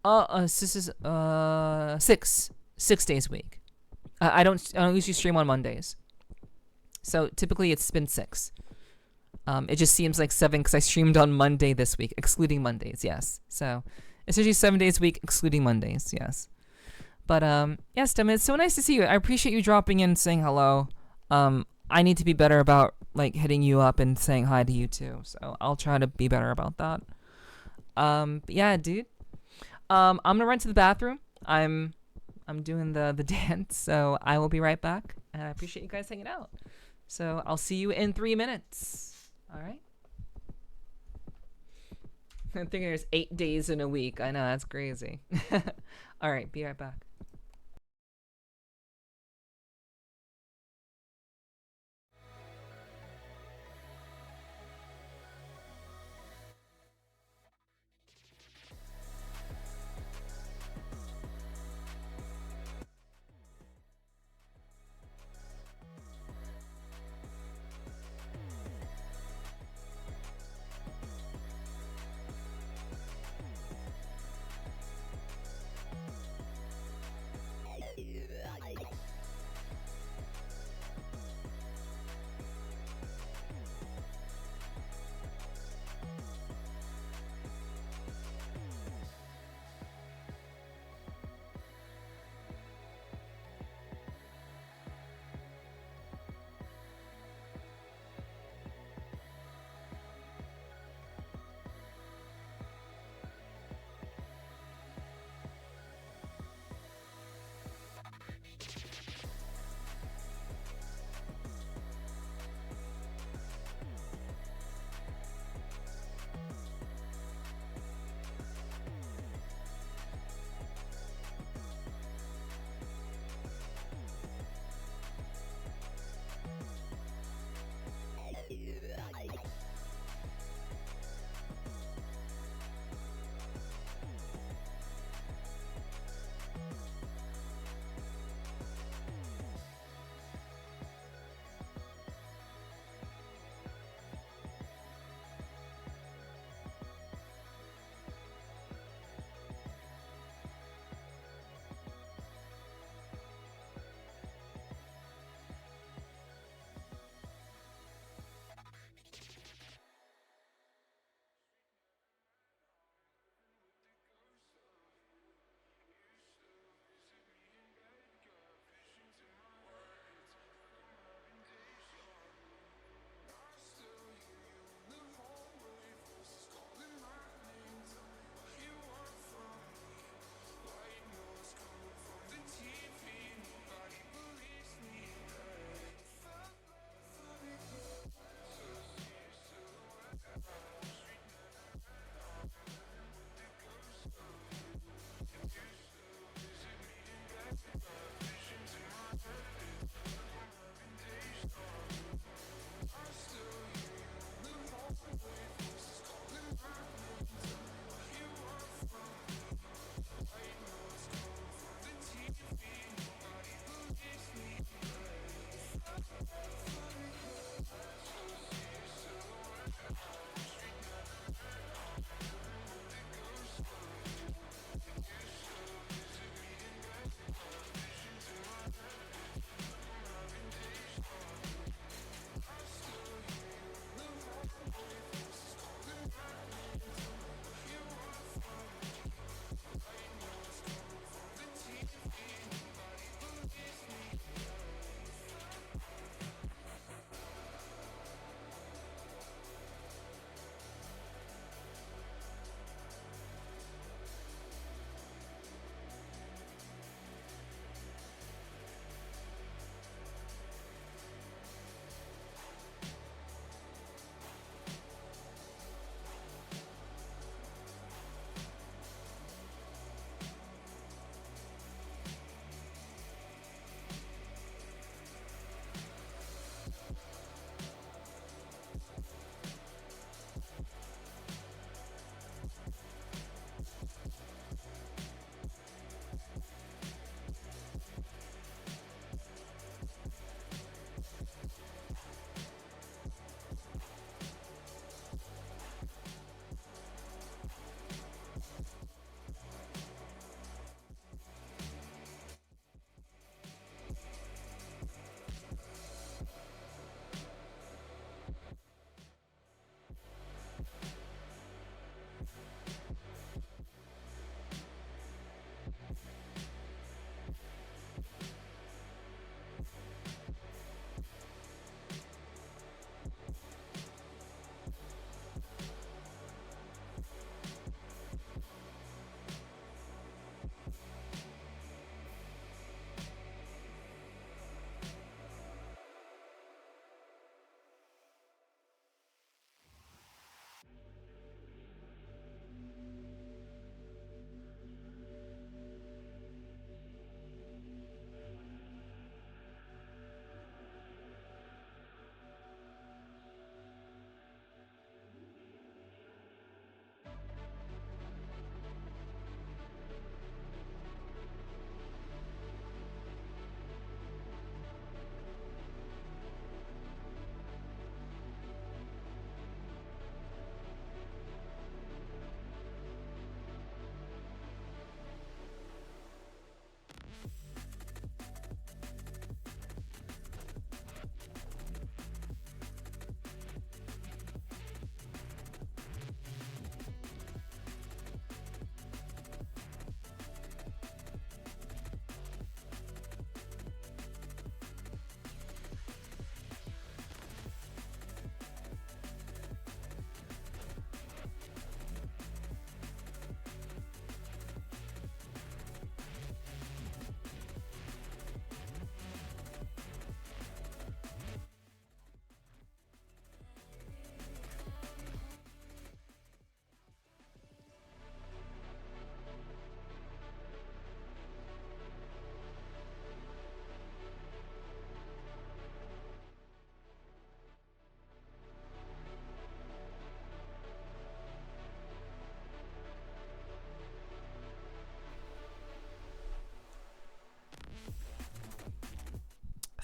This is 6 days a week. I don't usually stream on Mondays, so typically it's been 6. It just seems like 7 because I streamed on Monday this week, excluding Mondays. Yes, so it's usually 7 days a week, excluding Mondays. Yes, but yes, Tim, it's so nice to see you. I appreciate you dropping in, and saying hello. I need to be better about like hitting you up and saying hi to you too. So I'll try to be better about that. But yeah, dude. I'm gonna run to the bathroom. I'm doing the dance, so I will be right back. And I appreciate you guys hanging out. So I'll see you in 3 minutes. All right. I'm thinking there's 8 days in a week. I know, that's crazy. All right, be right back.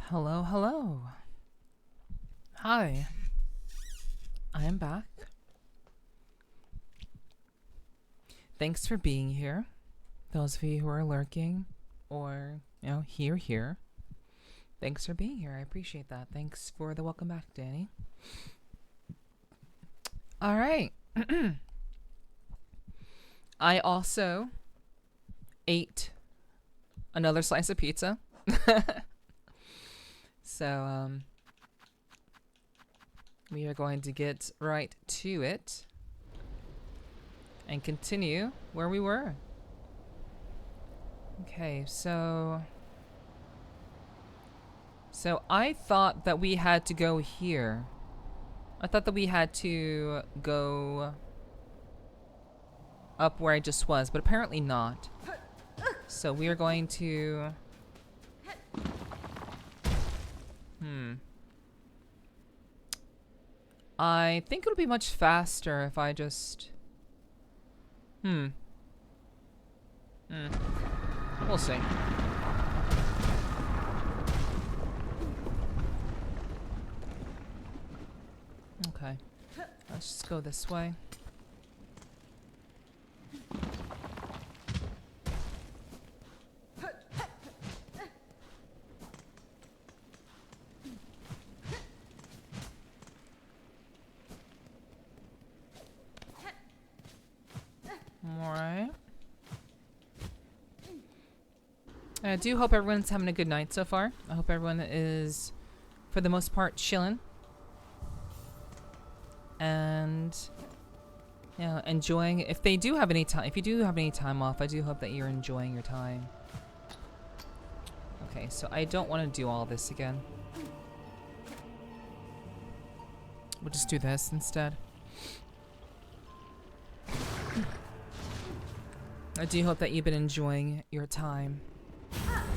Hello, hello. Hi. I am back. Thanks for being here. Those of you who are lurking or, you know, here. Thanks for being here. I appreciate that. Thanks for the welcome back, Danny. All right. I also ate another slice of pizza. So, we are going to get right to it and continue where we were. Okay, so I thought that we had to go here. I thought that we had to go up where I just was, but apparently not. So we are going to... I think it'll be much faster if I just... We'll see. Okay. Let's just go this way. Alright. I do hope everyone's having a good night so far. I hope everyone is, for the most part, chilling. And, yeah, enjoying. If they do have any time, if you do have any time off, I do hope that you're enjoying your time. Okay, so I don't want to do all this again. We'll just do this instead. I do hope that you've been enjoying your time. I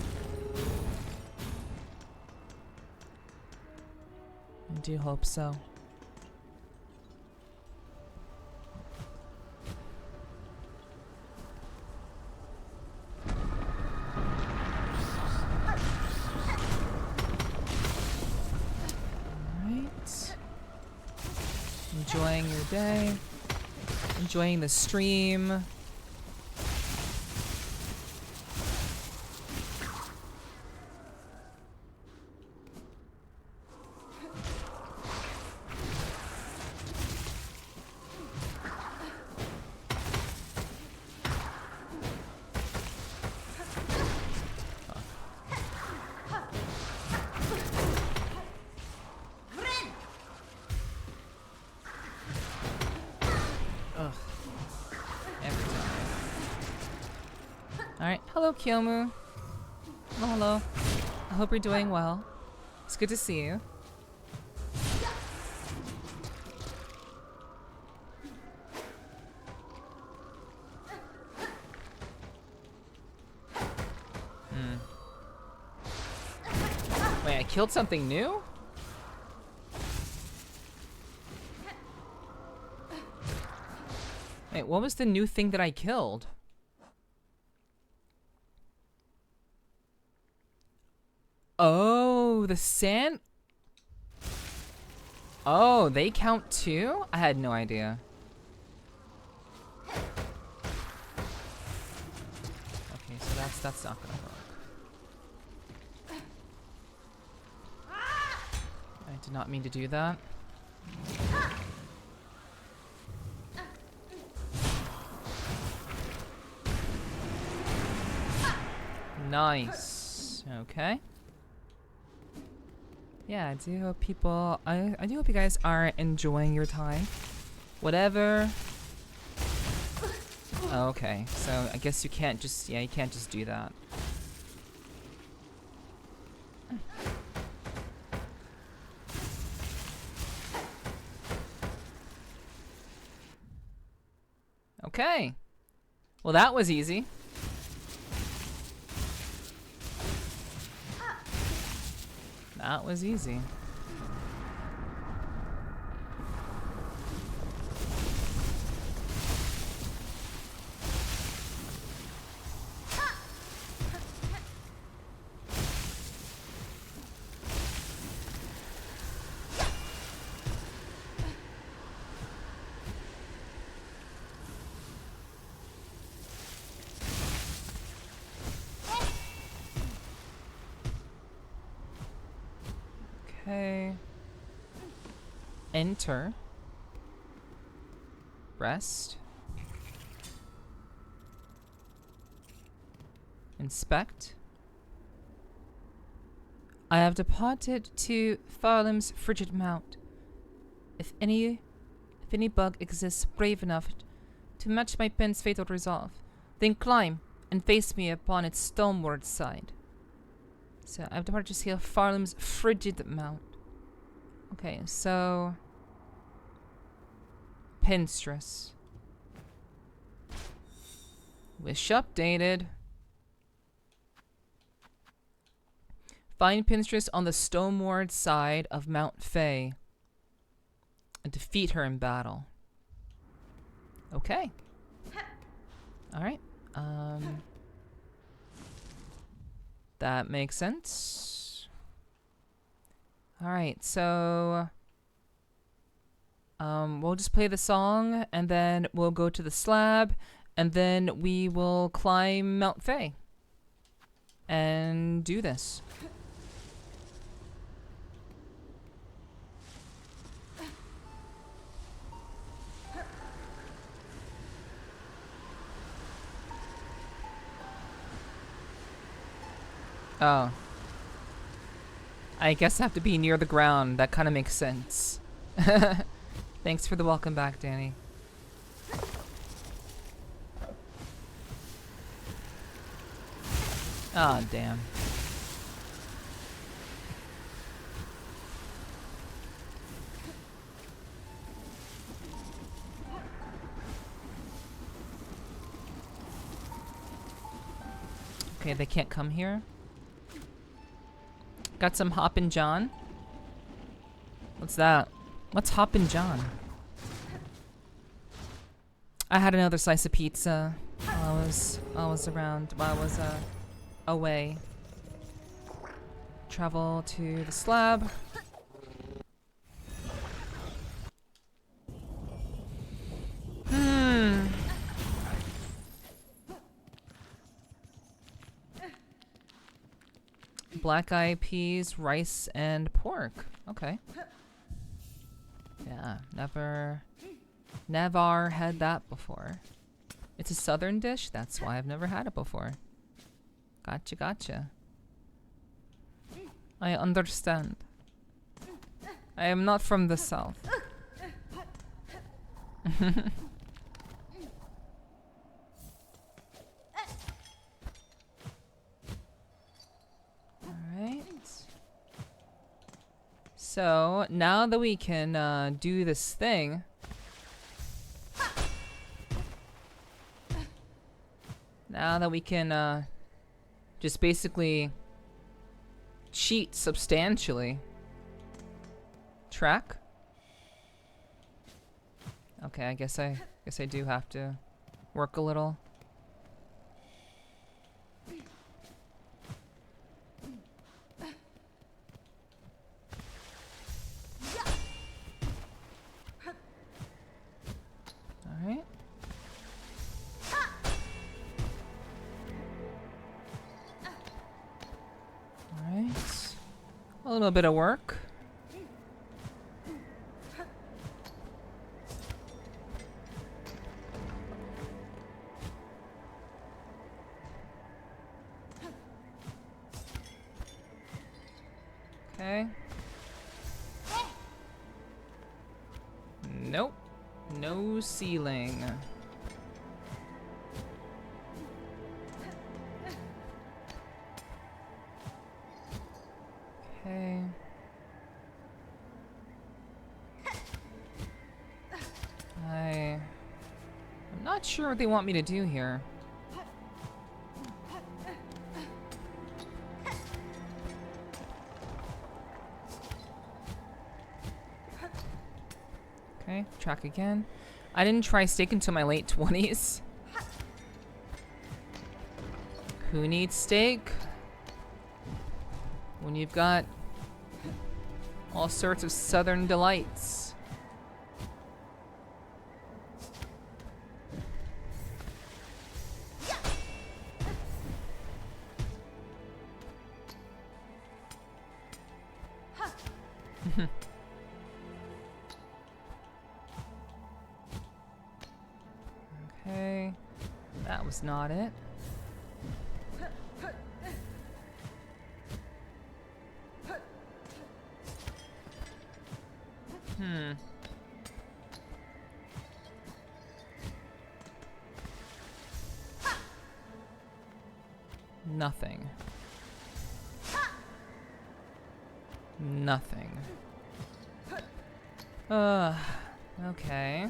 do hope so. Alright. Enjoying your day. Enjoying the stream. Alright, hello Kyomu. Hello. I hope you're doing well. It's good to see you. Wait, I killed something new? Wait, what was the new thing that I killed? Oh, the sand... Oh, they count too? I had no idea. Okay, so that's not gonna work. I did not mean to do that. Nice. Okay. Yeah, I do hope people, I do hope you guys are enjoying your time. Whatever. Okay, so I guess you can't just, yeah, you can't just do that. Okay. Well, that was easy. That was easy. Okay. Enter. Rest. Inspect. I have departed to Farlam's frigid mount. If any bug exists brave enough to match my pen's fatal resolve, then climb and face me upon its stoneward side. So I have departed to scale Farlam's frigid mount. Okay, so Pinstress. Wish updated. Find Pinstress on the stoneward side of Mount Fae and defeat her in battle. Okay. Alright. That makes sense. Alright, so we'll just play the song and then we'll go to the slab and then we will climb Mount Fae and do this. Oh. I guess I have to be near the ground. That kind of makes sense. Thanks for the welcome back, Danny. Oh, damn. Okay, they can't come here. Got some Hoppin' John. What's that? What's Hoppin' John? I had another slice of pizza while I was away. Travel to the slab. Black eyed peas, rice, and pork. Okay. Yeah, never had that before. It's a southern dish, that's why I've never had it before. Gotcha. I understand. I am not from the south. So, now that we can do this thing, now that we can just basically cheat substantially. Track? Okay, I guess I do have to work a little. Alright. Alright. A little bit of work. Okay. Nope. No ceiling. Okay. I'm not sure what they want me to do here. Okay, track again. I didn't try steak until my late 20s. Who needs steak when you've got all sorts of southern delights? That was not it. Nothing. Nothing. Okay.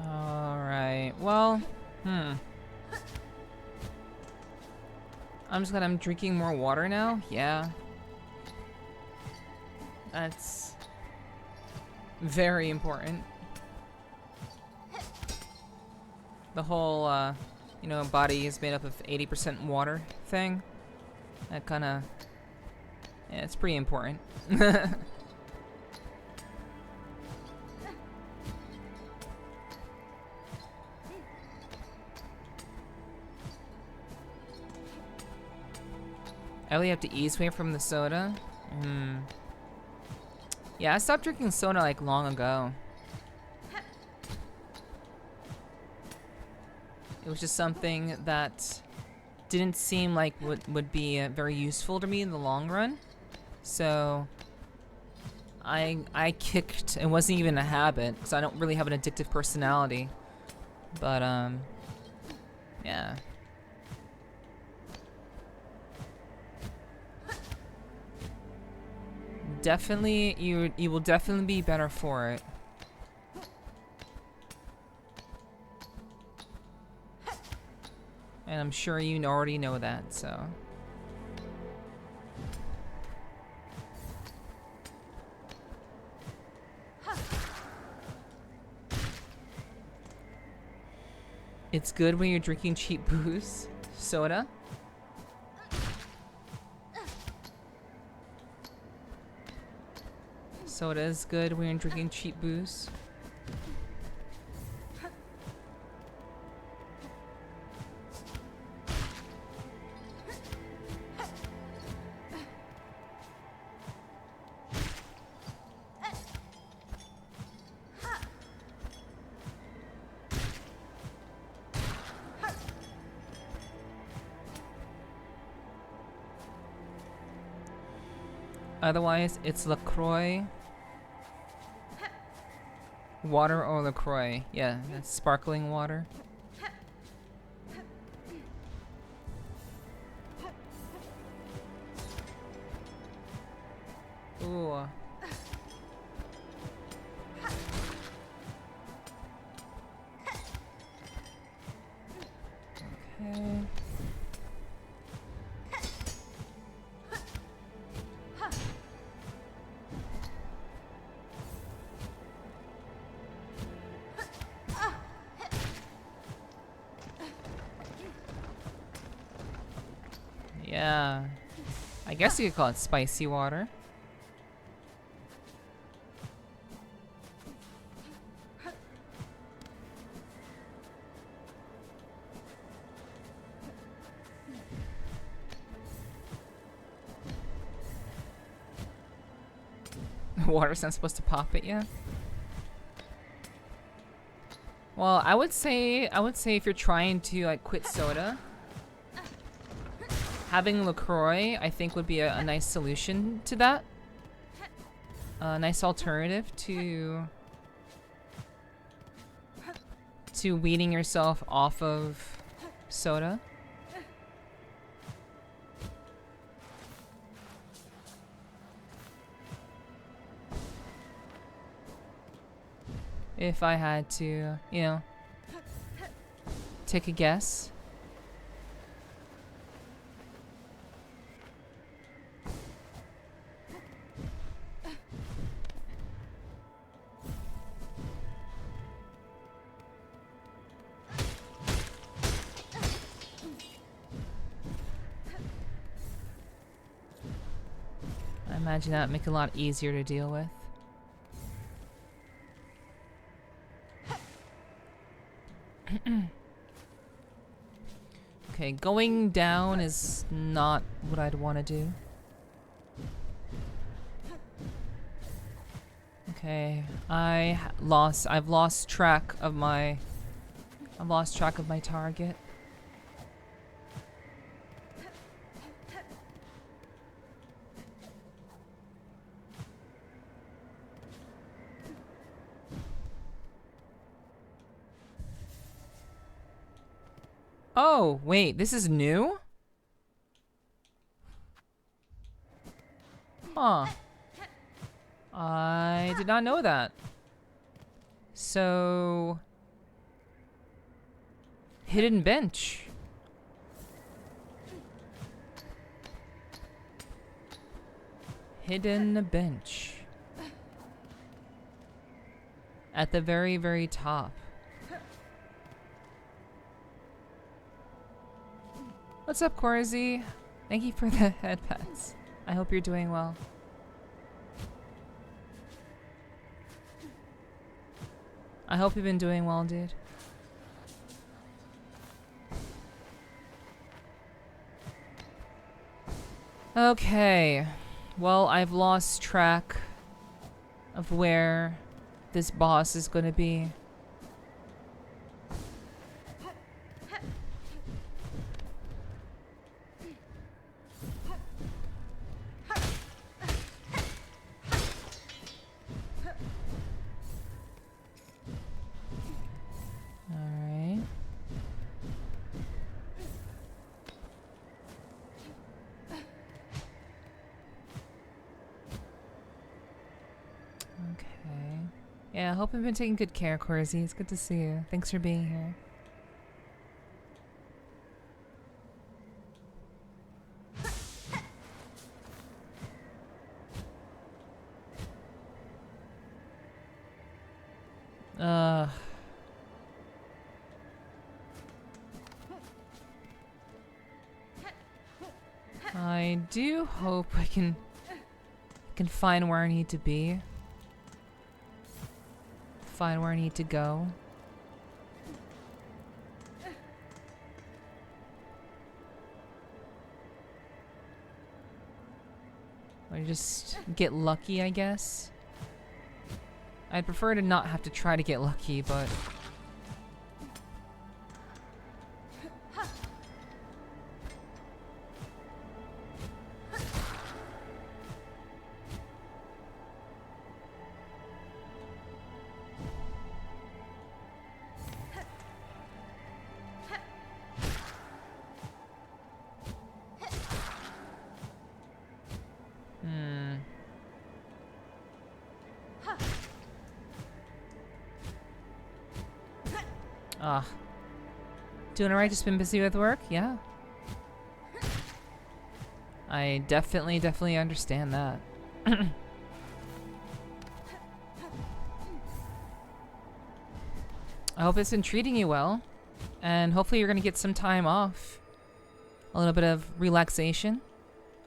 Alright, well, I'm drinking more water now? Yeah. That's very important. The whole, you know, body is made up of 80% water thing. That kinda, yeah, it's pretty important. I really have to ease away from the soda. Yeah, I stopped drinking soda like long ago. It was just something that didn't seem like would be very useful to me in the long run. So I kicked. It wasn't even a habit because I don't really have an addictive personality. But yeah. Definitely, you will definitely be better for it. And I'm sure you already know that, so. It's good when you're drinking cheap booze, soda. Soda is good when you're drinking cheap booze. Otherwise, it's LaCroix. Water or LaCroix. Yeah, that's sparkling water. Ooh. Okay. Yeah, I guess you could call it spicy water. Water's not supposed to pop it yet. Well, I would say if you're trying to like quit soda, having LaCroix, I think, would be a nice solution to that. A nice alternative to weaning yourself off of soda. If I had to, you know, take a guess. I imagine that would make it a lot easier to deal with. Okay, going down is not what I'd want to do. Okay, I've lost track of my target. Oh, wait, this is new? Huh. I did not know that. So... Hidden bench. Hidden bench. At the very, very top. What's up, Corzi? Thank you for the head pets. I hope you're doing well. I hope you've been doing well, dude. Okay. Well, I've lost track of where this boss is gonna be. Yeah, I hope I've been taking good care, Corzi. It's good to see you. Thanks for being here. I do hope I can find where I need to be. Find where I need to go. Or just get lucky, I guess. I'd prefer to not have to try to get lucky, but... Doing alright, just been busy with work? Yeah. I definitely understand that. I hope it's been treating you well. And hopefully you're gonna get some time off. A little bit of relaxation,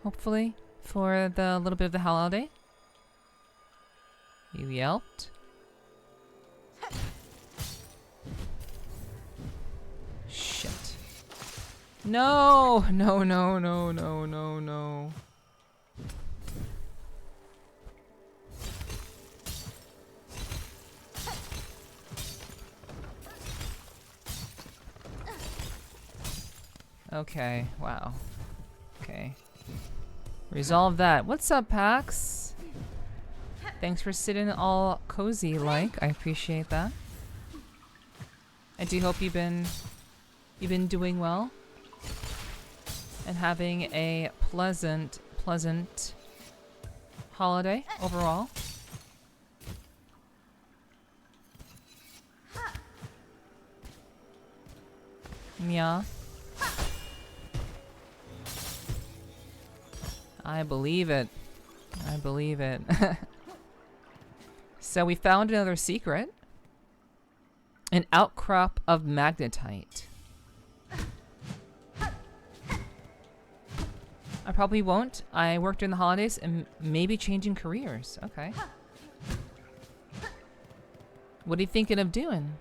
hopefully, for the little bit of the holiday. You yelped. Shit. No! No, no, no, no, no, no. Okay, wow. Okay. Resolve that. What's up, Pax? Thanks for sitting all cozy like. I appreciate that. I do hope you've been doing well and having a pleasant holiday overall. Yeah. I believe it. I believe it. So we found another secret. An outcrop of magnetite. I probably won't. I work during the holidays and maybe changing careers. Okay. What are you thinking of doing?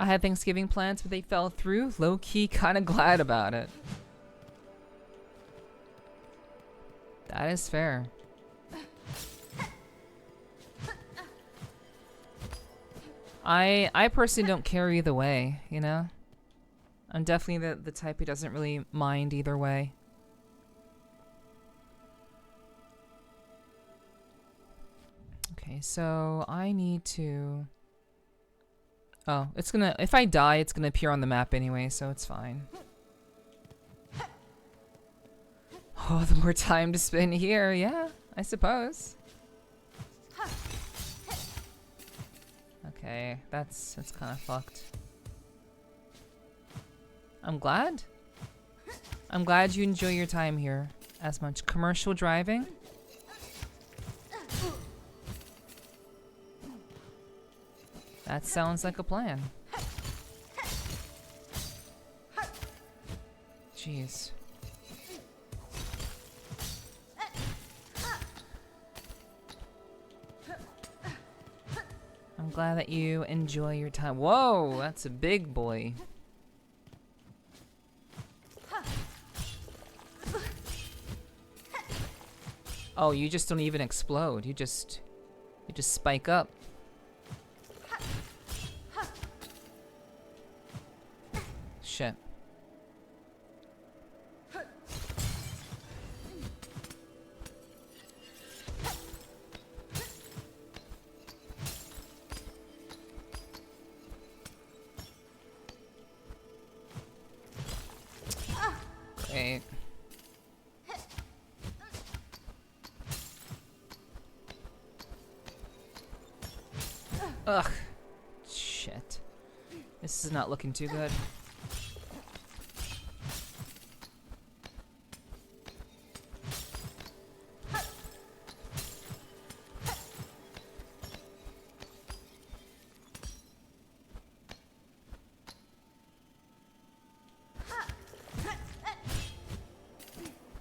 I had Thanksgiving plans, but they fell through. Low-key, kind of glad about it. That is fair. I personally don't care either way, you know? I'm definitely the type who doesn't really mind either way. Okay, so I need to... Oh, it's gonna... If I die, it's gonna appear on the map anyway, so it's fine. Oh, the more time to spend here, yeah, I suppose. Okay, that's kind of fucked. I'm glad. I'm glad you enjoy your time here as much. Commercial driving? That sounds like a plan. Jeez. I'm glad that you enjoy your time. Whoa, that's a big boy. Oh, you just don't even explode. You just spike up. Shit. Great. Ugh. Shit. This is not looking too good.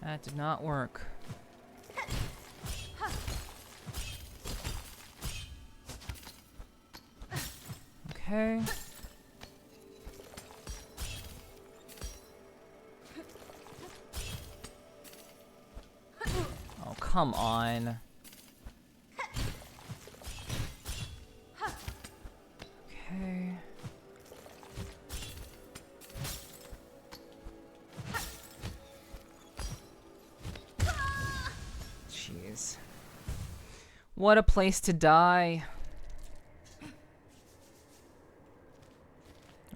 That did not work. Okay. Oh, come on. Okay. Jeez. What a place to die.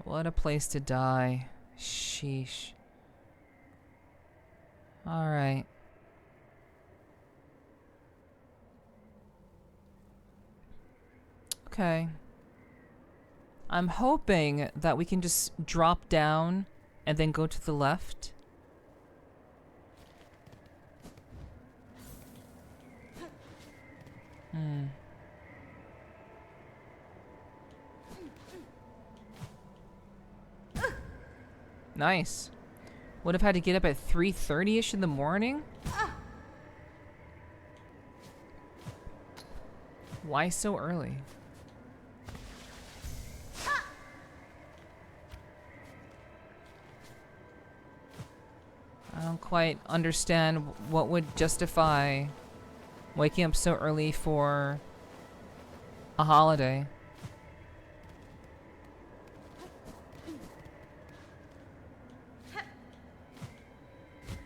What a place to die. Sheesh. Alright. Okay. I'm hoping that we can just drop down and then go to the left. Nice. Would have had to get up at 3:30ish in the morning? Why so early? I don't quite understand what would justify waking up so early for a holiday.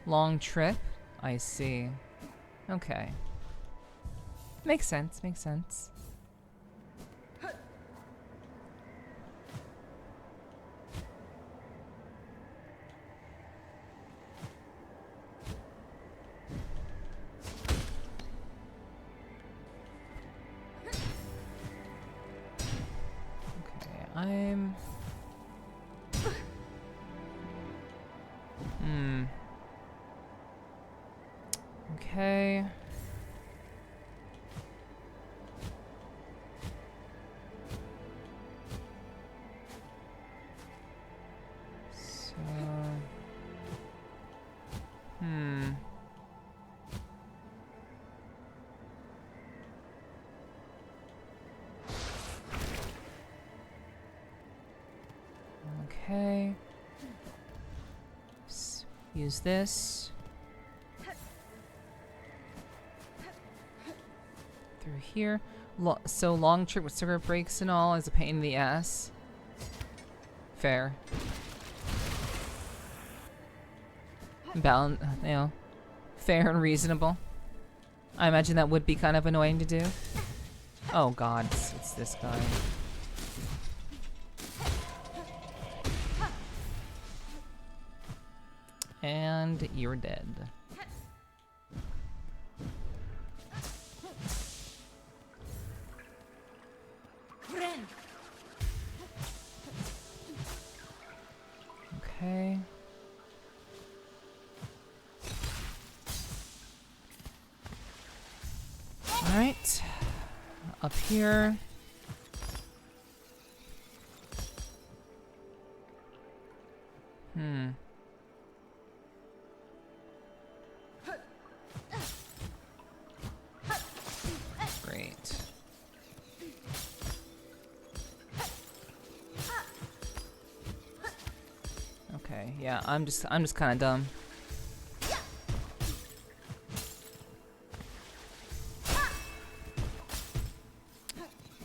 Long trip? I see. Okay. Makes sense, makes sense. Okay, I'm... Okay. So... Okay. Use this. Through here. So long trip with circuit breaks and all is a pain in the ass. Fair. Balance, you know, fair and reasonable. I imagine that would be kind of annoying to do. Oh god, it's this guy. And you're dead. Okay. Alright. Up here. Great. Okay, yeah, I'm just kind of dumb.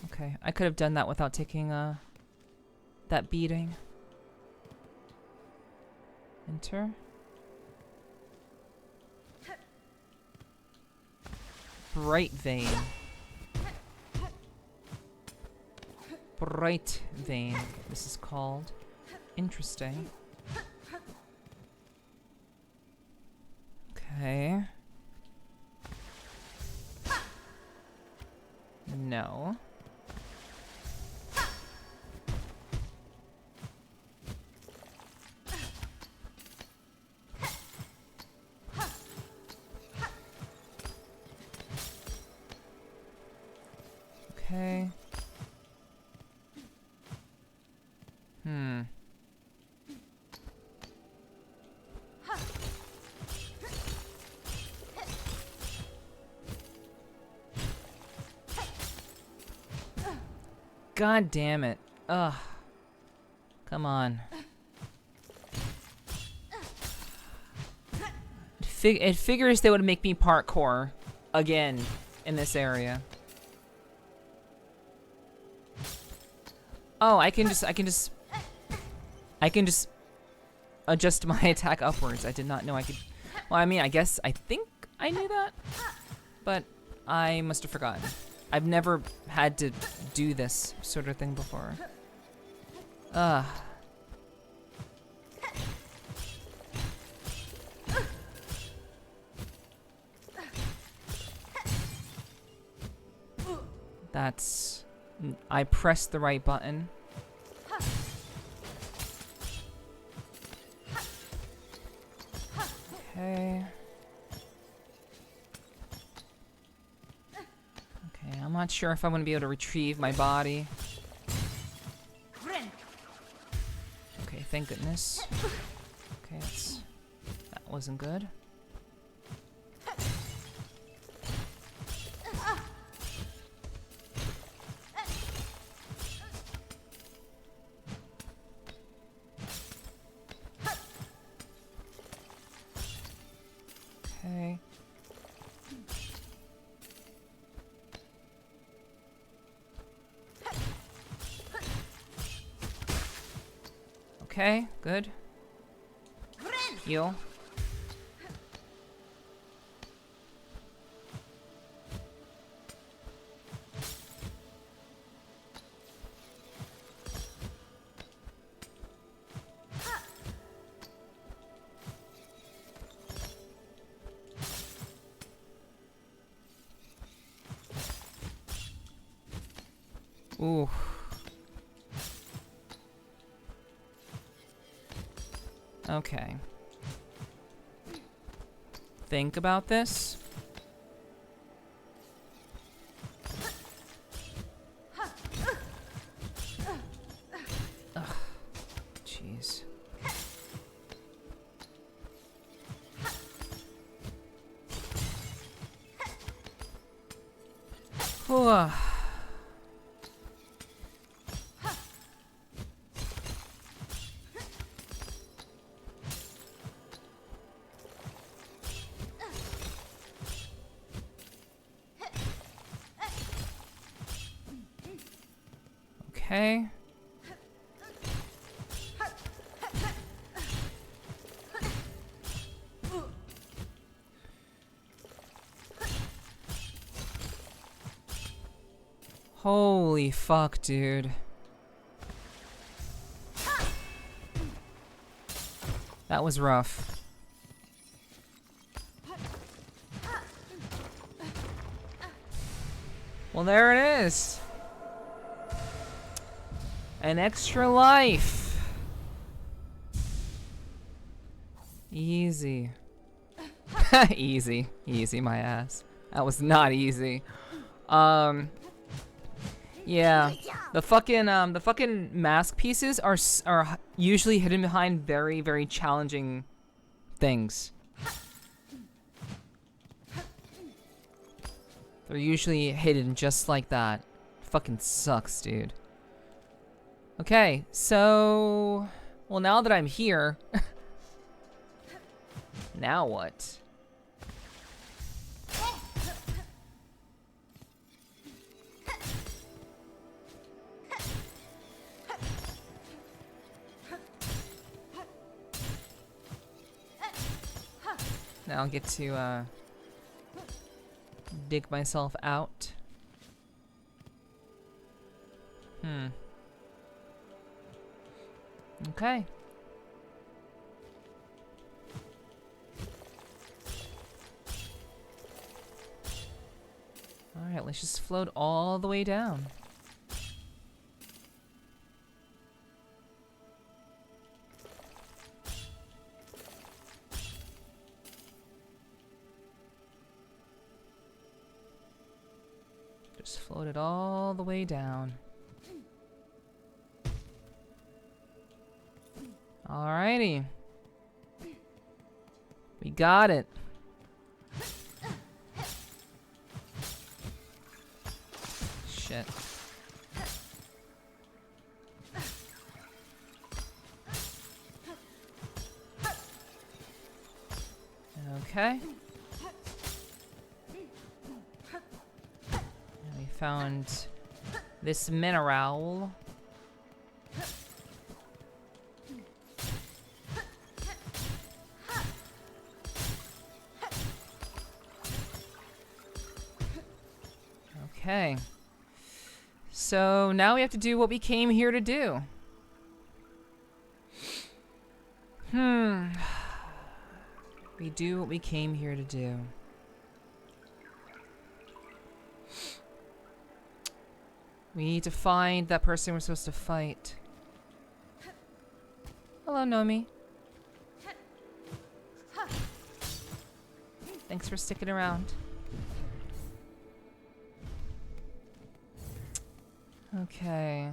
Okay, I could have done that without taking that beating. Enter. Bright vein. Bright vein, this is called. Interesting. Okay. No. Okay. God damn it. Ugh. Come on. It figures they would make me parkour again in this area. Oh, I can just adjust my attack upwards. I did not know I could. Well, I mean, I think I knew that, but I must have forgotten. I've never had to do this sort of thing before. Ugh. That's... I pressed the right button. Okay. Okay, I'm not sure if I'm gonna be able to retrieve my body. Okay, thank goodness. Okay, that wasn't good. Okay. Okay, good. Heal. Ooh. Okay. Think about this. Ugh. Jeez. Whew. Okay. Holy fuck, dude. That was rough. Well, there it is. An extra life. Easy. Easy. Easy, my ass. That was not easy. Yeah. The fucking mask pieces are usually hidden behind very, very challenging things. They're usually hidden just like that. Fucking sucks, dude. Okay, so... Well, now that I'm here... now what? Now I'll get to, dig myself out. Okay. Alright, let's just float all the way down. Just float it all the way down. Alrighty. We got it. Shit. Okay. And we found this mineral. Okay. So now we have to do what we came here to do. We do what we came here to do. We need to find that person we're supposed to fight. Hello, Nomi. Thanks for sticking around. Okay.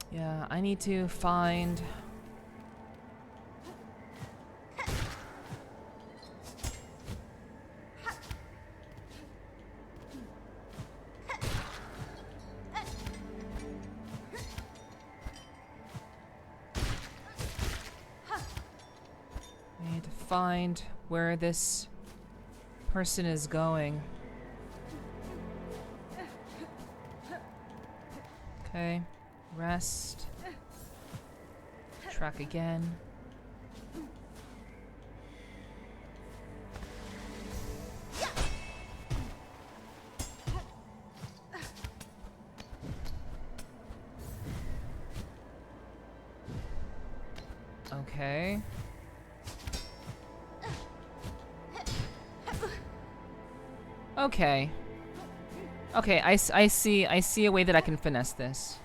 Yeah, I need to find... I need to find where this person is going. Okay. Rest. Track again. Okay. Okay. Okay, I see a way that I can finesse this.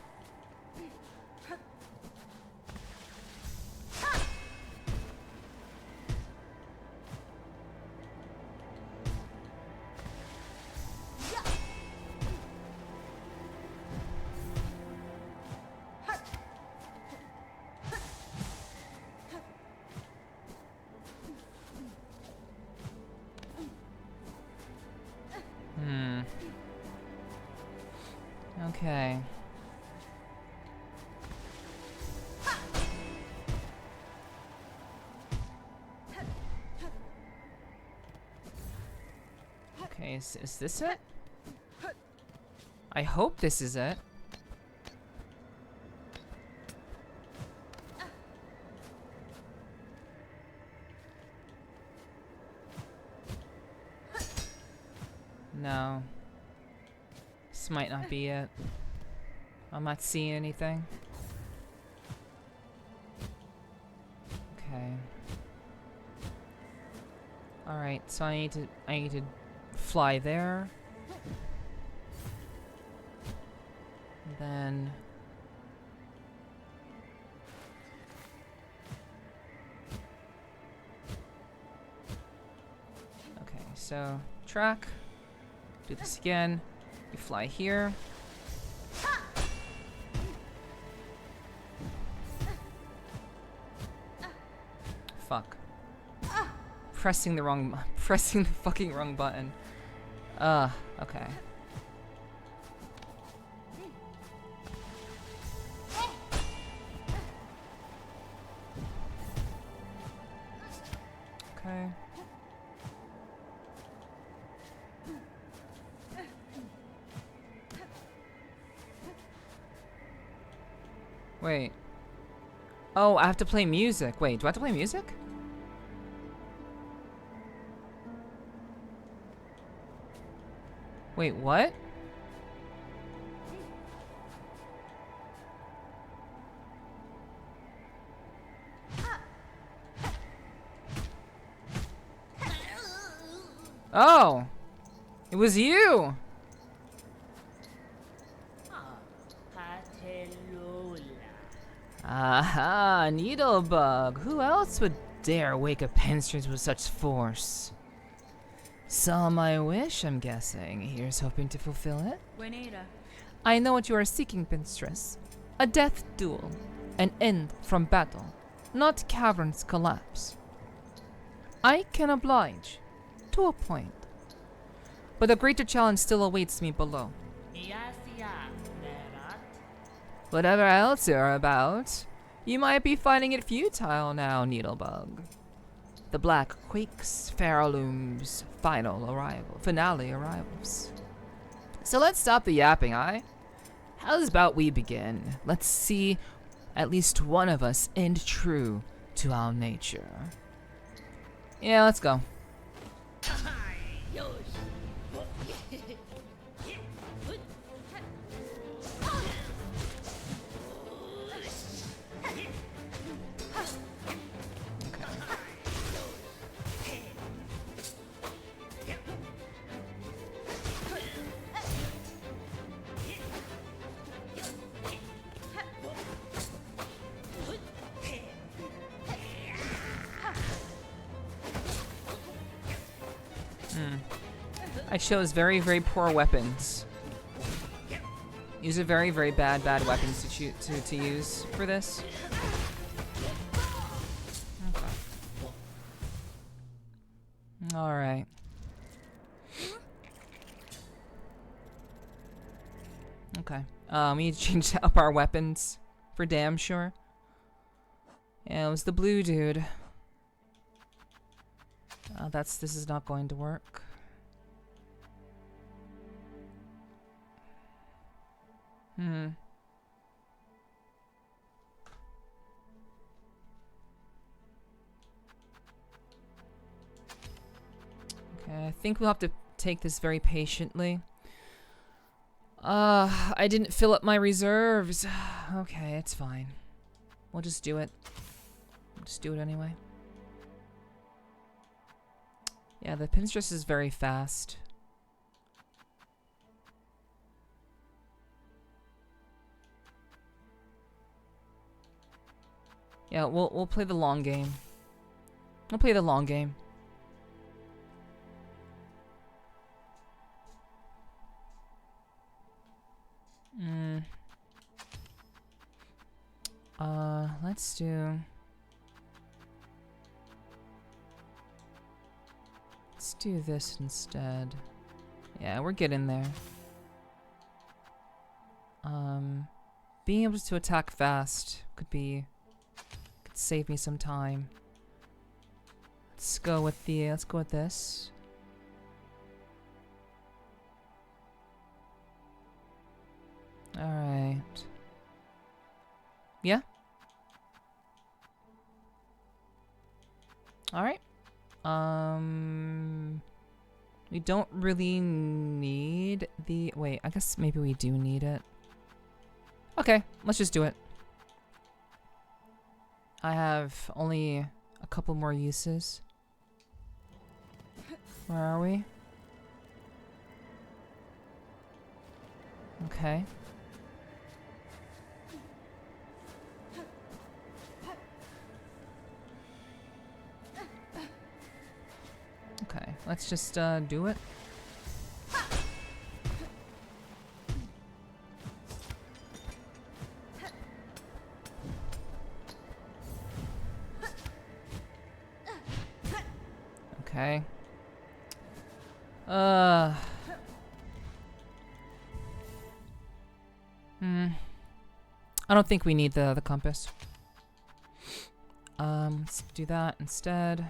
Okay. Okay, is this it? I hope this is it. No. This might not be it. I'm not seeing anything. Okay. Alright, so I need to fly there. And then okay, so track. Do this again. You fly here. Fuck. Pressing the fucking wrong button. Okay. Okay. Wait. Oh, I have to play music. Wait, do I have to play music? Wait, what? Oh! It was you! Aha, Needlebug. Who else would dare wake up Pinstrings with such force? Saw my wish, I'm guessing. Here's hoping to fulfill it. I know what you are seeking, Pinstress. A death duel. An end from battle. Not cavern's collapse. I can oblige. To a point. But a greater challenge still awaits me below. Whatever else you're about, you might be finding it futile now, Needlebug. The black quakes, Farrowloom's finale arrivals. So let's stop the yapping, aye? How's about we begin? Let's see at least one of us end true to our nature. Yeah, let's go. I chose very, very poor weapons. These are very, very bad weapons to use for this. Okay. All right. Okay. We need to change up our weapons for damn sure. Yeah, it was the blue dude. This is not going to work. Okay, I think we'll have to take this very patiently. I didn't fill up my reserves. Okay, it's fine. We'll just do it. We'll just do it anyway. Yeah, the Pinstress is very fast. Yeah, we'll play the long game. We'll play the long game. Let's do this instead. Yeah, we're getting there. Being able to attack fast could save me some time. Let's go with this. Alright. Yeah? Alright. We don't really need the... Wait, I guess maybe we do need it. Okay, let's just do it. I have only a couple more uses. Where are we? Okay. Okay, let's just do it. Okay. I don't think we need the compass. Let's do that instead.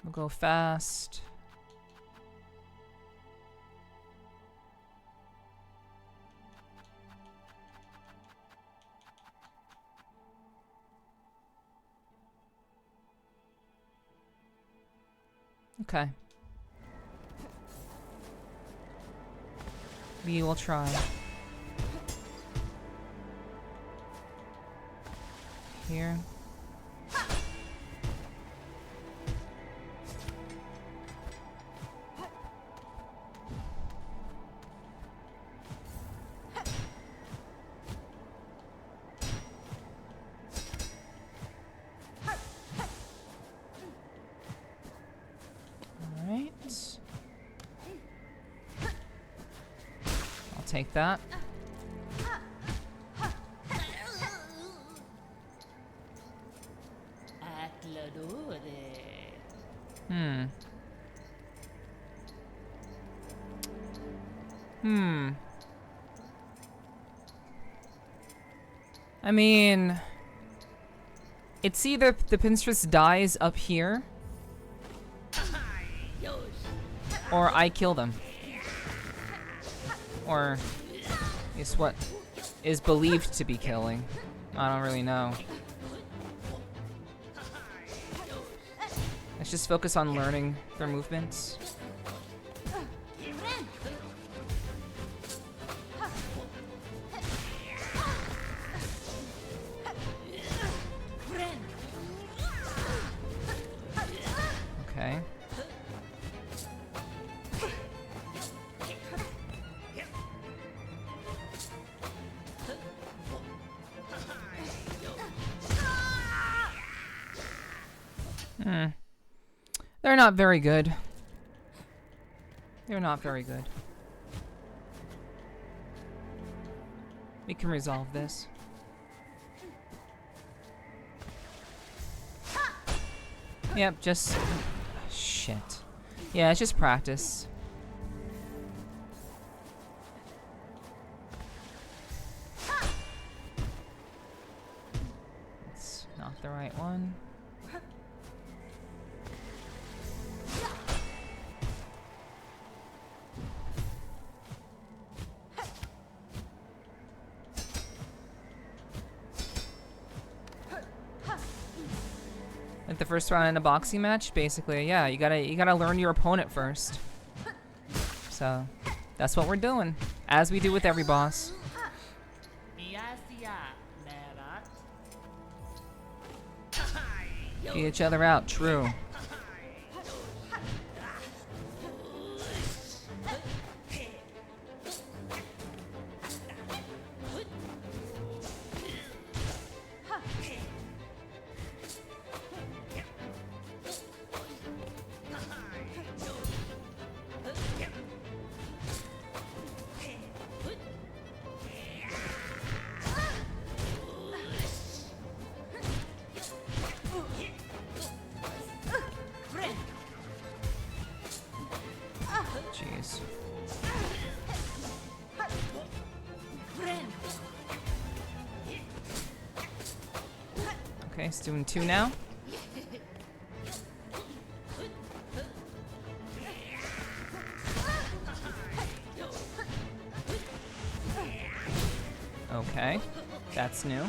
We'll go fast. Okay. We will try. Here. Take that. I mean, it's either the Pinterest dies up here, or I kill them. Or is what is believed to be killing. I don't really know. Let's just focus on learning their movements. Okay. They're not very good. They're not very good. We can resolve this. Yep, just... Shit. Yeah, it's just practice. It's not the right one. Like the first round in a boxing match, basically, yeah, you gotta learn your opponent first. So that's what we're doing, as we do with every boss. Beat each other out, true. Jeez. Okay, it's doing 2 now. Okay, that's new.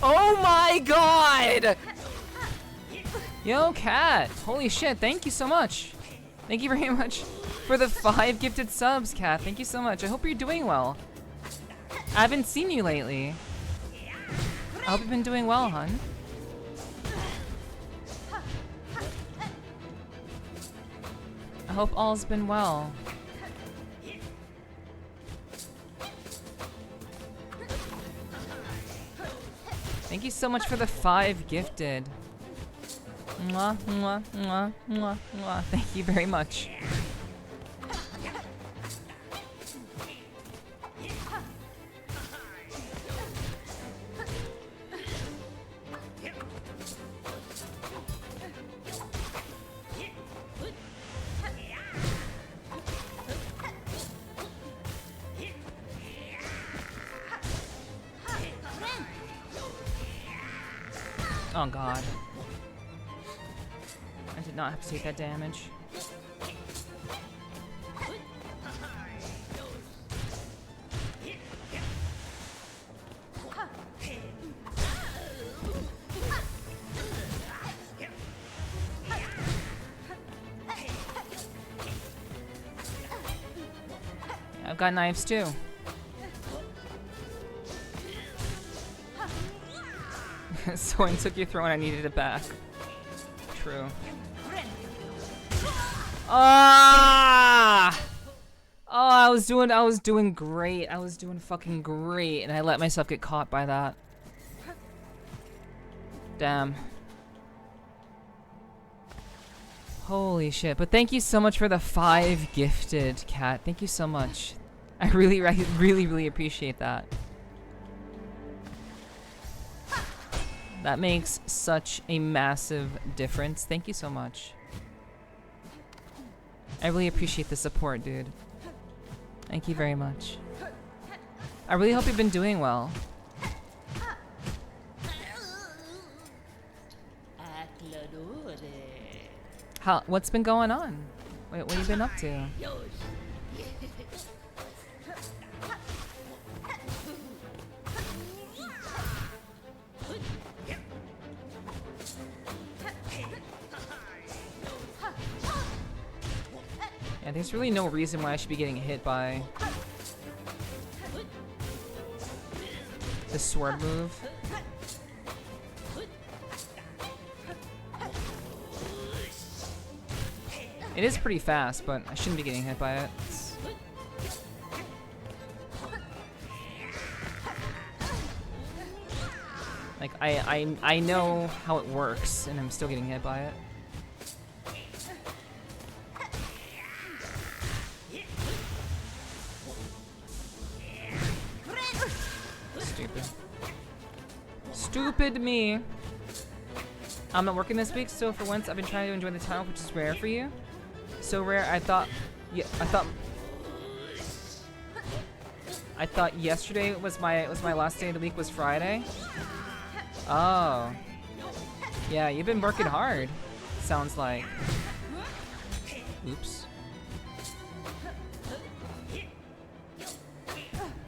Oh my god! Yo, Cat. Holy shit, thank you so much. Thank you very much for the 5 gifted subs, Cat. Thank you so much. I hope you're doing well. I haven't seen you lately. I hope you've been doing well, hun. I hope all's been well. Thank you so much for the 5 gifted. Mwah, mwah, mwah, mwah, mwah. Thank you very much. Oh god. I did not have to take that damage. Yeah, I've got knives too. Someone took your throne, I needed it back. True. Ah! Oh, I was doing great. I was doing fucking great, and I let myself get caught by that. Damn. Holy shit. But thank you so much for the 5 gifted, Cat. Thank you so much. I really appreciate that. That makes such a massive difference. Thank you so much. I really appreciate the support, dude. Thank you very much. I really hope you've been doing well. What's been going on? What have you been up to? Yeah, there's really no reason why I should be getting hit by the sword move. It is pretty fast, but I shouldn't be getting hit by it. Like, I know how it works, and I'm still getting hit by it. Stupid me. I'm not working this week, so for once I've been trying to enjoy the time, which is rare for you. So rare. I thought yesterday was my last day of the week was Friday. Oh. Yeah, you've been working hard. Sounds like. Oops.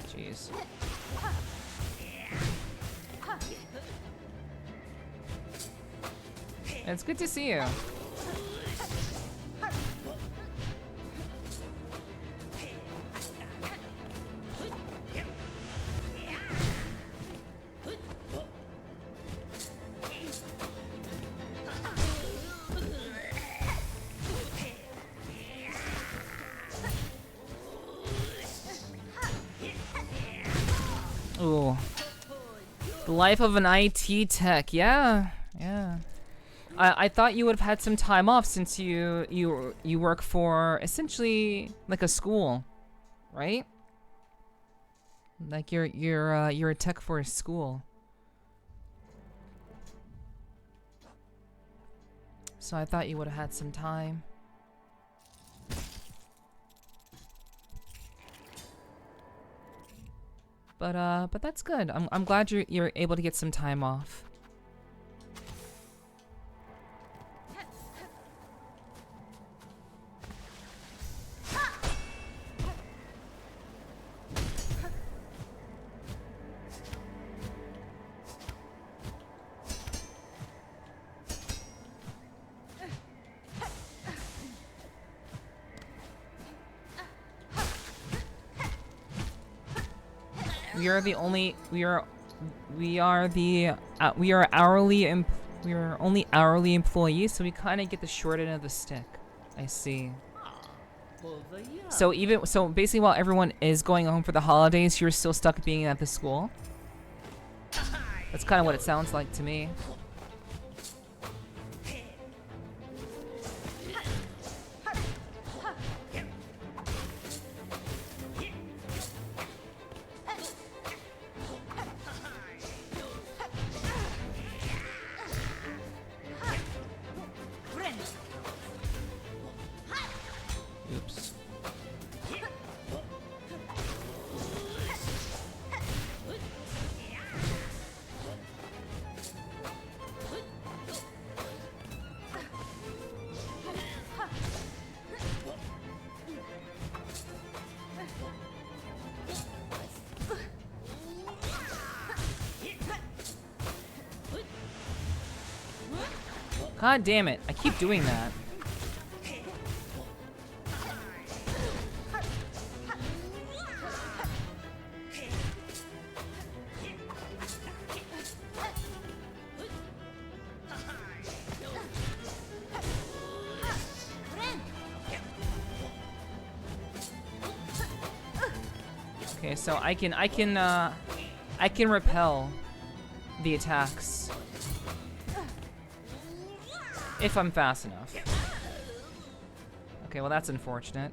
Jeez. It's good to see you. Ooh. The life of an IT tech. Yeah. Yeah. I thought you would have had some time off since you work for essentially like a school, right? Like you're a tech for a school. So I thought you would have had some time. But that's good. I'm glad you're able to get some time off. We are only hourly employees, so we kind of get the short end of the stick. I see. So basically, while everyone is going home for the holidays, you're still stuck being at the school. That's kind of what it sounds like to me. Oops. God damn it, I keep doing that. Okay, so I can repel the attacks if I'm fast enough. Okay, well that's unfortunate.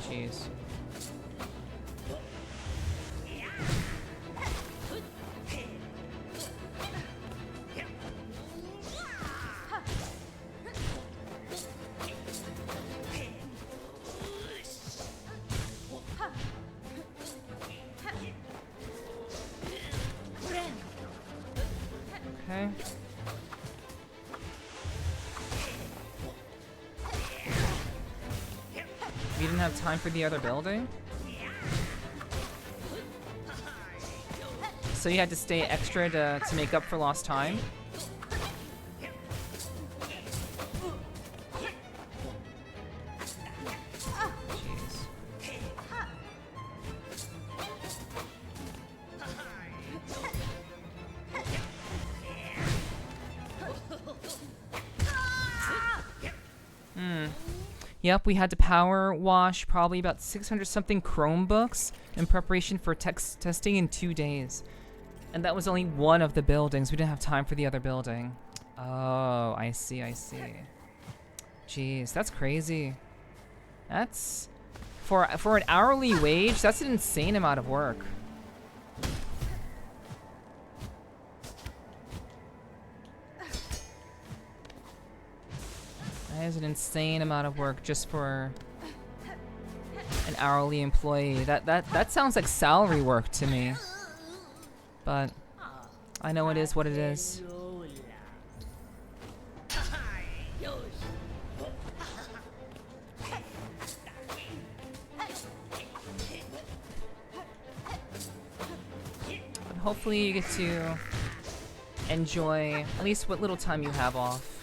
Jeez. Okay. We didn't have time for the other building? So you had to stay extra to make up for lost time? Jeez. Yep, we had to power wash probably about 600 something Chromebooks in preparation for testing in 2 days. And that was only one of the buildings. We didn't have time for the other building. Oh, I see, I see. Jeez, that's crazy. That's for an hourly wage, that's an insane amount of work. That is an insane amount of work just for an hourly employee. That sounds like salary work to me. But I know it is what it is. But hopefully you get to enjoy at least what little time you have off.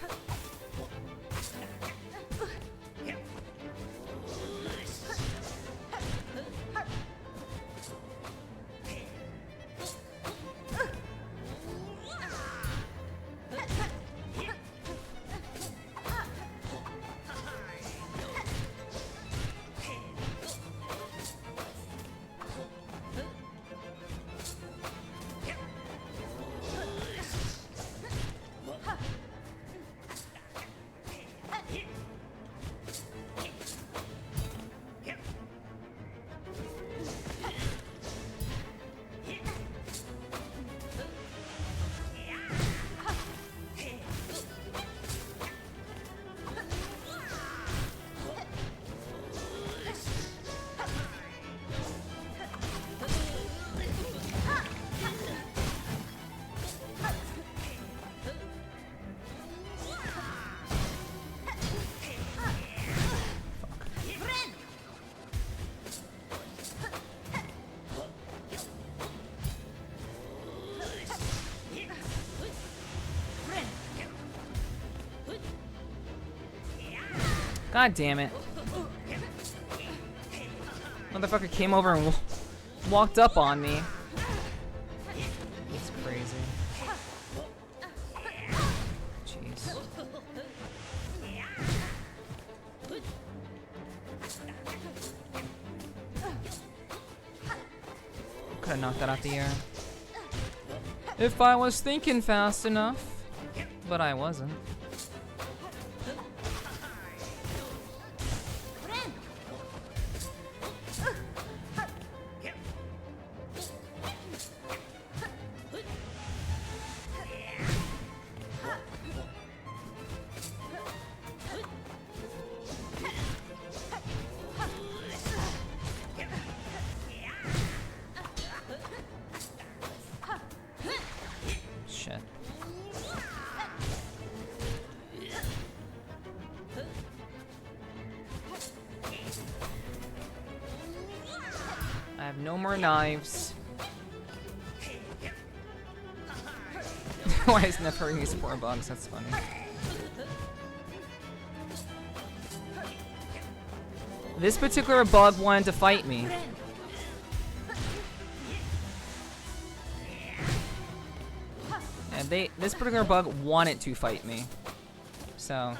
God damn it. Motherfucker came over and walked up on me. It's crazy. Jeez. Could've knocked that out the air. If I was thinking fast enough. But I wasn't. Shit. I have no more knives. Why is Nepherti these poor bugs? That's funny. This particular bug wanted to fight me. And this particular bug wanted to fight me. So.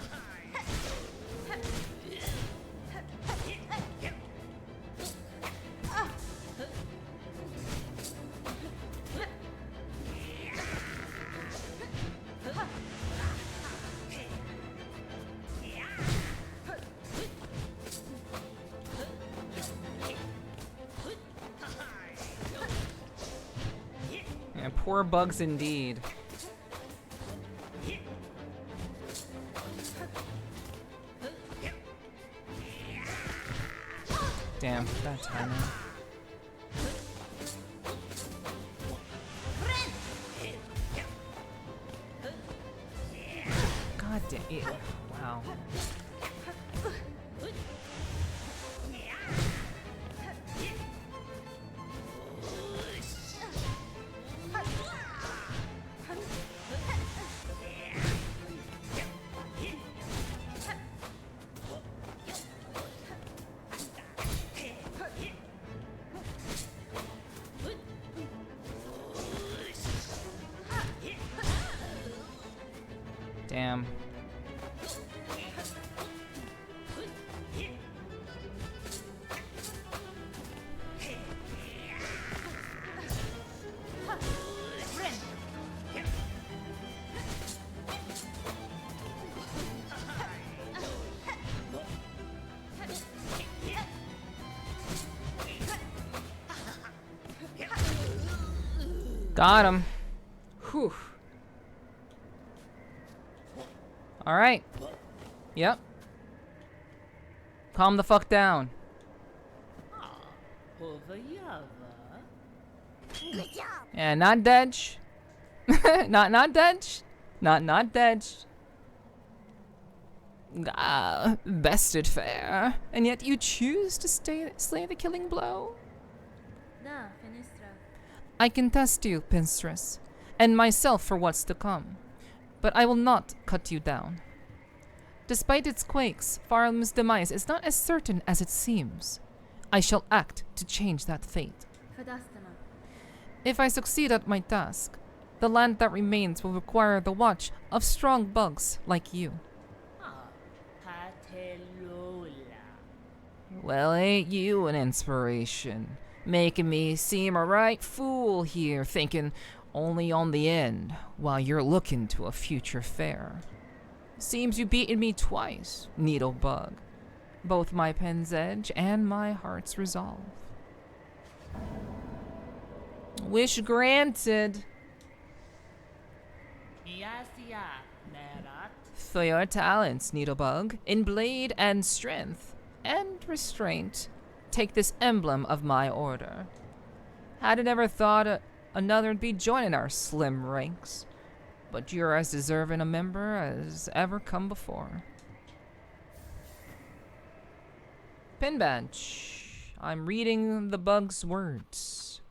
Yeah, poor bugs indeed. Damn, that timing. God damn it. Wow. Damn. Got him. Whew. All right. Yep. Calm the fuck down. Yeah, not dead. not dead. Not dead. Ah, bested fair. And yet you choose to slay the killing blow? I can test you, Pinstress, and myself for what's to come. But I will not cut you down. Despite its quakes, Farm's demise is not as certain as it seems. I shall act to change that fate. If I succeed at my task, the land that remains will require the watch of strong bugs like you. Well, ain't you an inspiration? Making me seem a right fool here, thinking only on the end, while you're looking to a future fair. Seems you beaten me twice, Needlebug. Both my pen's edge and my heart's resolve. Wish granted. For your talents, Needlebug, in blade and strength, and restraint, take this emblem of my order. Had never thought another'd be joining our slim ranks, but you're as deserving a member as ever come before. Pin badge. I'm reading the bug's words.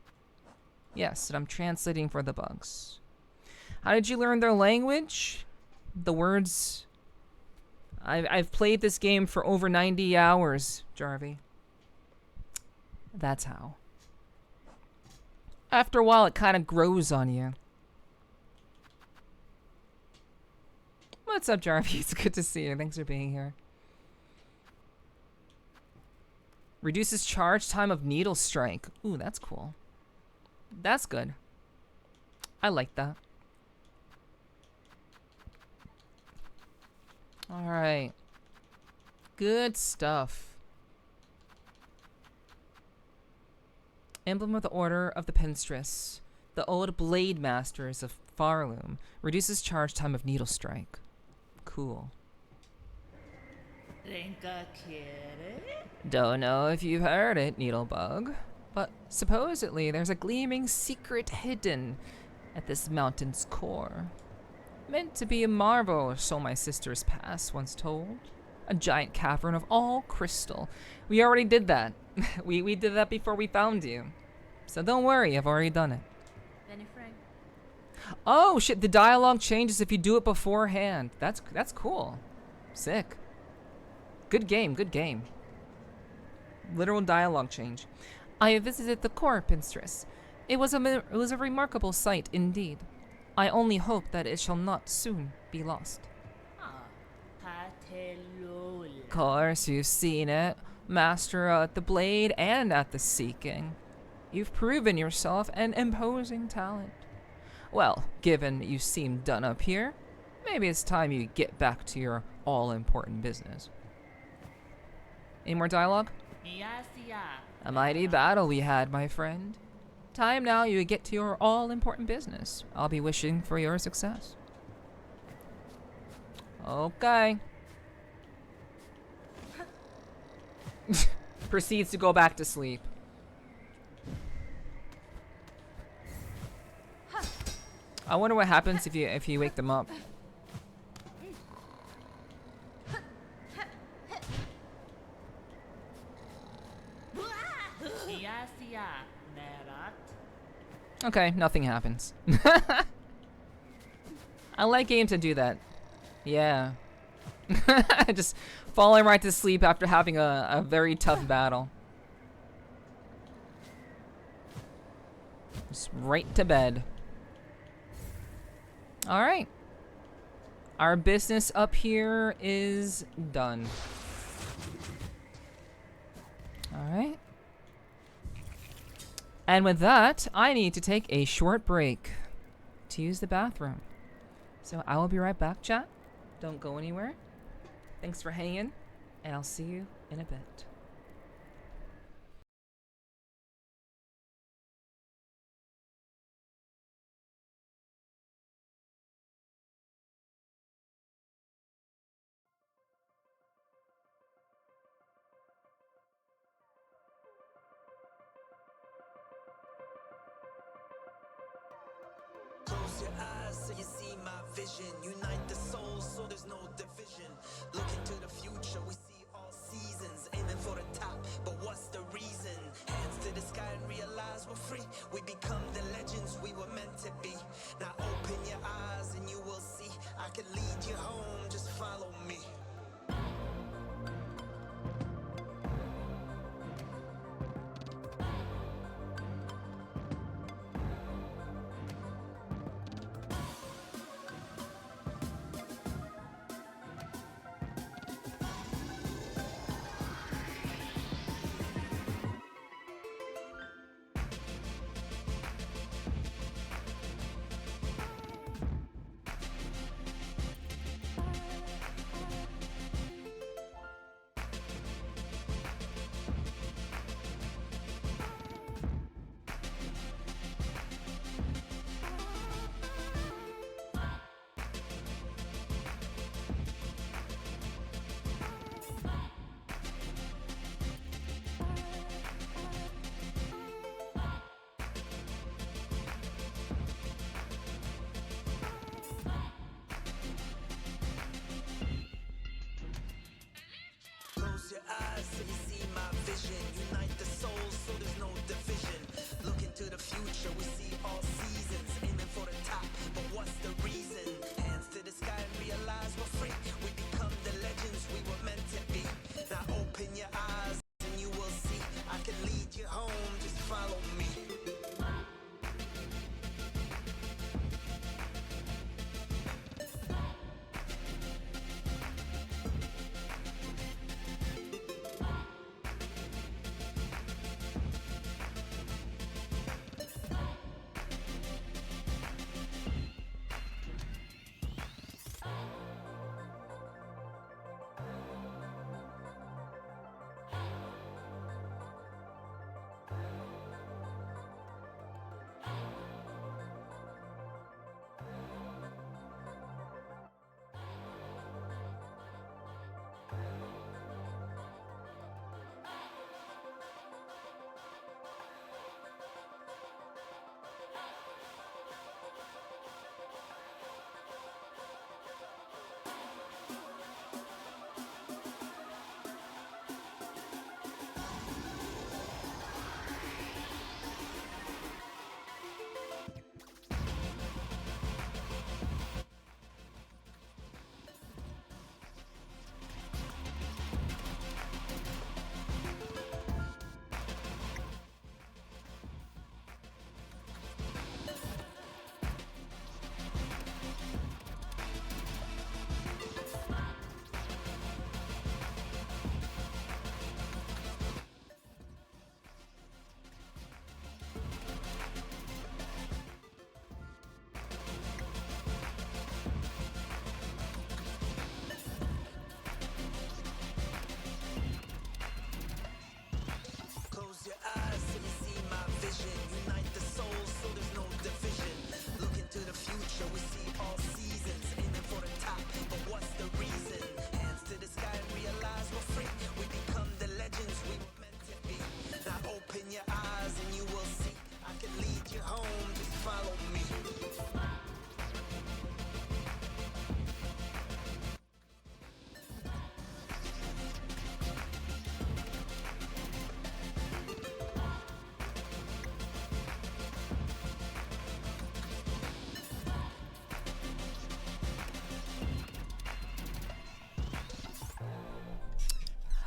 Yes, and I'm translating for the bugs. How did you learn their language? The words I've played this game for over 90 hours, Jarvie. That's how. After a while, it kind of grows on you. What's up, Jarvie? It's good to see you. Thanks for being here. Reduces charge time of needle strike. Ooh, that's cool. That's good. I like that. Alright. Good stuff. Emblem of the Order of the Pinstress. The Old Blade Masters of Farloom. Reduces charge time of needle strike. Cool. Don't know if you've heard it, Needlebug, but supposedly there's a gleaming secret hidden at this mountain's core. Meant to be a marvel, so my sister's past once told. A giant cavern of all crystal. We already did that. we did that before we found you. So don't worry, I've already done it. Oh shit, the dialogue changes if you do it beforehand. That's cool. Sick. Good game, good game. Literal dialogue change. I visited the core, Pinstress. It was a remarkable sight indeed. I only hope that it shall not soon be lost. Of course, you've seen it. Master at the blade and at the seeking. You've proven yourself an imposing talent. Well, given you seem done up here, maybe it's time you get back to your all-important business. Any more dialogue? A mighty battle we had, my friend. Time now you get to your all-important business. I'll be wishing for your success. Okay. Proceeds to go back to sleep. I wonder what happens if you wake them up. Okay, nothing happens. I like games to do that. Yeah. Just falling right to sleep after having a very tough battle. Just right to bed. Alright. Our business up here is done. Alright. And with that, I need to take a short break to use the bathroom. So I will be right back, chat. Don't go anywhere. Thanks for hanging, and I'll see you in a bit. Close your eyes so you see my vision. Unite the souls so there's no division. Look into the future, we see all seasons. Aiming for the top, but what's the reason? Hands to the sky and realize we're free. We become the legends we were meant to be. Now open your eyes and you will see. I can lead you home, just follow me.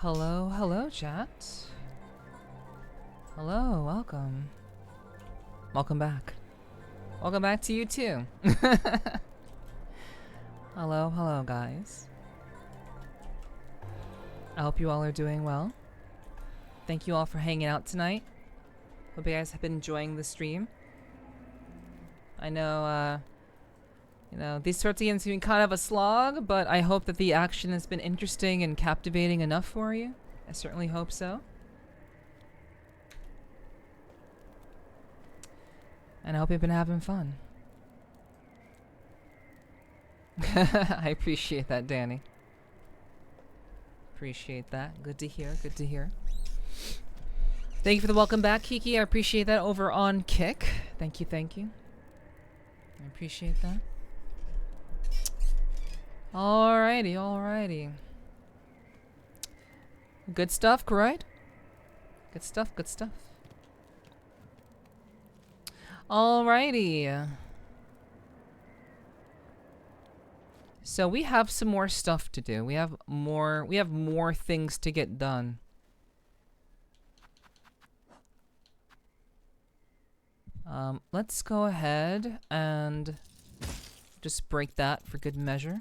Hello, hello, chat. Hello, welcome. Welcome back. Welcome back to you too. Hello, hello, guys. I hope you all are doing well. Thank you all for hanging out tonight. Hope you guys have been enjoying the stream. I know, you know, these sorts of games have been kind of a slog, but I hope that the action has been interesting and captivating enough for you. I certainly hope so. And I hope you've been having fun. I appreciate that, Danny. Appreciate that. Good to hear, good to hear. Thank you for the welcome back, Kiki. I appreciate that over on Kick. Thank you, thank you. I appreciate that. Alrighty, alrighty. Good stuff, right? Good stuff, good stuff. Alrighty. So we have some more stuff to do. We have more things to get done. Let's go ahead and just break that for good measure.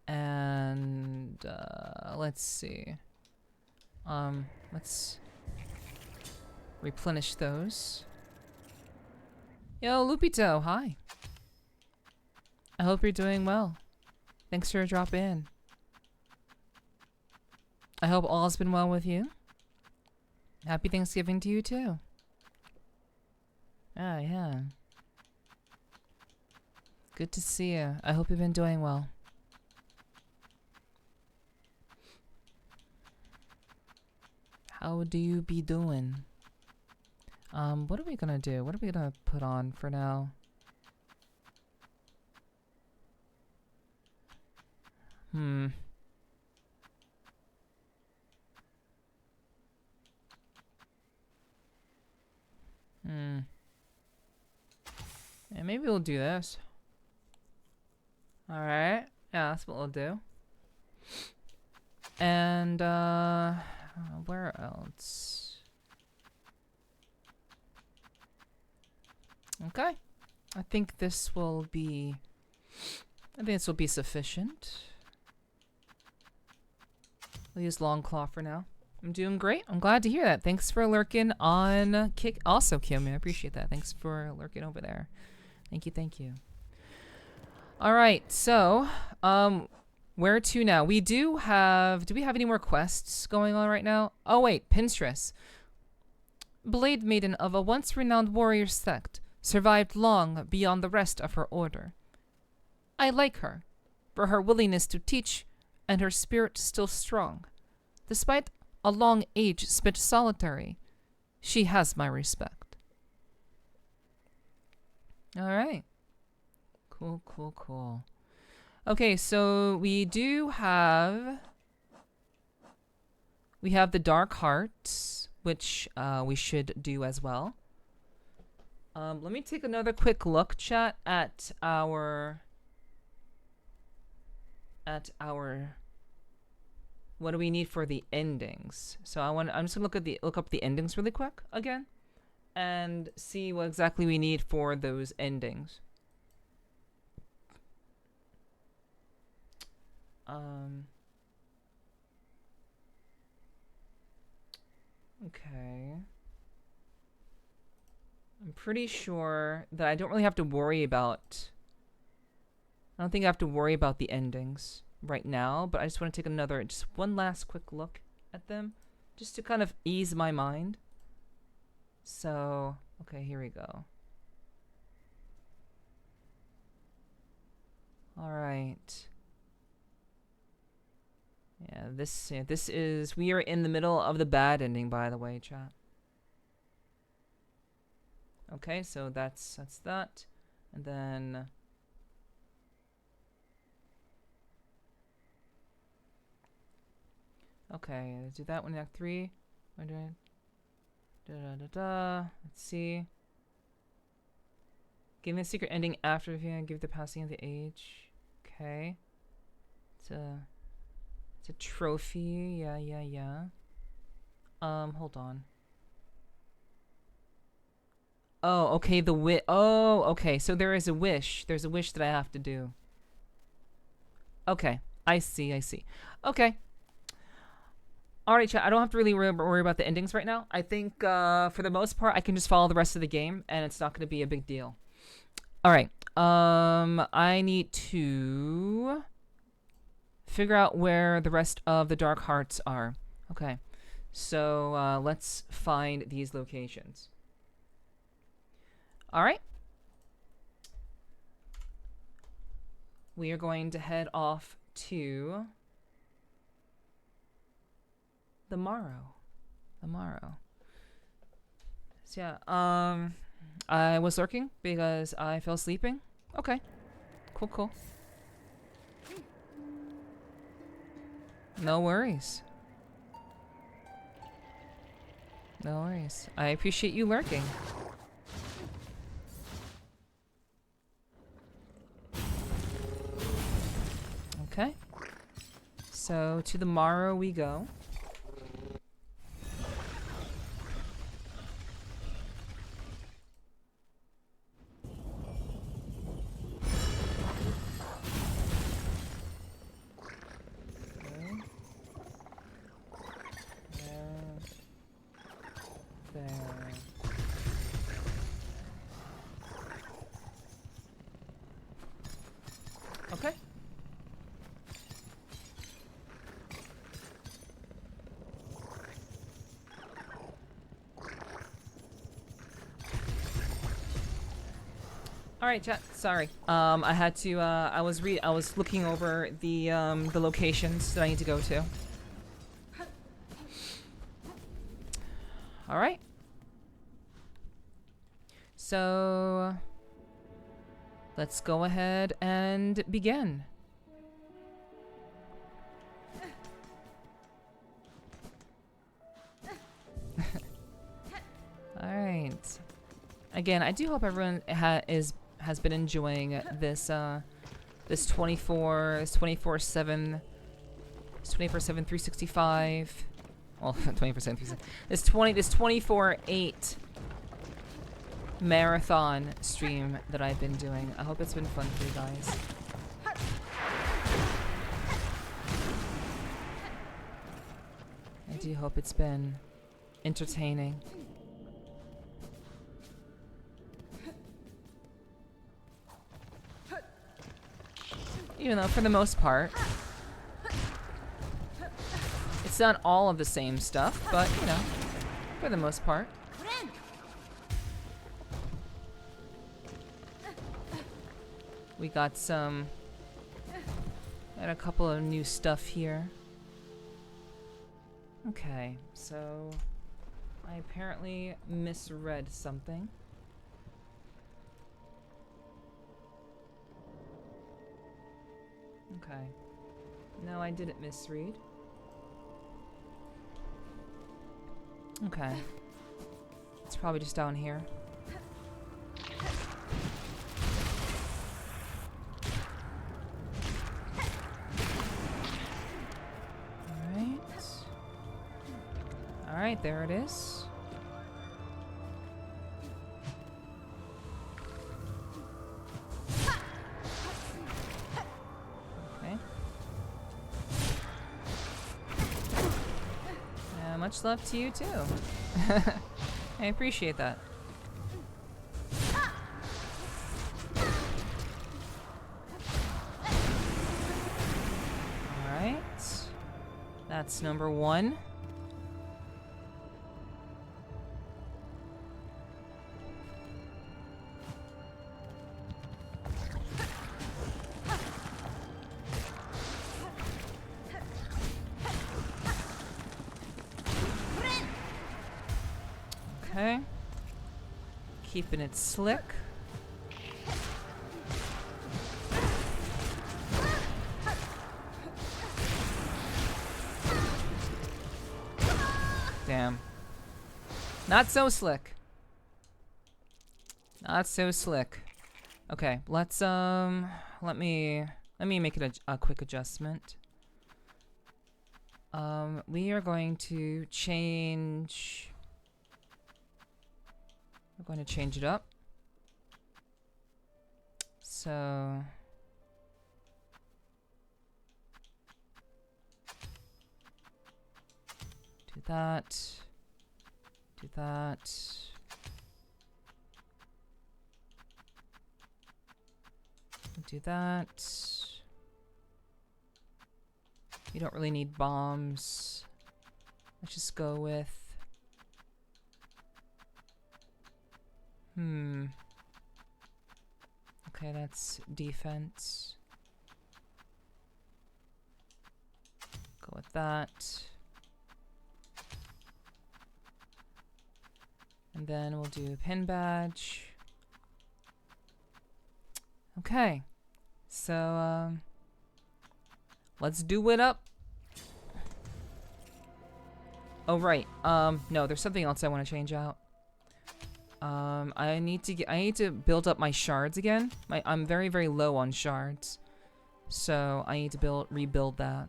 And let's see. Let's replenish those. Yo, Lupito, hi. I hope you're doing well. Thanks for dropping in. I hope all's been well with you. Happy Thanksgiving to you too. Ah, yeah. Good to see you. I hope you've been doing well. How do you be doing? What are we gonna do? What are we gonna put on for now? Yeah, maybe we'll do this. Alright. Yeah, that's what we'll do. And, where else? Okay. I think this will be sufficient. I'll use Longclaw for now. I'm doing great. I'm glad to hear that. Thanks for lurking on Kick. Also, Kim, I appreciate that. Thanks for lurking over there. Thank you, thank you. All right, so, where to now? Do we have any more quests going on right now? Oh wait, Pinstress. Blade Maiden of a once renowned warrior sect, survived long beyond the rest of her order. I like her, for her willingness to teach and her spirit still strong. Despite a long age spent solitary, she has my respect. Alright. Cool, cool, cool. Okay, so we have the Dark Heart, which we should do as well. Let me take another quick look, chat, at our what do we need for the endings. So I'm just gonna look up the endings really quick again and see what exactly we need for those endings. Okay. I'm pretty sure that I don't really have to worry about... I don't think I have to worry about the endings right now, but I just want to take just one last quick look at them, just to kind of ease my mind. So, okay, here we go. Alright. Yeah, this is... We are in the middle of the bad ending, by the way, chat. Okay, so that's that. And then... Okay, let's do that one in Act 3. Let's see. Give me a secret ending after if you give the passing of the age. Okay. It's a trophy. Yeah, yeah, yeah. Hold on. Oh, okay, oh, okay, so there is a wish. There's a wish that I have to do. Okay, I see, I see. Okay. Alright, chat, I don't have to really worry about the endings right now. I think, for the most part, I can just follow the rest of the game, and it's not going to be a big deal. Alright, I need to figure out where the rest of the Dark Hearts are. Okay, so, let's find these locations. Alright. We are going to head off to the Morrow. The Morrow. So yeah, I was lurking because I fell sleeping. Okay. Cool, cool. No worries. No worries. I appreciate you lurking. Okay. So to the Morrow we go. Okay. All right, chat. Sorry. I had to. I was looking over the locations that I need to go to. All right. So let's go ahead and begin. All right. Again, I do hope everyone has been enjoying this this 24/7 365. Well, 24/7 this 24/8 marathon stream that I've been doing. I hope it's been fun for you guys. I do hope it's been entertaining. Even though, for the most part, it's not all of the same stuff, but, you know, for the most part. We got a couple of new stuff here. Okay, so I apparently misread something. Okay. No, I didn't misread. Okay. It's probably just down here. Alright. Alright, there it is. Much love to you too. I appreciate that. Alright. That's number 1. Okay. Keeping it slick. Damn. Not so slick. Not so slick. Okay, let's let me make it a quick adjustment. We are going to change. We're going to change it up. So. Do that. Do that. Do that. You don't really need bombs. Let's just go with... Okay, that's defense. Go with that. And then we'll do pin badge. Okay. So, let's do it up. Oh, right. No, there's something else I want to change out. I need to build up my shards again. I'm very, very low on shards. So, I need to rebuild that.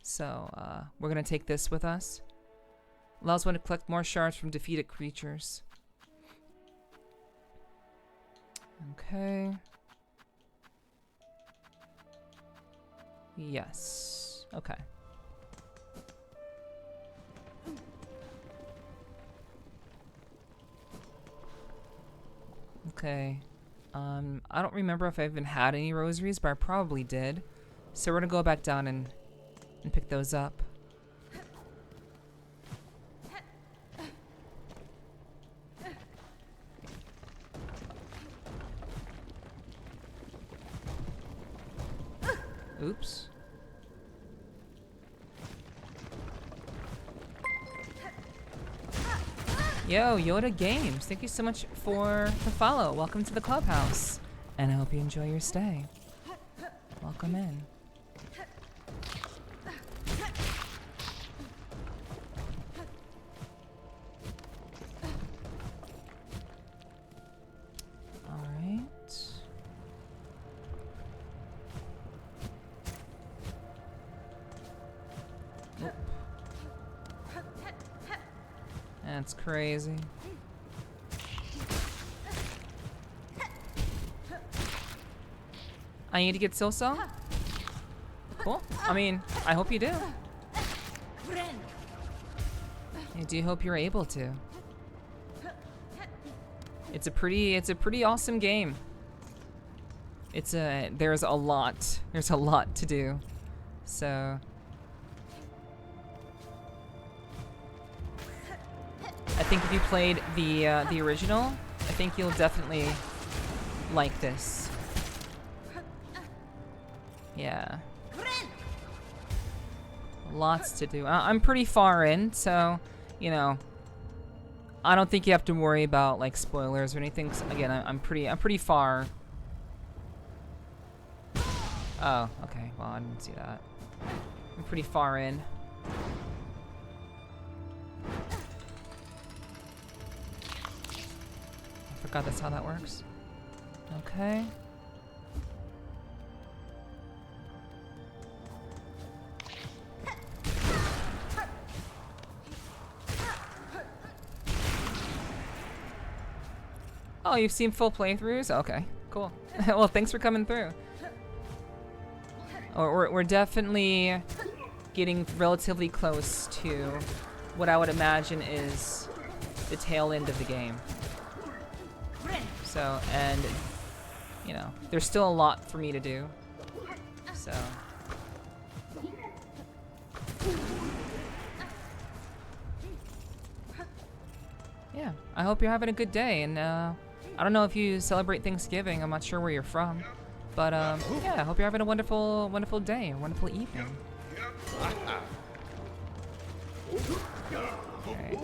So, we're gonna take this with us. Allows one to collect more shards from defeated creatures. Okay. Yes. Okay. Okay. I don't remember if I even had any rosaries, but I probably did. So we're gonna go back down and pick those up. Oops. Yo, Yoda Games, thank you so much for the follow. Welcome to the clubhouse. And I hope you enjoy your stay. Welcome in. That's crazy. I need to get SILKSONG? Cool. I mean, I hope you do. I do hope you're able to. It's a pretty awesome game. There's a lot to do. So I think if you played the original, I think you'll definitely like this. Yeah. Lots to do. I'm pretty far in, so, you know, I don't think you have to worry about like spoilers or anything. Again, I'm pretty far. Oh, okay. Well, I didn't see that. I'm pretty far in. I forgot that's how that works. Okay. Oh, you've seen full playthroughs? Okay, cool. Well, thanks for coming through. We're definitely getting relatively close to what I would imagine is the tail end of the game. So, and, you know, there's still a lot for me to do. So. Yeah, I hope you're having a good day, and I don't know if you celebrate Thanksgiving. I'm not sure where you're from, but yeah, I hope you're having a wonderful, wonderful day, a wonderful evening. Alright.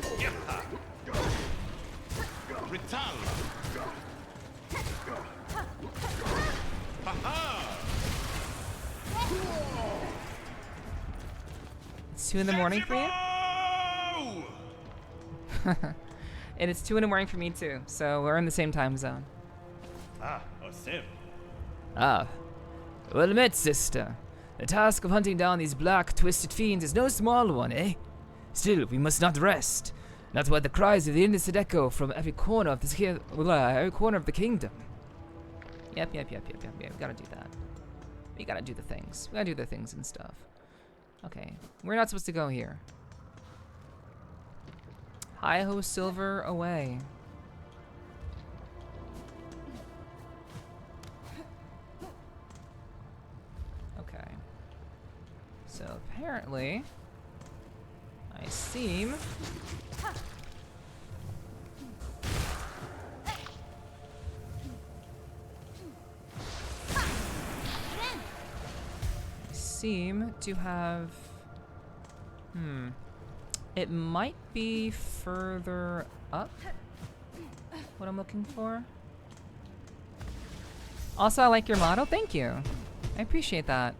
It's 2 in the morning for you? And it's 2 in the morning for me too, so we're in the same time zone. Ah, a simp. Ah, well met, sister. The task of hunting down these black, twisted fiends is no small one, eh? Still, we must not rest. Not while the cries of the innocent echo from every corner of every corner of the kingdom. Yep. We gotta do that. We gotta do the things. We gotta do the things and stuff. Okay, we're not supposed to go here. Hi-ho, silver, away. Okay. So apparently, I seem... to have... It might be further up, what I'm looking for. Also, I like your model. Thank you. I appreciate that.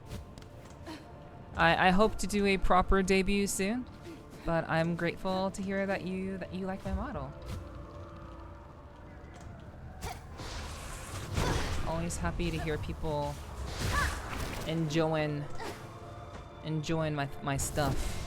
I hope to do a proper debut soon, but I'm grateful to hear that you like my model. Always happy to hear people enjoying my stuff.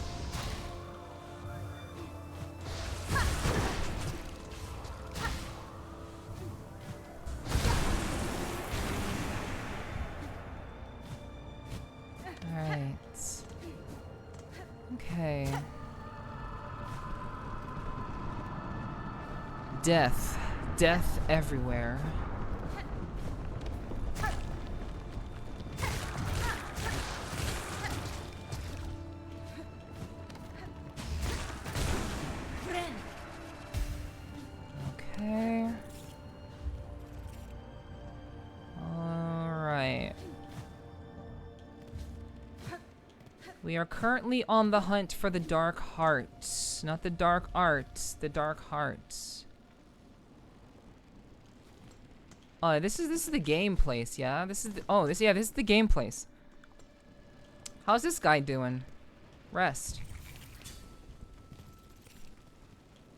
Alright. Okay. Death. Death everywhere. Okay. Alright. We are currently on the hunt for the dark hearts. Not the dark arts, the dark hearts. Oh, this is the game place, yeah? This is the game place. How's this guy doing? Rest.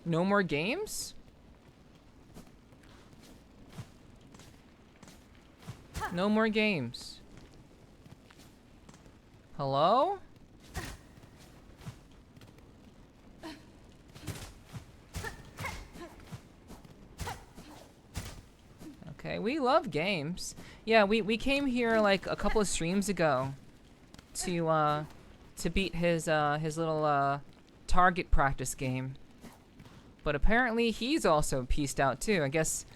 No more games? No more games. Hello? Okay, we love games. Yeah, we came here like a couple of streams ago to beat his little target practice game. But apparently he's also peaced out too. I guess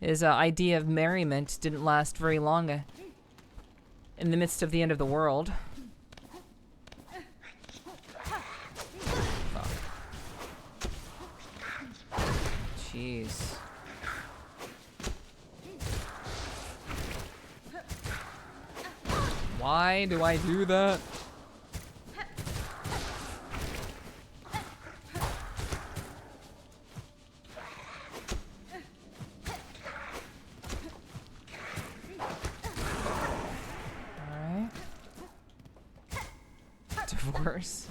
his idea of merriment didn't last very long in the midst of the end of the world. Fuck. Jeez. Why do I do that? Alright. Divorce?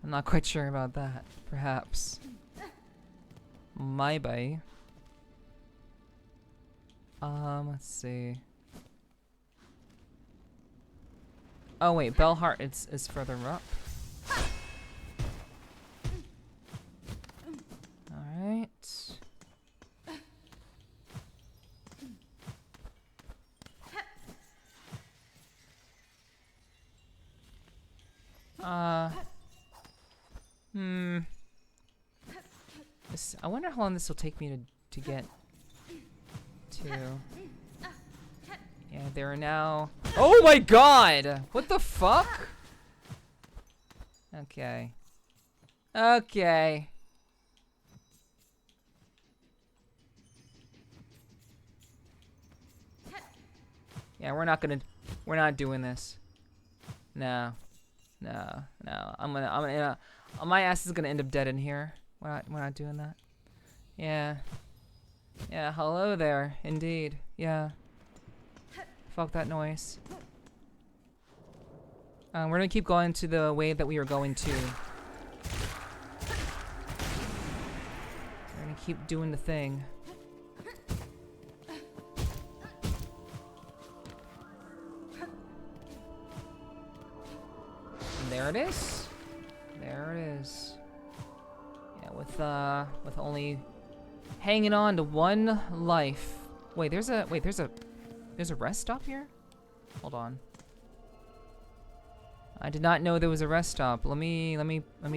I'm not quite sure about that. Perhaps. Maybe. Let's see. Oh wait, Bellheart is further up. Alright. I wonder how long this will take me to get to. Yeah, there are now. Oh my god! What the fuck? Okay. Okay. Yeah, we're not doing this. No. My ass is gonna end up dead in here. We're not doing that. Yeah. Yeah, hello there, indeed. Yeah. Fuck that noise. We're gonna keep going to the way that we were going to. We're gonna keep doing the thing. There it is. There it is. Yeah, with only hanging on to one life. Wait, there's a rest stop here? Hold on. I did not know there was a rest stop. Let me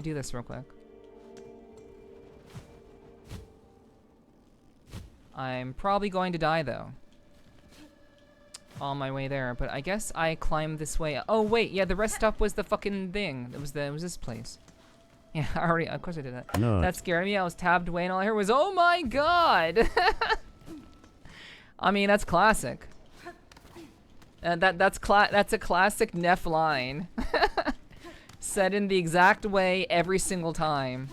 do this real quick. I'm probably going to die though. On my way there, but I guess I climbed this way. Oh wait, yeah, the rest stop was the fucking thing. It was this place. Yeah, I already, of course I did that. No. That scared me. I was tabbed away and all I heard was, "Oh my god!" I mean, that's classic. That's a classic Neff line. Said in the exact way every single time.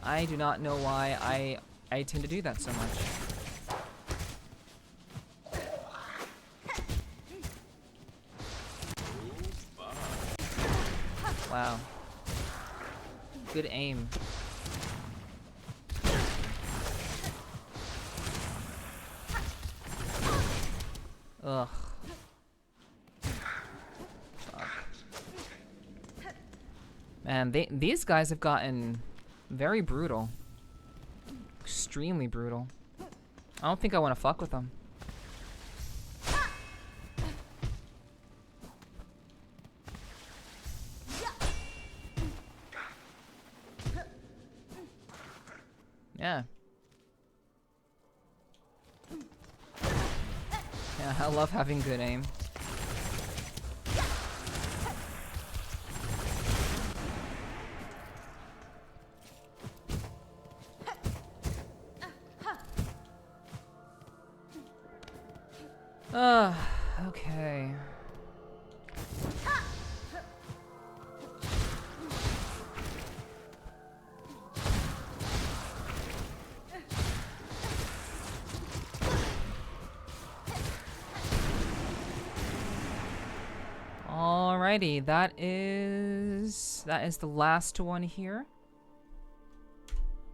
I do not know why I tend to do that so much. Wow. Good aim. Ugh. Fuck. Man, these guys have gotten very brutal. Extremely brutal. I don't think I want to fuck with them. Yeah. Yeah, I love having good aim. Okay. Alrighty, that is the last one here.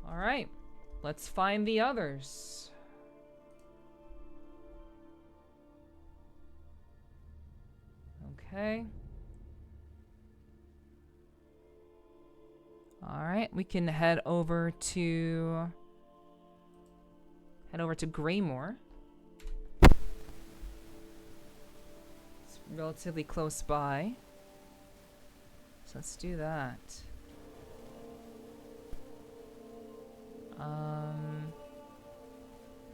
Alright, let's find the others. Okay. Alright, we can head over to Greymore. It's relatively close by. So let's do that.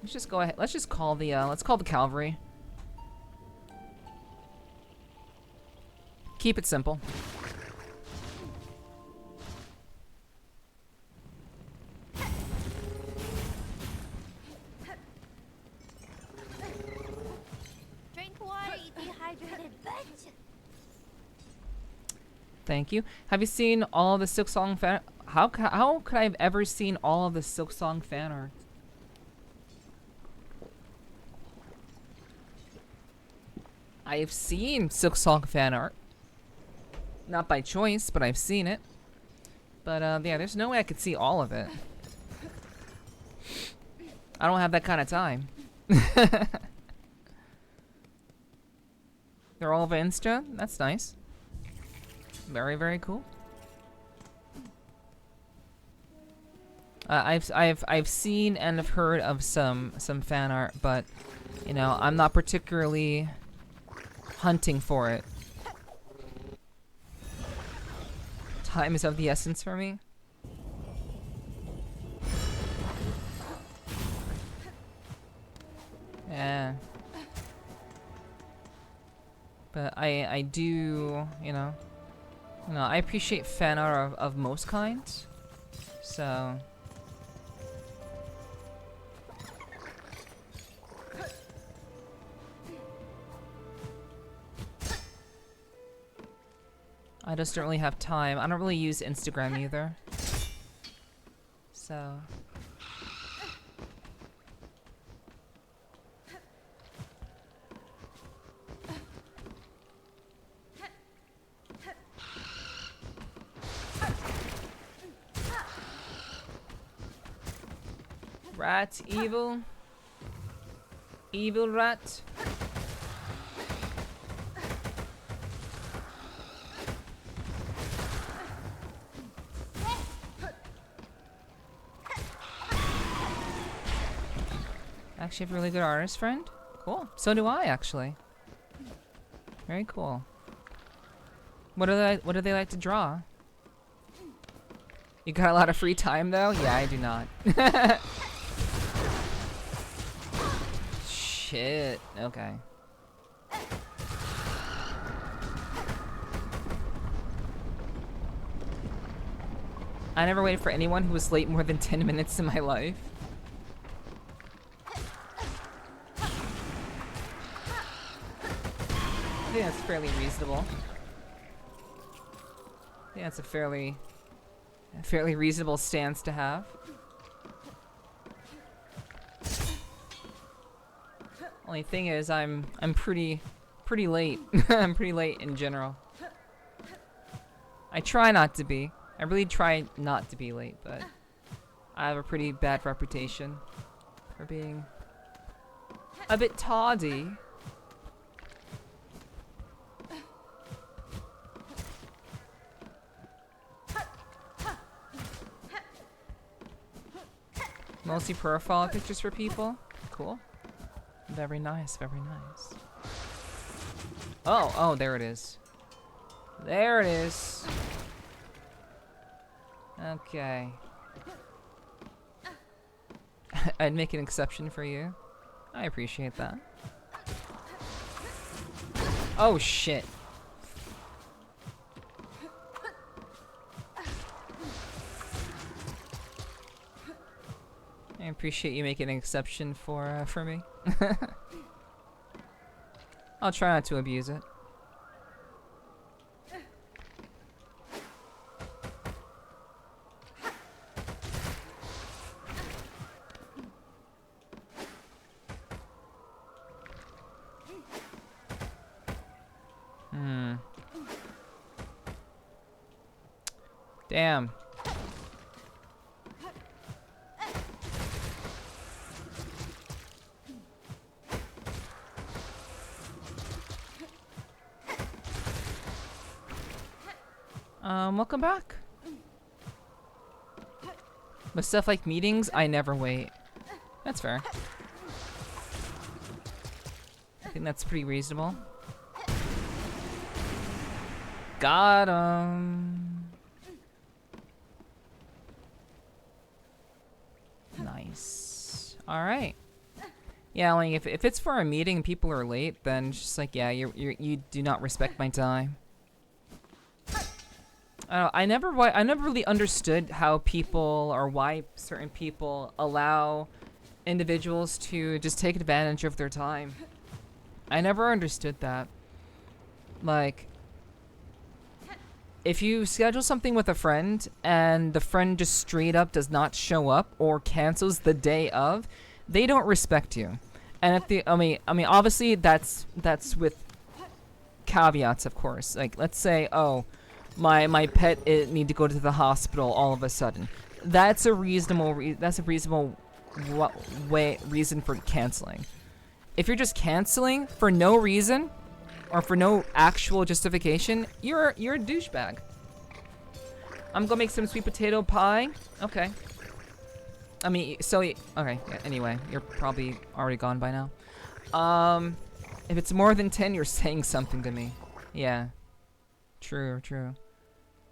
Let's just go ahead. Let's just call the let's call the cavalry. Keep it simple. Drink water, you dehydrated bitch. Thank you. Have you seen all of the SILKSONG fan? How could I have ever seen all of the SILKSONG fan art? I have seen SILKSONG fan art. Not by choice, but I've seen it. But yeah, there's no way I could see all of it. I don't have that kind of time. They're all over Insta. That's nice. Very, very cool. I've seen and have heard of some fan art, but you know, I'm not particularly hunting for it. Time is of the essence for me. Yeah. But I do, you know, I appreciate fan art of most kinds. So I just don't really have time. I don't really use Instagram either. So rat evil. Evil rat. Actually have a really good artist friend? Cool. So do I, actually. Very cool. What do they like to draw? You got a lot of free time though? Yeah, I do not. Shit. Okay. I never waited for anyone who was late more than 10 minutes in my life. I think that's fairly reasonable. I think that's a fairly reasonable stance to have. Only thing is, I'm pretty late. I'm pretty late in general. I try not to be. I really try not to be late, but I have a pretty bad reputation for being a bit tardy. Mostly profile pictures for people. Cool. Very nice, very nice. Oh, there it is. There it is. Okay. I'd make an exception for you. I appreciate that. Oh shit. I appreciate you making an exception for me. I'll try not to abuse it. Damn. Welcome back. With stuff like meetings, I never wait. That's fair. I think that's pretty reasonable. Got him. Nice. All right. Yeah, like if it's for a meeting and people are late, then it's just like, yeah, you do not respect my time. I never really understood how people or why certain people allow individuals to just take advantage of their time. I never understood that. Like, if you schedule something with a friend and the friend just straight up does not show up or cancels the day of, they don't respect you. And if the I mean obviously that's with caveats, of course. Like, let's say, oh, my pet need to go to the hospital all of a sudden. That's a reasonable reason for canceling. If you're just canceling for no reason or for no actual justification, you're a douchebag. I'm gonna make some sweet potato pie. Okay. I mean, so okay. Yeah, anyway, you're probably already gone by now. If it's more than 10, you're saying something to me. Yeah. True.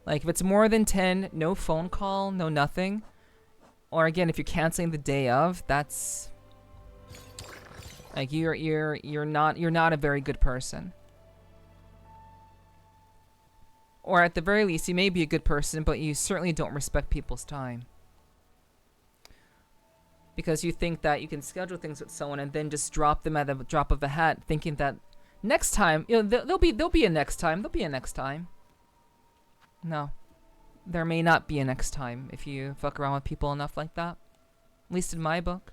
Like, if it's more than 10, no phone call, no nothing. Or again, if you're canceling the day of, that's like you're not a very good person. Or at the very least, you may be a good person, but you certainly don't respect people's time. Because you think that you can schedule things with someone and then just drop them at the drop of a hat, thinking that next time, you know, there'll be a next time. There'll be a next time. No. There may not be a next time if you fuck around with people enough like that. At least in my book.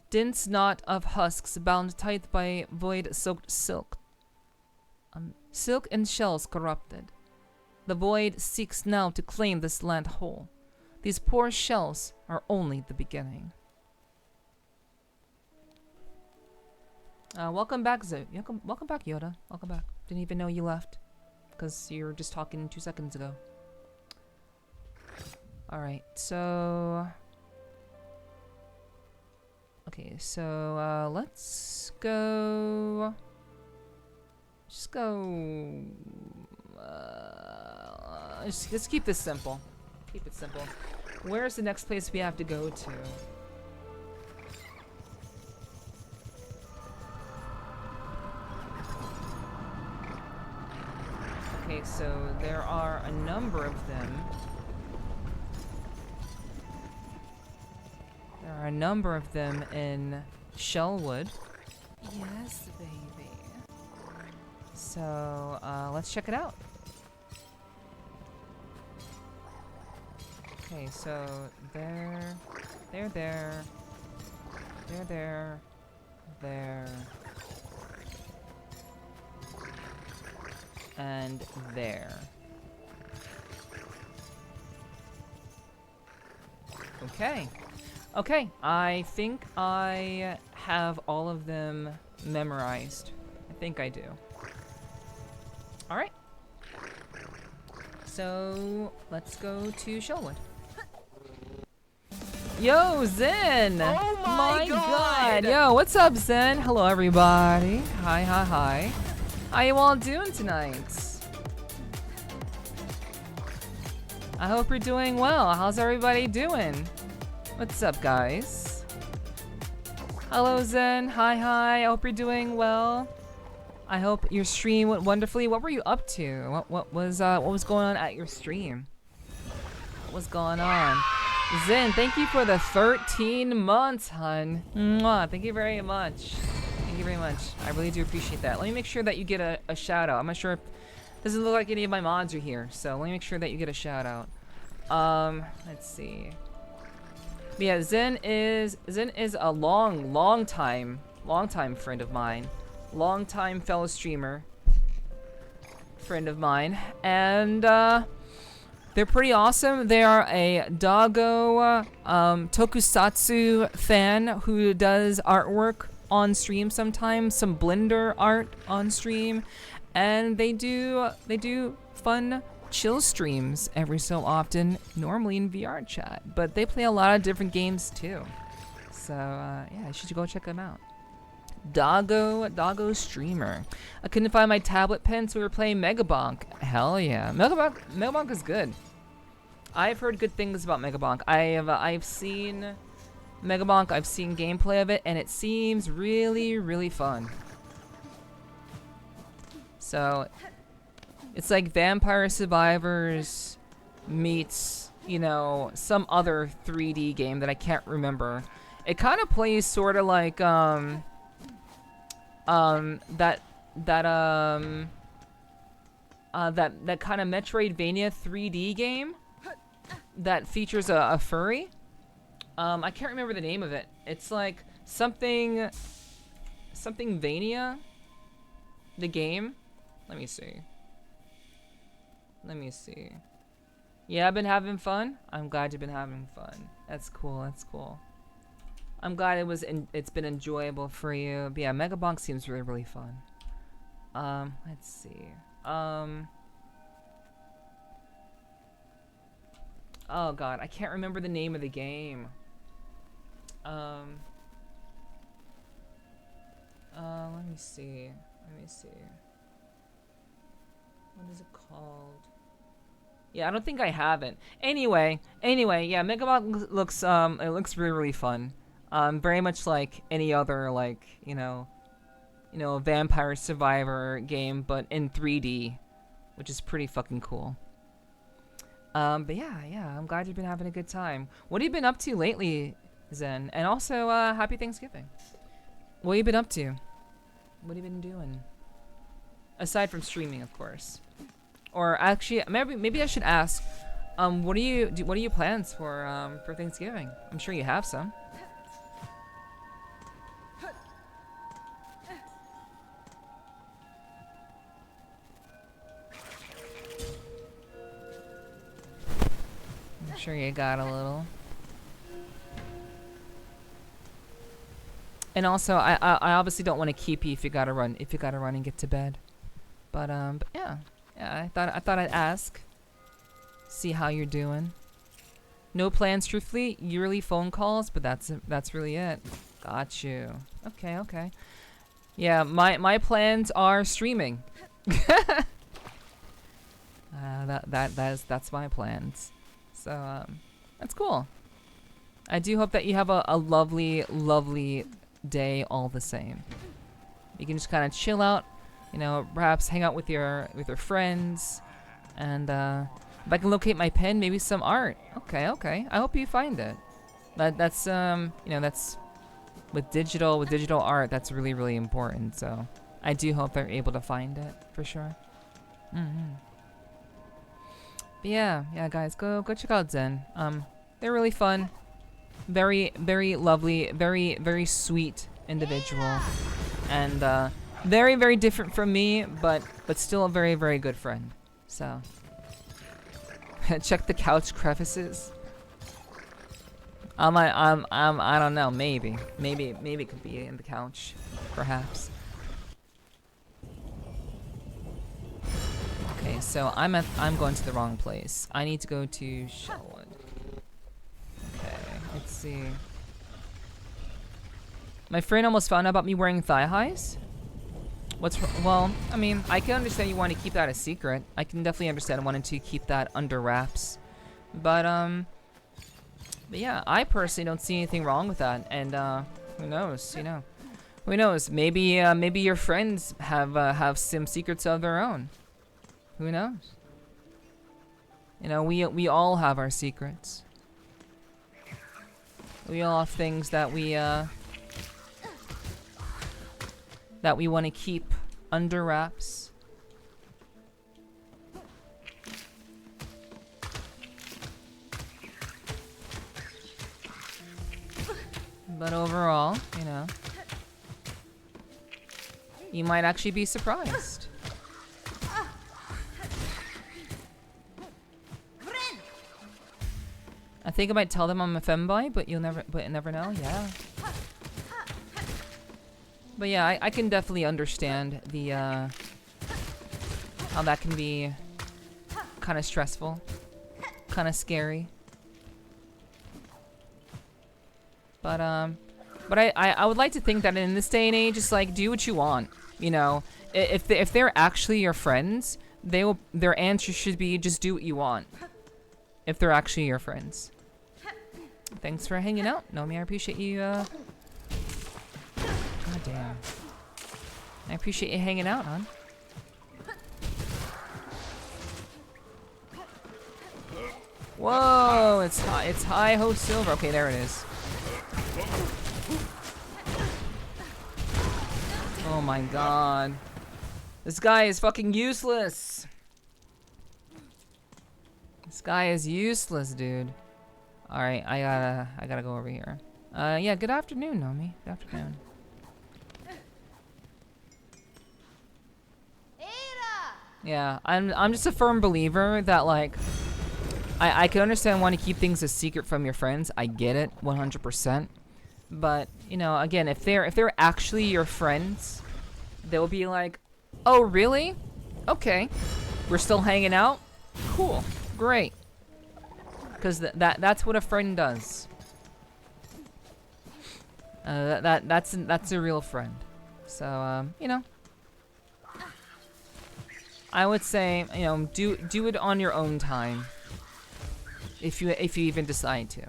Dense knot of husks bound tight by void-soaked silk. Silk and shells corrupted. The void seeks now to claim this land whole. These poor shells are only the beginning. Welcome back, Zoey. Welcome back, Yoda. Welcome back. Didn't even know you left. Because you were just talking 2 seconds ago. All right, so okay, so let's go. Just go. Let's keep this simple. Keep it simple. Where's the next place we have to go to? Okay, so there are a number of them. There are a number of them in Shellwood. Yes, baby. So, let's check it out. Okay, so there, there, and there. Okay. Okay, I think I have all of them memorized. I think I do. Alright. So, let's go to Shellwood. Yo, Zen! Oh my God! Yo, what's up, Zen? Hello, everybody. Hi, hi, hi. How you all doing tonight? I hope you're doing well. How's everybody doing? What's up, guys? Hello, Zen. Hi, hi. I hope you're doing well. I hope your stream went wonderfully. What were you up to? What was going on at your stream? What was going on? Zen, thank you for the 13 months, hun. Mwah, thank you very much. Thank you very much. I really do appreciate that. Let me make sure that you get a shout out. I'm not sure if doesn't look like any of my mods are here, so let me make sure that you get a shout out. Let's see. But yeah, Zen is a long time friend of mine. Long time fellow streamer. Friend of mine. And they're pretty awesome. They are a Doggo tokusatsu fan who does artwork on stream sometimes, some Blender art on stream, and they do fun chill streams every so often, normally in VR chat, but they play a lot of different games too. So yeah, you should go check them out. Doggo streamer. I couldn't find my tablet pen, so we were playing Megabonk. Hell yeah, Megabonk is good. I've heard good things about Megabonk. I've seen Megabonk. I've seen gameplay of it, and it seems really fun. So it's like Vampire Survivors meets, you know, some other 3D game that I can't remember. It kind of plays sort of like that kind of Metroidvania 3D game that features a furry. I can't remember the name of it. It's like something Vania, the game. Let me see. Yeah, I've been having fun. I'm glad you've been having fun. That's cool. I'm glad it's been enjoyable for you. But yeah, Megabonk seems really fun. Let's see. Oh god, I can't remember the name of the game. Let me see. What is it called? Yeah, I don't think I have it. Anyway, yeah, Megabonk looks it looks really fun. Very much like any other, like, you know, Vampire Survivor game, but in 3D, which is pretty fucking cool. But yeah, I'm glad you've been having a good time. What have you been up to lately, Zen? And also, happy Thanksgiving. What have you been up to? What have you been doing? Aside from streaming, of course. Or actually, maybe I should ask, what are your plans for Thanksgiving? I'm sure you have some. I'm sure you got a little. And also, I obviously don't want to keep you if you gotta run and get to bed. But yeah, I thought I'd ask, see how you're doing. No plans, truthfully. Yearly phone calls, but that's really it. Got you. Okay, okay. Yeah, my plans are streaming. That's my plans. So that's cool. I do hope that you have a lovely, lovely day all the same. You can just kind of chill out, you know, perhaps hang out with your friends, and if I can locate my pen, maybe some art. Okay, okay. I hope you find it. That's you know, that's with digital art, that's really, really important. So I do hope they're able to find it for sure. But yeah, guys, go check out Zen. They're really fun, very, very lovely, very, very sweet individual, and very, very different from me, but still a very, very good friend. So check the couch crevices. I don't know. Maybe it could be in the couch, perhaps. Okay, so I'm going to the wrong place. I need to go to Shellwood. Okay, let's see. My friend almost found out about me wearing thigh highs. Well, I mean, I can understand you want to keep that a secret. I can definitely understand wanting to keep that under wraps. But yeah, I personally don't see anything wrong with that. And who knows, you know? Who knows? Maybe your friends have some secrets of their own. Who knows? You know, we all have our secrets. We all have things that we want to keep under wraps. But overall, you know, you might actually be surprised. I think I might tell them I'm a femboy, but you never know. Yeah. But yeah, I can definitely understand the how that can be kind of stressful, kind of scary. But I would like to think that in this day and age, it's like, do what you want. You know, if they're actually your friends, their answer should be just do what you want. If they're actually your friends. Thanks for hanging out, Nomi. I appreciate you. God damn. I appreciate you hanging out, hon. Whoa! It's high ho silver. Okay, there it is. Oh my god. This guy is fucking useless. This guy is useless, dude. Alright, I gotta go over here. Yeah, good afternoon, Nomi. Good afternoon. Yeah, I'm just a firm believer that, like, I can understand wanting to keep things a secret from your friends. I get it, 100%. But, you know, again, if they're actually your friends, they'll be like, oh, really? Okay. We're still hanging out? Cool. Great. Because that's what a friend does. That's a real friend. So, you know. I would say, you know, do it on your own time. If you even decide to.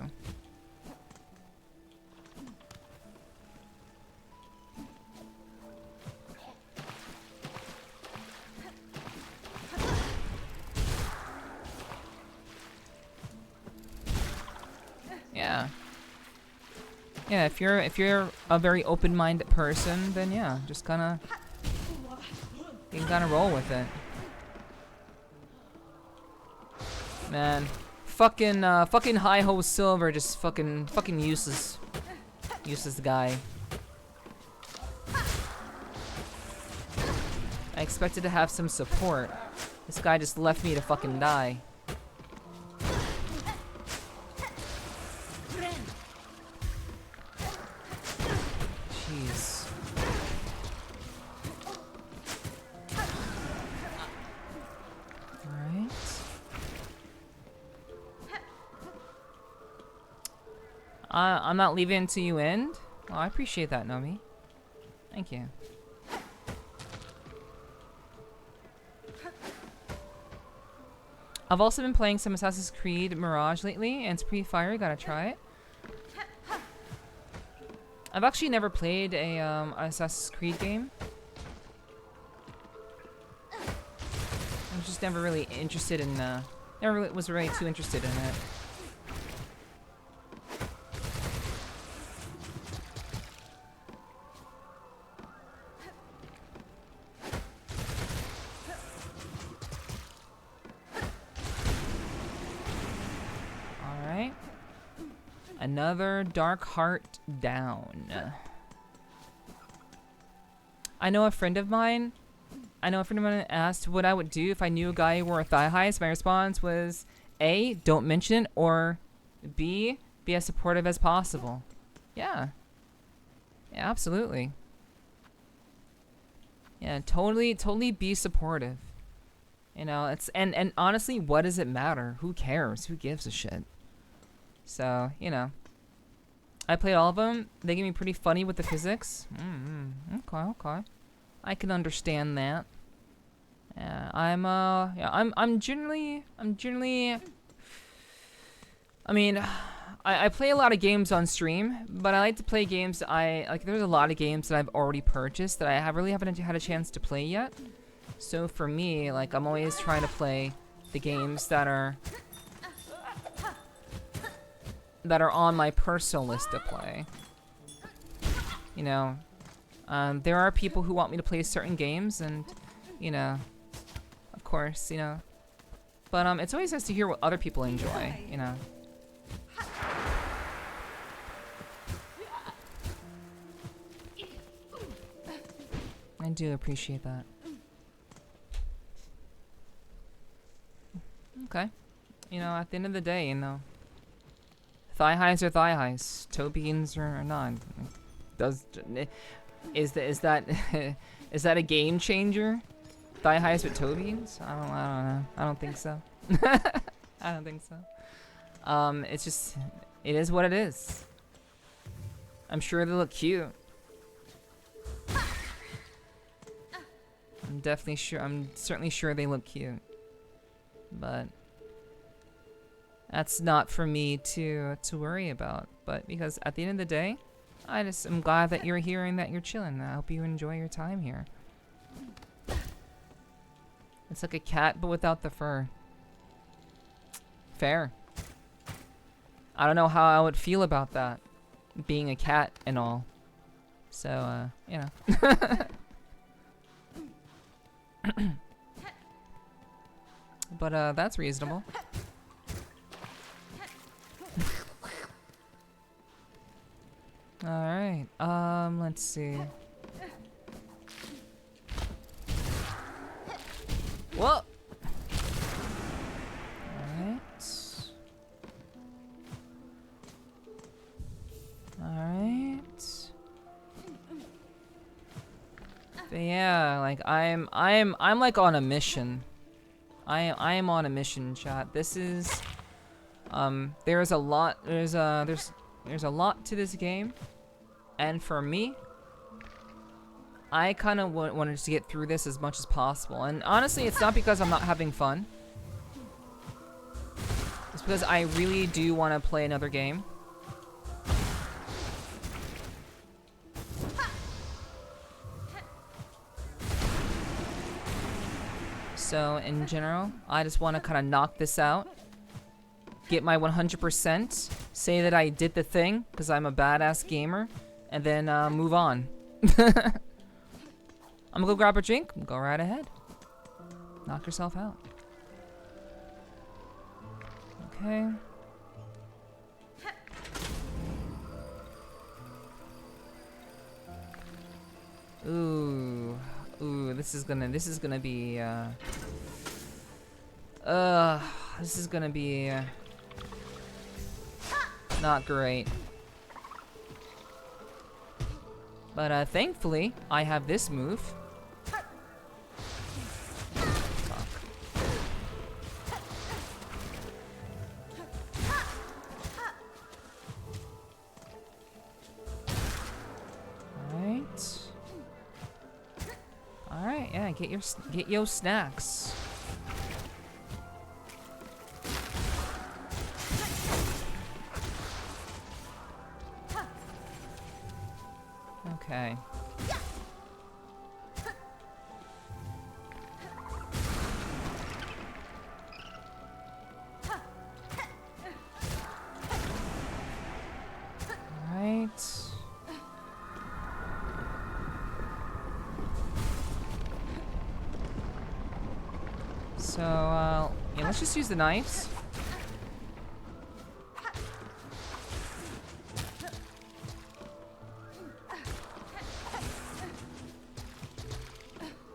Yeah. Yeah, if you're a very open-minded person, then yeah, just kinda you can kinda roll with it. Man, fucking high ho silver, just fucking useless guy. I expected to have some support. This guy just left me to fucking die. Jeez. Alright. I'm not leaving until you end. Well, I appreciate that, Nomi. Thank you. I've also been playing some Assassin's Creed Mirage lately, and it's pretty fire. Gotta try it. I've actually never played a Assassin's Creed game. I'm just never really interested in. Never really, was really too interested in it. Another dark heart down. I know a friend of mine asked what I would do if I knew a guy who wore thigh highs. My response was A, don't mention it, or B, be as supportive as possible. Yeah. Yeah, absolutely. Yeah, totally be supportive. You know, it's and honestly, what does it matter? Who cares? Who gives a shit? So, you know. I played all of them. They get me pretty funny with the physics. Okay. I can understand that. Yeah, I'm generally I mean, I play a lot of games on stream, but I like to play games there's a lot of games that I've already purchased that I really haven't had a chance to play yet. So for me, like, I'm always trying to play the games that are on my personal list to play. You know, there are people who want me to play certain games, and, you know, of course, you know. But it's always nice to hear what other people enjoy, you know. I do appreciate that. Okay. You know, at the end of the day, you know, thigh highs are thigh highs. Toe beans are not. Is that is that a game changer? Thigh highs with toe beans? I don't know. I don't think so. I don't think so. It's just, it is what it is. I'm sure they look cute. I'm certainly sure they look cute. But that's not for me to worry about. But because at the end of the day, I just am glad that you're here and that you're chilling. I hope you enjoy your time here. It's like a cat, but without the fur. Fair. I don't know how I would feel about that, being a cat and all. So, you know. But, that's reasonable. Alright, let's see. Whoa! Alright. But yeah, like I'm like on a mission. I am on a mission, chat. This is there's a lot to this game. And for me, I kind of wanted to get through this as much as possible. And honestly, it's not because I'm not having fun. It's because I really do want to play another game. So, in general, I just want to kind of knock this out. Get my 100%. Say that I did the thing, because I'm a badass gamer. And then, move on. I'm gonna go grab a drink. Go right ahead. Knock yourself out. Okay. Ooh, this is gonna be not great. But thankfully, I have this move. Yeah, get your snacks. Okay. Right. So, yeah, let's just use the knives.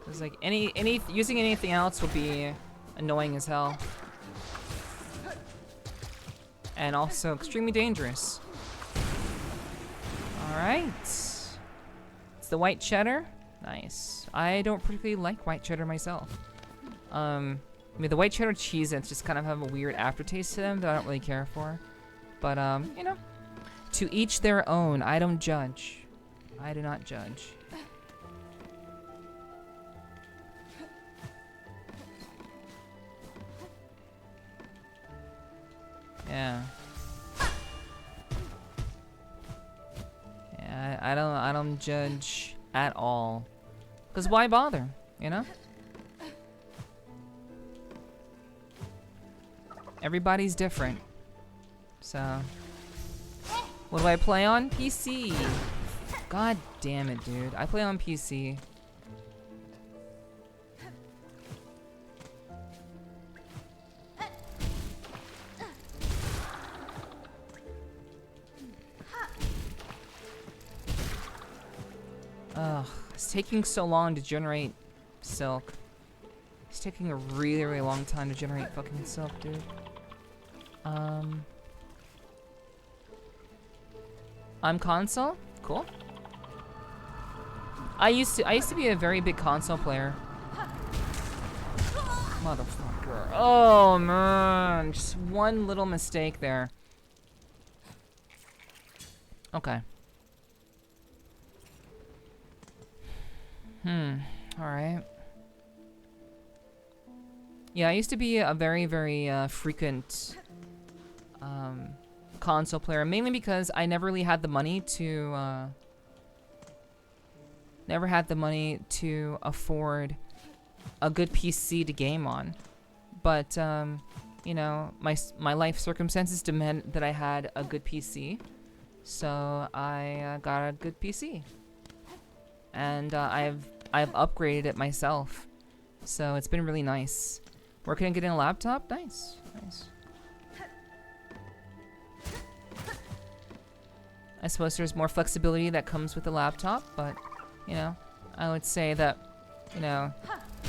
Cause like using anything else would be annoying as hell. And also extremely dangerous. Alright. It's the white cheddar. Nice. I don't particularly like white cheddar myself. I mean, the white cheddar Cheez-Its just kind of have a weird aftertaste to them that I don't really care for. But, you know, to each their own. I don't judge. I do not judge. Yeah. Yeah, I don't judge at all. 'Cause why bother, you know? Everybody's different. So, what do I play on? PC. God damn it, dude. I play on PC. Ugh, it's taking so long to generate silk. It's taking a really, really long time to generate fucking silk, dude. I'm console? Cool. I used to be a very big console player. Motherfucker. Oh man, just one little mistake there. Okay. Alright. Yeah, I used to be a very, very frequent console player, mainly because I never really had the money to afford a good PC to game on. But you know, my life circumstances demand that I had a good PC, so I got a good PC, and I've upgraded it myself, so it's been really nice. Working on getting a laptop, nice, nice. I suppose there's more flexibility that comes with the laptop, but you know, I would say that, you know,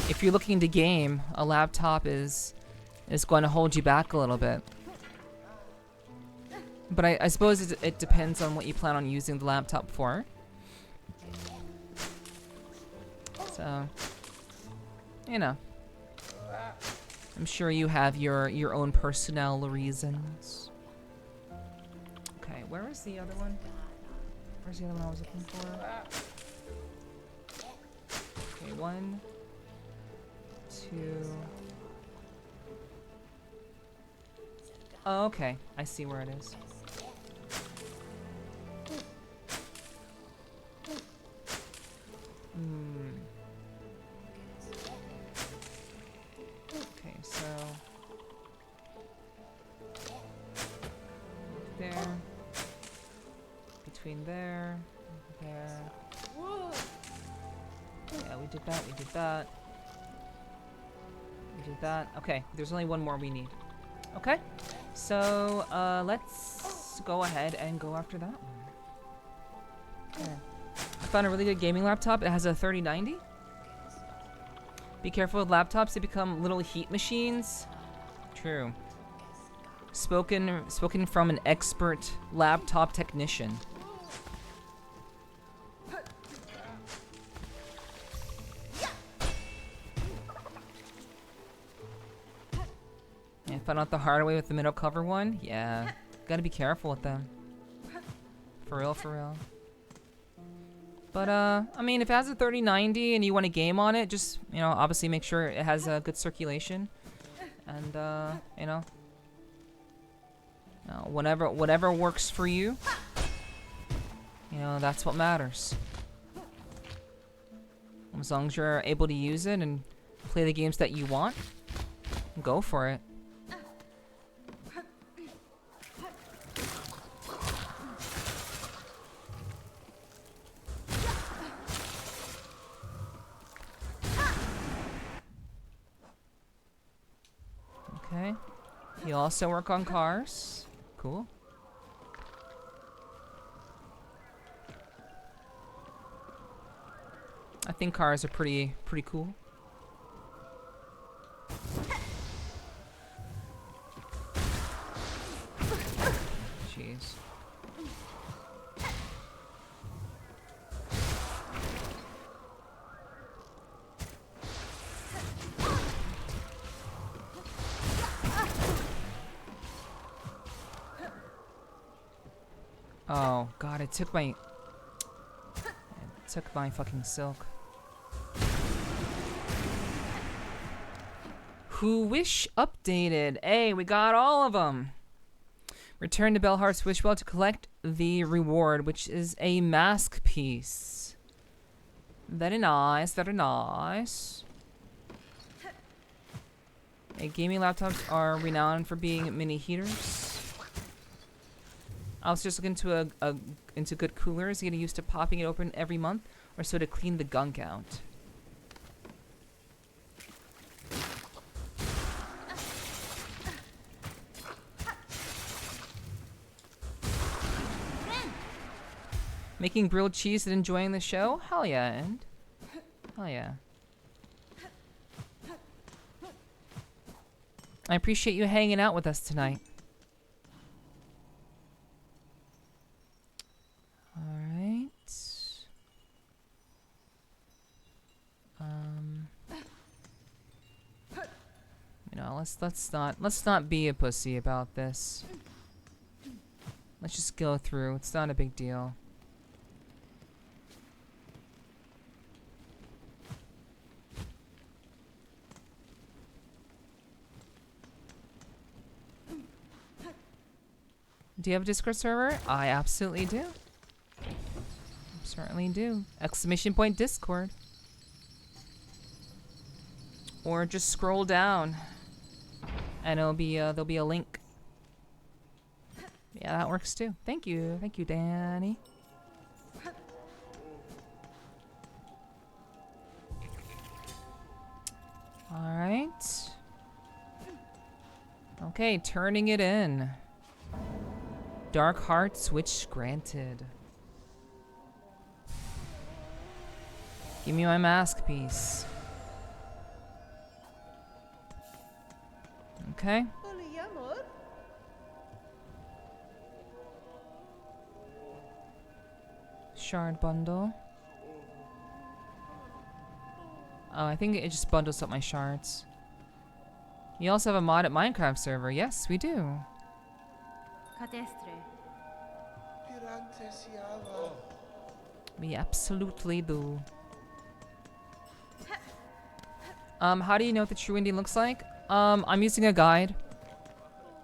if you're looking to game, a laptop is going to hold you back a little bit. But I suppose it depends on what you plan on using the laptop for. So, you know, I'm sure you have your own personnel reasons. Okay, where is the other one? Where's the other one I was looking for? Okay, 1, 2. Oh, okay. I see where it is. Okay, so there, between there, there. Yeah, we did that, we did that. We did that. Okay, there's only one more we need. Okay, so let's go ahead and go after that one. Okay. I found a really good gaming laptop. It has a 3090. Be careful with laptops, they become little heat machines. True. Spoken from an expert laptop technician. Yeah, found out the hard way with the middle cover one. Yeah, gotta be careful with them. For real, for real. But I mean, if it has a 3090 and you want to game on it, just, you know, obviously make sure it has a good circulation. And you know, whatever works for you. You know, that's what matters. As long as you're able to use it and play the games that you want, go for it. Okay. You also work on cars. Cool. I think cars are pretty cool. Jeez. Oh god, it took my fucking silk. Who wish updated? Hey, we got all of them. Return to Bellheart's Wishwell to collect the reward, which is a mask piece. Very nice, very nice. Hey, gaming laptops are renowned for being mini heaters. I was just looking into good coolers, getting used to popping it open every month or so to clean the gunk out. Making grilled cheese and enjoying the show? Hell yeah, and hell yeah. I appreciate you hanging out with us tonight. Alright. You know, let's not be a pussy about this. Let's just go through. It's not a big deal. Do you have a Discord server? I absolutely do. Certainly do. Exclamation point Discord. Or just scroll down and it'll be there'll be a link. Yeah, that works too. Thank you, Danny. All right. Okay, turning it in. Dark Hearts Wish granted. Give me my mask piece. Okay. Shard bundle. Oh, I think it just bundles up my shards. You also have a mod at Minecraft server. Yes, we do. We absolutely do. How do you know what the true ending looks like? I'm using a guide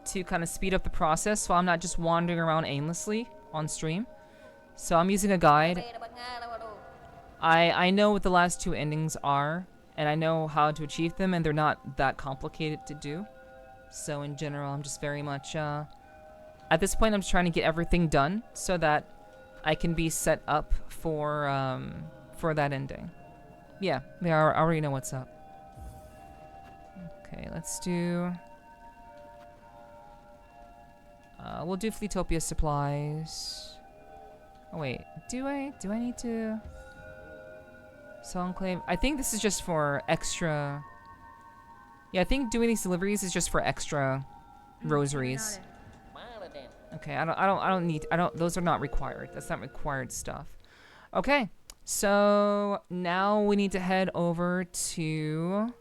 to kind of speed up the process so I'm not just wandering around aimlessly on stream. So I'm using a guide. I know what the last two endings are, and I know how to achieve them, and they're not that complicated to do. So in general, I'm just very much, at this point, I'm just trying to get everything done so that I can be set up for that ending. Yeah, I already know what's up. Okay, let's do... we'll do Fleetopia supplies. Oh wait, do I need to... Songclave? I think this is just for extra... Yeah, I think doing these deliveries is just for extra rosaries. Okay, those are not required. That's not required stuff. Okay, so now we need to head over to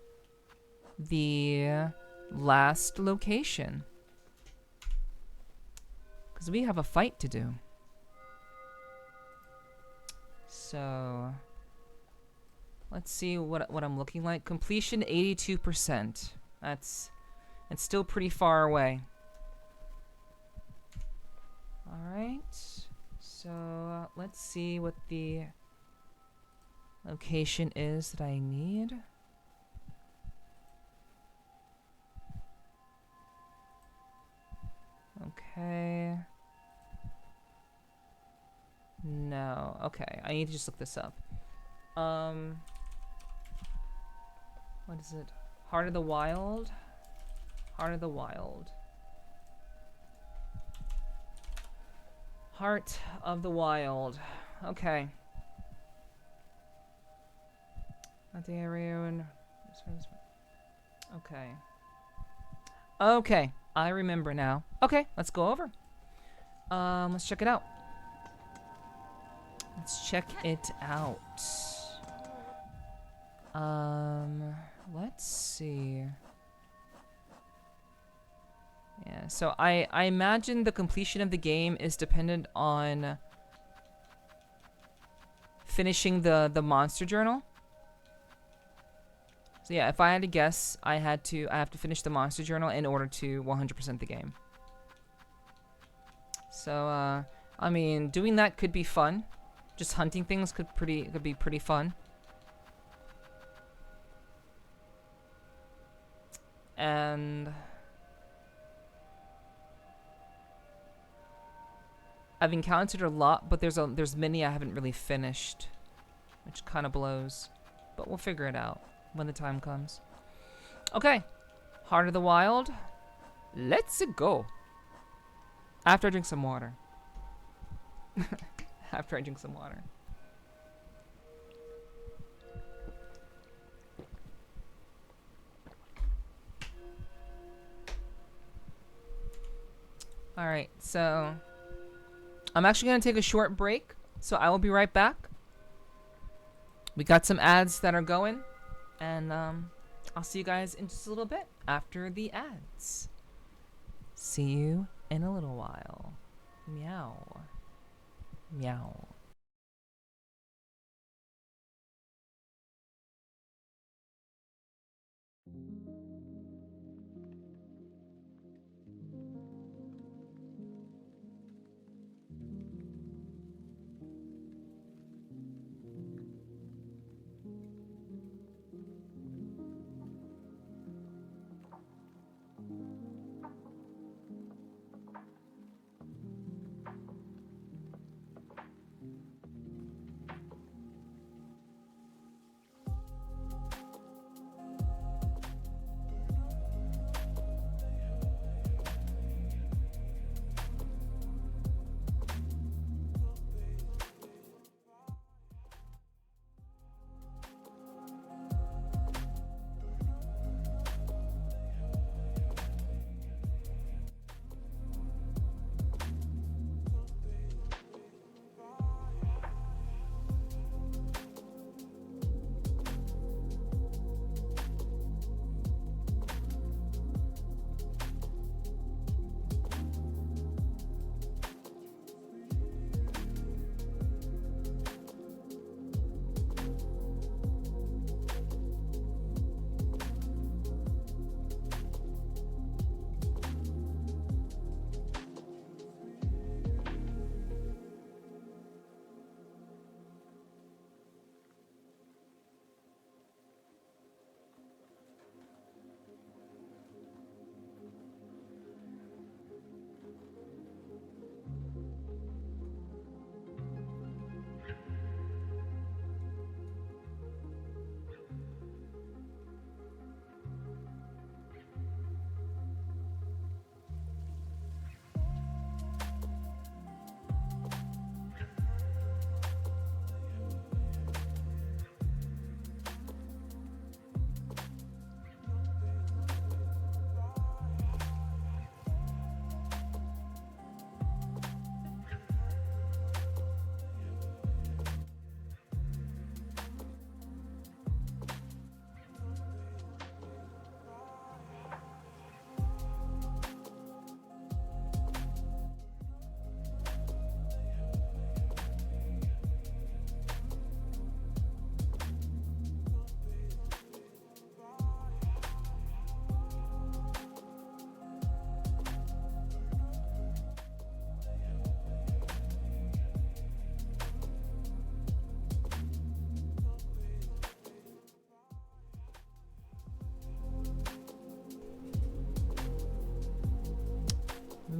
the last location. Because we have a fight to do. So let's see what I'm looking like. Completion 82%. It's still pretty far away. All right. So let's see what the location is that I need. Okay. No. Okay. I need to just look this up. What is it? Heart of the Wild? Heart of the Wild. Heart of the Wild. Okay. Not the area and okay. Okay. I remember now. Okay, let's go over. Let's check it out. Let's check it out. Let's see. Yeah, so I imagine the completion of the game is dependent on finishing the monster journal. So yeah, if I had to guess, I have to finish the monster journal in order to 100% the game. So I mean, doing that could be fun. Just hunting things could be pretty fun. And I've encountered a lot, but there's many I haven't really finished, which kind of blows. But we'll figure it out when the time comes. Okay, Heart of the Wild. Let's go. After I drink some water. After I drink some water. Alright, so I'm actually going to take a short break, so I will be right back. We got some ads that are going, and I'll see you guys in just a little bit after the ads. See you in a little while. Meow. Meow.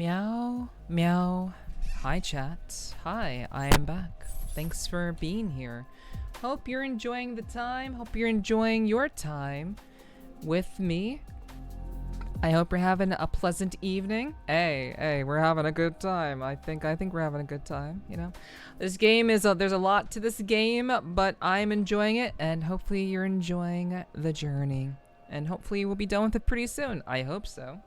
Meow, meow. Hi, chat. Hi, I am back. Thanks for being here. Hope you're enjoying the time. Hope you're enjoying your time with me. I hope you're having a pleasant evening. Hey, we're having a good time. I think we're having a good time, you know. This game is there's a lot to this game, but I'm enjoying it, and hopefully you're enjoying the journey. And hopefully we'll be done with it pretty soon. I hope so.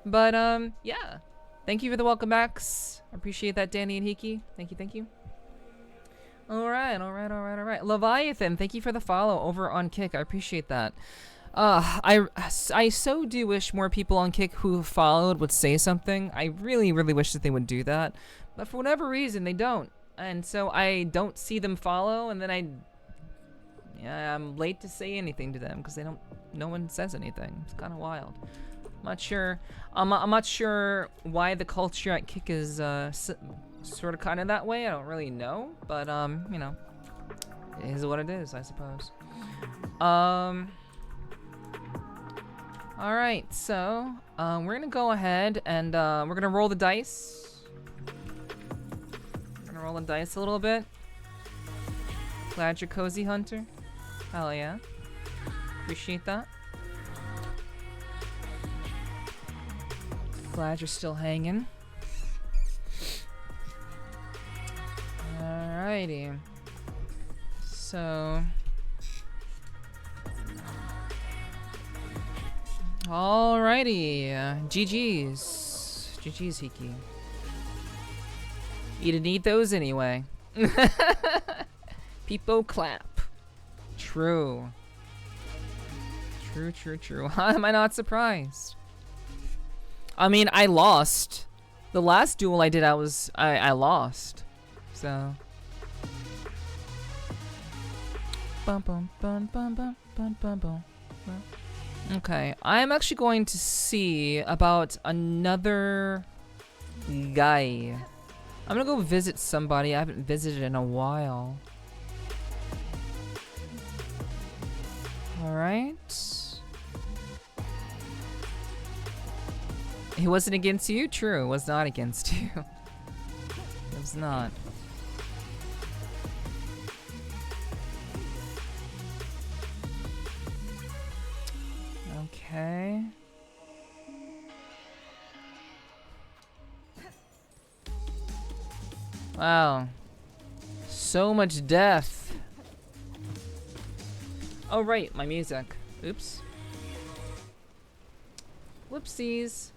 But yeah. Thank you for the welcome backs. I appreciate that, Danny and Hiki. Thank you. All right. Leviathan, thank you for the follow over on Kick. I appreciate that. I so do wish more people on Kick who followed would say something. I really wish that they would do that, but for whatever reason they don't, and so I don't see them follow, and then I'm late to say anything to them because no one says anything. It's kind of wild. I'm not sure why the culture at Kick is sort of kind of that way. I don't really know, but you know, it is what it is, I suppose. Alright, so, we're gonna go ahead and, we're gonna roll the dice. We're gonna roll the dice a little bit. Glad you're cozy, Hunter. Hell yeah. Appreciate that. Glad you're still hanging. Alrighty. So... Alrighty, GG's. GG's, Hiki. You didn't eat those anyway. People clap. True. True. How am I not surprised? I mean, I lost. The last duel I did, I lost. So. Bum. Okay, I'm actually going to see about another guy. I'm gonna go visit somebody I haven't visited in a while. Alright. It wasn't against you? True, it was not against you. It was not. Okay. Wow. So much death. Oh right, my music. Oops. Whoopsies.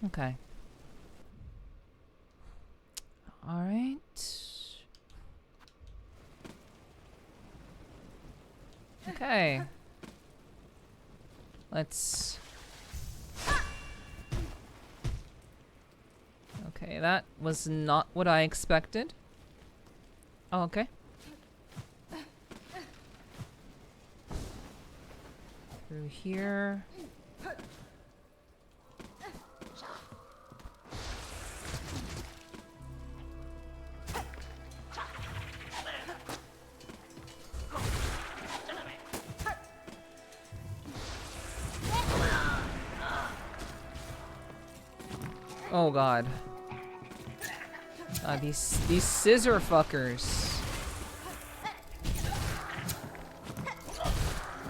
Okay. Alright. Okay. Let's... Okay, that was not what I expected. Oh, okay. Through here. Oh god. These scissor fuckers.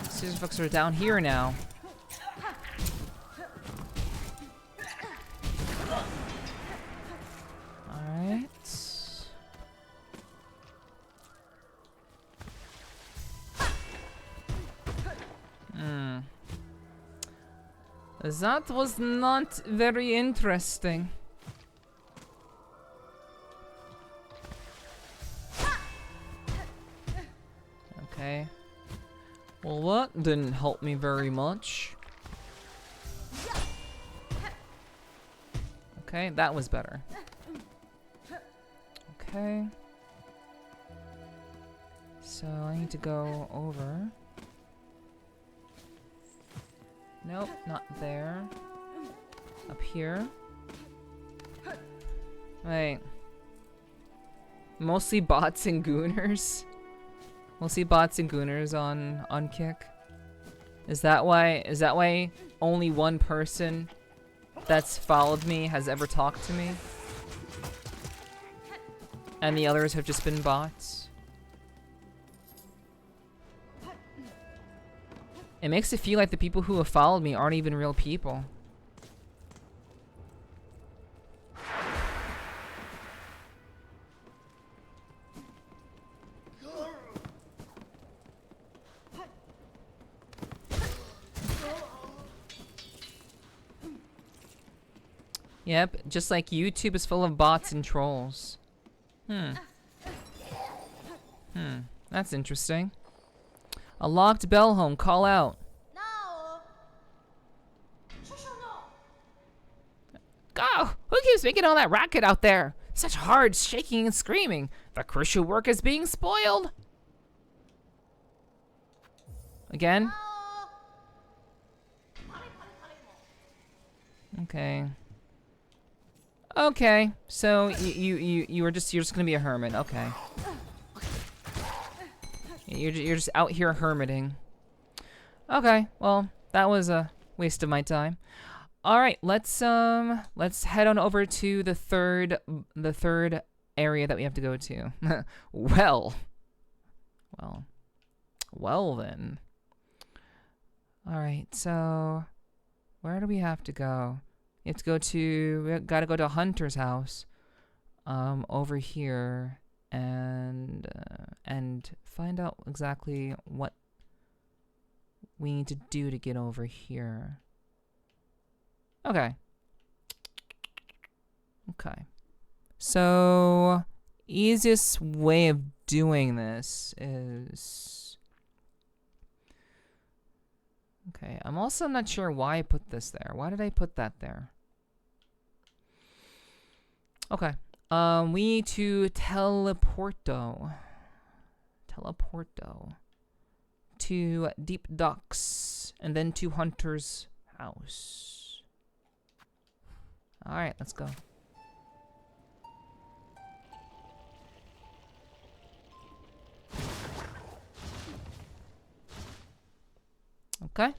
Scissor fuckers are down here now. Alright. That was not very interesting. Okay. Well, that didn't help me very much. Okay, that was better. Okay. So I need to go over. Nope, not there. Up here. Wait. Mostly bots and gooners? Mostly bots and gooners on Kick? Is that why only one person that's followed me has ever talked to me. And the others have just been bots. It makes it feel like the people who have followed me aren't even real people. Yep, just like YouTube is full of bots and trolls. That's interesting. A locked bell home, call out. No. Go! Who keeps making all that racket out there? Such hard shaking and screaming. The crucial work is being spoiled. Again? Okay. Okay, so you're just gonna be a hermit. Okay. You're just out here hermiting. Okay, well that was a waste of my time. All right, let's head on over to the third area that we have to go to. well then. All right, so where do we have to go? We have to go to, we gotta go to Hunter's house, over here, and find out exactly what we need to do to get over here. Okay. Okay. So, easiest way of doing this is... Okay, I'm also not sure why I put this there. Why did I put that there? Okay. We need to teleporto to Deep Docks and then to Hunter's house. All right, let's go. Okay.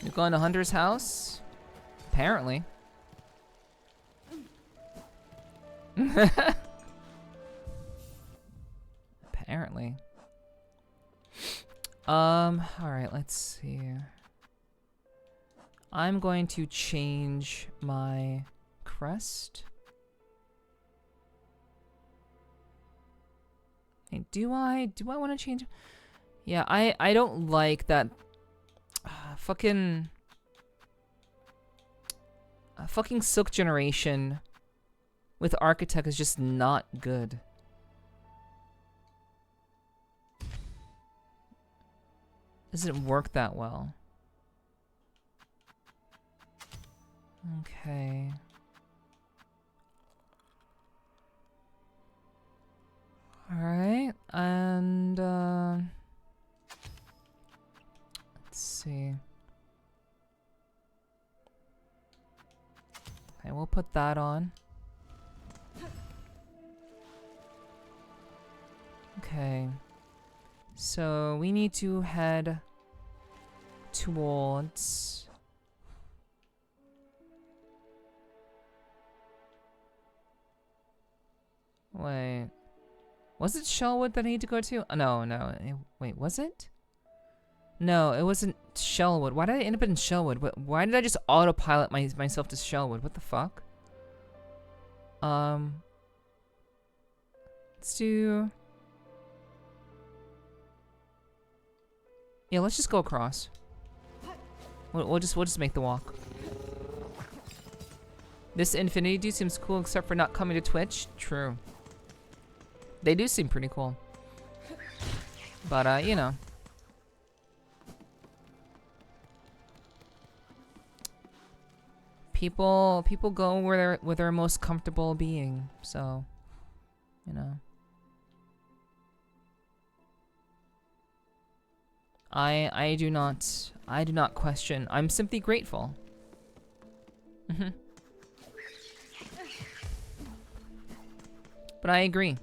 You're going to Hunter's house? Apparently. Apparently. Alright, let's see. I'm going to change my crest. Hey, do I want to change? Yeah, I don't like that fucking Silk generation with Architect is just not good. Doesn't work that well. Okay. Alright, and let's see. Okay, we'll put that on. Okay. So we need to head towards wait. Was it Shellwood that I need to go to? No. Wait, was it? No, it wasn't Shellwood. Why did I end up in Shellwood? Why did I just autopilot myself to Shellwood? What the fuck? Let's do... Yeah, let's just go across. We'll just make the walk. This Infinity dude seems cool except for not coming to Twitch. True. They do seem pretty cool. But, you know. People go where they're most comfortable being, so, you know. I do not question. I'm simply grateful. But I agree.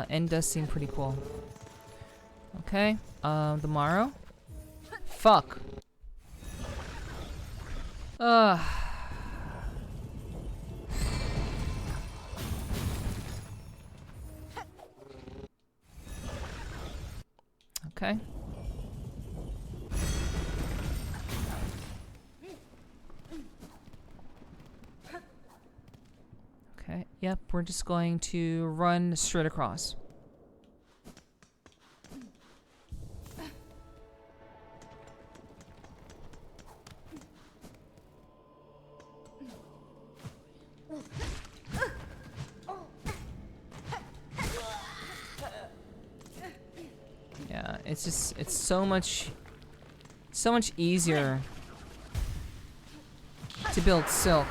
End does seem pretty cool. Okay. Tomorrow. Fuck. Okay. Okay, yep, we're just going to run straight across. Yeah, it's just, it's so much easier to build Silk.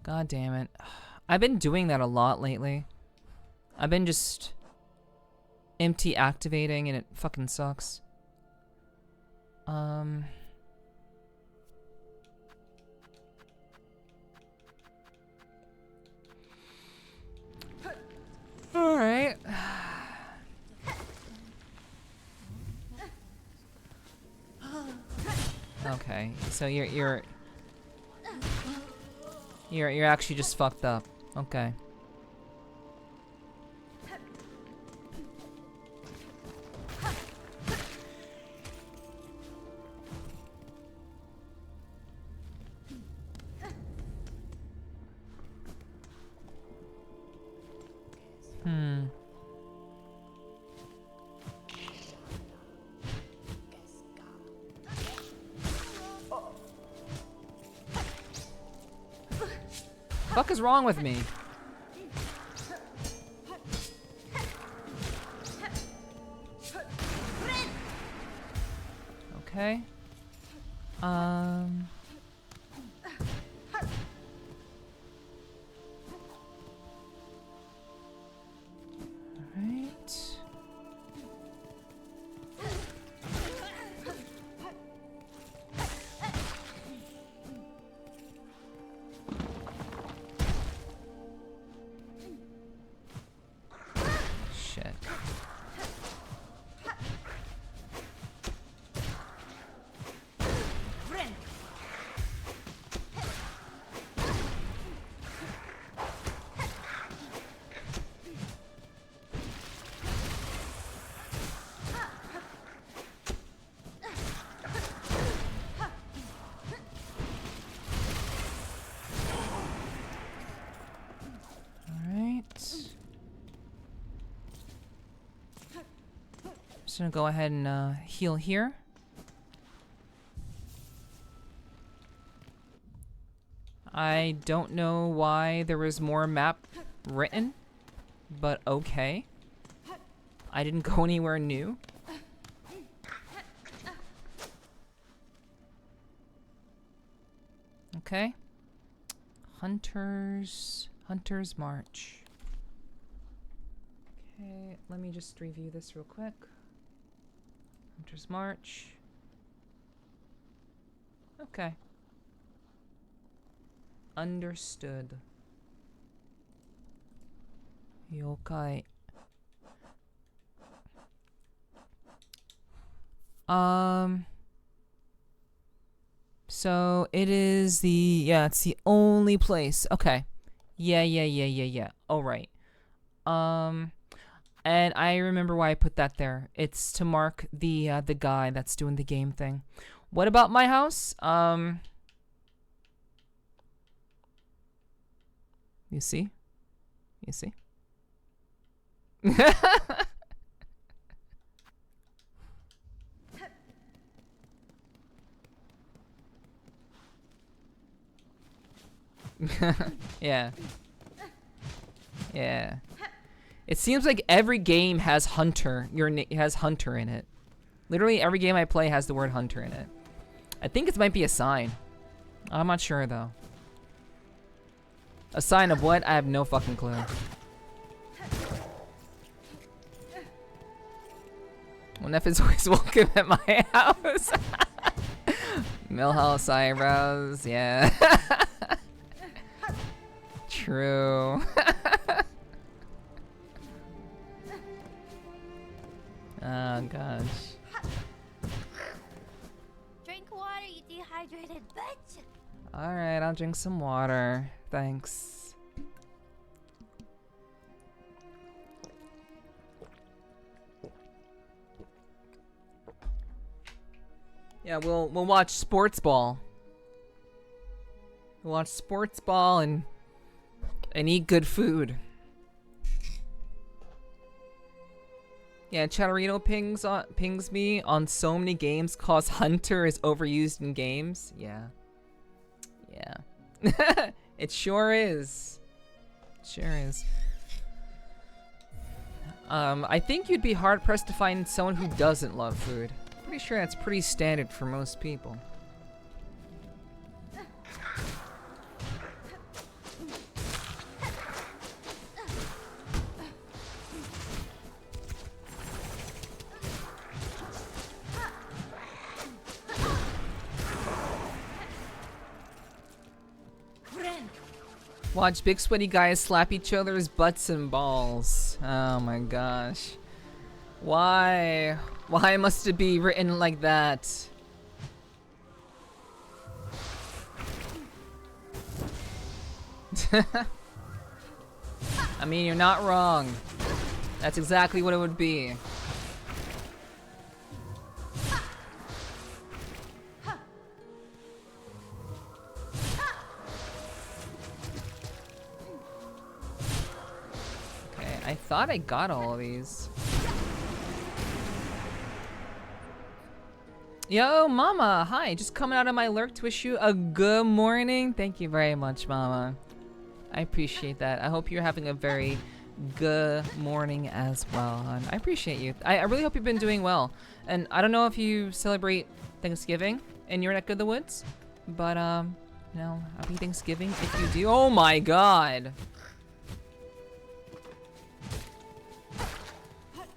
God damn it. I've been doing that a lot lately. I've been just empty activating and it fucking sucks. Alright. Okay, so you're actually just fucked up. Okay. Fuck is wrong with me? Okay. Alright. Shit. Just gonna go ahead and heal here. I don't know why there was more map written, but okay. I didn't go anywhere new. Okay. Hunter's March. Okay, let me just review this real quick. Hunter's March. Okay. Understood. Yokai. So it is it's the only place. Okay. Yeah. All right. And I remember why I put that there. It's to mark the guy that's doing the game thing. What about my house? You see? You see? Yeah. Yeah. It seems like every game has Hunter. Has Hunter in it. Literally every game I play has the word Hunter in it. I think it might be a sign. I'm not sure though. A sign of what? I have no fucking clue. Well, Neff is always welcome at my house. Millhouse eyebrows, yeah. True. Oh gosh. Drink water, you dehydrated bitch. Alright, I'll drink some water. Thanks. Yeah, we'll watch sports ball. We'll watch sports ball and eat good food. Yeah, Chatterino pings me on so many games cause Hunter is overused in games. Yeah. Yeah. It sure is. Sure is. I think you'd be hard pressed to find someone who doesn't love food. Pretty sure that's pretty standard for most people. Watch big sweaty guys slap each other's butts and balls. Oh my gosh. Why? Why must it be written like that? I mean, you're not wrong. That's exactly what it would be. I thought I got all of these. Yo, Mama! Hi, just coming out of my lurk to wish you a good morning. Thank you very much, Mama. I appreciate that. I hope you're having a very good morning as well, hon. I appreciate you. I really hope you've been doing well. And I don't know if you celebrate Thanksgiving in your neck of the woods, but, no, happy Thanksgiving if you do. Oh my god!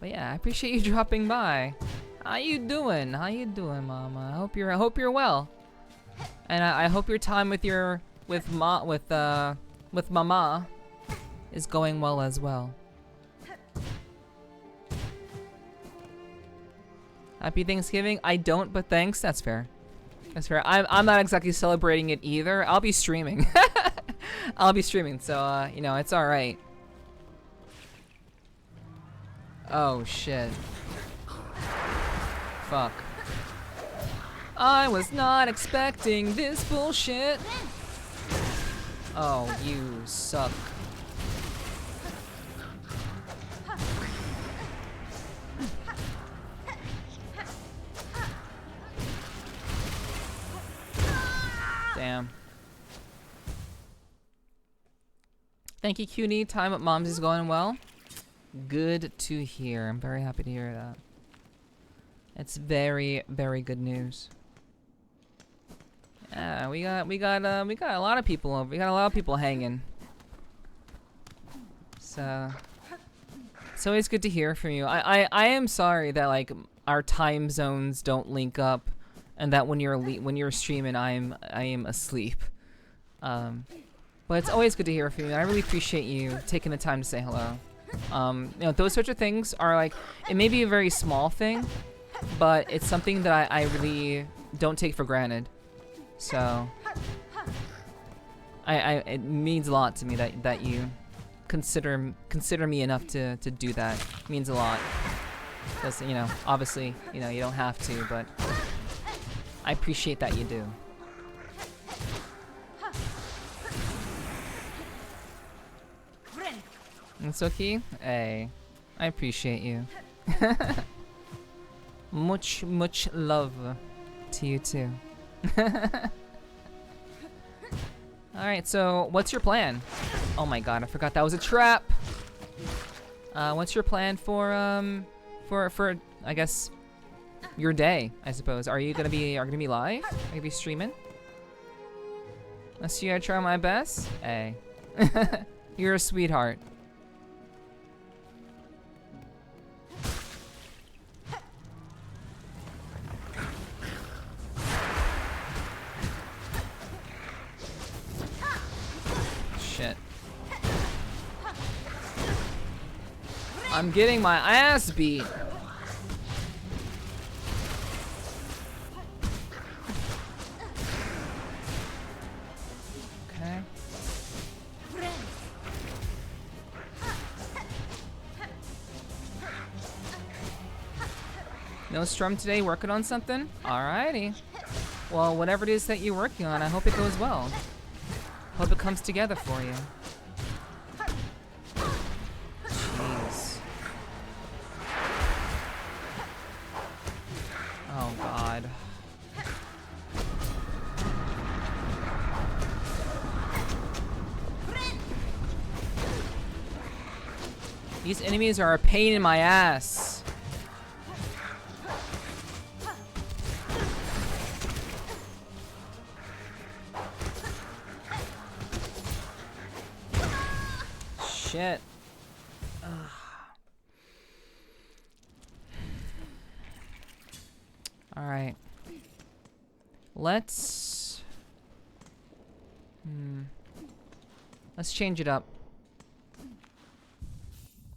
But yeah, I appreciate you dropping by. How you doing? How you doing, Mama? I hope you're well. And I hope your time with Mama is going well as well. Happy Thanksgiving. I don't, but thanks. That's fair. That's fair. I'm not exactly celebrating it either. I'll be streaming. I'll be streaming, so you know, it's all right. Oh shit. Fuck. I was not expecting this bullshit. Oh, you suck. Damn. Thank you, Cutie. Time at Mom's is going well. Good to hear. I'm very happy to hear that. It's very, very good news. Yeah, we got a lot of people over. We got a lot of people hanging. So it's always good to hear from you. I am sorry that like our time zones don't link up, and that when you're streaming, I am asleep. But it's always good to hear from you. I really appreciate you taking the time to say hello. You know, those sorts of things are like, it may be a very small thing, but it's something that I really don't take for granted. So it means a lot to me that you consider me enough to do that. It means a lot. Because, you know, obviously, you know, you don't have to, but I appreciate that you do. It's okay. Hey, I appreciate you. Much love to you too. Alright, so what's your plan? Oh my god, I forgot that was a trap. What's your plan for I guess your day, I suppose? Are you gonna be live? Are you gonna be streaming? Let's see, I try my best. Hey. You're a sweetheart. Shit. I'm getting my ass beat. Okay. No strum today, working on something? Alrighty. Well, whatever it is that you're working on, I hope it goes well. Hope it comes together for you. Jeez. Oh, God. These enemies are a pain in my ass. Shit. All right. Let's change it up.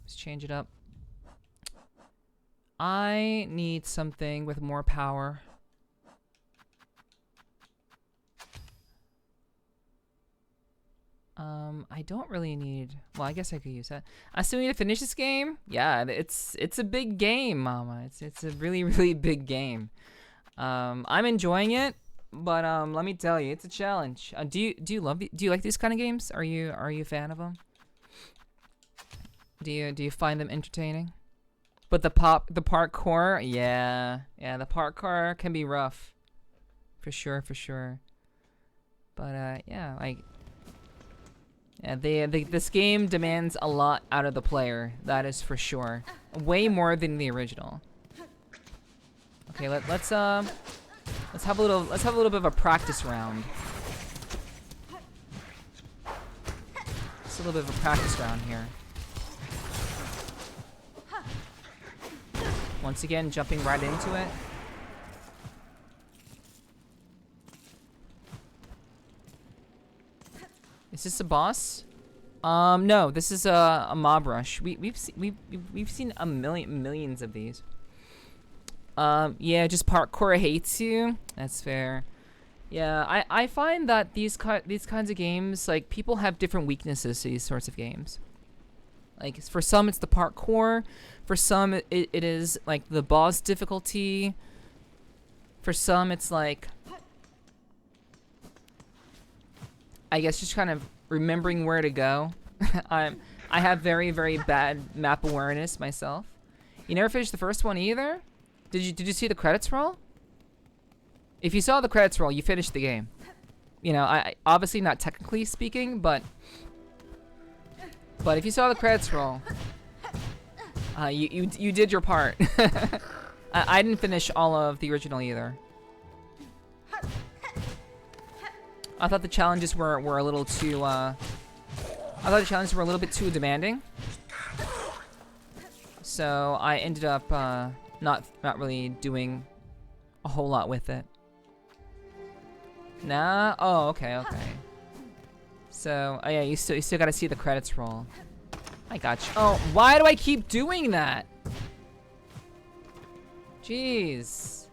Let's change it up. I need something with more power. I don't really need. Well, I guess I could use that. I still need to finish this game. Yeah, it's a big game, Mama. It's a really really big game. I'm enjoying it, but let me tell you, it's a challenge. Do you like these kind of games? Are you a fan of them? Do you find them entertaining? But the parkour, yeah, the parkour can be rough, for sure. But yeah, like. Yeah, this game demands a lot out of the player. That is for sure. Way more than the original. Okay, let's have a little bit of a practice round. Just a little bit of a practice round here. Once again, jumping right into it. Is this a boss? No, this is a mob rush. We've seen a millions of these. Yeah, just parkour hates you. That's fair. Yeah, I find that these kinds of games, like, people have different weaknesses to these sorts of games. Like, for some it's the parkour, for some it is like the boss difficulty. For some it's like, I guess, just kind of remembering where to go. I have very bad map awareness myself. You never finished the first one either? Did you see the credits roll? If you saw the credits roll, you finished the game. You know, I obviously not technically speaking, but if you saw the credits roll, you did your part. I didn't finish all of the original either. I thought the challenges were a little too I thought the challenges were a little bit too demanding. So I ended up not really doing a whole lot with it. Nah. Oh, okay. So yeah, you still gotta see the credits roll. I got you. Oh, why do I keep doing that? Jeez.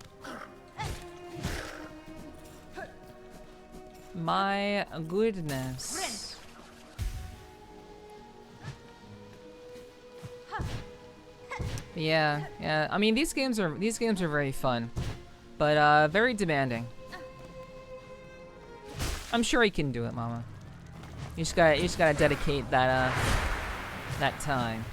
My goodness. Yeah. I mean, these games are very fun, but very demanding. I'm sure you can do it, Mama. You just gotta dedicate that time.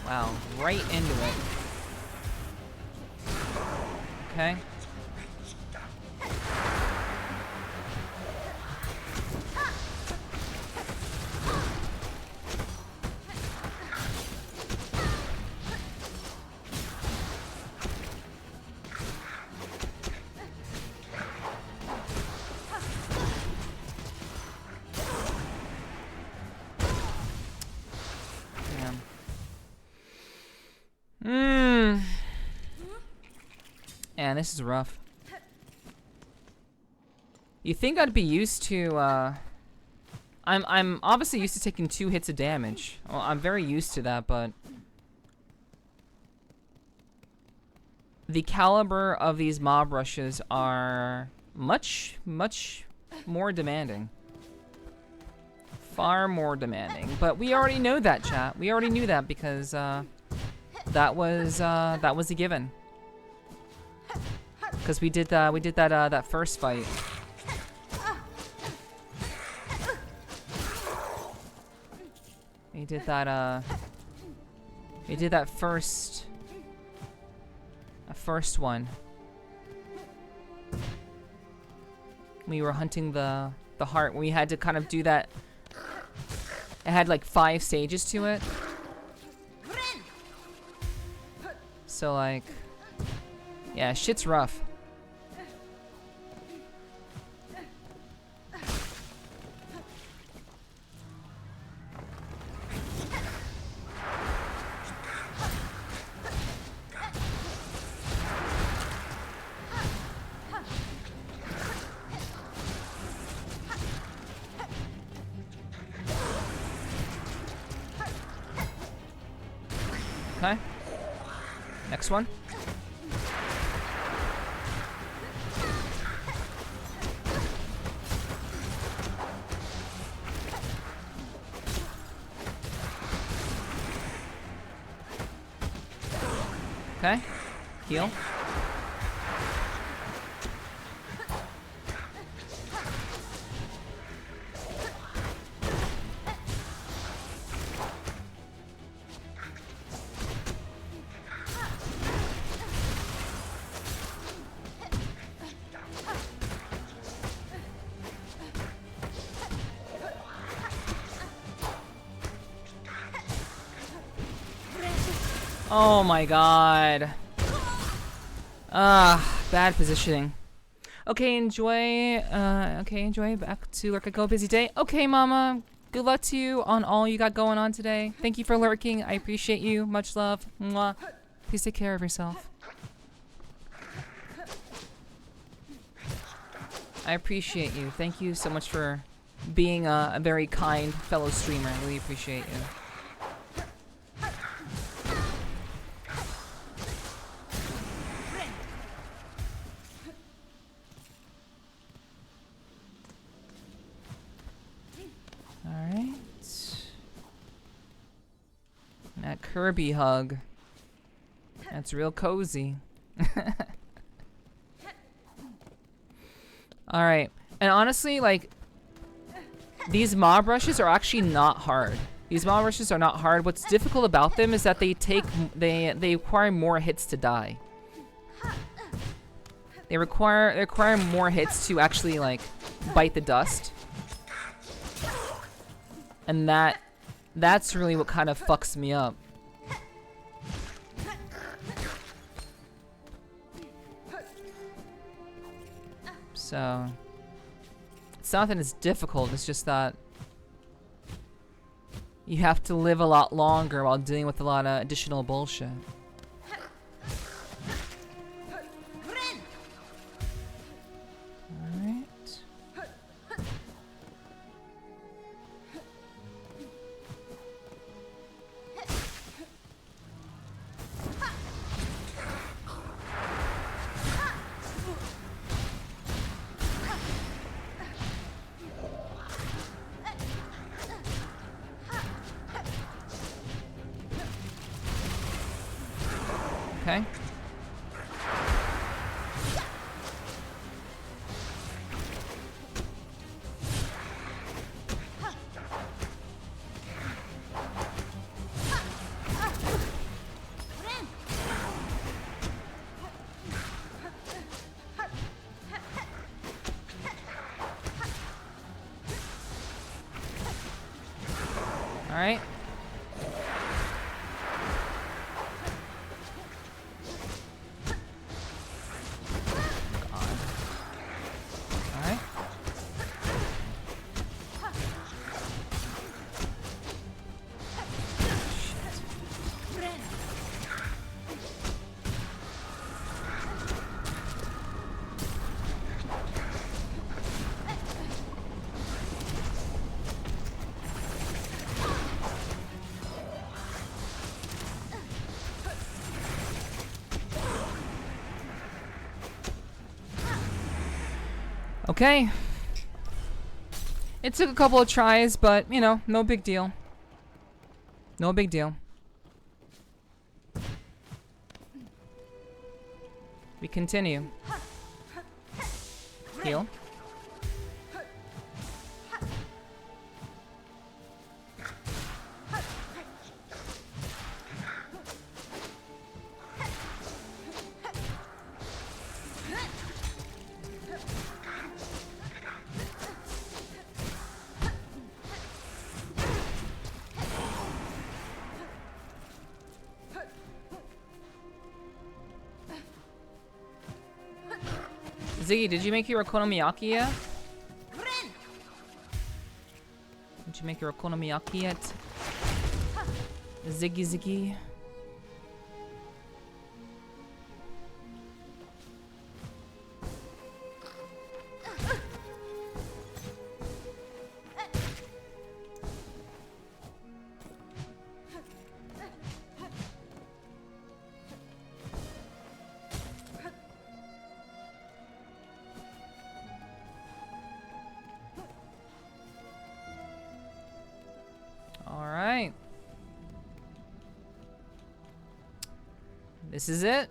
Wow, right into it. Okay. Man, this is rough. You think I'd be used to, I'm obviously used to taking 2 hits of damage. Well, I'm very used to that, but the caliber of these mob rushes are much, much more demanding. Far more demanding. But we already know that, chat. We already knew that because that was a given. Because we did that first fight. We did that first one. We were hunting the heart. We had to kind of do that. It had like 5 stages to it. So like, yeah, shit's rough. Okay. Next one. Okay. Heal. Oh my god. Bad positioning. Okay, enjoy. Enjoy. Back to lurk. Go busy day. Okay, mama. Good luck to you on all you got going on today. Thank you for lurking. I appreciate you. Much love. Mwah. Please take care of yourself. I appreciate you. Thank you so much for being a very kind fellow streamer. I really appreciate you. Alright. That Kirby hug. That's real cozy. Alright. And honestly, like, these mob rushes are actually not hard. These mob rushes are not hard. What's difficult about them is that they require more hits to die. They require more hits to actually, like, bite the dust. And that's really what kind of fucks me up. So it's not that it's difficult, it's just that you have to live a lot longer while dealing with a lot of additional bullshit. Okay. All right. Okay. It took a couple of tries, but, you know, no big deal. No big deal. We continue. Heal. Ziggy, did you make your okonomiyaki yet? Did you make your okonomiyaki yet? Ziggy Ziggy. Alright. This is it?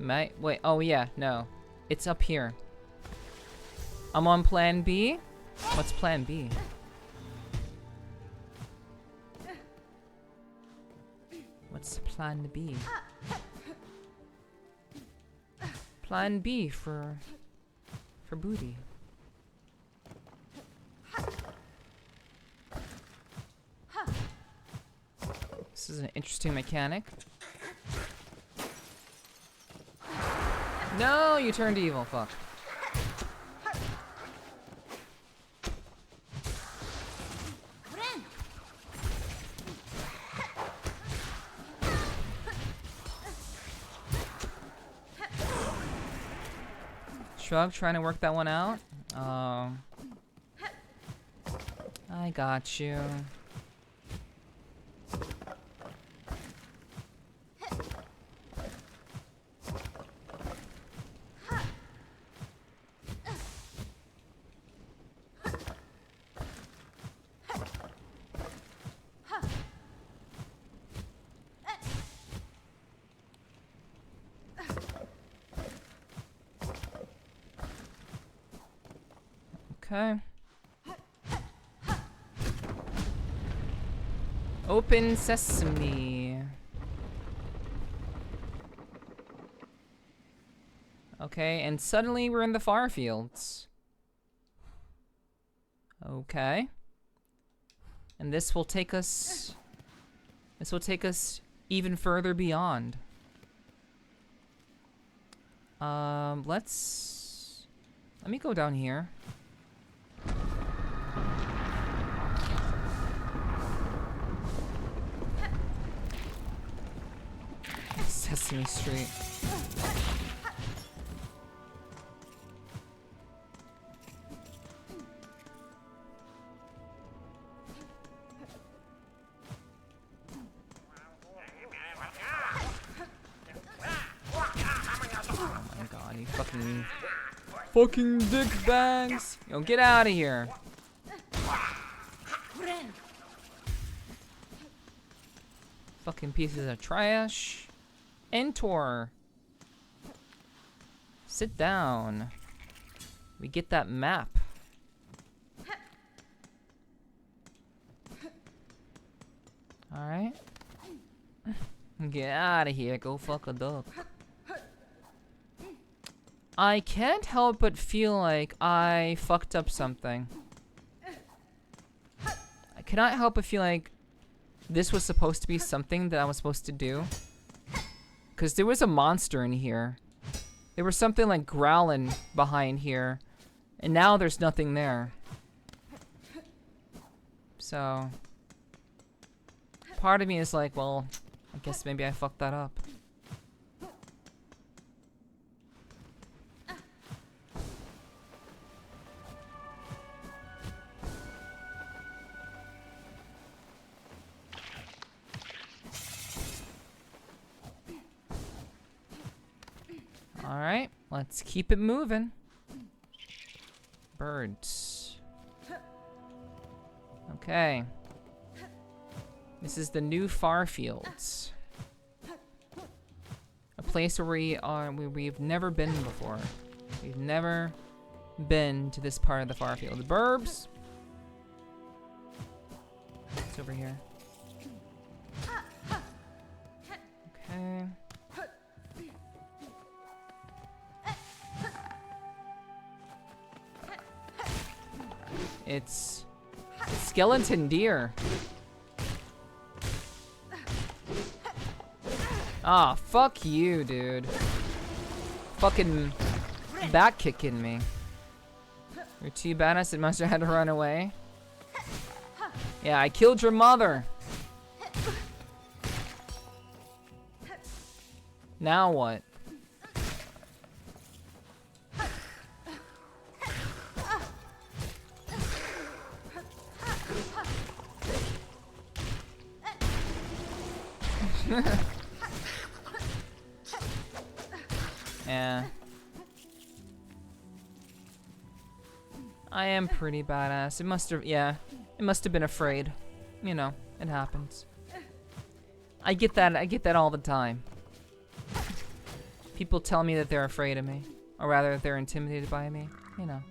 Wait, oh yeah, no. It's up here. I'm on plan B? What's plan B? What's plan B? Plan B for booty. This is an interesting mechanic. No, you turned evil, fuck. Shrug, trying to work that one out. I got you. Okay. Open sesame. Okay, and suddenly we're in the far fields. Okay. And this will take us even further beyond. Let me go down here. Sesame Street. Oh my god, you fucking dick bags! Yo, get out of here! Fucking pieces of trash. Enter. Sit down. We get that map. Alright. Get out of here. Go fuck a duck. I can't help but feel like I fucked up something. I cannot help but feel like this was supposed to be something that I was supposed to do. Because there was a monster in here. There was something like growling behind here. And now there's nothing there. So part of me is like, well, I guess maybe I fucked that up. Alright, let's keep it moving. birds. Okay. This is the new far fields. A place where we've never been before. We've never been to this part of the far field. The burbs. It's over here. Okay. It's skeleton deer. Ah, fuck you, dude. Fucking back kicking me. You're too badass, it must have had to run away. Yeah, I killed your mother. Now what? Yeah. I am pretty badass. It must have, yeah. It must have been afraid. You know, it happens. I get that all the time. People tell me that they're afraid of me. Or rather, they're intimidated by me. You know.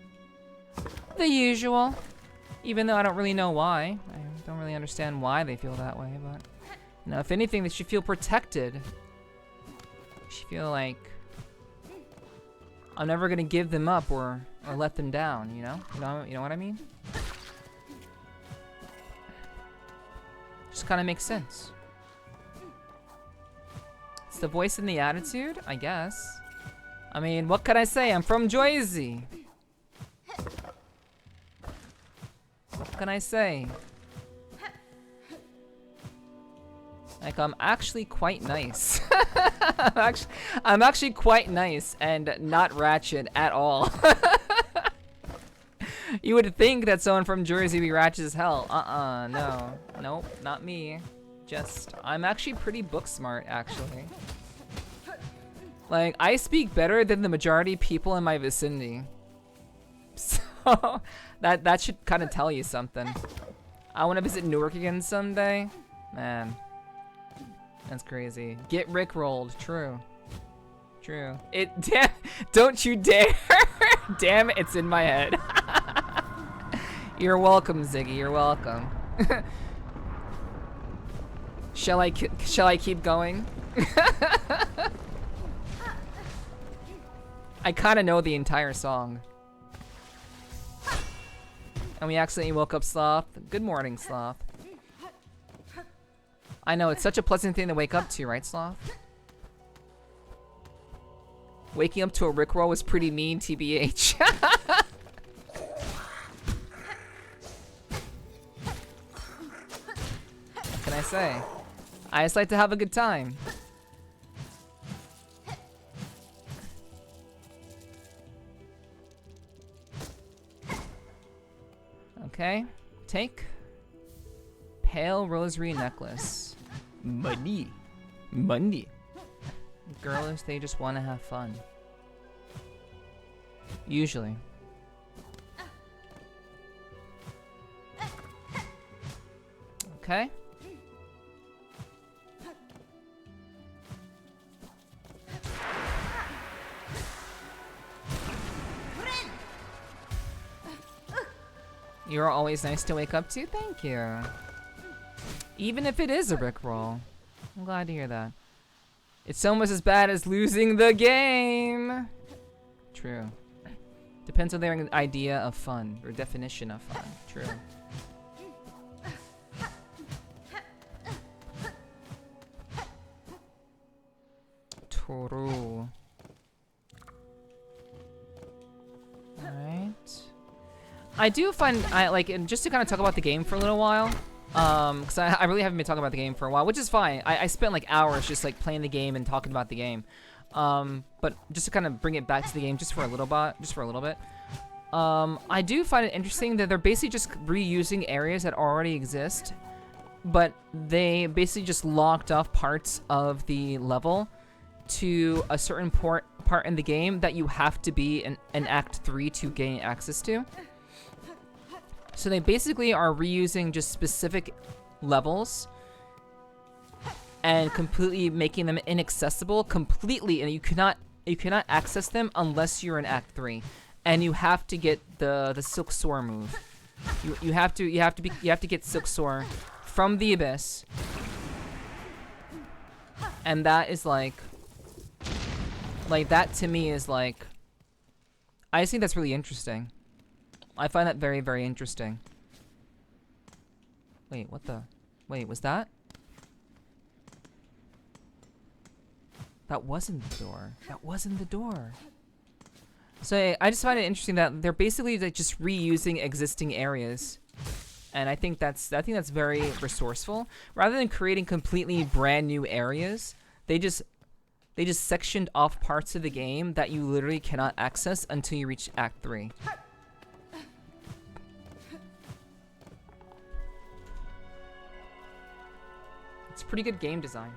The usual. Even though I don't really know why. I don't really understand why they feel that way, but... You know, if anything, they should feel protected. They should feel like... I'm never gonna give them up or let them down, you know? You know what I mean? Just kinda makes sense. It's the voice and the attitude, I guess. I mean, what can I say? I'm from Jersey. What can I say? Like, I'm actually quite nice. I'm actually quite nice and not ratchet at all. You would think that someone from Jersey would be ratchet as hell. No. Nope, not me. Just, I'm actually pretty book smart, actually. Like, I speak better than the majority of people in my vicinity. So, that should kind of tell you something. I want to visit Newark again someday. Man. That's crazy. Get rickrolled. True. True. Damn, don't you dare. Damn it, it's in my head. You're welcome, Ziggy. You're welcome. Shall I keep going? I kind of know the entire song. And we accidentally woke up Sloth. Good morning, Sloth. I know, it's such a pleasant thing to wake up to, right, Sloth? Waking up to a Rickroll was pretty mean, TBH. What can I say? I just like to have a good time. Okay, take pale rosary necklace. Money. Money. Girls, they just want to have fun. Usually. Okay. You're always nice to wake up to. Thank you. Even if it is a Rickroll. I'm glad to hear that. It's almost as bad as losing the game. True. Depends on their idea of fun, or definition of fun. True. True. Alright. I do find, and just to kind of talk about the game for a little while, because I really haven't been talking about the game for a while, which is fine. I spent like hours just like playing the game and talking about the game. But just to kind of bring it back to the game just for a little bit. I do find it interesting that they're basically just reusing areas that already exist, but they basically just locked off parts of the level to a certain part in the game that you have to be in Act 3 to gain access to. So they basically are reusing just specific levels and completely making them inaccessible completely, and you cannot access them unless you're in Act 3, and you have to get the Silk Soar move. You have to get Silk Soar from the Abyss, and that is like that to me is like, I just think that's really interesting. I find that very, very interesting. Wait, what the? Wait, was that? That wasn't the door. That wasn't the door. So I just find it interesting that they're basically like just reusing existing areas, and I think that's very resourceful. Rather than creating completely brand new areas, they just sectioned off parts of the game that you literally cannot access until you reach Act 3. It's pretty good game design.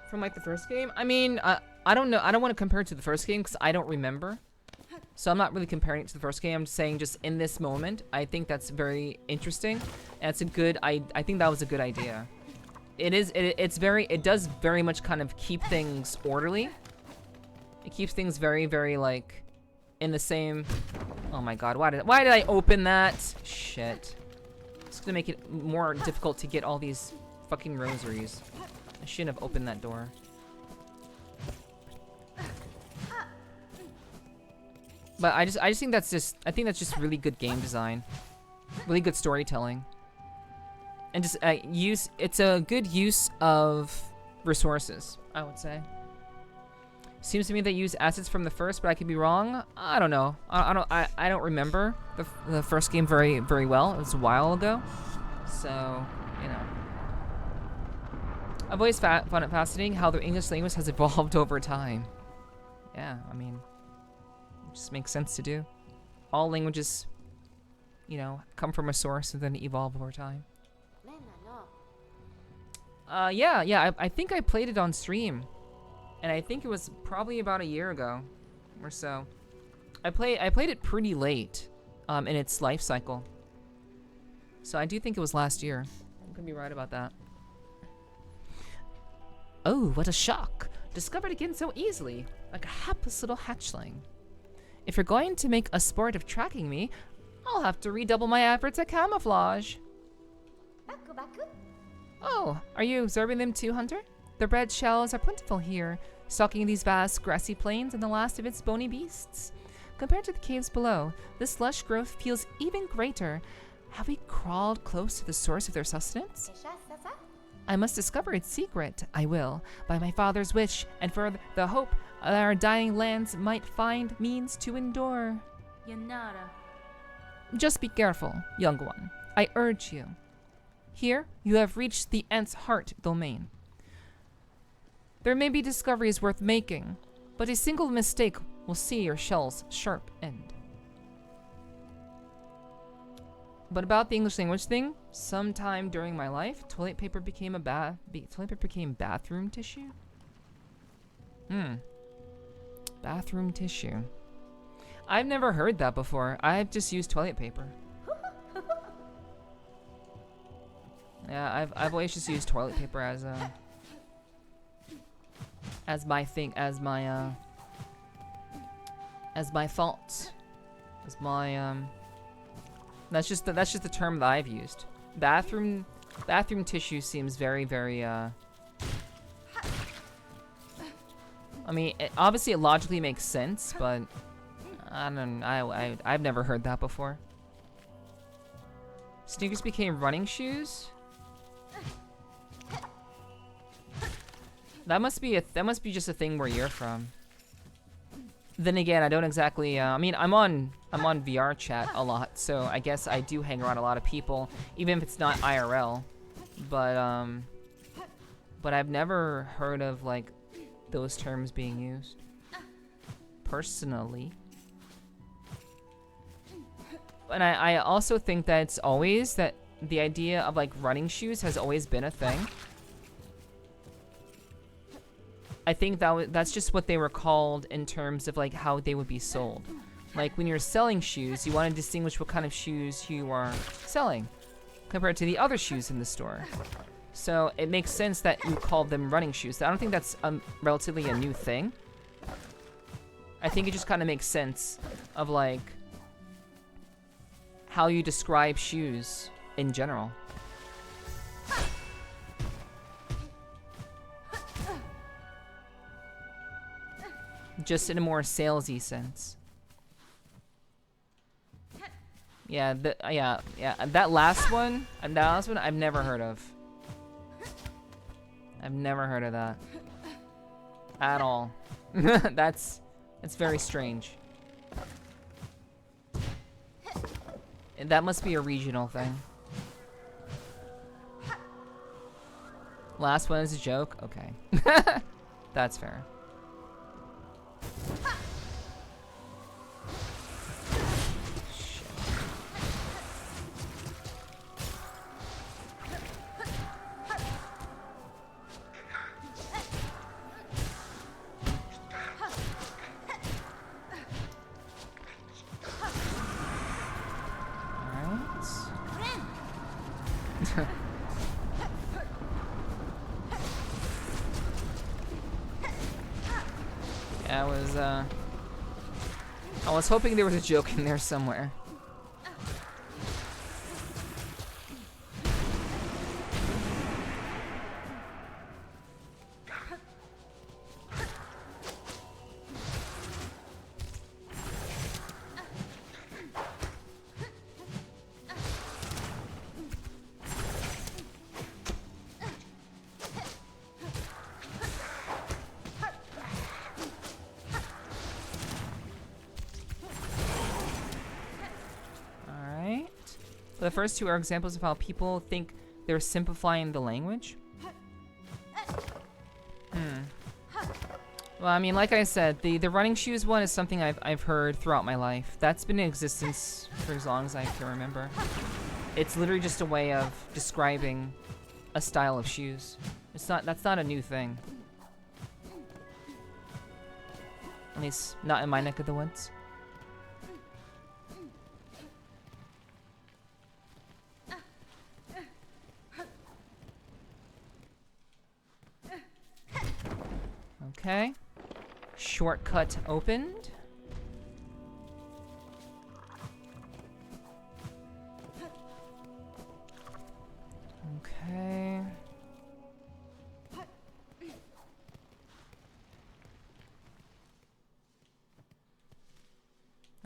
From like the first game? I mean, I don't know. I don't want to compare it to the first game because I don't remember. So I'm not really comparing it to the first game. I'm just saying just in this moment, I think that's very interesting. And it's a good, I think that was a good idea. It does very much kind of keep things orderly. It keeps things very, very like in the same, oh my god, why did I open that? Shit. It's gonna make it more difficult to get all these fucking rosaries. I shouldn't have opened that door. But I just think that's just really good game design, really good storytelling, and just it's a good use of resources, I would say. Seems to me they use assets from the first, but I could be wrong. I don't know. I don't remember the first game very, very well. It was a while ago, so you know. I've always found it fascinating how the English language has evolved over time. Yeah, I mean, it just makes sense to do. All languages, you know, come from a source and then evolve over time. Yeah, I think I played it on stream. And I think it was probably about a year ago or so. I played it pretty late in its life cycle. So I do think it was last year. I could be right about that. Oh, what a shock. Discovered again so easily, like a hapless little hatchling. If you're going to make a sport of tracking me, I'll have to redouble my efforts at camouflage. Oh, are you observing them too, Hunter? The red shells are plentiful here, stalking these vast grassy plains and the last of its bony beasts. Compared to the caves below, this lush growth feels even greater. Have we crawled close to the source of their sustenance? I must discover its secret. I will, by my father's wish, and for the hope that our dying lands might find means to endure. Yanara. Just be careful, young one. I urge you. Here, you have reached the Ant's Heart domain. There may be discoveries worth making, but a single mistake will see your shell's sharp end. But about the English language thing, sometime during my life, toilet paper became bathroom tissue? Bathroom tissue. I've never heard that before. I've just used toilet paper. Yeah, I've always just used toilet paper as my thing, as my thoughts, as my That's just the term that I've used. Bathroom tissue seems very, very I mean, obviously it logically makes sense, but I've never heard that before. Sneakers became running shoes? That must be just a thing where you're from. Then again, I don't exactly. I mean, I'm on VR chat a lot, so I guess I do hang around a lot of people, even if it's not IRL. But I've never heard of like those terms being used personally. And I also think that it's always that the idea of like running shoes has always been a thing. I think that's just what they were called in terms of like how they would be sold. Like when you're selling shoes, you want to distinguish what kind of shoes you are selling compared to the other shoes in the store. So it makes sense that you call them running shoes. I don't think that's relatively a new thing. I think it just kind of makes sense of like how you describe shoes in general. Just in a more salesy sense. Yeah, that last one, I've never heard of. I've never heard of that at all. That's very strange. And that must be a regional thing. Last one is a joke? Okay. That's fair. I was hoping there was a joke in there somewhere. The first two are examples of how people think they're simplifying the language. Well, I mean, like I said, the running shoes one is something I've heard throughout my life. That's been in existence for as long as I can remember. It's literally just a way of describing a style of shoes. That's not a new thing. At least not in my neck of the woods. Okay. Shortcut opened. Okay.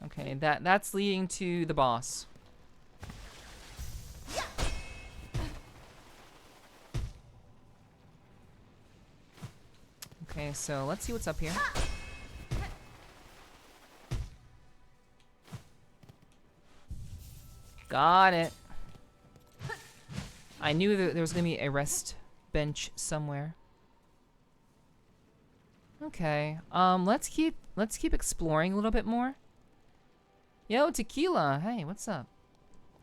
Okay, that's leading to the boss. Okay, so let's see what's up here. Got it. I knew that there was gonna be a rest bench somewhere. Okay, let's keep exploring a little bit more. Yo, Tequila, hey, what's up?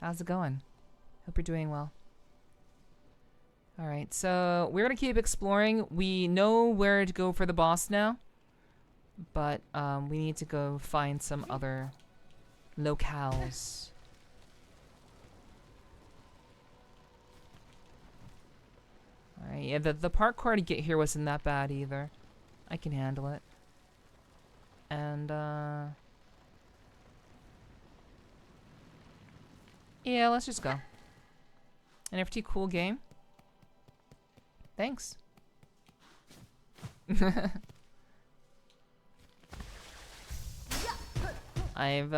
How's it going? Hope you're doing well. Alright, so we're gonna keep exploring. We know where to go for the boss now, but we need to go find some other locales. Alright, yeah, the parkour to get here wasn't that bad either. I can handle it. And yeah, let's just go. An FT cool game. Thanks. I've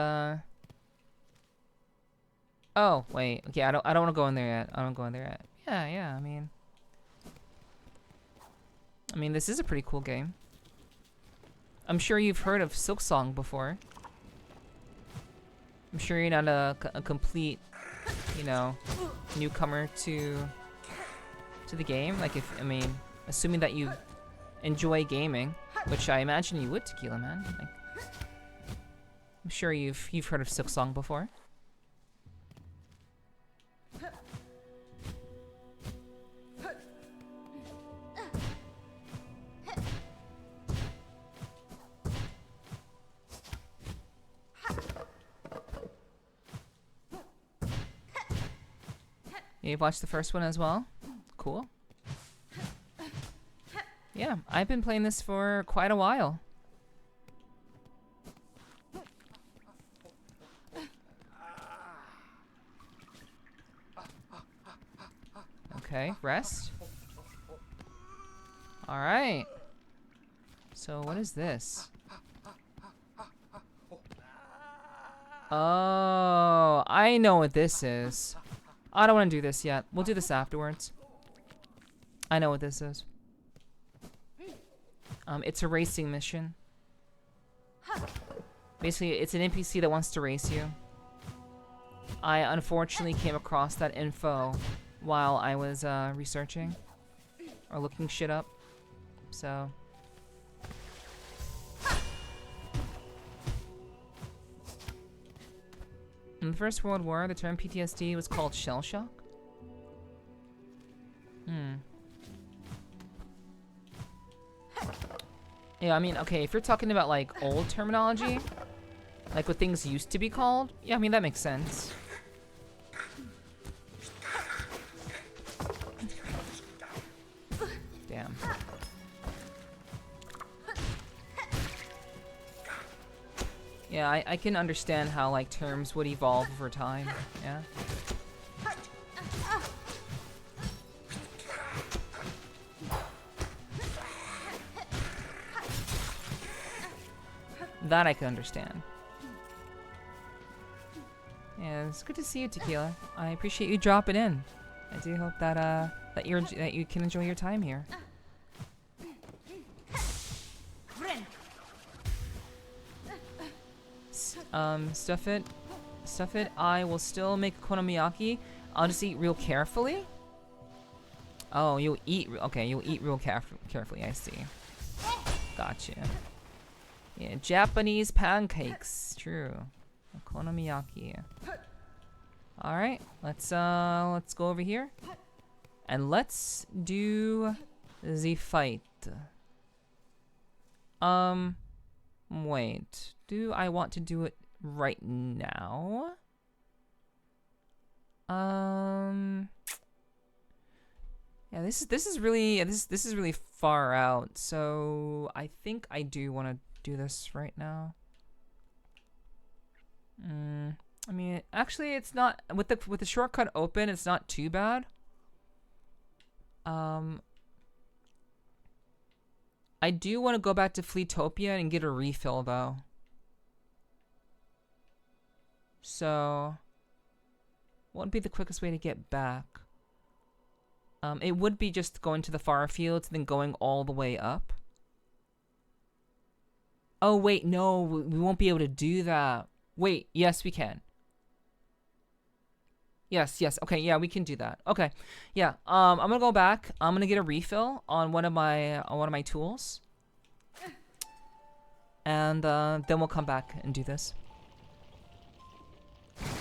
oh, wait. Okay, I don't want to go in there yet. I don't go in there yet. Yeah, I mean this is a pretty cool game. I'm sure you've heard of SILKSONG before. I'm sure you're not a complete, you know, newcomer to the game. Like, assuming that you enjoy gaming, which I imagine you would, Tequila Man. Like, I'm sure you've heard of SILKSONG before. You've watched the first one as well? Cool. Yeah, I've been playing this for quite a while. Okay, rest. Alright. So what is this? Oh, I know what this is. I don't want to do this yet. We'll do this afterwards. I know what this is. It's a racing mission. Basically, it's an NPC that wants to race you. I unfortunately came across that info while I was researching or looking shit up. So in the First World War, the term PTSD was called shell shock. Yeah, I mean, okay, if you're talking about like old terminology, like what things used to be called, yeah, I mean, that makes sense. Damn. Yeah, I can understand how like terms would evolve over time, yeah. That I can understand. Yeah, it's good to see you, Tequila. I appreciate you dropping in. I do hope that that you can enjoy your time here. Stuff it. I will still make okonomiyaki. I'll just eat real carefully. Oh, you'll eat. Okay, you'll eat real carefully. I see. Gotcha. Yeah, Japanese pancakes. True. Okonomiyaki. All right, let's go over here, and let's do the fight. Wait. Do I want to do it right now? Yeah, this is really far out. So I think I do want to do this right now. I mean, actually, it's not with the shortcut open. It's not too bad. I do want to go back to Fleetopia and get a refill though. So, what would be the quickest way to get back? It would be just going to the far fields and then going all the way up. Oh wait, no, we won't be able to do that. Wait, yes we can. Yes, okay, yeah, we can do that. Okay, yeah, I'm gonna go back. I'm gonna get a refill on one of my tools, and then we'll come back and do this.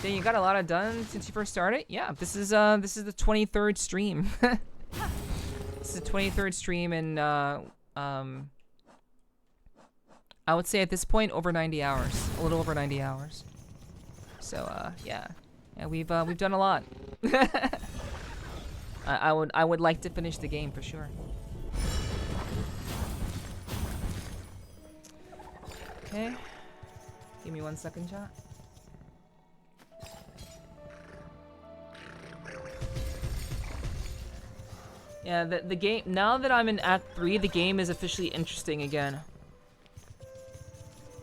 Then you got a lot of done since you first started. Yeah, this is the 23rd stream. This is the 23rd stream, and I would say at this point over 90 hours, a little over 90 hours. So yeah, we've done a lot. I would like to finish the game for sure. Okay, give me 1 second, chat. Yeah, the game, now that I'm in Act 3, the game is officially interesting again.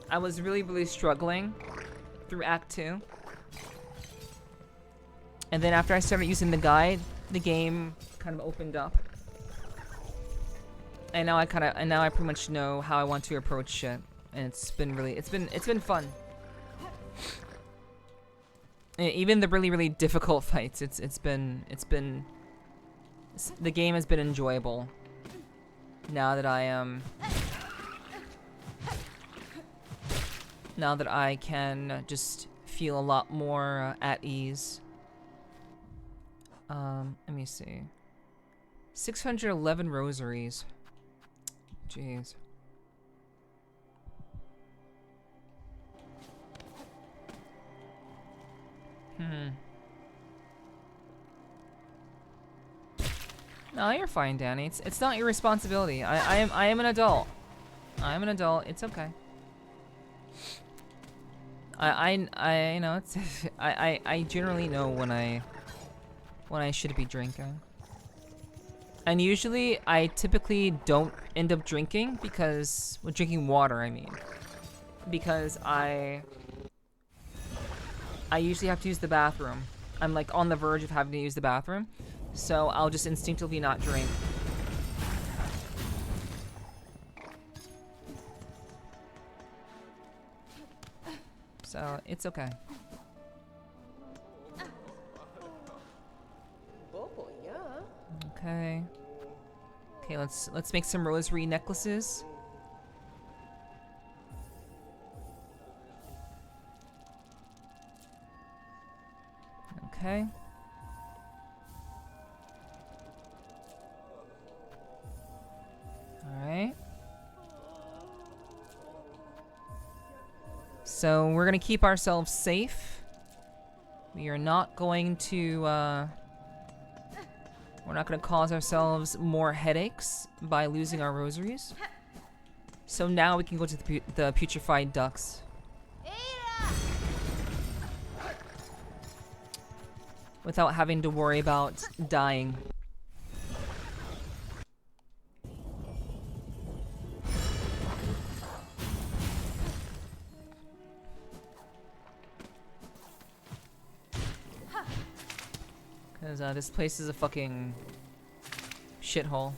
I was really struggling through Act 2. And then after I started using the guide, the game kind of opened up. And now I pretty much know how I want to approach shit. And it's been fun. And even the really difficult fights, the game has been enjoyable. Now that I can just feel a lot more at ease. Let me see. 611 rosaries. Jeez. No, you're fine, Danny. It's not your responsibility. I am an adult. I'm an adult. It's okay. I know it's I generally know when I should be drinking. And usually I typically don't end up drinking because drinking water, I mean. Because I usually have to use the bathroom. I'm like on the verge of having to use the bathroom. So I'll just instinctively not drink. So it's okay. Okay. Okay, let's make some rosary necklaces. Okay. Alright. So we're gonna keep ourselves safe. We are not going to, we're not gonna cause ourselves more headaches by losing our rosaries. So now we can go to the putrefied ducks. Without having to worry about dying. Because this place is a fucking shithole.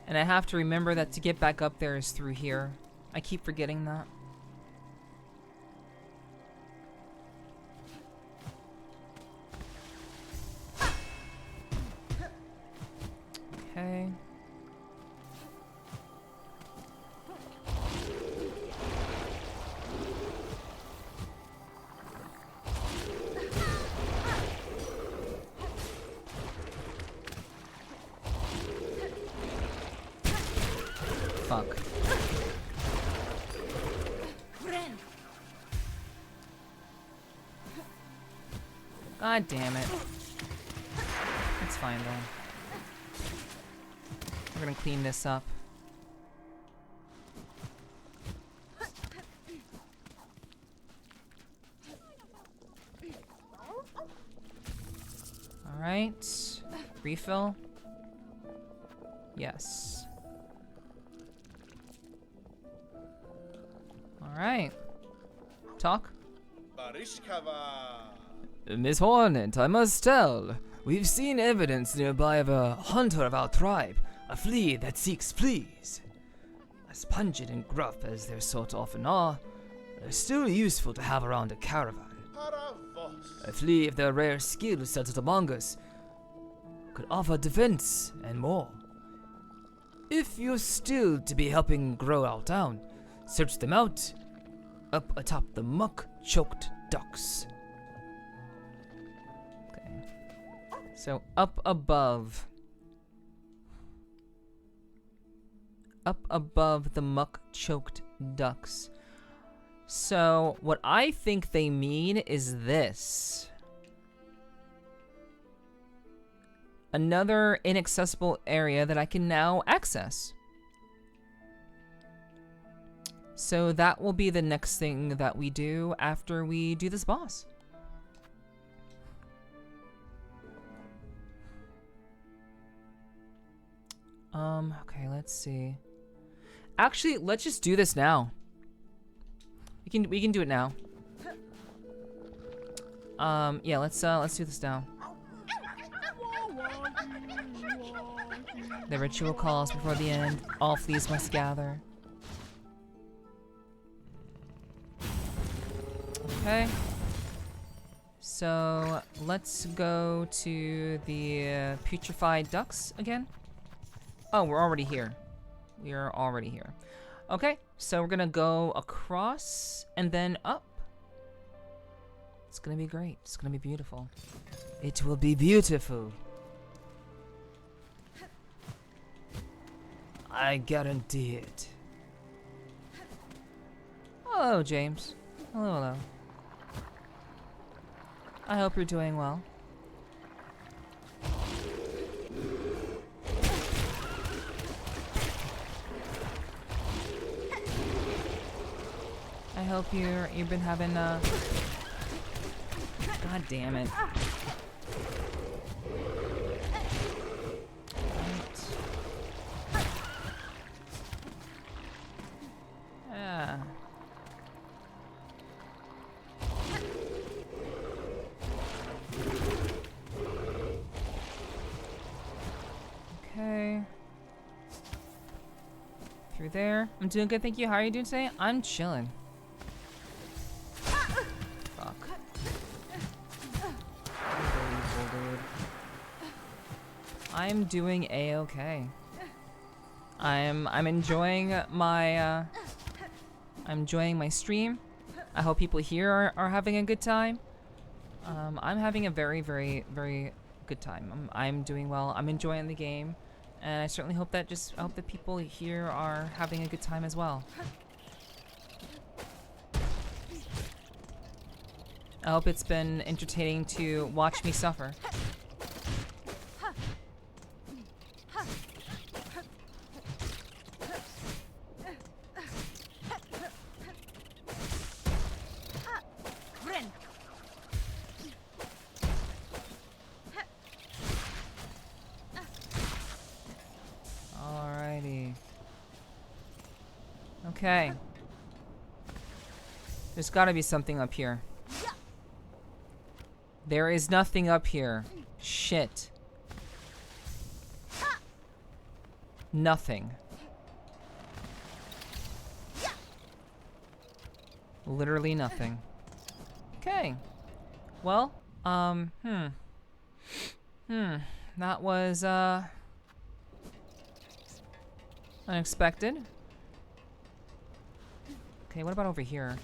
And I have to remember that to get back up there is through here. I keep forgetting that. Okay. Fuck. God damn it. It's fine though. We're gonna clean this up. Alright. Refill? Yes. Alright. Talk? Miss Hornet, I must tell, we've seen evidence nearby of a hunter of our tribe, a flea that seeks fleas. As pungent and gruff as their sort often are, they're still useful to have around a caravan. A flea of their rare skill settled among us could offer defense and more. If you're still to be helping grow our town, search them out up atop the muck-choked ducks. Okay. So up above. Up above the muck-choked ducks. So what I think they mean is this. Another inaccessible area that I can now access. So that will be the next thing that we do after we do this boss. Okay, let's see. Actually, let's just do this now. We can do it now. Yeah, let's do this now. The ritual calls before the end. All fleas must gather. Okay. So let's go to the putrefied ducks again. Oh, we're already here. We are already here. Okay, so we're gonna go across and then up. It's gonna be great. It's gonna be beautiful. It will be beautiful. I guarantee it. Hello, James. Hello, hello. I hope you're doing well. I hope you've been having God damn it. Right. Yeah. Okay. Through there. I'm doing good, thank you. How are you doing today? I'm chilling. Fuck. Unbelievable, dude. I'm doing a-okay. I'm enjoying my stream. I hope people here are having a good time. I'm having a very, very, very good time. I'm doing well. I'm enjoying the game, and I certainly hope that people here are having a good time as well. I hope it's been entertaining to watch me suffer. Alrighty. Okay. There's gotta be something up here. There is nothing up here. Shit. Nothing. Literally nothing. Okay. Well, that was, unexpected. Okay, what about over here?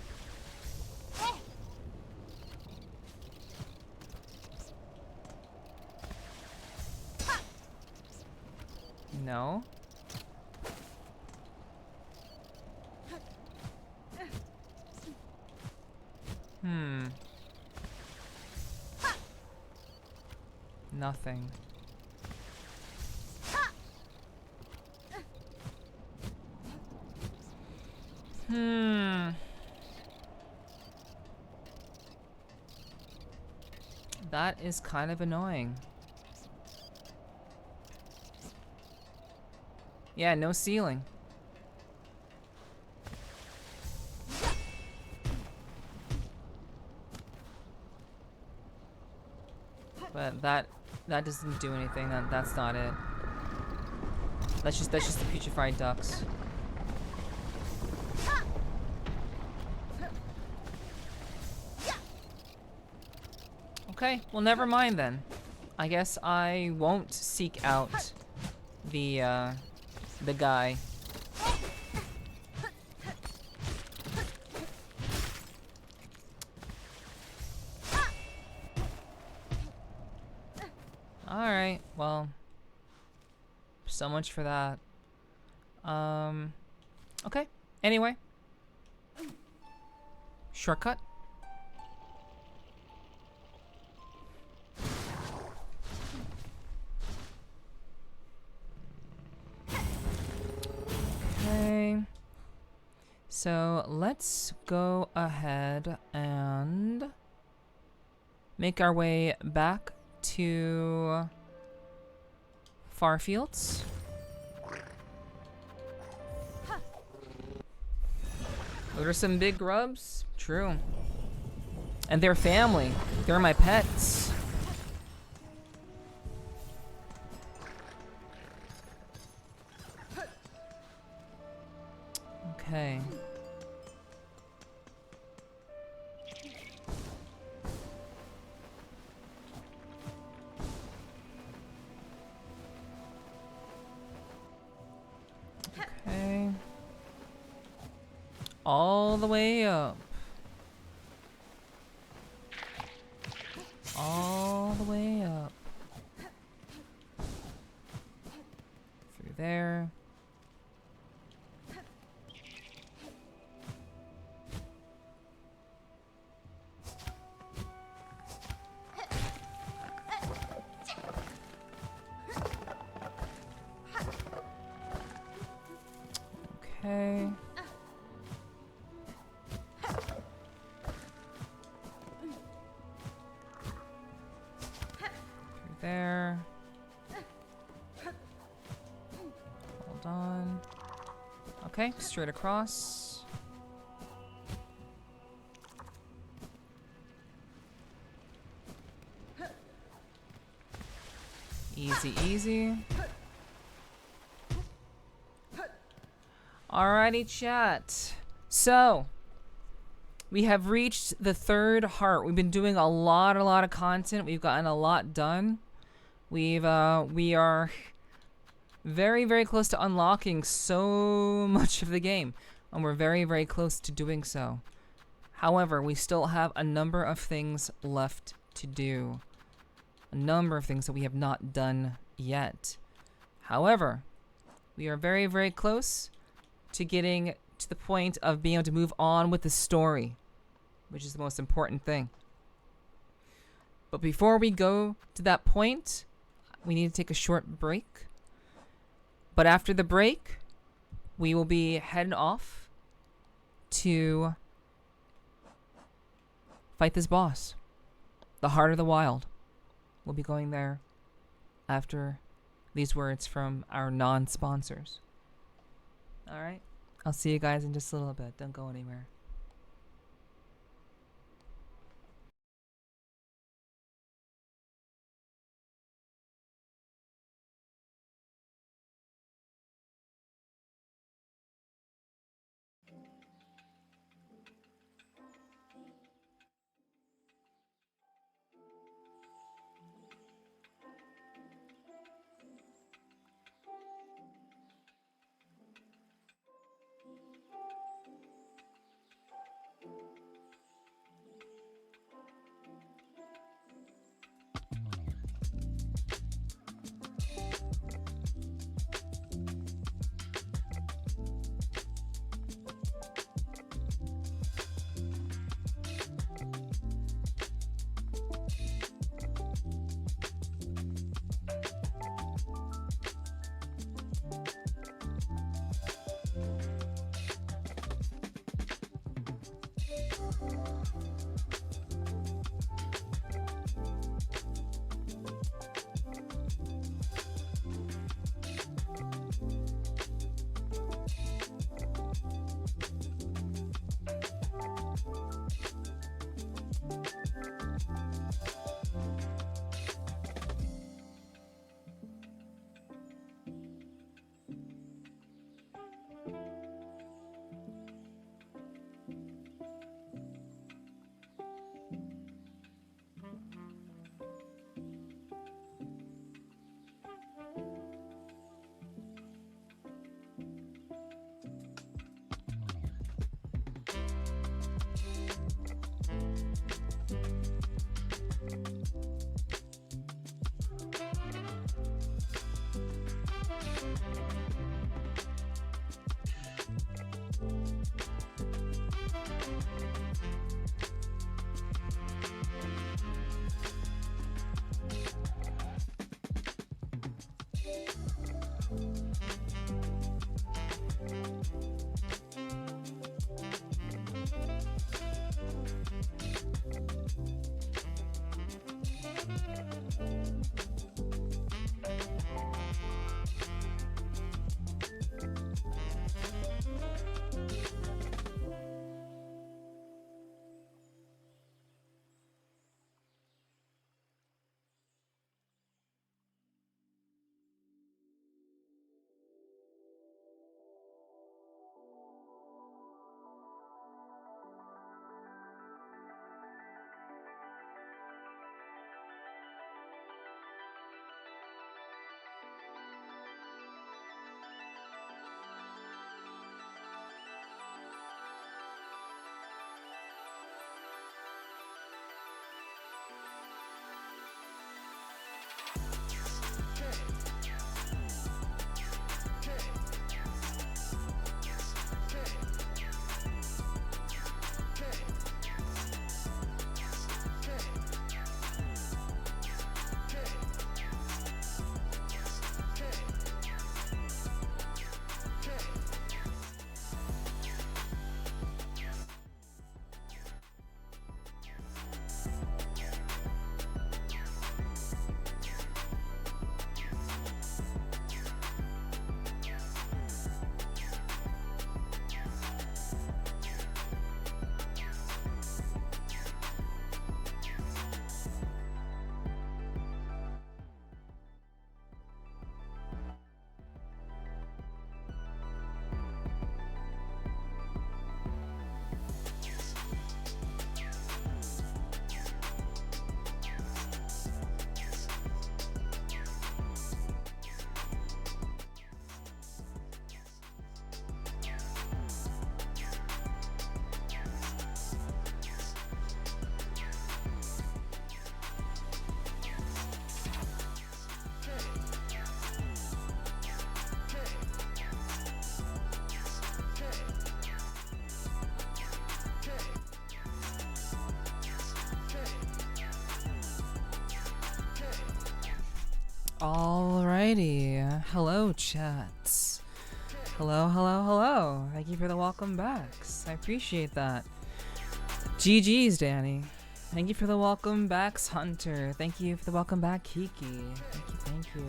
No. Nothing. That is kind of annoying. Yeah, no ceiling. But that doesn't do anything. That's not it. That's just the putrefied ducks. Okay, well never mind then. I guess I won't seek out the guy. Alright, well. So much for that. Okay. Anyway. Shortcut. Okay. So let's go ahead and make our way back to Farfields. Those are some big grubs. True. And they're family. They're my pets. Okay. All the way up. All the way up. Through there. Okay. Through there. Hold on. Okay, straight across. Easy, easy. Alrighty, chat. So, we have reached the third heart. We've been doing a lot of content. We've gotten a lot done. We are very close to unlocking so much of the game, and we're very close to doing so. However, we still have a number of things left to do. A number of things that we have not done yet. However, we are very close to getting to the point of being able to move on with the story, which is the most important thing. But before we go to that point, we need to take a short break. But after the break, we will be heading off to fight this boss, the Heart of the Wild. We'll be going there after these words from our non-sponsors. Alright, I'll see you guys in just a little bit. Don't go anywhere. Alrighty. Hello, chat. Hello, hello, hello. Thank you for the welcome backs. I appreciate that. GG's, Danny. Thank you for the welcome backs, Hunter. Thank you for the welcome back, Hiki. Thank you, thank you.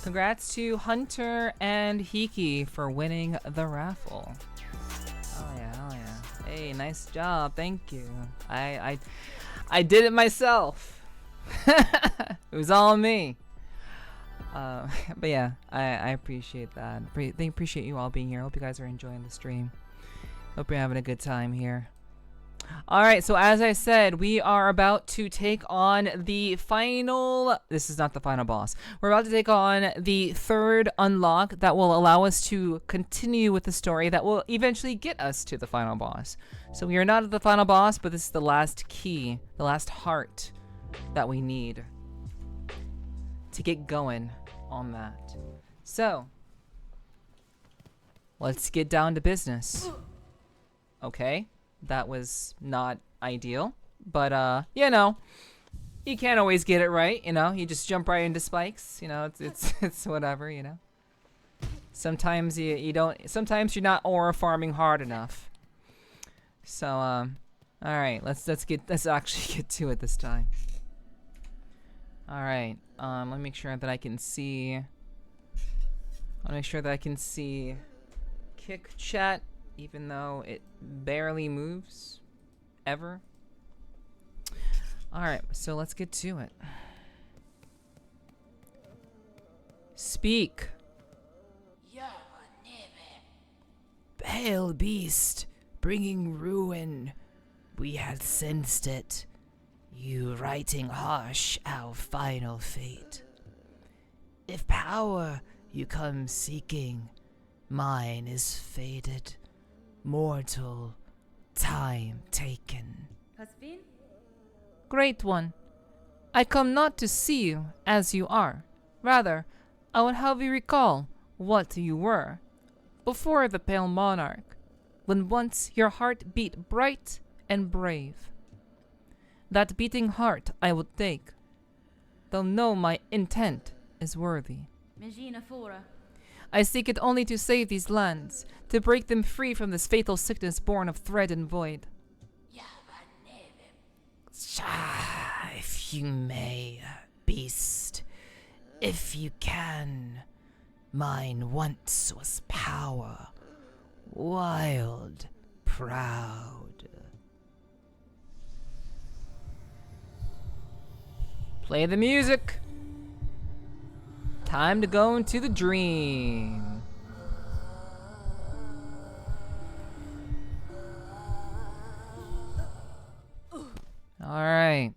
Congrats to Hunter and Hiki for winning the raffle. Oh yeah, oh yeah. Hey, nice job. Thank you. I did it myself. It was all me. But yeah, I appreciate that. Appreciate you all being here. Hope you guys are enjoying the stream. Hope you're having a good time here. Alright, so as I said, we are about to take on the final... This is not the final boss. We're about to take on the third unlock that will allow us to continue with the story that will eventually get us to the final boss. So we are not at the final boss, but this is the last key, the last heart that we need to get going on that. So, let's get down to business. Okay. That was not ideal, but you know, you can't always get it right, you know. You just jump right into spikes, you know. It's whatever, you know. Sometimes you don't. Sometimes you're not aura farming hard enough. So all right, let's actually get to it this time. All right, let me make sure that I can see. I'll make sure that I can see Kick Chat. Even though it barely moves, ever. Alright, so let's get to it. Speak. Pale beast, bringing ruin. We had sensed it. You writing harsh our final fate. If power you come seeking, mine is faded. Mortal, time taken. Great one, I come not to see you as you are. Rather, I would have you recall what you were before the Pale Monarch, when once your heart beat bright and brave. That beating heart I would take, though know my intent is worthy. I seek it only to save these lands, to break them free from this fatal sickness born of thread and void. If you may, beast, if you can. Mine once was power, wild, proud. Play the music. Time to go into the dream. Alright.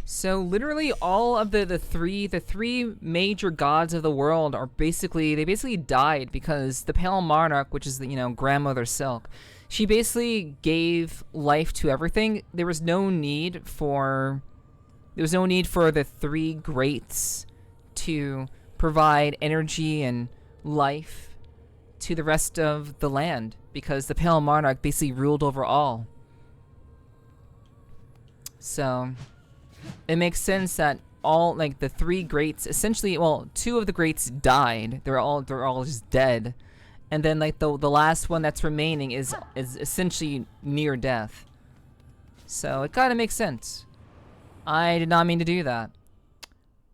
So literally all of the three major gods of the world are basically died because the Pale Monarch, which is the, you know, grandmother Silk, she basically gave life to everything. There was no need for the three greats to provide energy and life to the rest of the land because the Pale Monarch basically ruled over all. So it makes sense that all, like, the three greats, essentially, well, two of the greats died. They're all just dead. And then, like, the last one that's remaining is essentially near death. So it kind of makes sense. I did not mean to do that.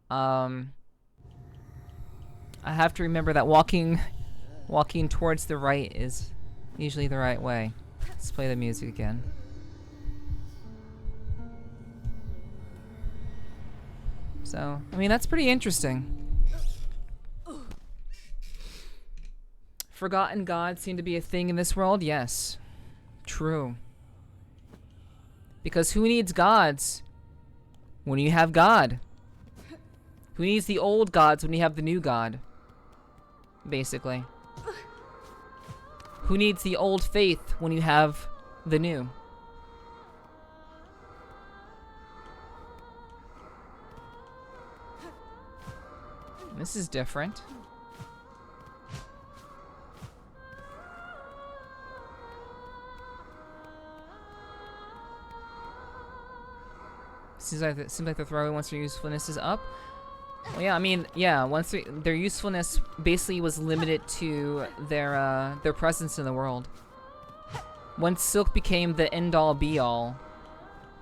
I have to remember that walking towards the right is usually the right way. Let's play the music again. So, I mean, that's pretty interesting. Forgotten gods seem to be a thing in this world? Yes. True. Because who needs gods when you have God? Who needs the old gods when you have the new God? Basically. Who needs the old faith when you have the new? This is different. seems like they're throwing once their usefulness is up. Well, yeah, I mean, yeah. Once their usefulness basically was limited to their presence in the world. Once Silk became the end-all be-all,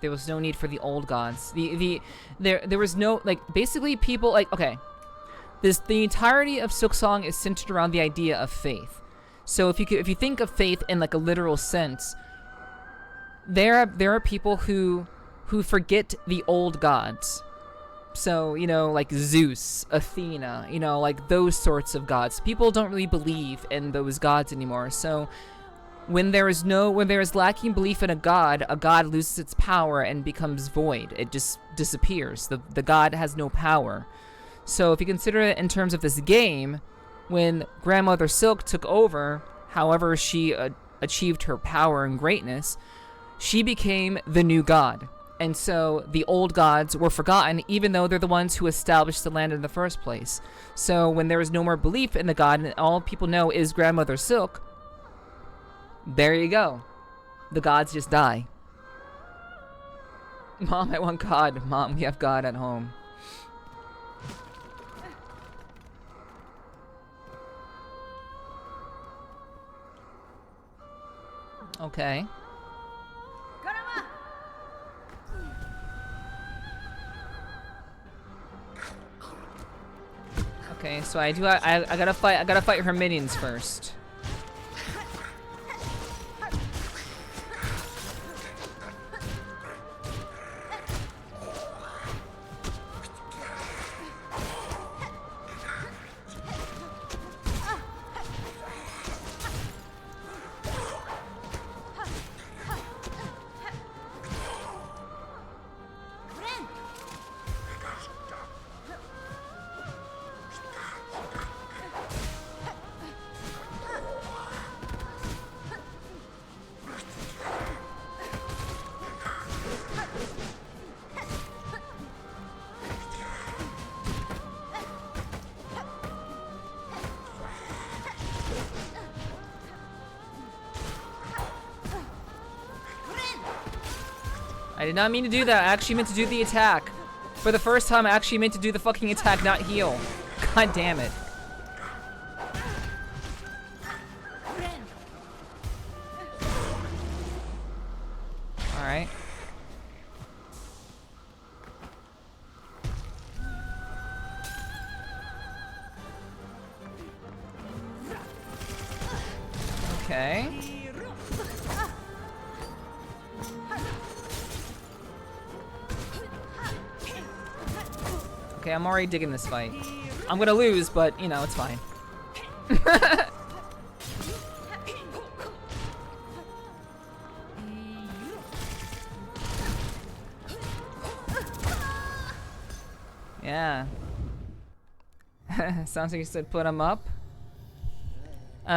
there was no need for the old gods. There was no, like, basically people, like, okay. The entirety of SILKSONG is centered around the idea of faith. So if you think of faith in like a literal sense, there are people who forget the old gods. So, you know, like Zeus, Athena, you know, like those sorts of gods. People don't really believe in those gods anymore. So when there is lacking belief in a god loses its power and becomes void. It just disappears. The god has no power. So if you consider it in terms of this game, when Grandmother Silk took over, however she achieved her power and greatness, she became the new god. And so the old gods were forgotten, even though they're the ones who established the land in the first place. So when there is no more belief in the god and all people know is Grandmother Silk, there you go. The gods just die. Mom, I want God. Mom, we have God at home. Okay. Okay, so I gotta fight her minions first. I did not mean to do that. I actually meant to do the attack. For the first time, I actually meant to do the fucking attack, not heal. God damn it. Alright. Okay. Okay, I'm already digging this fight. I'm gonna lose, but, you know, it's fine. Yeah. Sounds like you said put them up.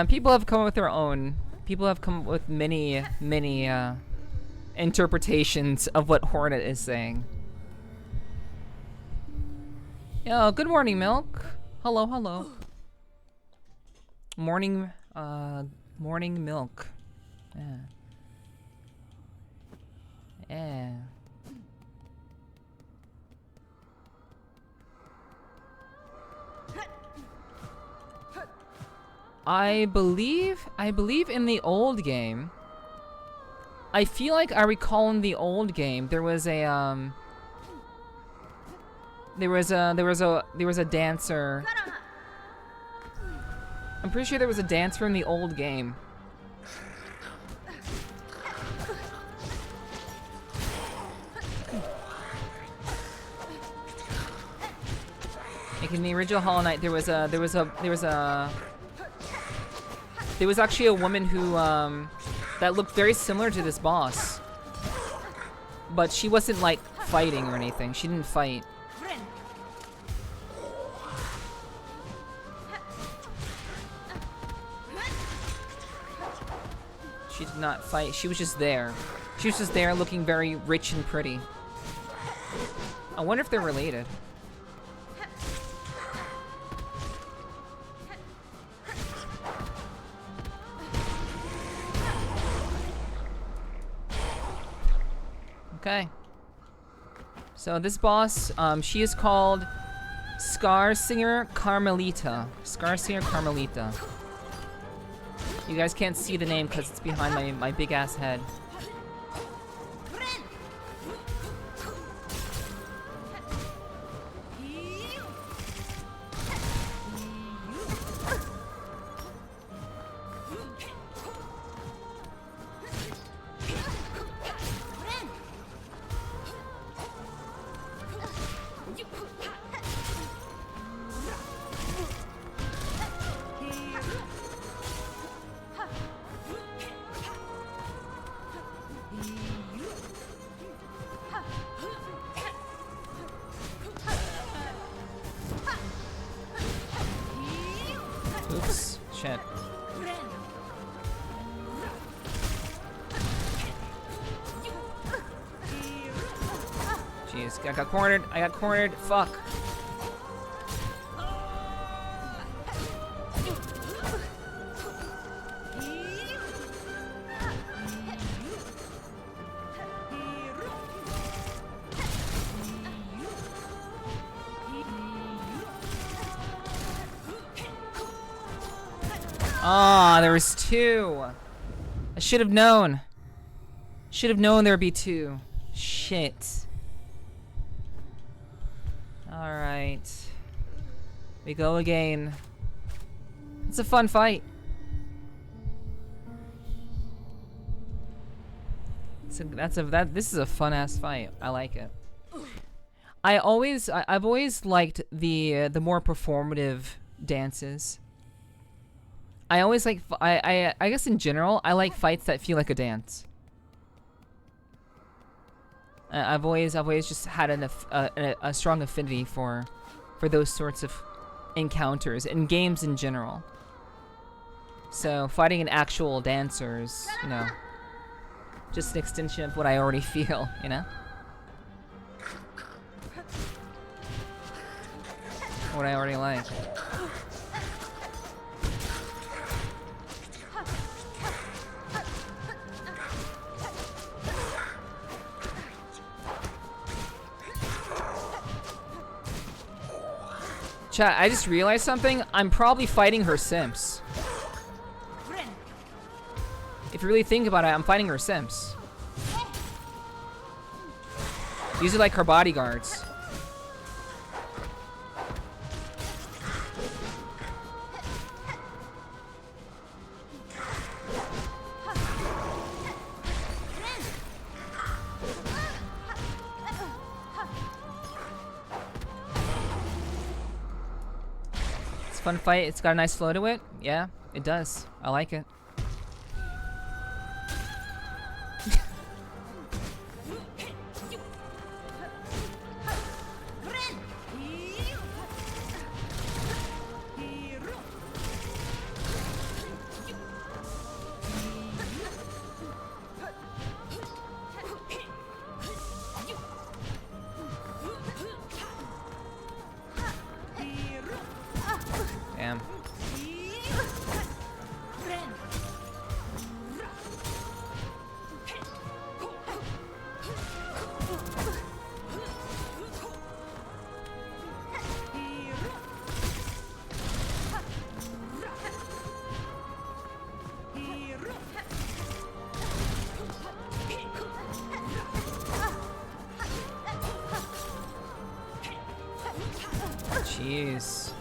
People have come with their own. People have come with many interpretations of what Hornet is saying. Yo, good morning, Milk. Hello, hello. Morning Milk. Yeah. Yeah. I believe in the old game. I feel like I recall in the old game there was a there was a dancer. I'm pretty sure there was a dancer in the old game. Like in the original Hollow Knight, there was actually a woman who that looked very similar to this boss, but she wasn't like fighting or anything. She didn't fight. She did not fight. She was just there. She was just there looking very rich and pretty. I wonder if they're related. Okay. So this boss, she is called Scar Singer Carmelita. Scar Singer Carmelita. You guys can't see the name because it's behind my big ass head. Oops, shit. Jeez, I got cornered. I got cornered. Fuck. Ah, there was two. I should have known. Should have known there'd be two. Shit. Alright. We go again. It's a fun fight. This is a fun ass fight. I like it. I've always liked the more performative dances. I always like, I guess in general, I like fights that feel like a dance. I've always just had a strong affinity for those sorts of encounters in games in general. So fighting an actual dancer is, you know, just an extension of what I already feel, you know? What I already like. Chat, I just realized something. I'm probably fighting her simps. If you really think about it, I'm fighting her simps. These are like her bodyguards. Fun fight. It's got a nice flow to it. Yeah, it does. I like it. Damn. Jeez.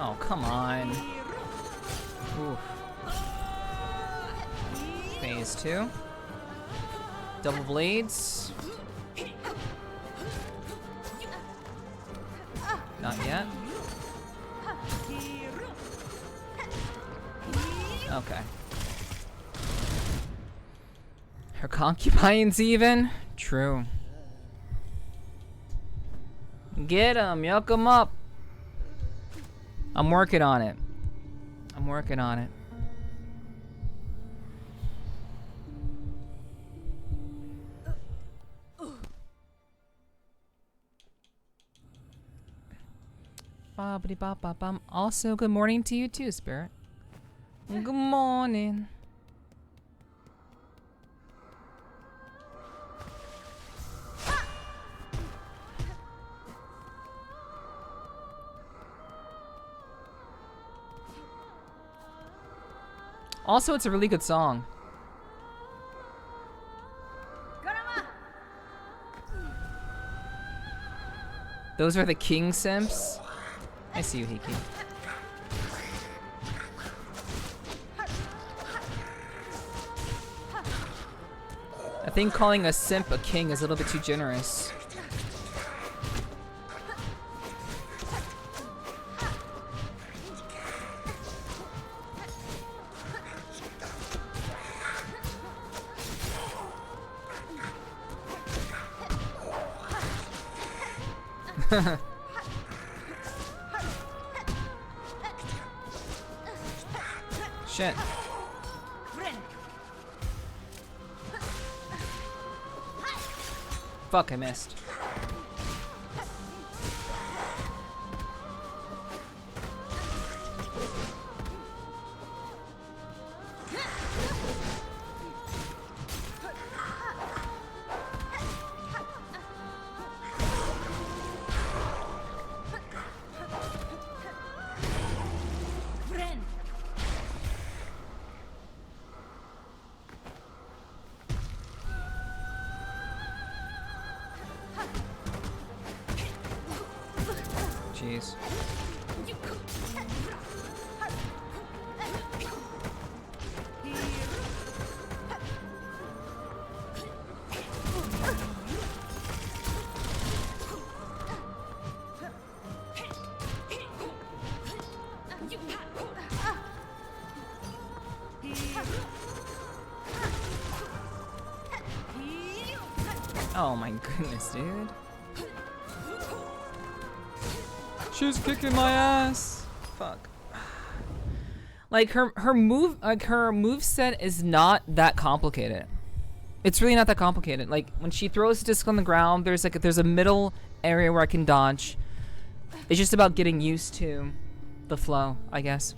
Oh, come on. Oof. Phase 2. Double blades. Not yet. Okay. Her concubines even? True. Get him, yuck him up. I'm working on it. I'm working on it. Ba-ba-dee-ba-ba-bum. Also, good morning to you too, Spirit. Good morning. Also, it's a really good song. Those are the King Simps. I see you, Hiki. I think calling a simp a king is a little bit too generous. Shit. Fuck, I missed. Jeez. Oh my goodness, dude. She's kicking my ass. Fuck. Like her move set is not that complicated. It's really not that complicated. Like when she throws the disc on the ground, there's a middle area where I can dodge. It's just about getting used to the flow, I guess.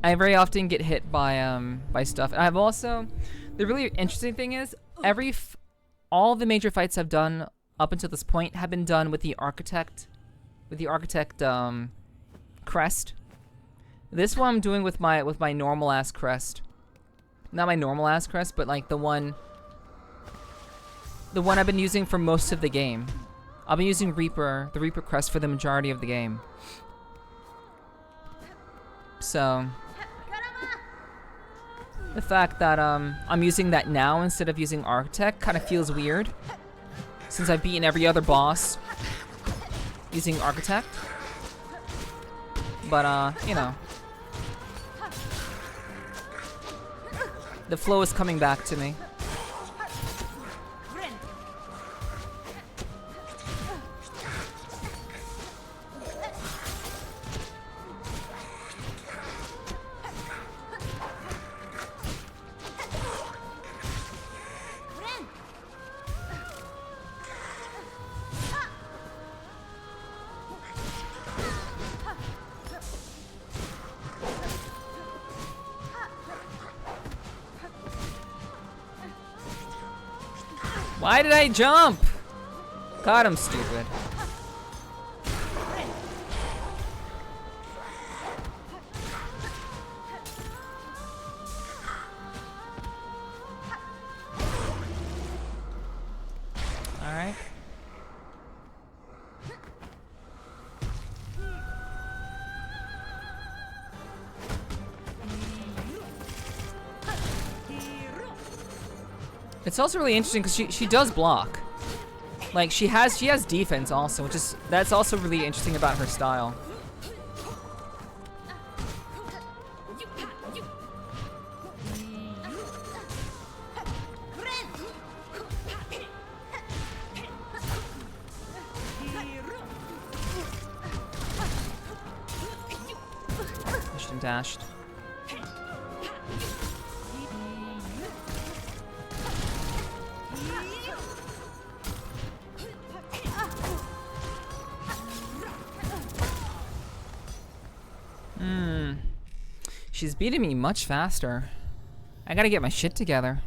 I very often get hit by stuff. And I've also, the really interesting thing is all the major fights I've done up until this point have been done with the architect crest. This one I'm doing with my normal ass crest. Not my normal ass crest, but like the one I've been using for most of the game. I've been using the Reaper crest for the majority of the game. So the fact that I'm using that now instead of using Architect kind of feels weird, since I've beaten every other boss using Architect. But you know, the flow is coming back to me. Why did I jump? God, I'm stupid. All right. It's also really interesting because she does block. Like she has defense also, that's also really interesting about her style. Pushed and dashed. She's beating me much faster. I gotta get my shit together.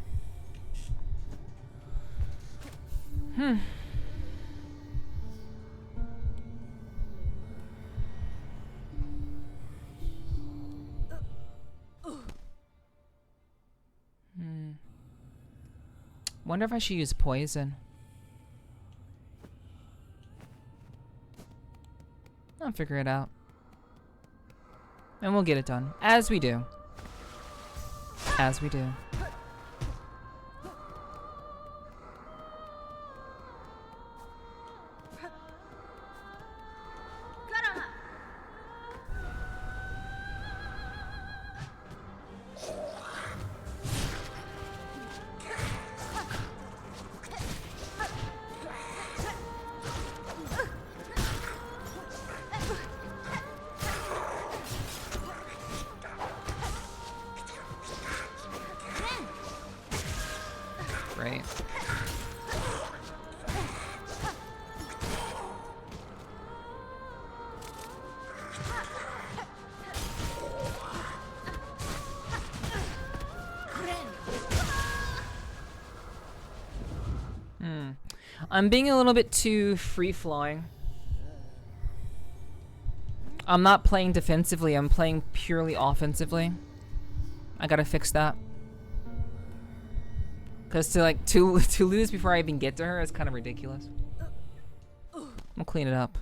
Wonder if I should use poison. I'll figure it out. And we'll get it done. As we do. As we do. Great. I'm being a little bit too free-flowing. I'm not playing defensively, I'm playing purely offensively. I gotta fix that. Cause to lose before I even get to her is kind of ridiculous. I'll clean it up.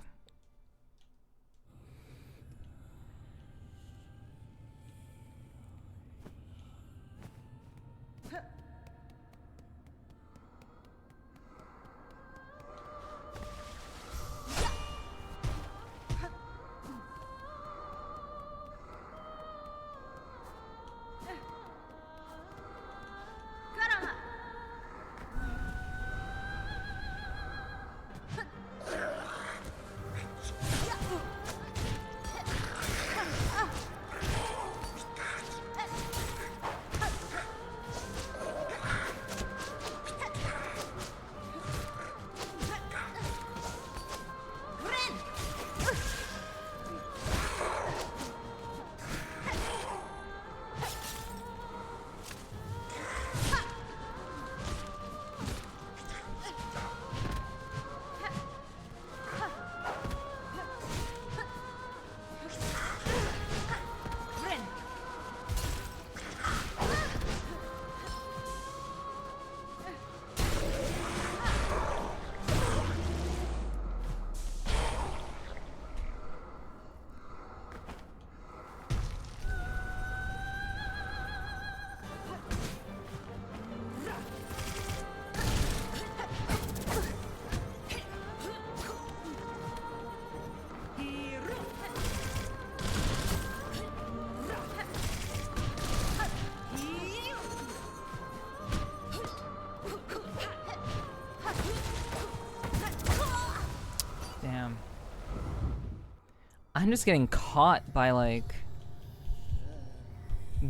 I'm just getting caught by like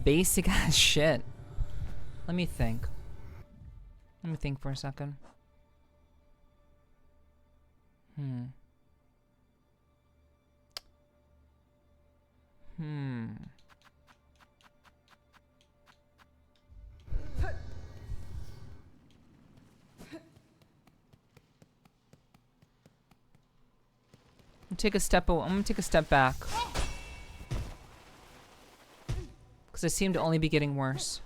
basic ass shit. Let me think. Let me think for a second. I'm gonna take a step back. Because I seem to only be getting worse.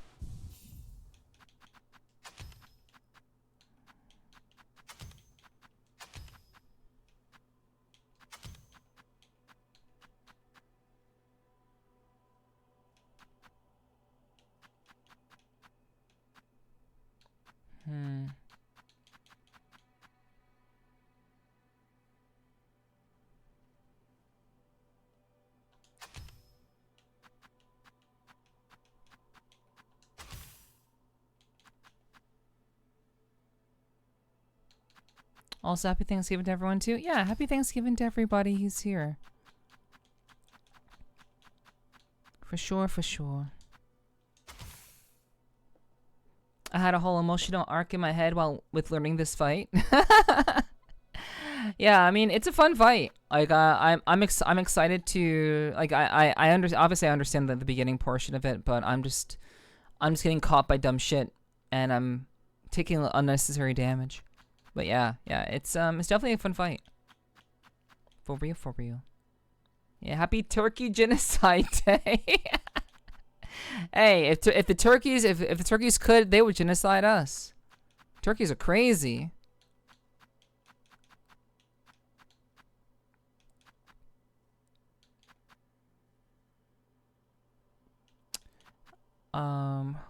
Also, happy Thanksgiving to everyone, too. Yeah, happy Thanksgiving to everybody who's here. For sure, for sure. I had a whole emotional arc in my head with learning this fight. Yeah, I mean it's a fun fight. Like I'm excited to like obviously I understand the beginning portion of it, but I'm just getting caught by dumb shit and I'm taking unnecessary damage. But yeah, it's definitely a fun fight. For real. Yeah, happy Turkey Genocide Day. Hey, if the turkeys could, they would genocide us. Turkeys are crazy.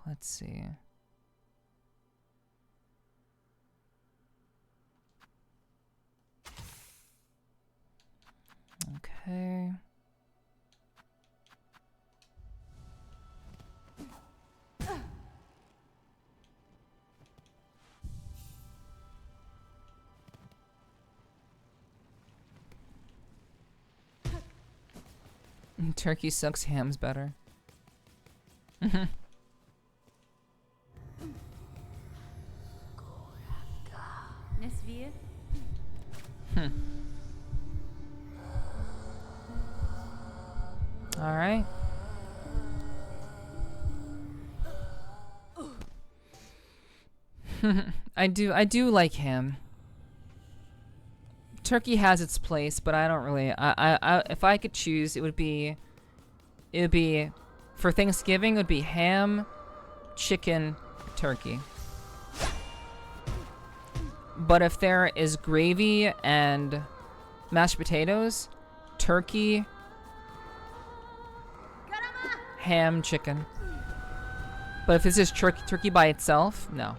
Let's see. Okay. Turkey sucks hams better. All right. I do like ham. Turkey has its place, but I don't really. If I could choose, it would be for Thanksgiving. It would be ham, chicken, turkey. But if there is gravy and mashed potatoes, turkey, ham, chicken. But if this is turkey by itself, no.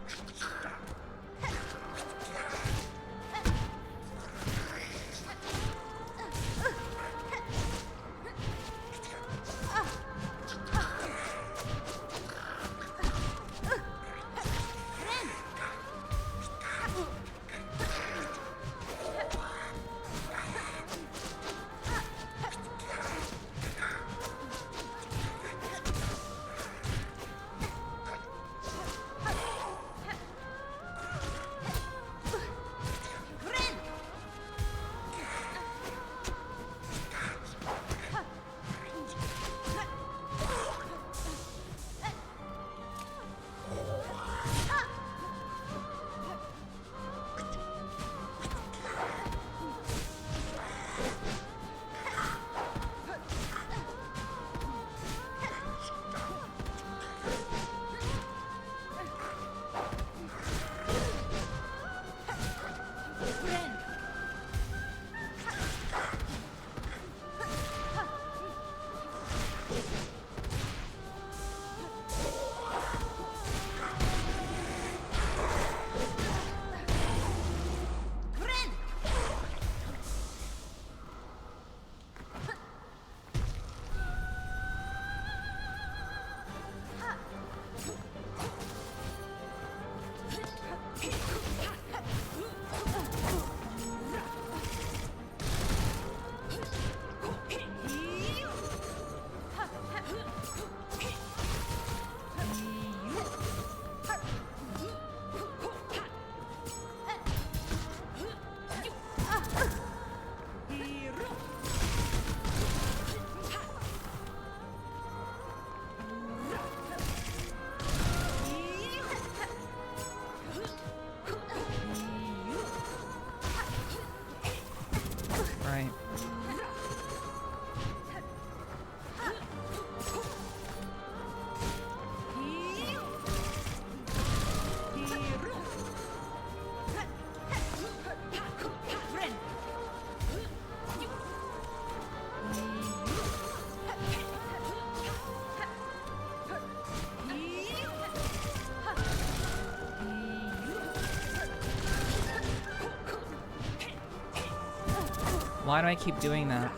Why do I keep doing that?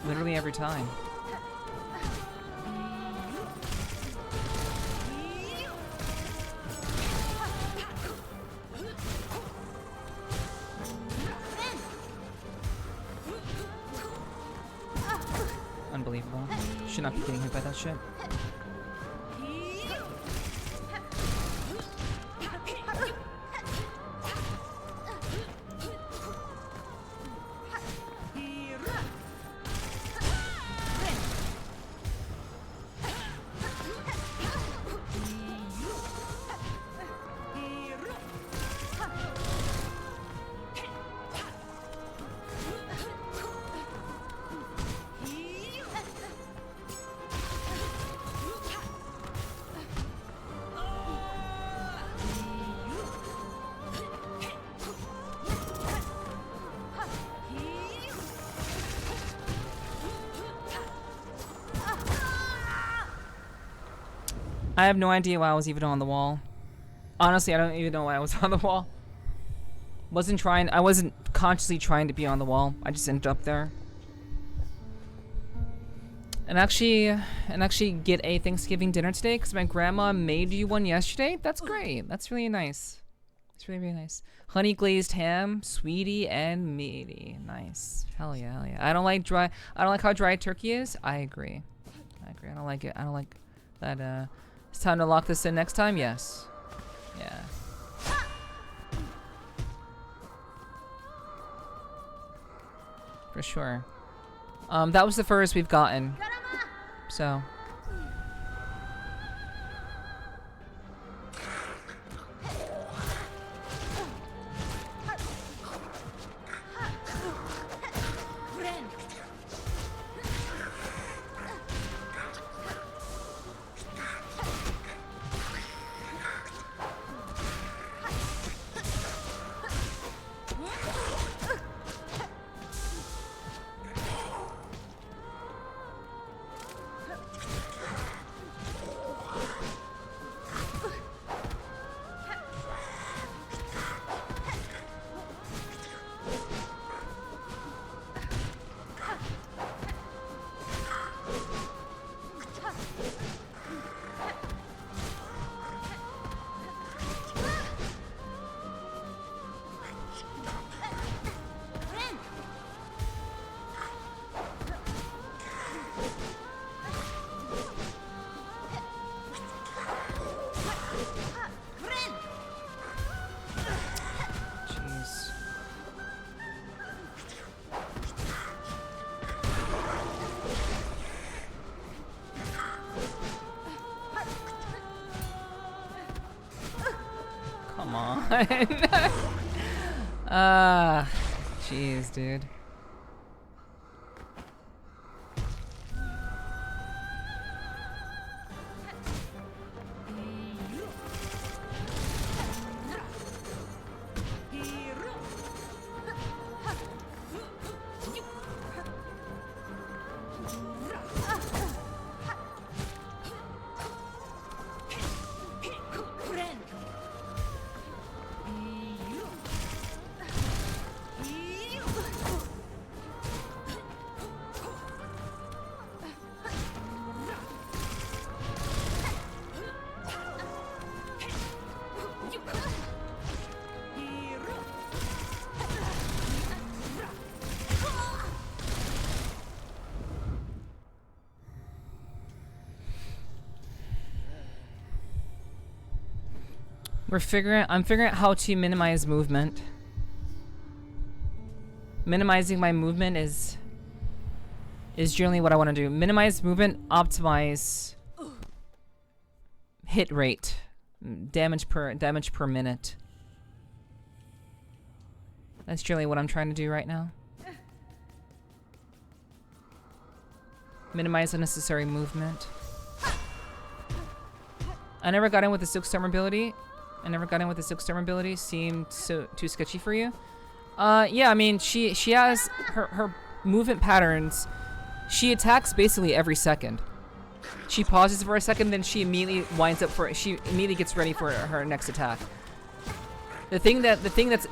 Literally every time. Unbelievable. Should not be getting hit by that shit. I have no idea why I was even on the wall. Honestly, I don't even know why I was on the wall. I wasn't consciously trying to be on the wall. I just ended up there. And actually get a Thanksgiving dinner today because my grandma made you one yesterday. That's great. That's really nice. It's really, really nice. Honey glazed ham, sweetie and meaty. Nice. Hell yeah, hell yeah. I don't like how dry turkey is. I agree. I don't like it. I don't like that. It's time to lock this in next time. Yes. Yeah. For sure. That was the furthest we've gotten. So. Come on. Jeez, dude. I'm figuring out how to minimize movement. Minimizing my movement is generally what I want to do. Minimize movement, optimize hit rate, damage per minute. That's generally what I'm trying to do right now. Minimize unnecessary movement. I never got in with the SILKSONG ability. Seemed too sketchy for you. Yeah, I mean, she has her movement patterns. She attacks basically every second. She pauses for a second, then she immediately she immediately gets ready for her next attack.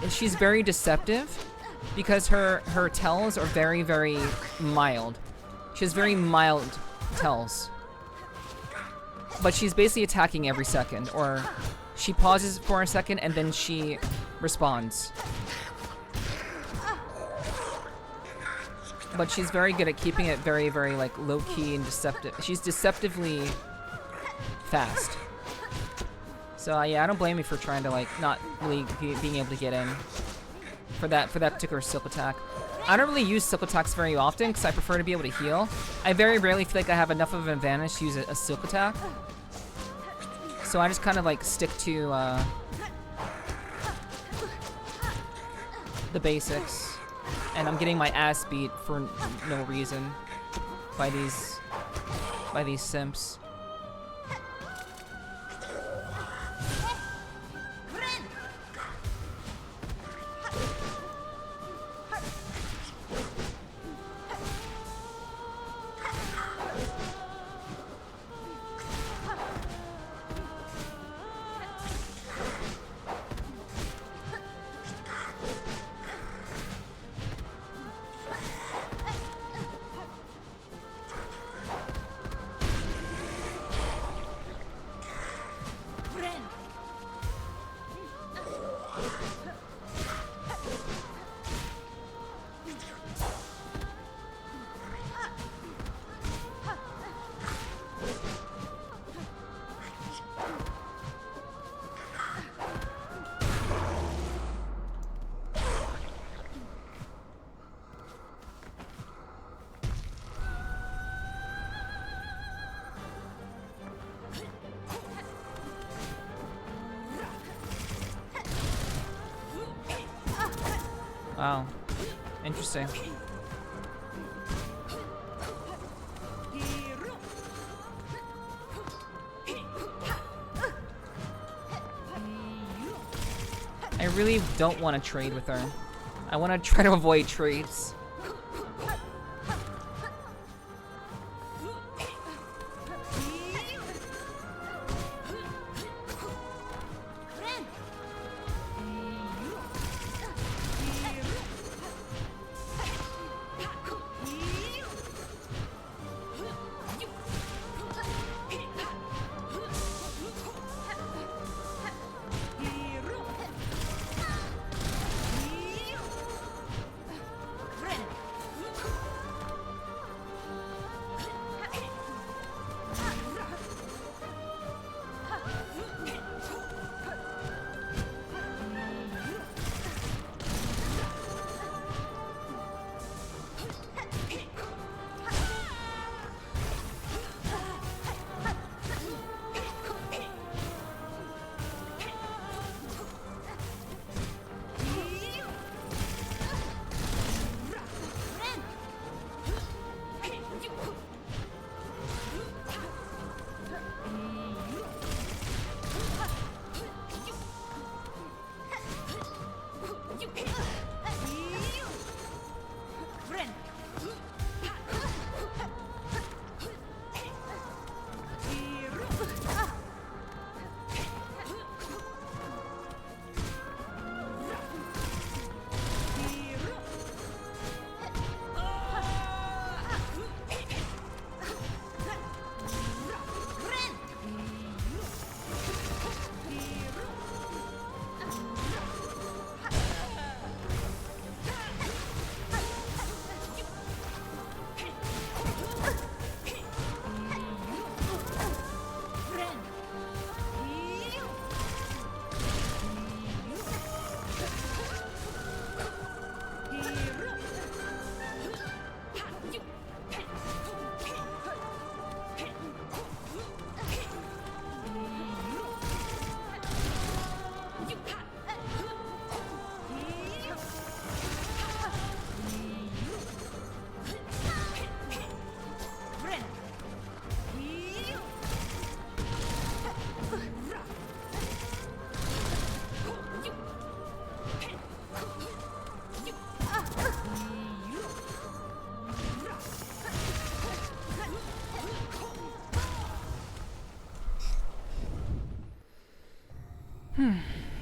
She's very deceptive because her tells are very, very mild. She has very mild tells. But she's basically attacking every second, or she pauses for a second and then she responds. But she's very good at keeping it very, very like low-key and deceptive. She's deceptively fast. So yeah, I don't blame you for trying to like not really being able to get in for that particular silk attack. I don't really use silk attacks very often because I prefer to be able to heal. I very rarely feel like I have enough of an advantage to use a silk attack. So I just kind of like stick to the basics, and I'm getting my ass beat for no reason by these simps. Wow. Interesting. I really don't want to trade with her. I want to try to avoid trades.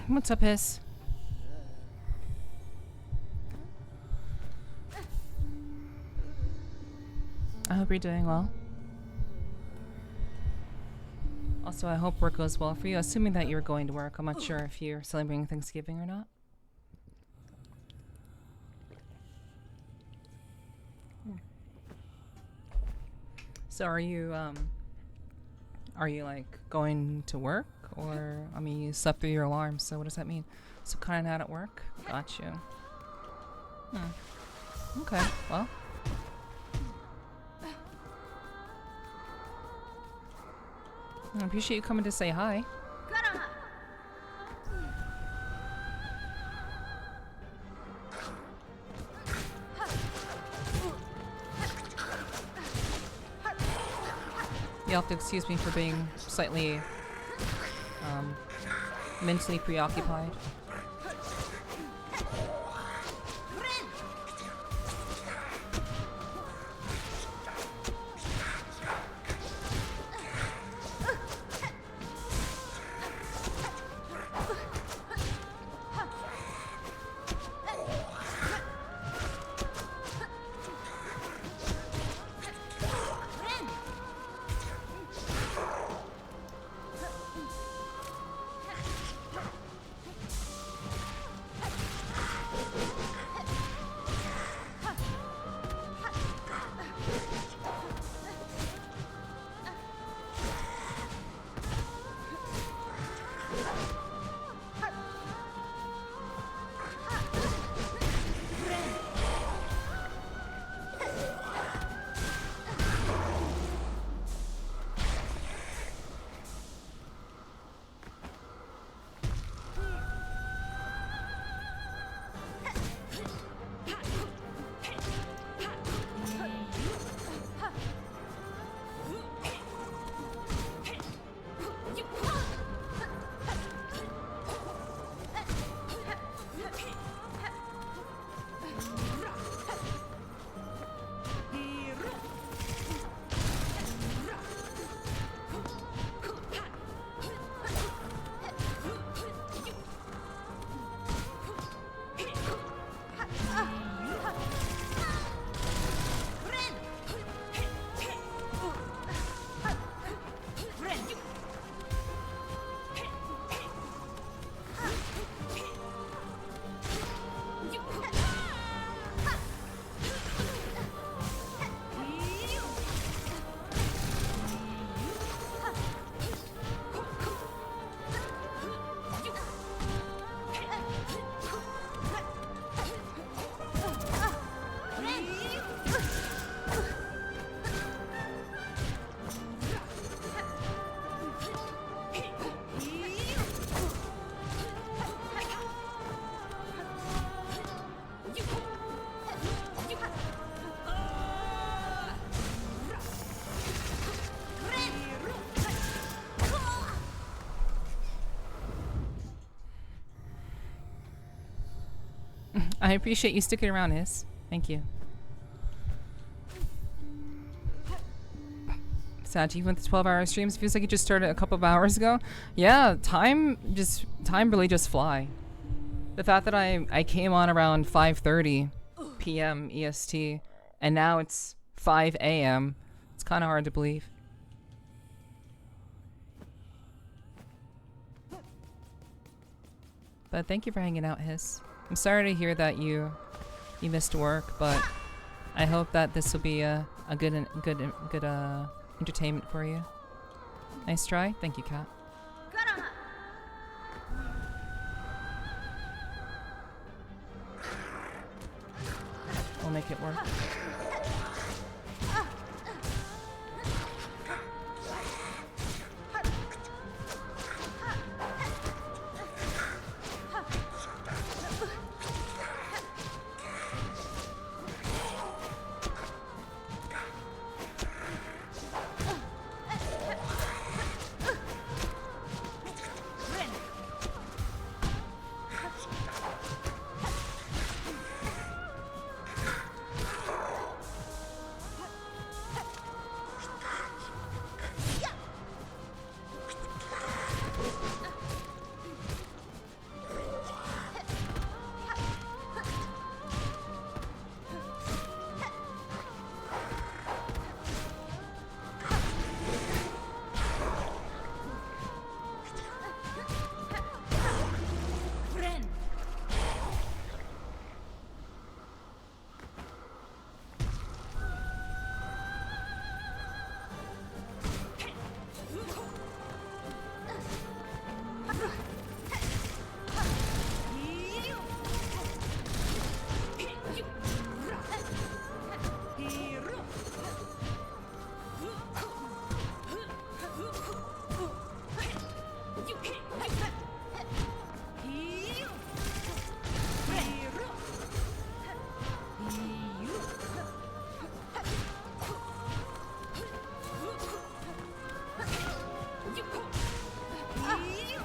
What's up, Hiss? I hope you're doing well. Also, I hope work goes well for you, assuming that you're going to work. I'm not sure if you're celebrating Thanksgiving or not. So are you like going to work? Or, I mean, you slept through your alarm, so what does that mean? So kind of not at work? Got you. Okay, well. I appreciate you coming to say hi. You'll have to excuse me for being slightly mentally preoccupied. I appreciate you sticking around, Hiss. Thank you. Sad even with the 12-hour streams, feels like it just started a couple of hours ago. Yeah, time really just fly. The fact that I came on around 5:30 p.m. EST and now it's 5 a.m. It's kind of hard to believe. But thank you for hanging out, Hiss. I'm sorry to hear that you missed work, but I hope that this will be a good entertainment for you. Nice try. Thank you, Kat. We'll make it work.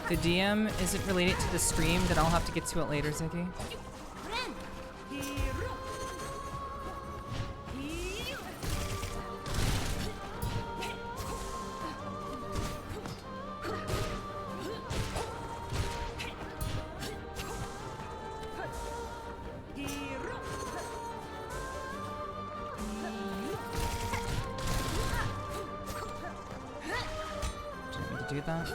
The DM isn't related to the stream, then I'll have to get to it later, Ziggy. Do you want me to do that?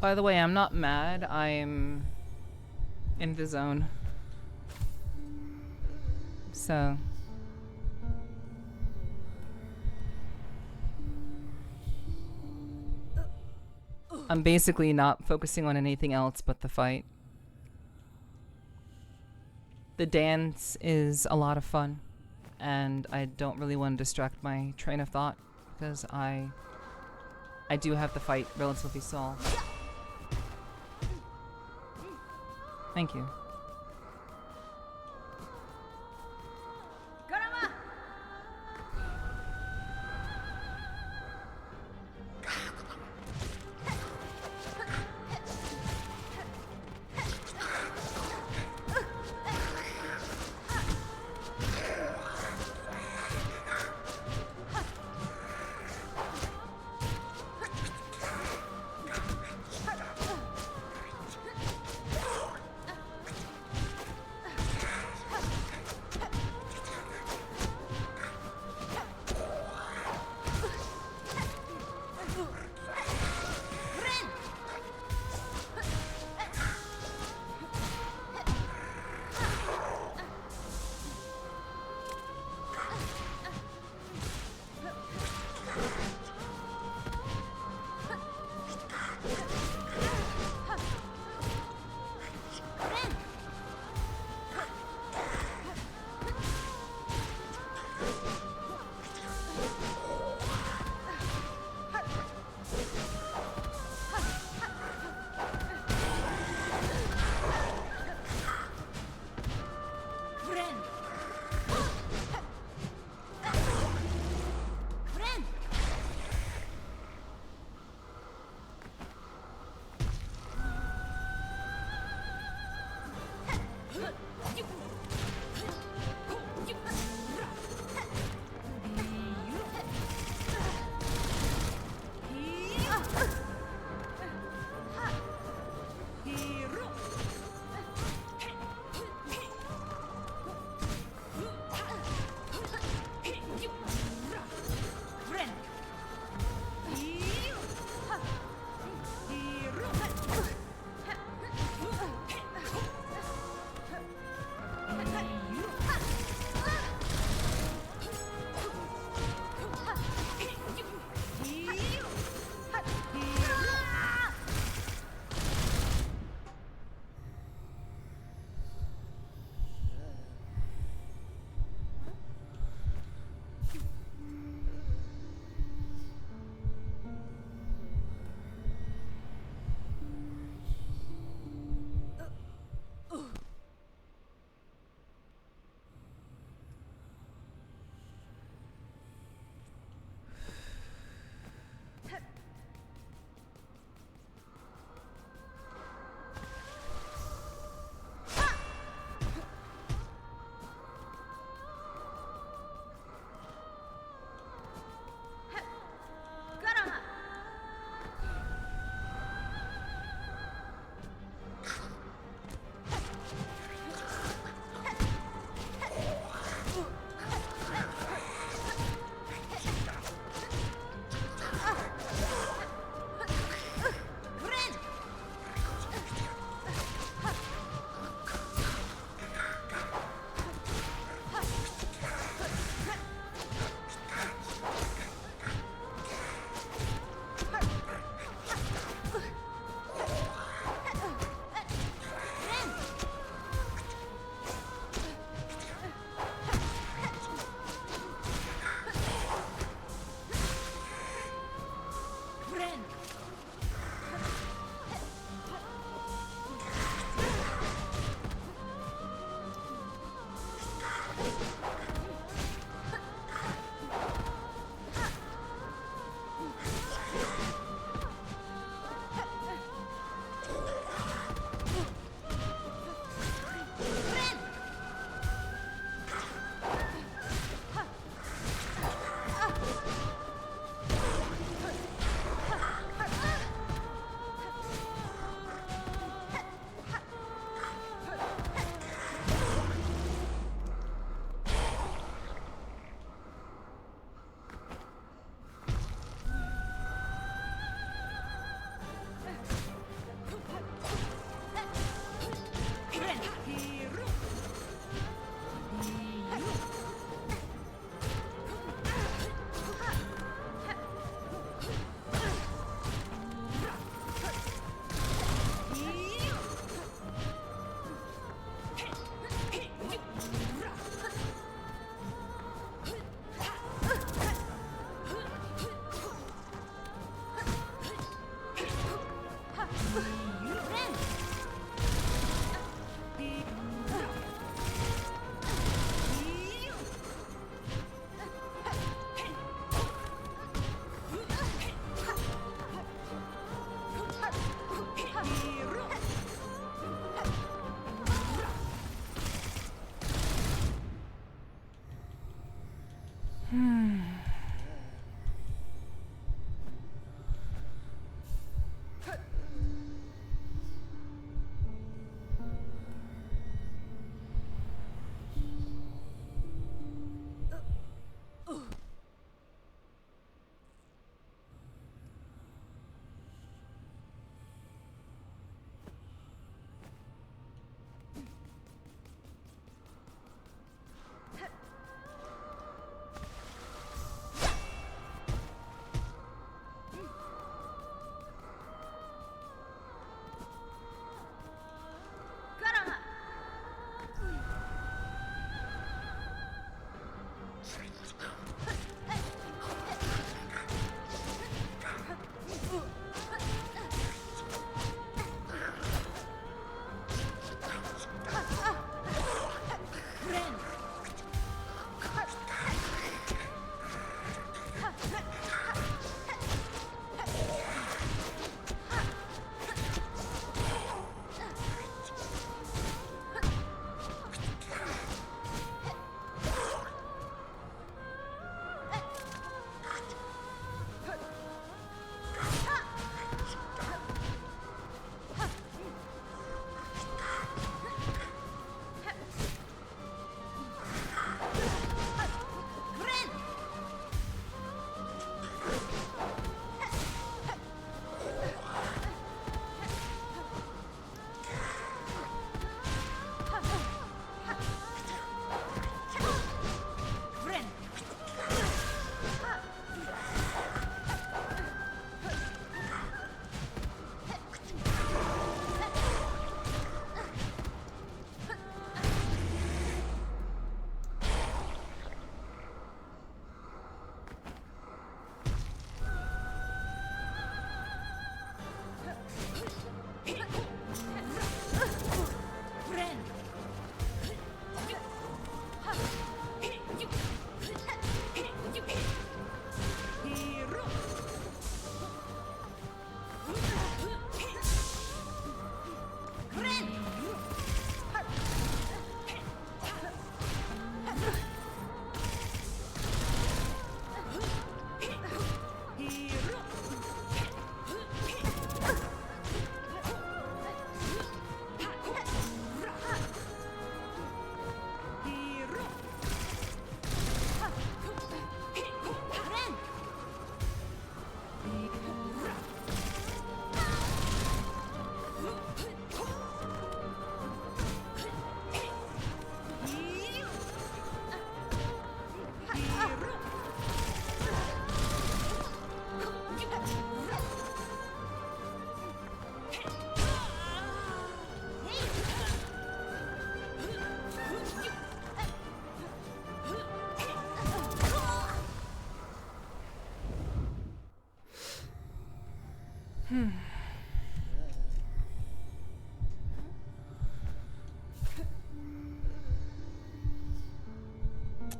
By the way, I'm not mad. I'm in the zone. So. I'm basically not focusing on anything else but the fight. The dance is a lot of fun, and I don't really want to distract my train of thought because I do have the fight relatively solved. Thank you.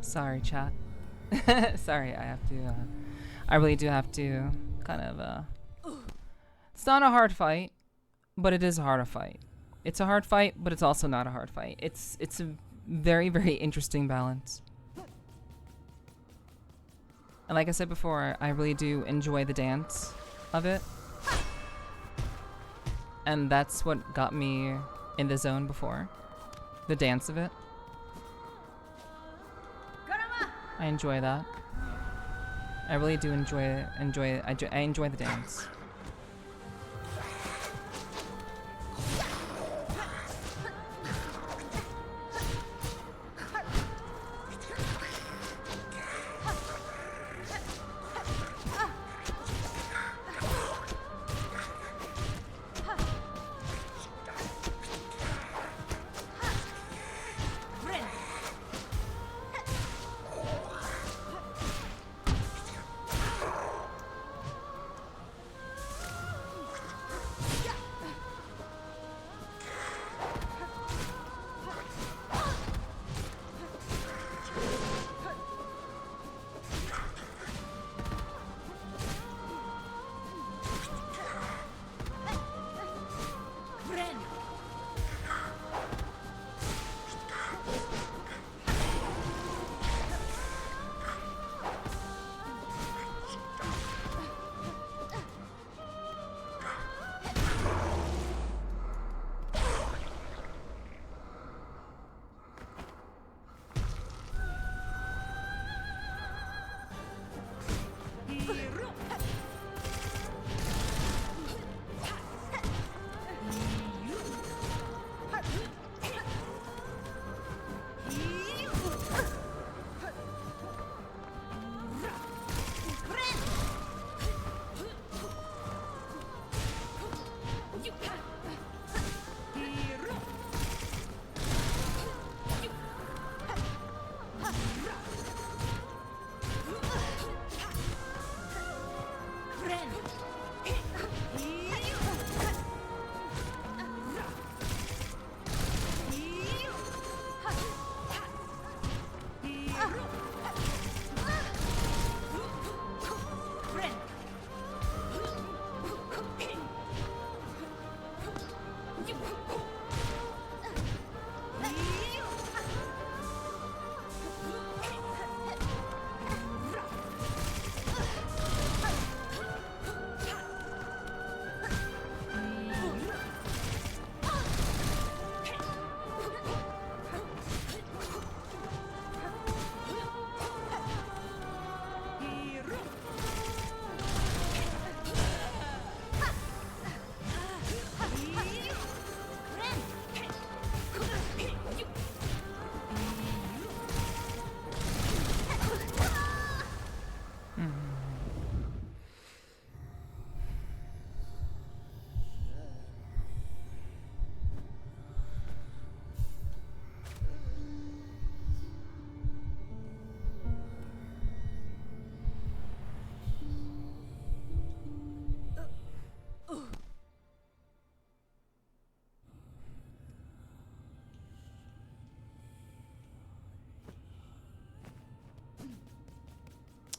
Sorry, chat. Sorry, I have to. I really do have to kind of. It's not a hard fight, but it is a hard fight. It's a hard fight, but it's also not a hard fight. It's a very, very interesting balance. And like I said before, I really do enjoy the dance of it. And that's what got me in the zone before. The dance of it. I enjoy that. I really do enjoy I enjoy the dance.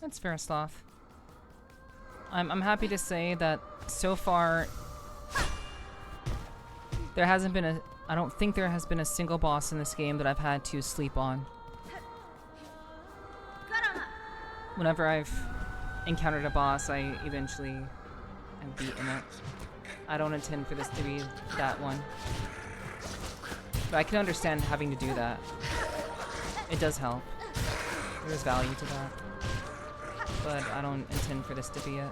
That's fair stuff. I'm happy to say that so far there hasn't been a I don't think there has been a single boss in this game that I've had to sleep on. Whenever I've encountered a boss, I eventually have beaten it. I don't intend for this to be that one. But I can understand having to do that. It does help. There's value to that. But I don't intend for this to be it.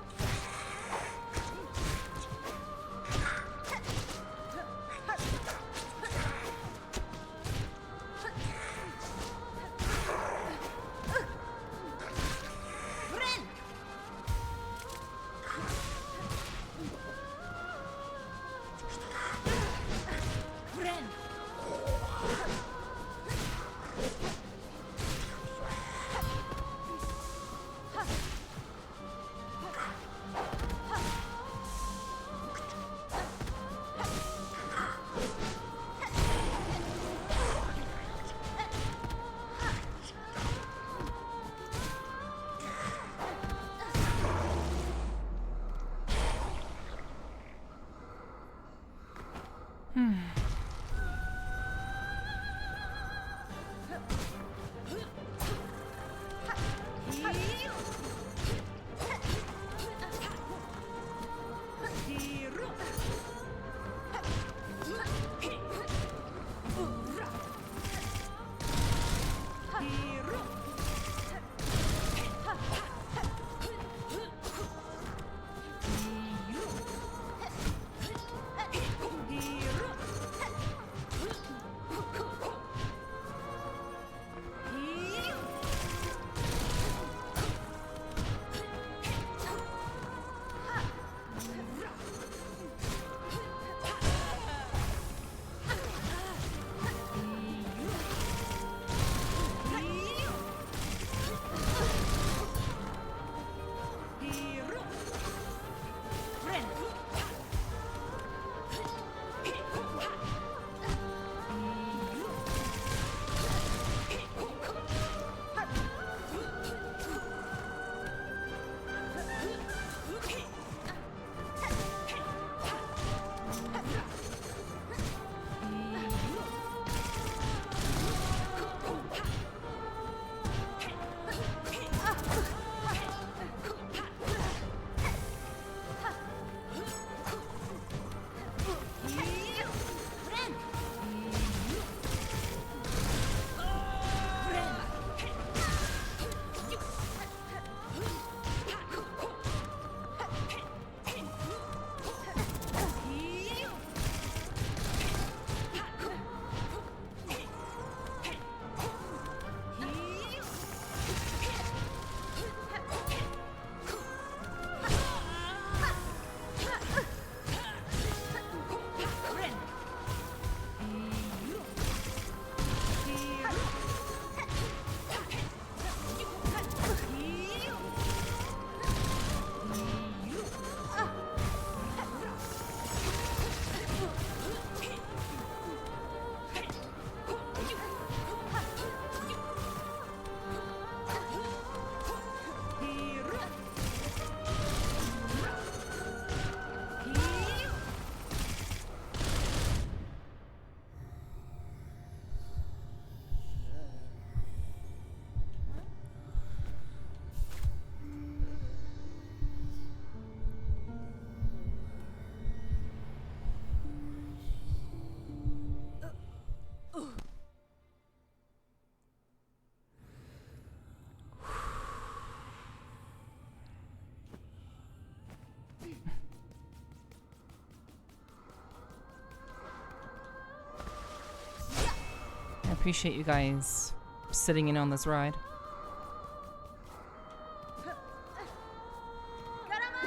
appreciate you guys sitting in on this ride.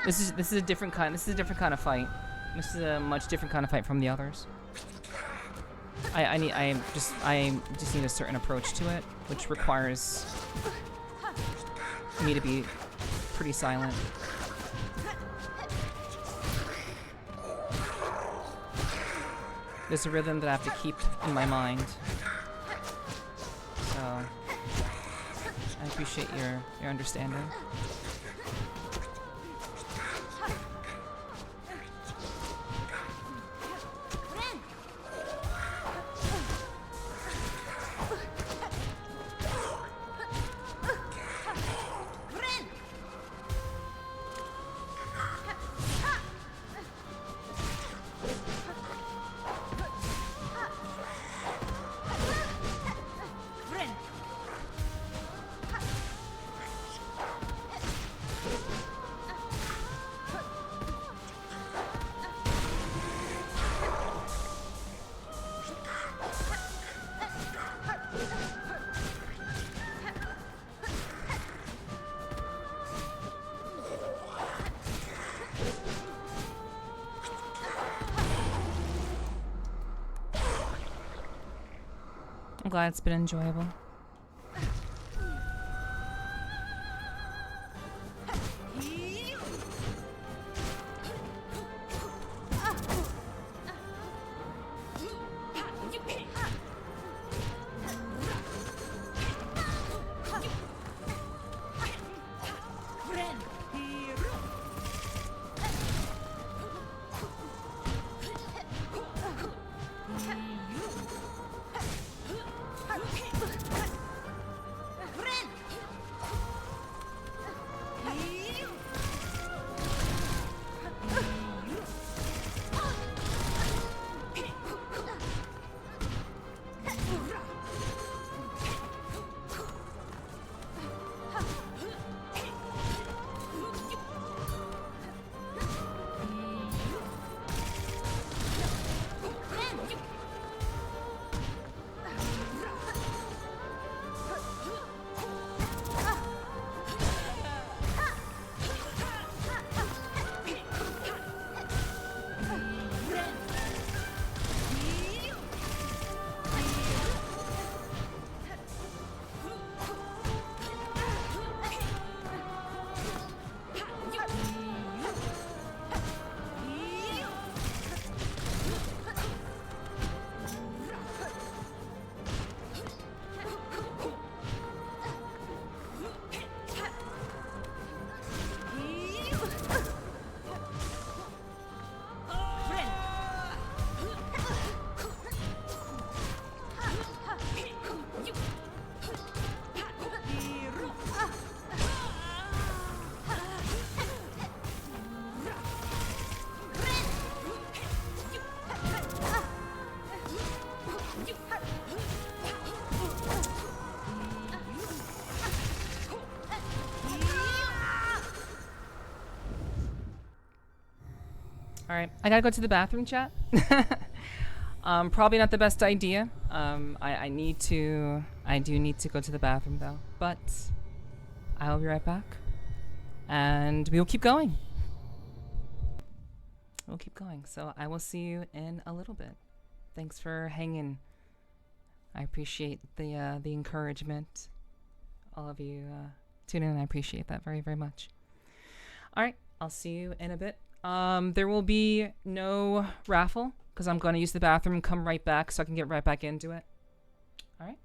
This is a different kind of fight. This is a much different kind of fight from the others. I just need a certain approach to it, which requires me to be pretty silent. There's a rhythm that I have to keep in my mind. So I appreciate your understanding. I'm glad it's been enjoyable. Alright, I gotta go to the bathroom, chat. Probably not the best idea. I do need to go to the bathroom though. But I'll be right back. And we will keep going. We'll keep going. So I will see you in a little bit. Thanks for hanging. I appreciate the encouragement. All of you tune in. I appreciate that very, very much. Alright, I'll see you in a bit. There will be no raffle because I'm going to use the bathroom and come right back so I can get right back into it. All right.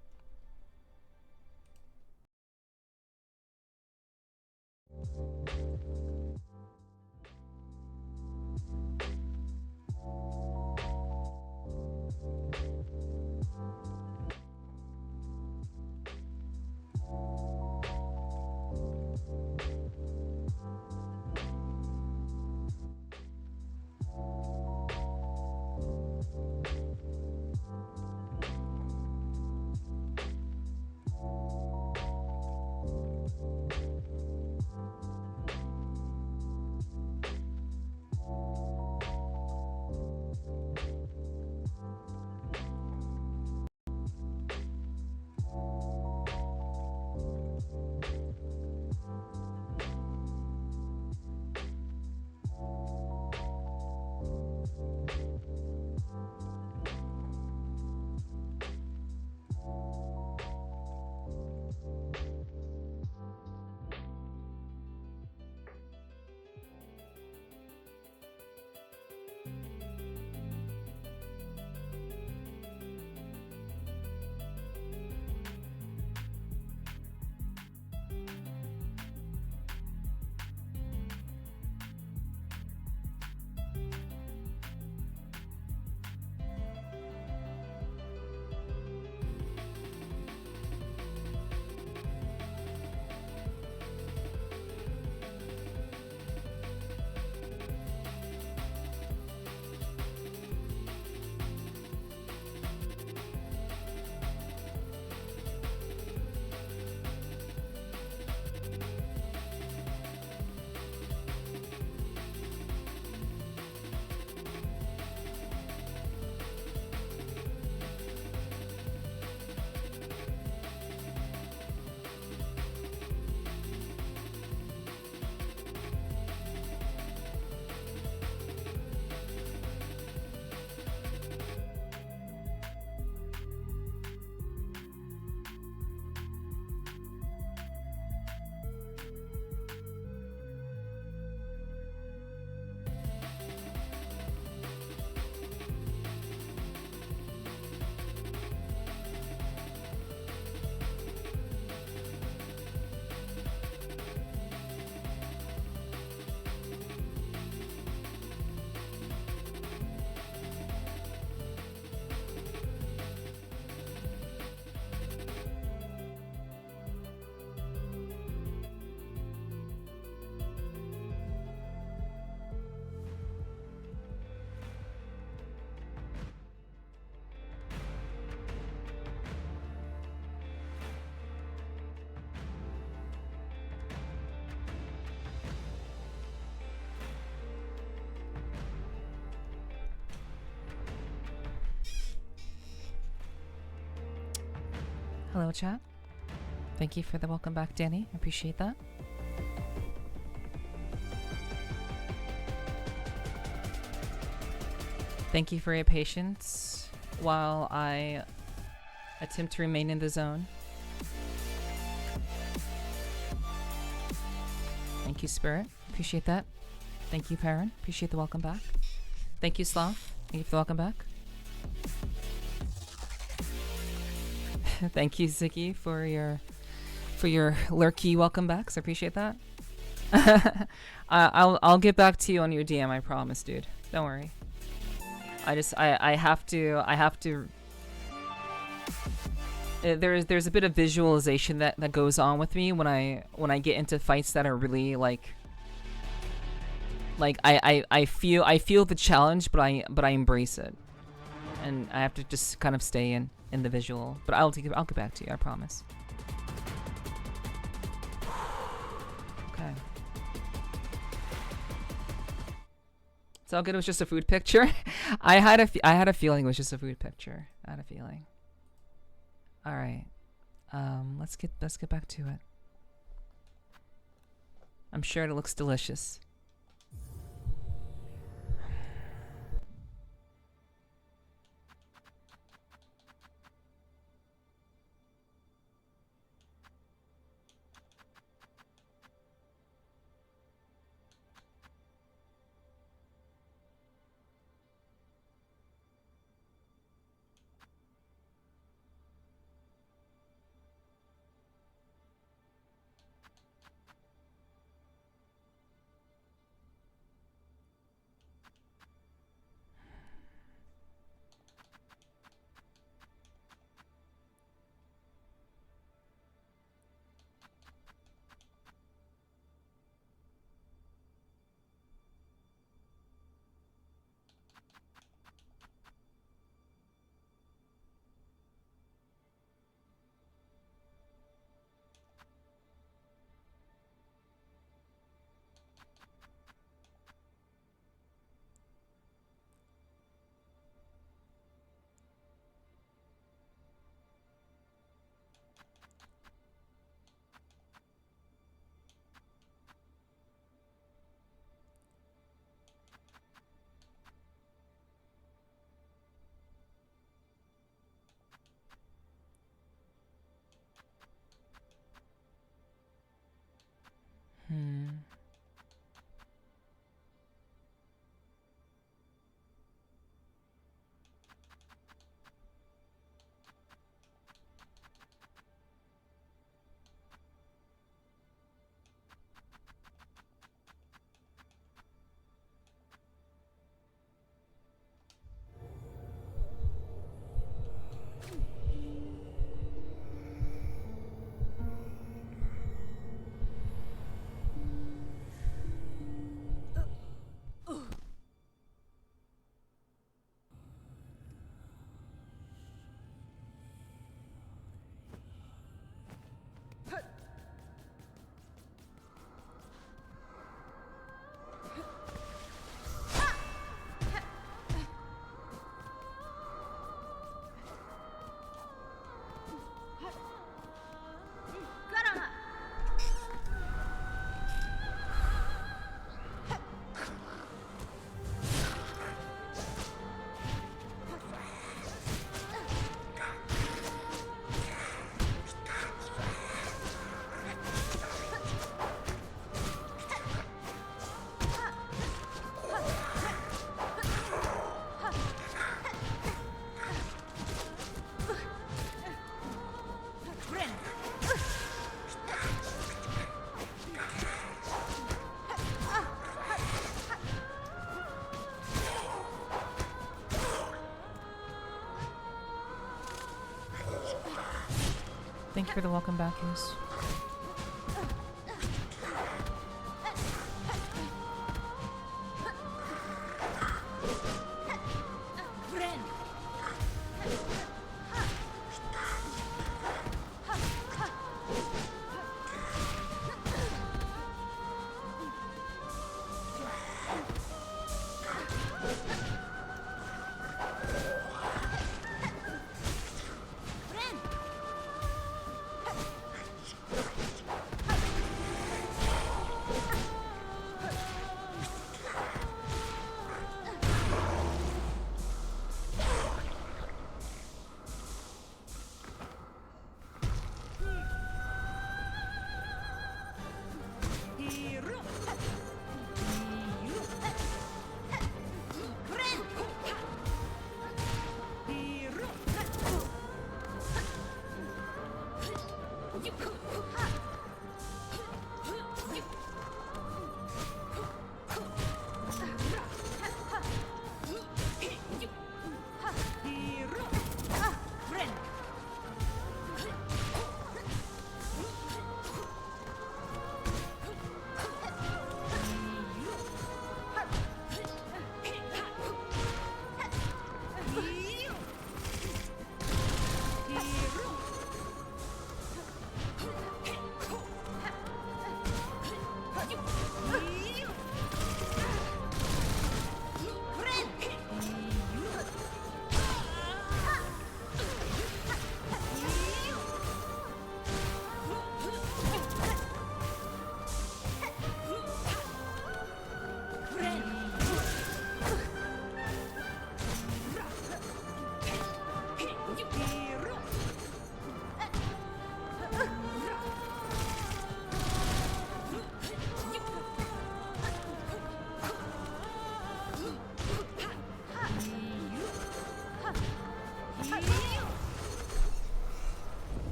Hello, chat. Thank you for the welcome back, Danny. I appreciate that. Thank you for your patience while I attempt to remain in the zone. Thank you, Spirit. Appreciate that. Thank you, Perrin. Appreciate the welcome back. Thank you, Sloth. Thank you for the welcome back. Thank you, Ziggy, for your lurky welcome backs. I appreciate that. I'll get back to you on your DM. I promise, dude. Don't worry. I have to. There's a bit of visualization that goes on with me when I get into fights that are really like I feel the challenge, but I embrace it, and I have to just kind of stay in the visual. But I'll get back to you. I promise. Okay. It's all good. It was just a food picture. I had a feeling it was just a food picture. I had a feeling. All right. Let's get back to it. I'm sure it looks delicious. Thank you for the welcome back, Goose.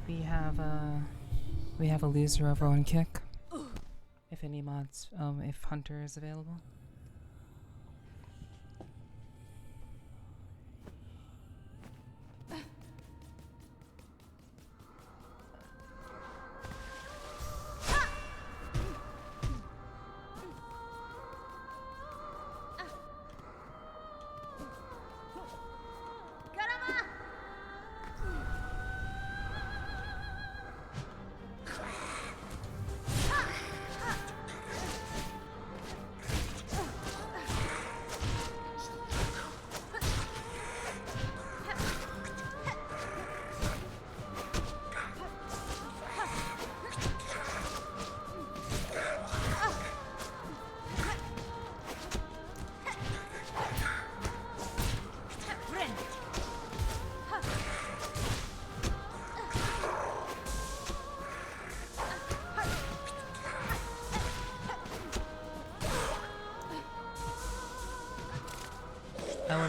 we have a loser over on Kick. If any mods, if Hunter is available.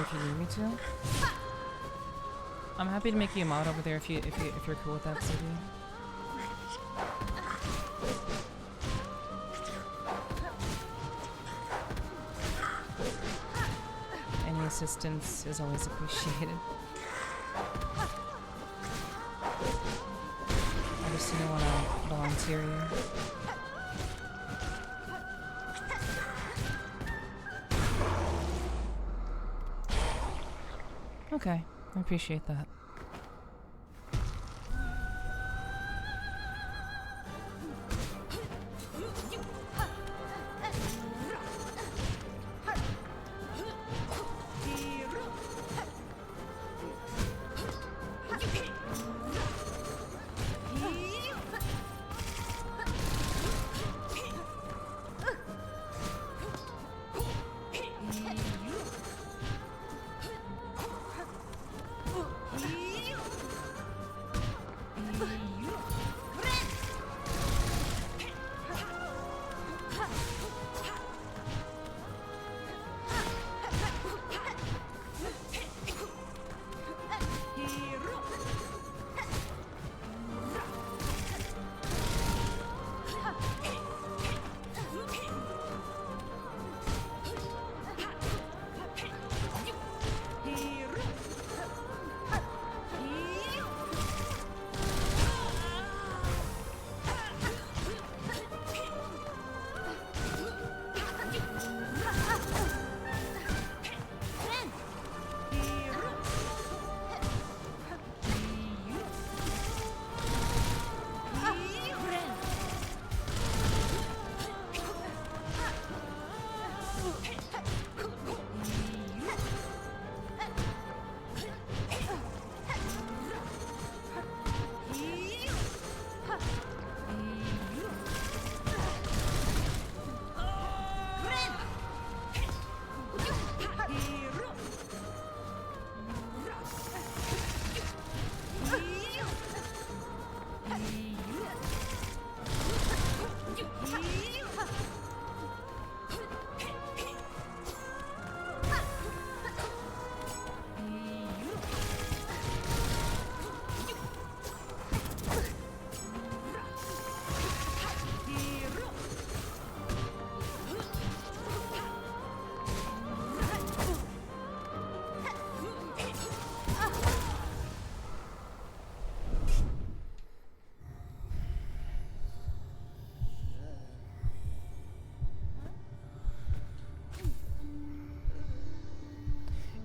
If you need me to, I'm happy to make you a mod over there if you're cool with that, Zoey. Any assistance is always appreciated. I just didn't want to volunteer you. Okay, I appreciate that.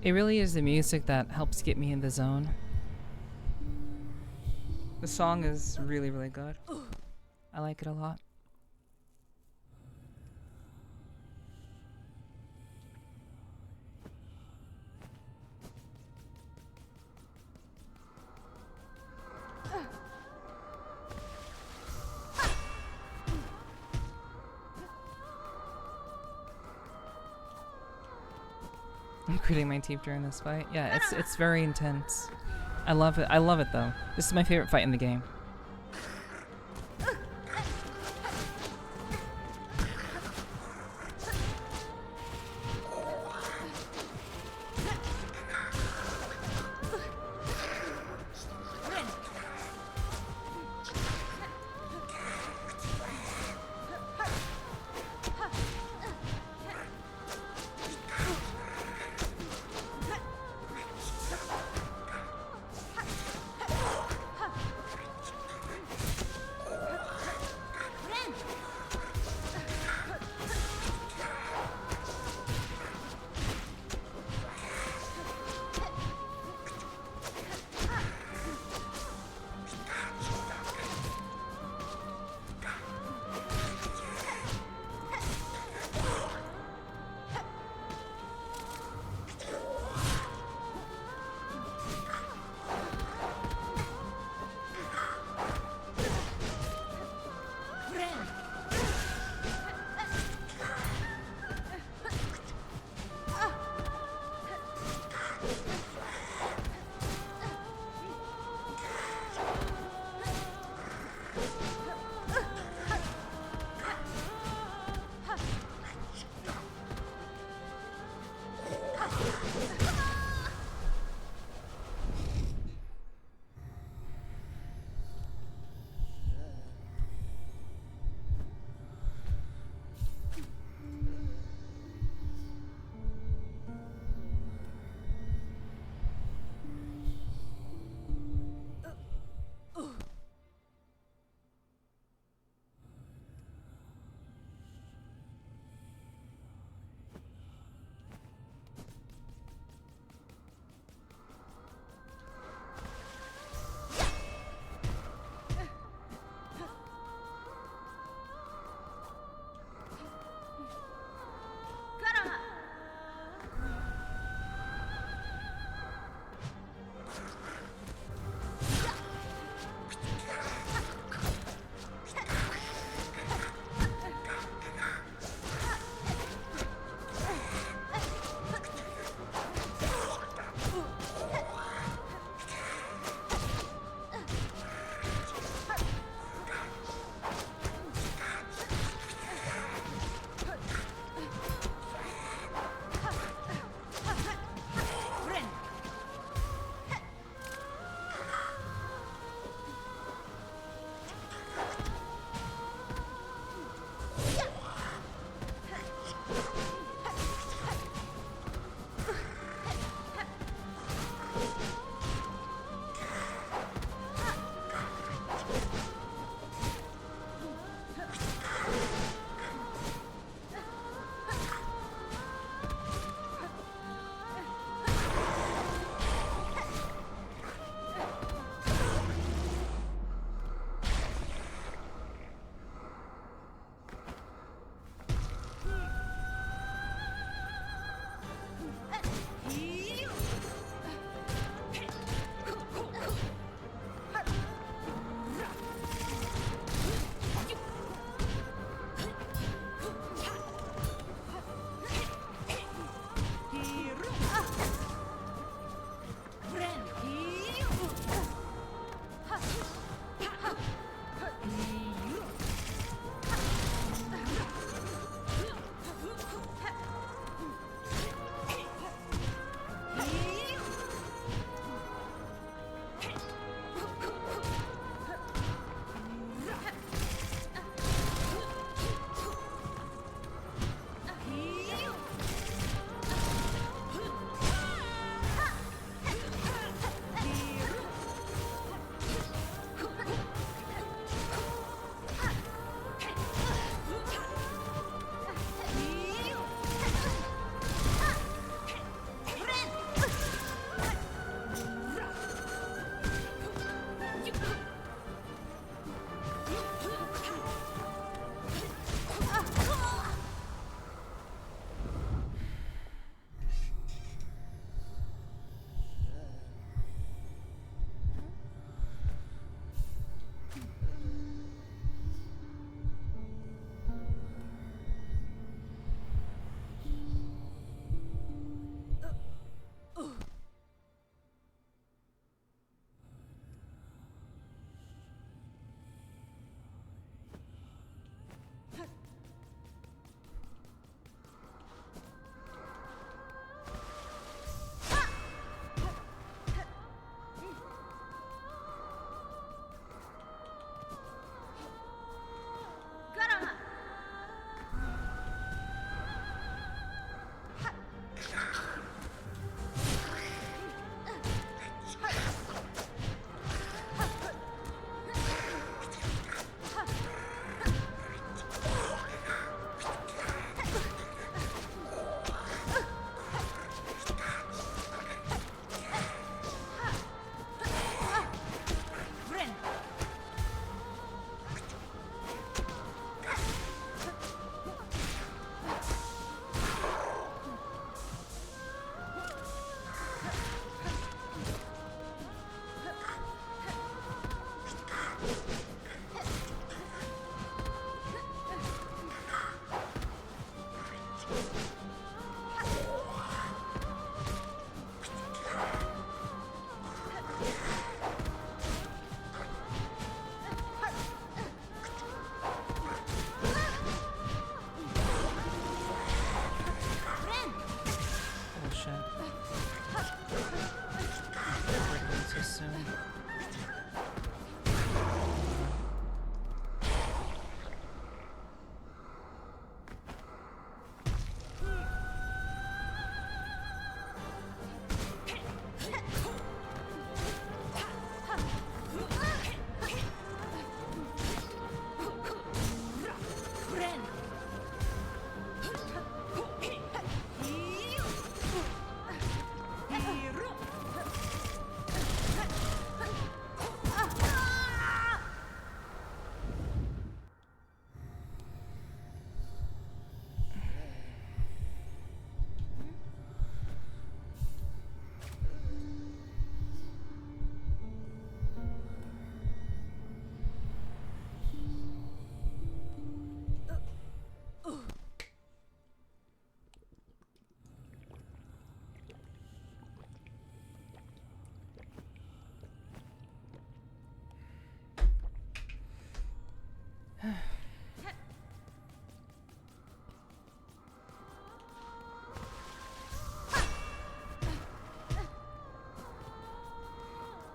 It really is the music that helps get me in the zone. The song is really, really good. I like it a lot. I'm quitting my team during this fight. Yeah, it's very intense. I love it. I love it though. This is my favorite fight in the game.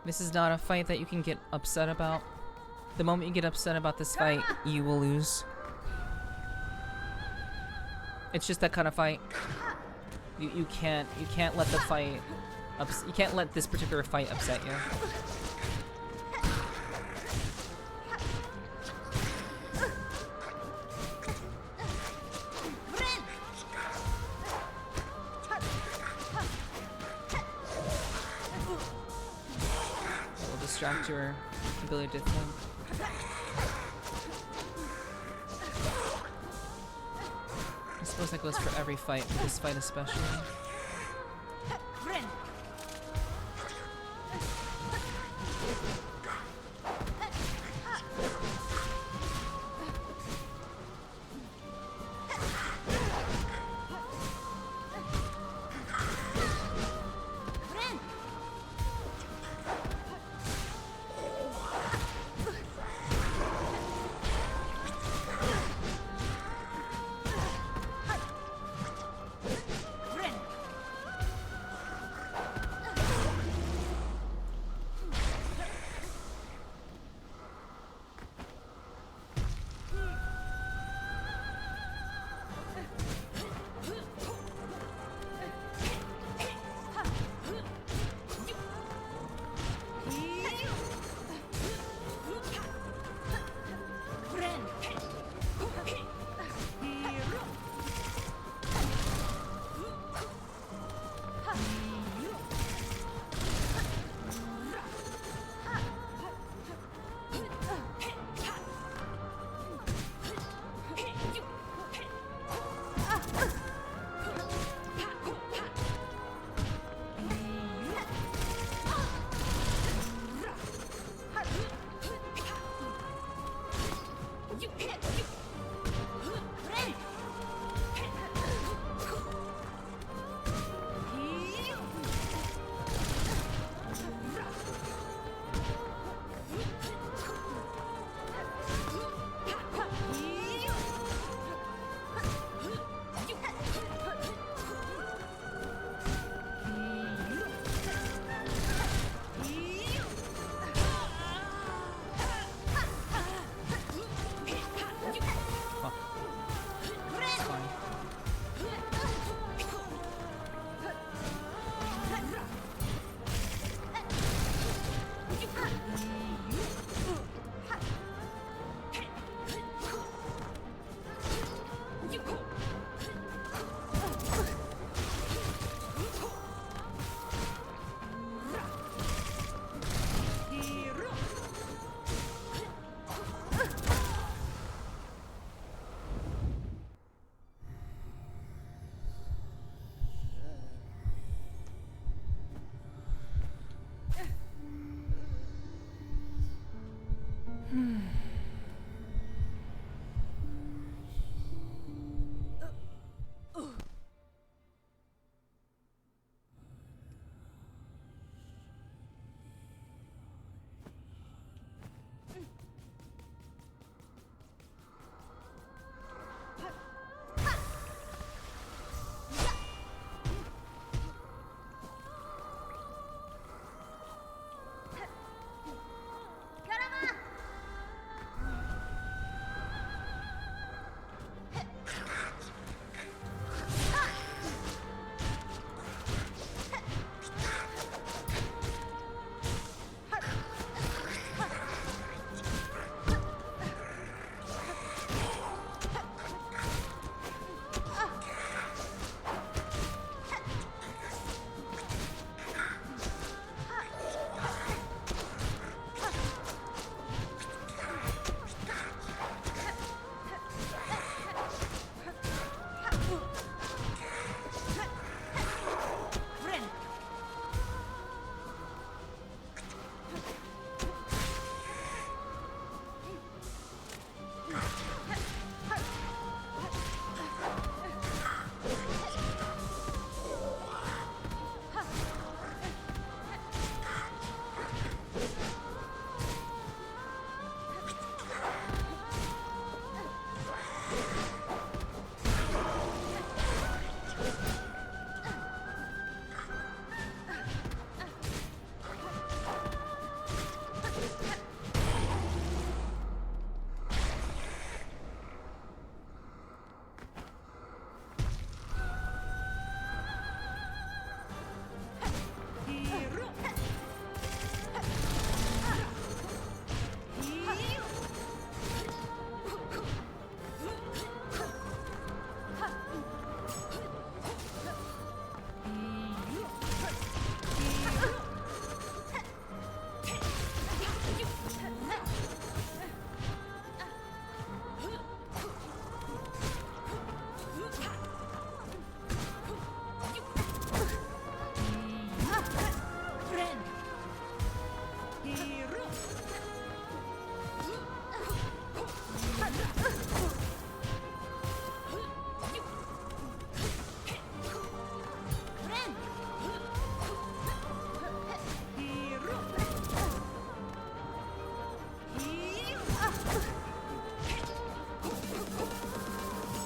This is not a fight that you can get upset about. The moment you get upset about this fight, you will lose. It's just that kind of fight. You can't let the fight you can't let this particular fight upset you. It will distract your ability to think. I suppose that goes for every fight, but this fight especially.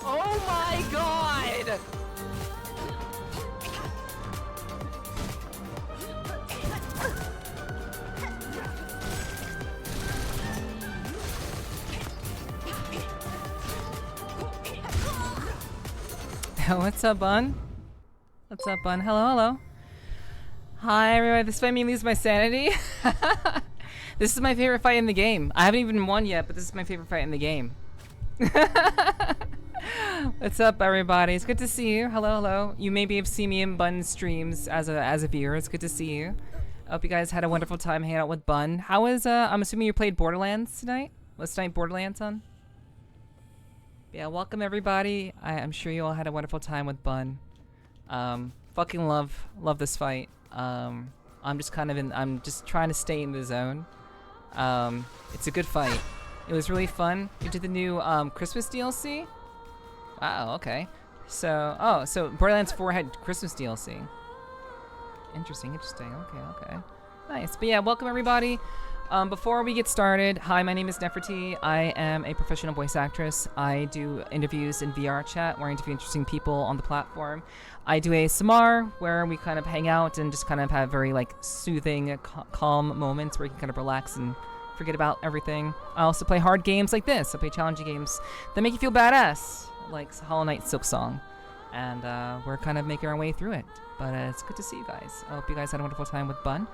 Oh my god! What's up, Bun? What's up, Bun? Hello, hello. Hi, everybody. This fight made me lose my sanity. This is my favorite fight in the game. I haven't even won yet, but this is my favorite fight in the game. What's up, everybody? It's good to see you. Hello, hello. You maybe have seen me in Bun's streams as a viewer. It's good to see you. I hope you guys had a wonderful time hanging out with Bun. How was, I'm assuming you played Borderlands tonight? Was tonight Borderlands on? Yeah, welcome everybody. I'm sure you all had a wonderful time with Bun. Fucking love this fight. I'm just trying to stay in the zone. It's a good fight. It was really fun. You did the new Christmas DLC? Wow, okay. So Borderlands 4 had Christmas DLC. Interesting. Okay. Nice. But yeah, welcome everybody. Before we get started, hi, my name is Nepherti. I am a professional voice actress. I do interviews in VR chat where I interview interesting people on the platform. I do ASMR where we kind of hang out and just kind of have very like soothing, calm moments where you can kind of relax and forget about everything. I also play hard games like this. I play challenging games that make you feel badass, like Hollow Knight Silksong. And we're kind of making our way through it. But it's good to see you guys. I hope you guys had a wonderful time with Bun.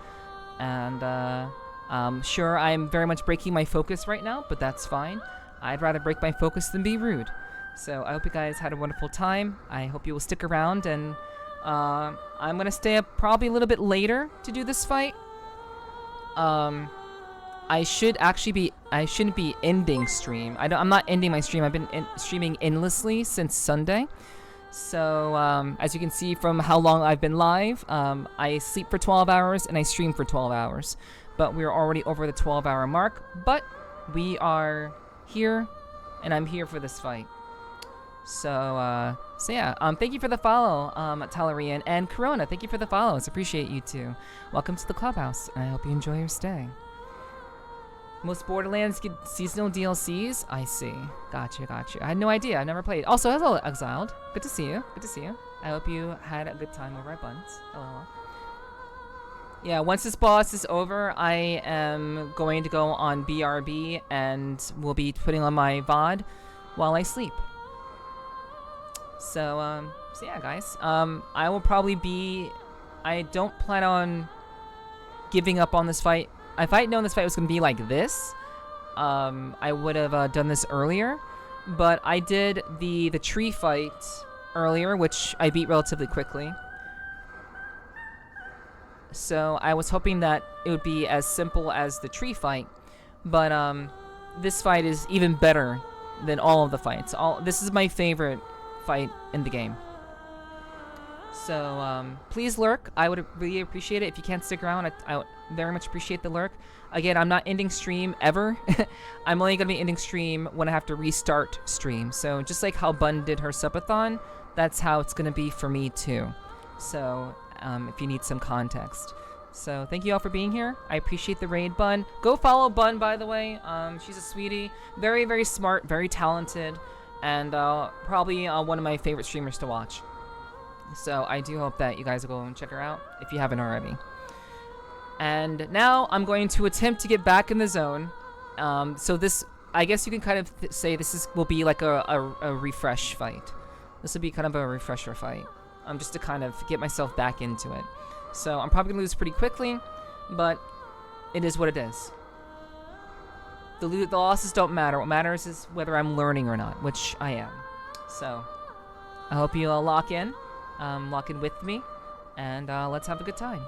And sure, I'm very much breaking my focus right now, but that's fine. I'd rather break my focus than be rude. So I hope you guys had a wonderful time. I hope you will stick around, and I'm gonna stay up probably a little bit later to do this fight. I shouldn't be ending stream. I'm not ending my stream. I've been streaming endlessly since Sunday. So as you can see from how long I've been live, I sleep for 12 hours and I stream for 12 hours. But we're already over the 12-hour mark. But we are here, and I'm here for this fight. So yeah, thank you for the follow, Talarian, and Corona. Thank you for the follows. Appreciate you too. Welcome to the clubhouse, and I hope you enjoy your stay. Most Borderlands get seasonal DLCs? I see. Gotcha. I had no idea. I never played. Also, hello, Exiled. Good to see you. I hope you had a good time over at Buns. Hello. Yeah, once this boss is over, I am going to go on BRB and will be putting on my VOD while I sleep. So yeah, guys. I will probably be... I don't plan on giving up on this fight. If I had known this fight was going to be like this, I would have done this earlier. But I did the tree fight earlier, which I beat relatively quickly. So I was hoping that it would be as simple as the tree fight. But this fight is even better than all of the fights. This is my favorite fight in the game. So please lurk. I would really appreciate it. If you can't stick around, I would very much appreciate the lurk. Again, I'm not ending stream ever. I'm only going to be ending stream when I have to restart stream. So just like how Bun did her subathon, that's how it's going to be for me too. So if you need some context. So thank you all for being here. I appreciate the raid, Bun. Go follow Bun, by the way. She's a sweetie. Very, very smart, very talented, and probably one of my favorite streamers to watch. So I do hope that you guys will go and check her out if you haven't already. And now I'm going to attempt to get back in the zone. So this, I guess you can kind of say this will be like a refresh fight. This will be kind of a refresher fight. Just to kind of get myself back into it. So I'm probably going to lose pretty quickly, but it is what it is. The losses don't matter. What matters is whether I'm learning or not, which I am. So I hope you all lock in with me, and let's have a good time.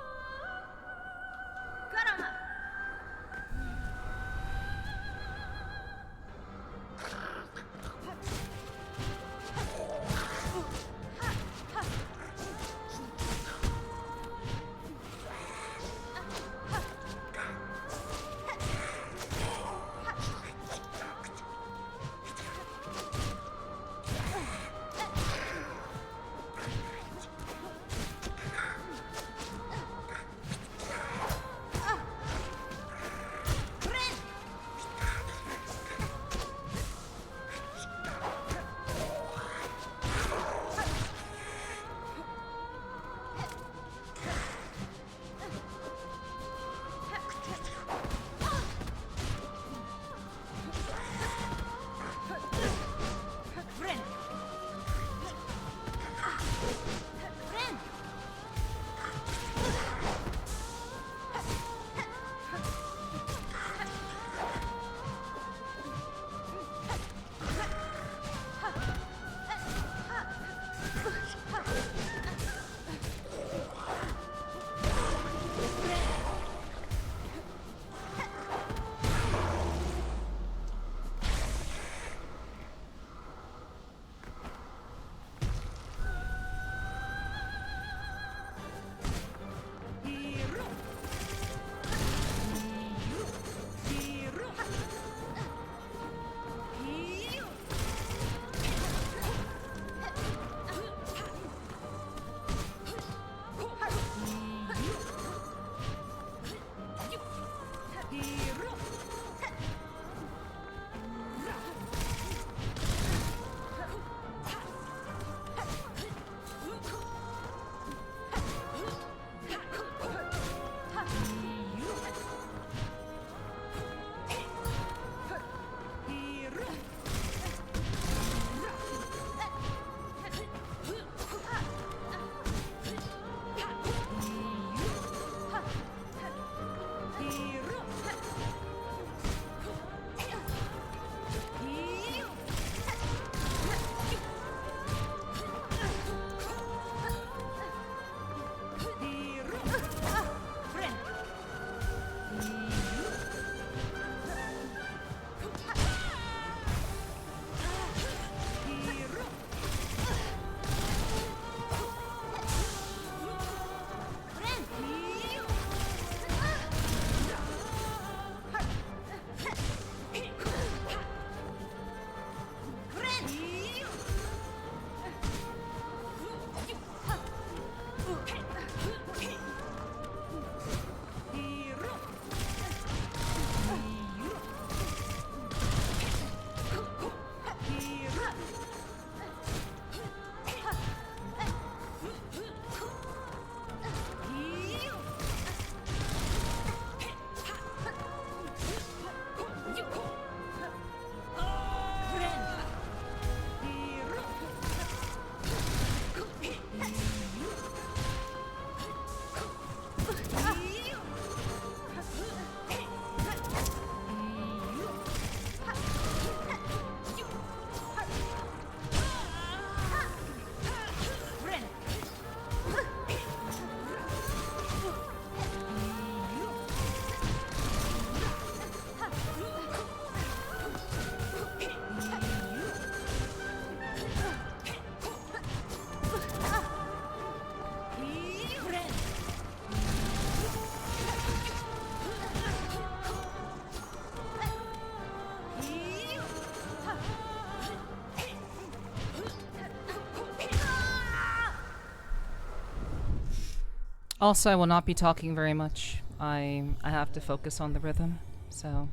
Also, I will not be talking very much. I have to focus on the rhythm, so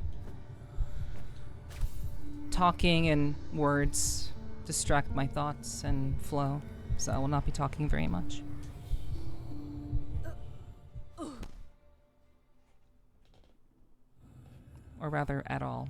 talking and words distract my thoughts and flow, so I will not be talking very much. Or rather, at all.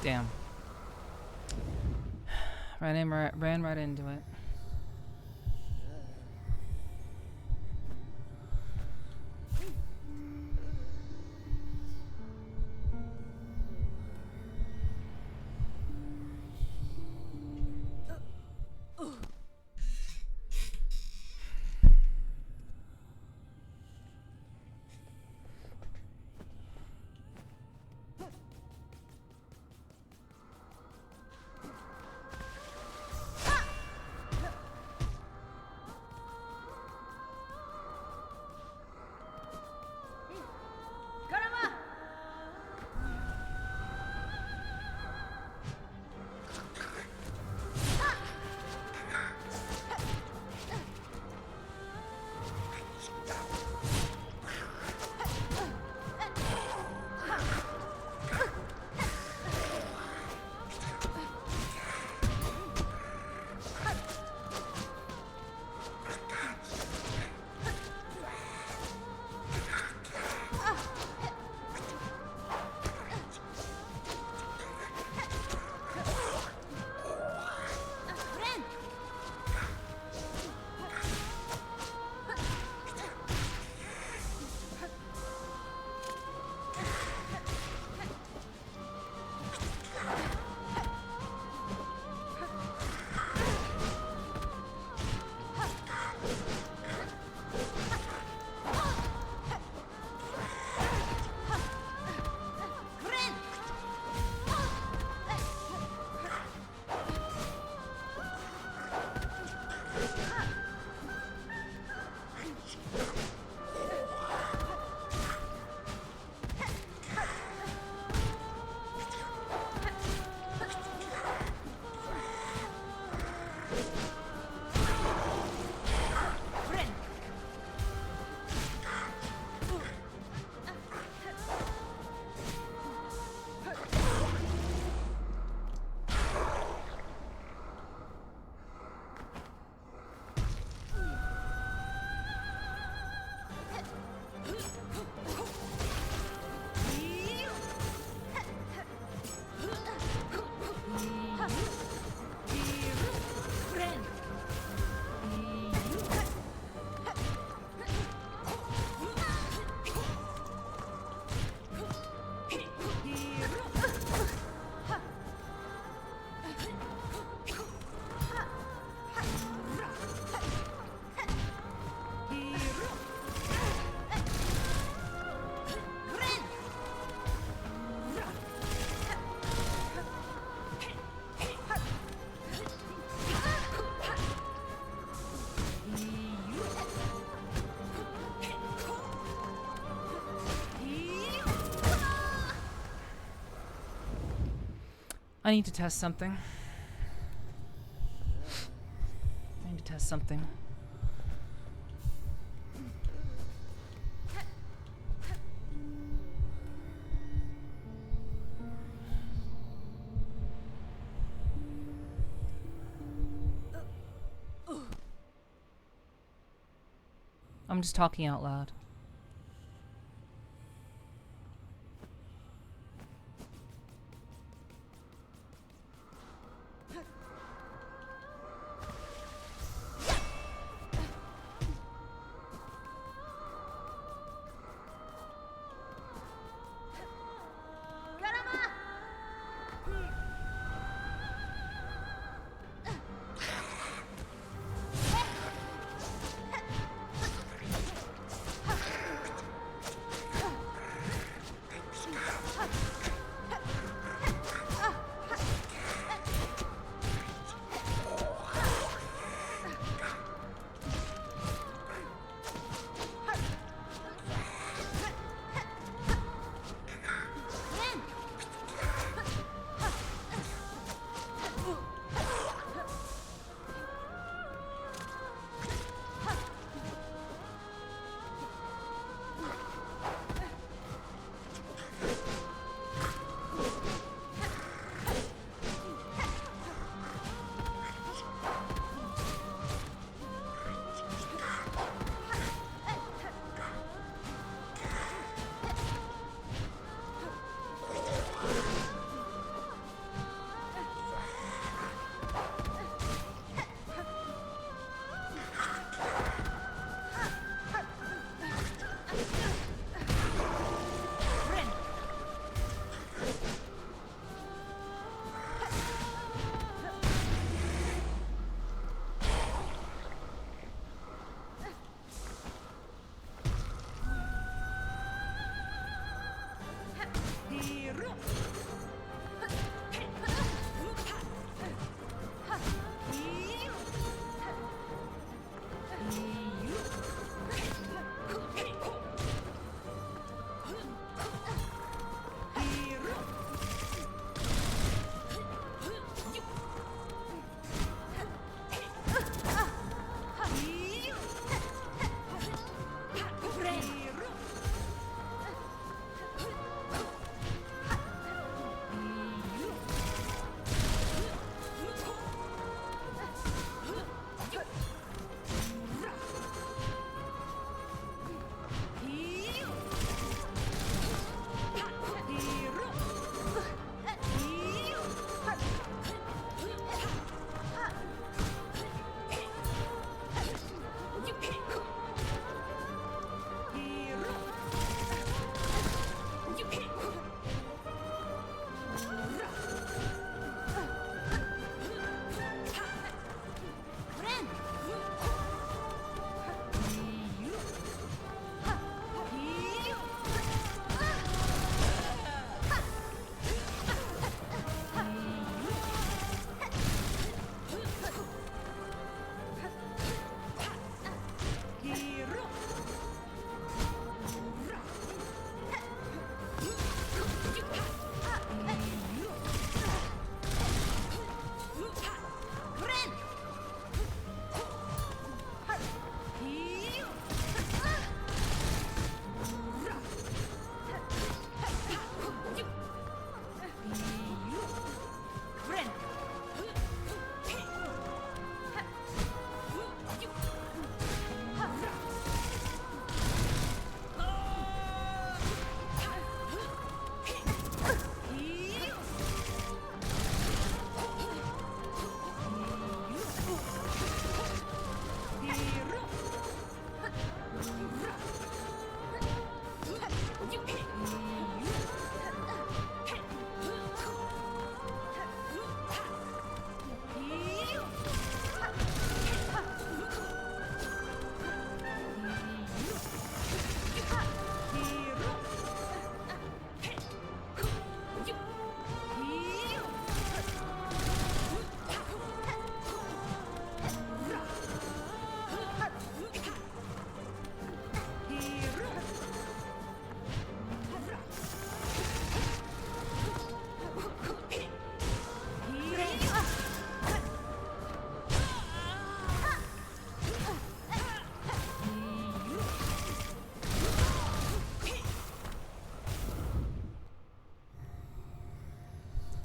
Damn. Ran right into it. I need to test something. I need to test something. I'm just talking out loud.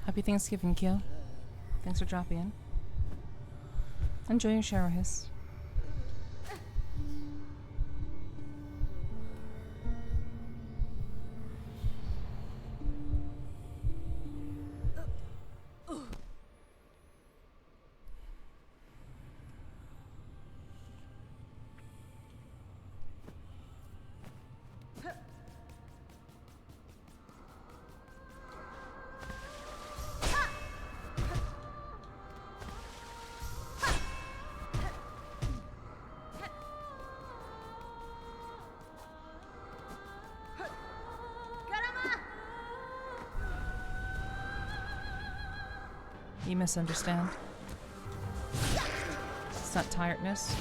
Happy Thanksgiving, Kyo. Thanks for dropping in. Enjoy your shower hiss. You misunderstand. It's not tiredness.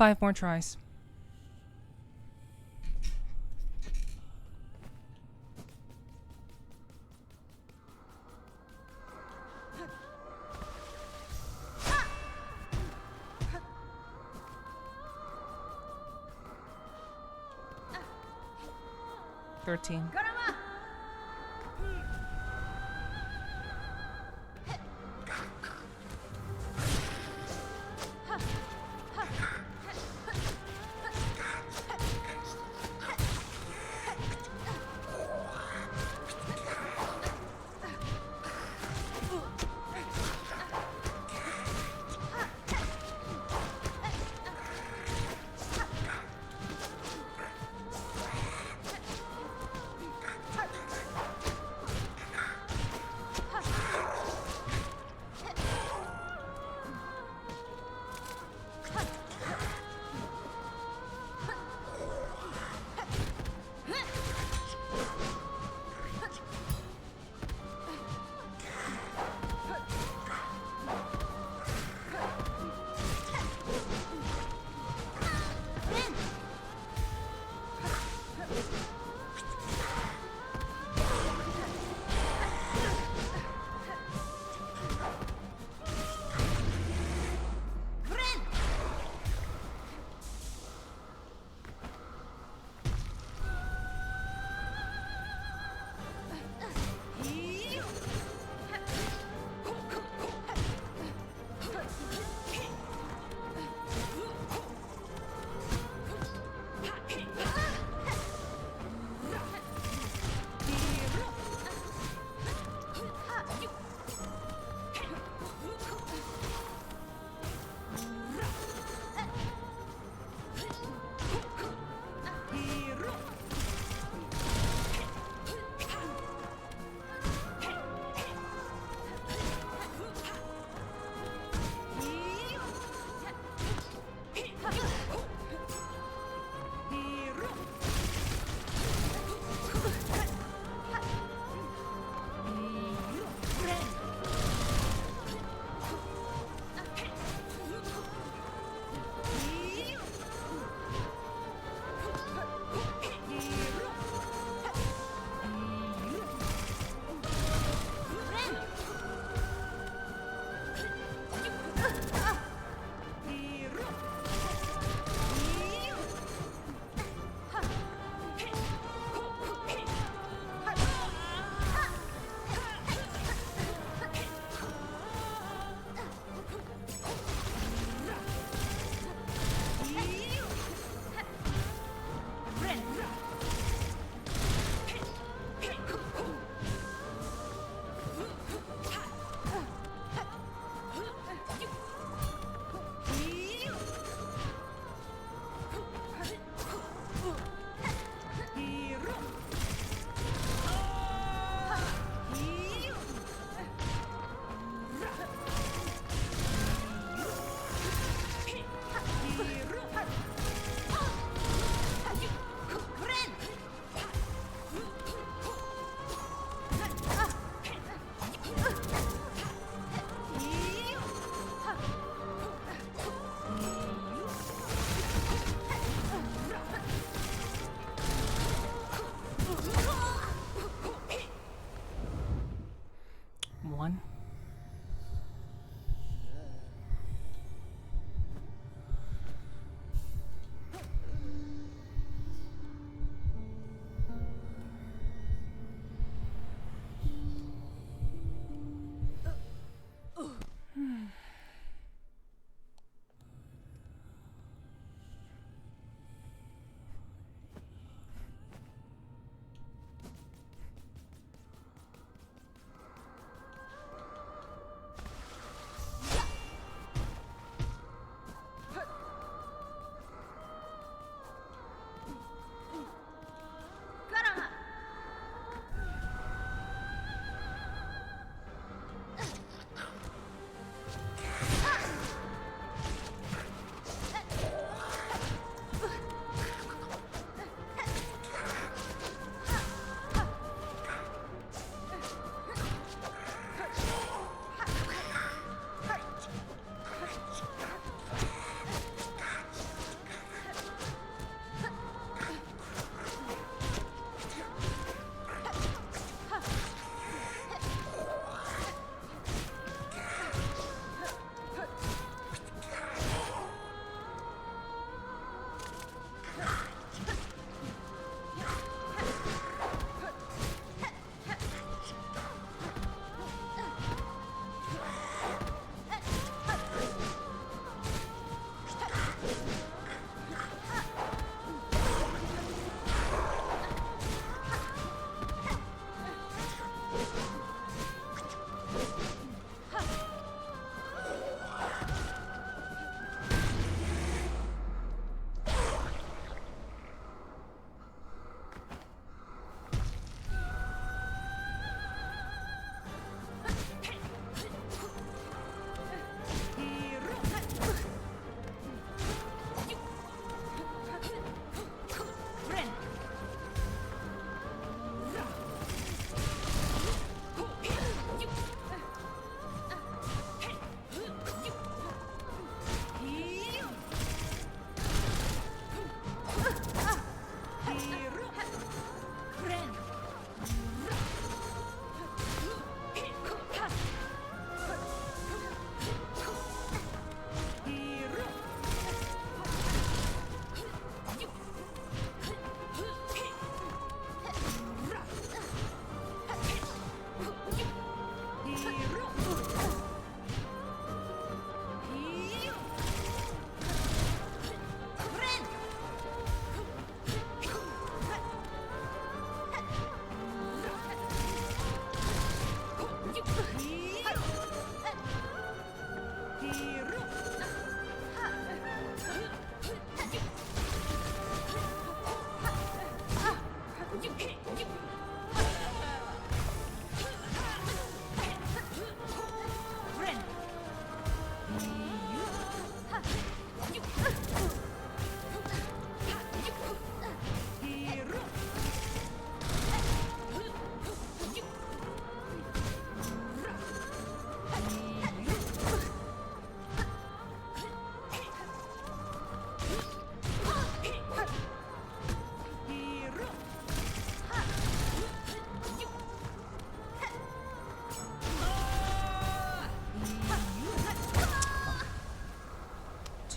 5 more tries. $13.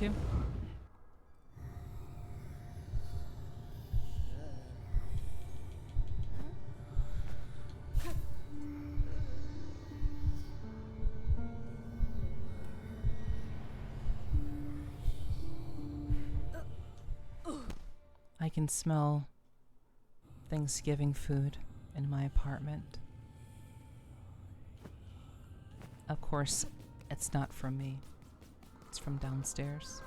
to. I can smell Thanksgiving food in my apartment. Of course, it's not from me. It's from downstairs.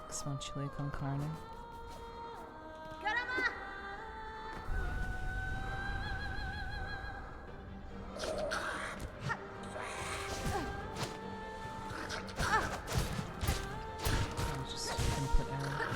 Smell chili con carne. I'll just input error.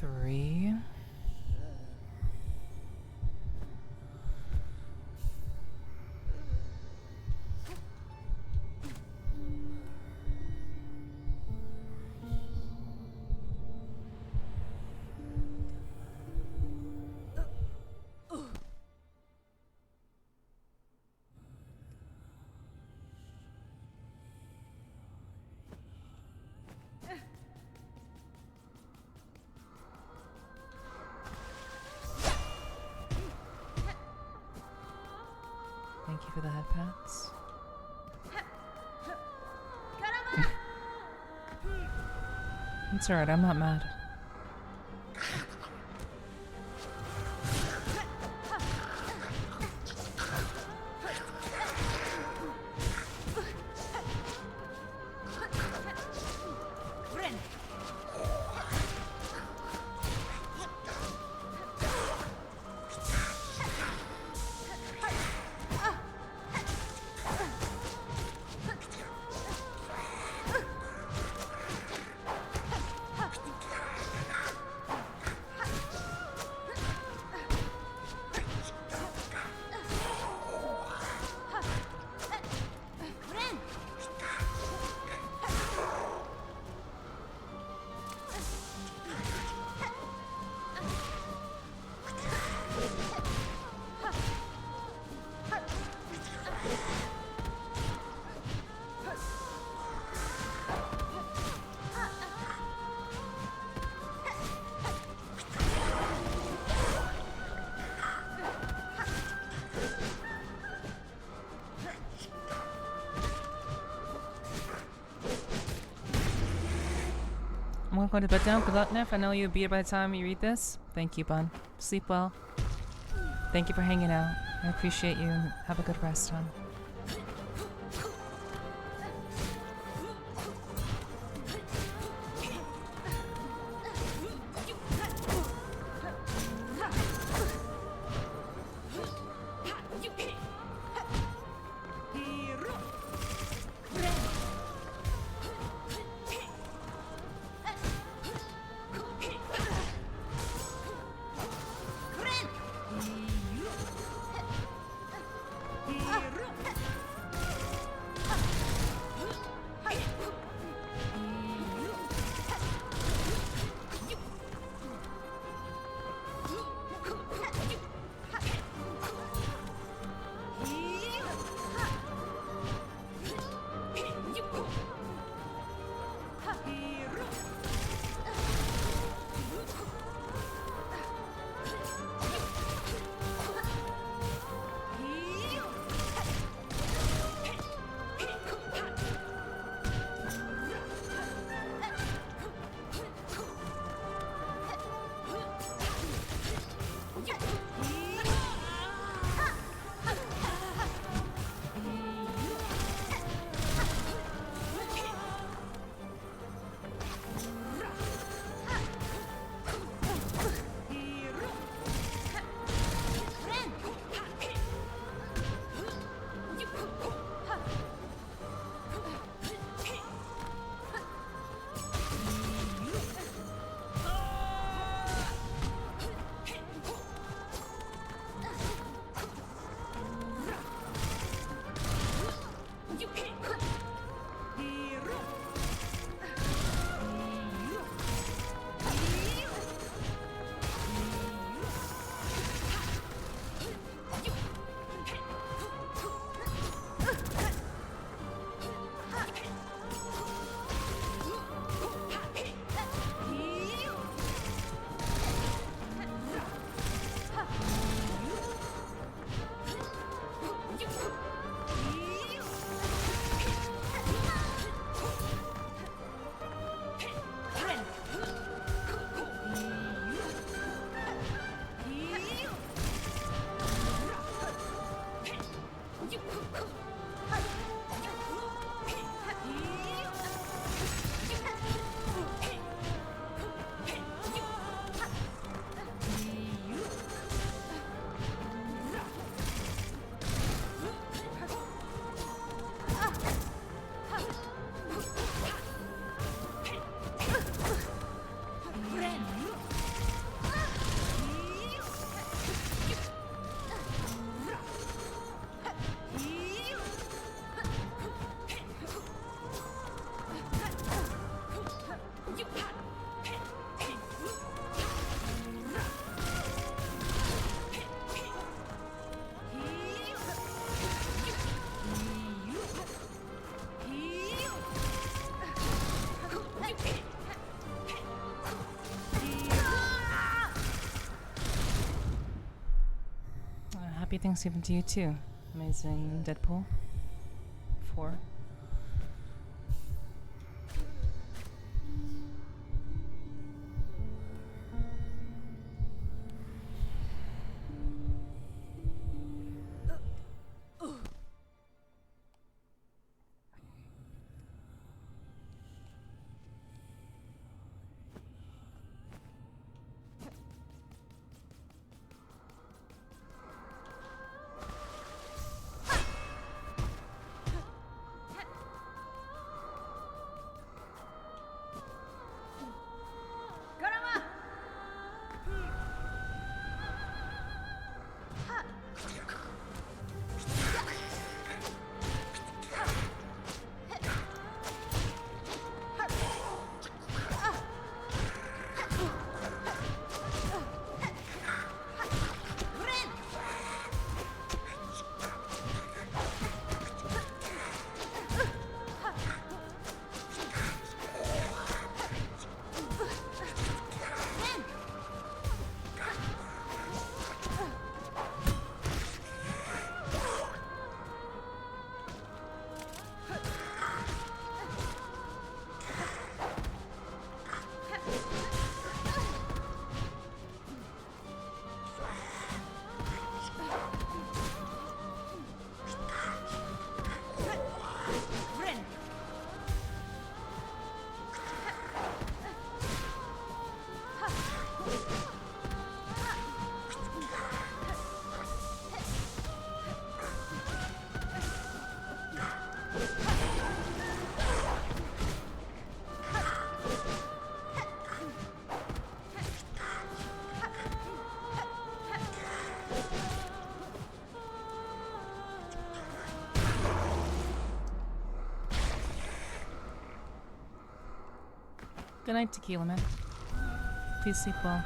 Three. Thank you for the head pats. It's alright, I'm not mad. I'm going to bed now. Good luck, Neff. I know you'll be here by the time you read this. Thank you, Bun. Sleep well. Thank you for hanging out. I appreciate you. Have a good rest, hon. Happy Thanksgiving to you too. Amazing Deadpool 4. Good night, Tequila Man. Please sleep well.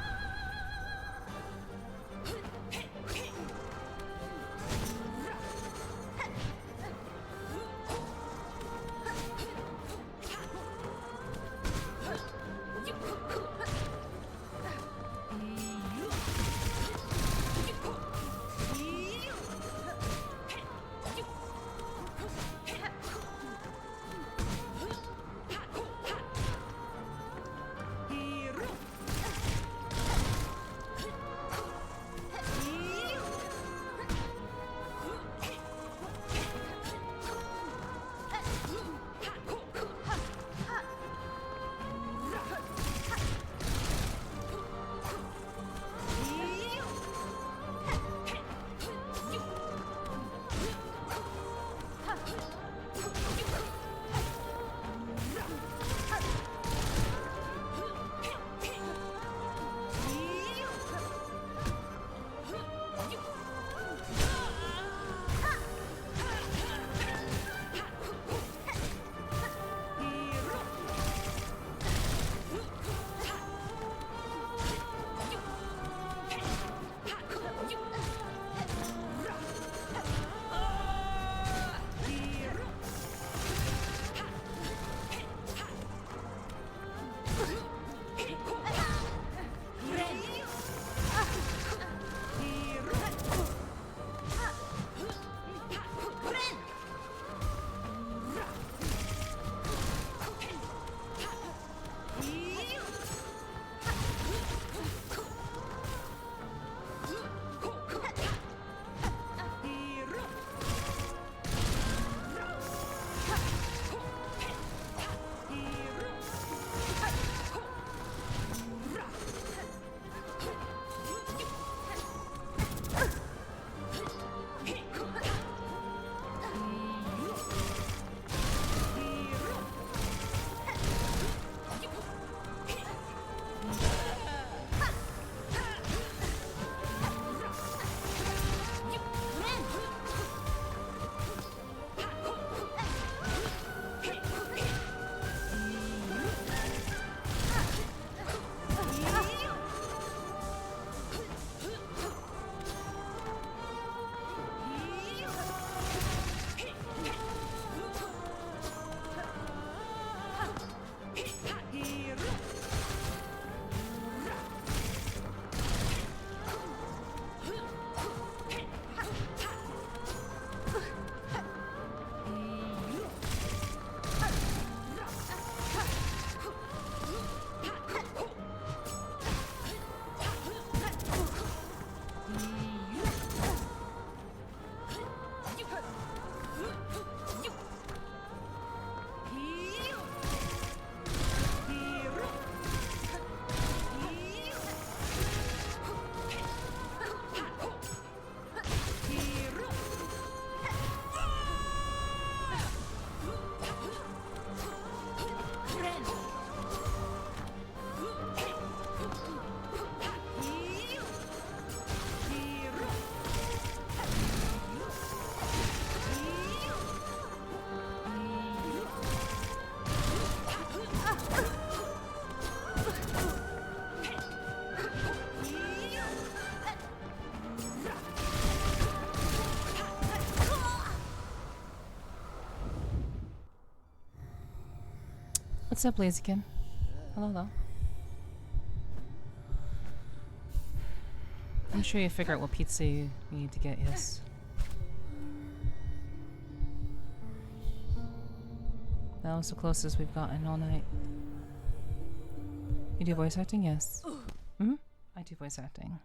What's up, Blaziken? Hello. I'm sure you figure out what pizza you need to get, yes. That was the closest we've gotten all night. You do voice acting? Yes. Mm-hmm. I do voice acting.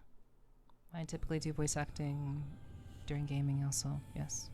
I typically do voice acting during gaming also, yes.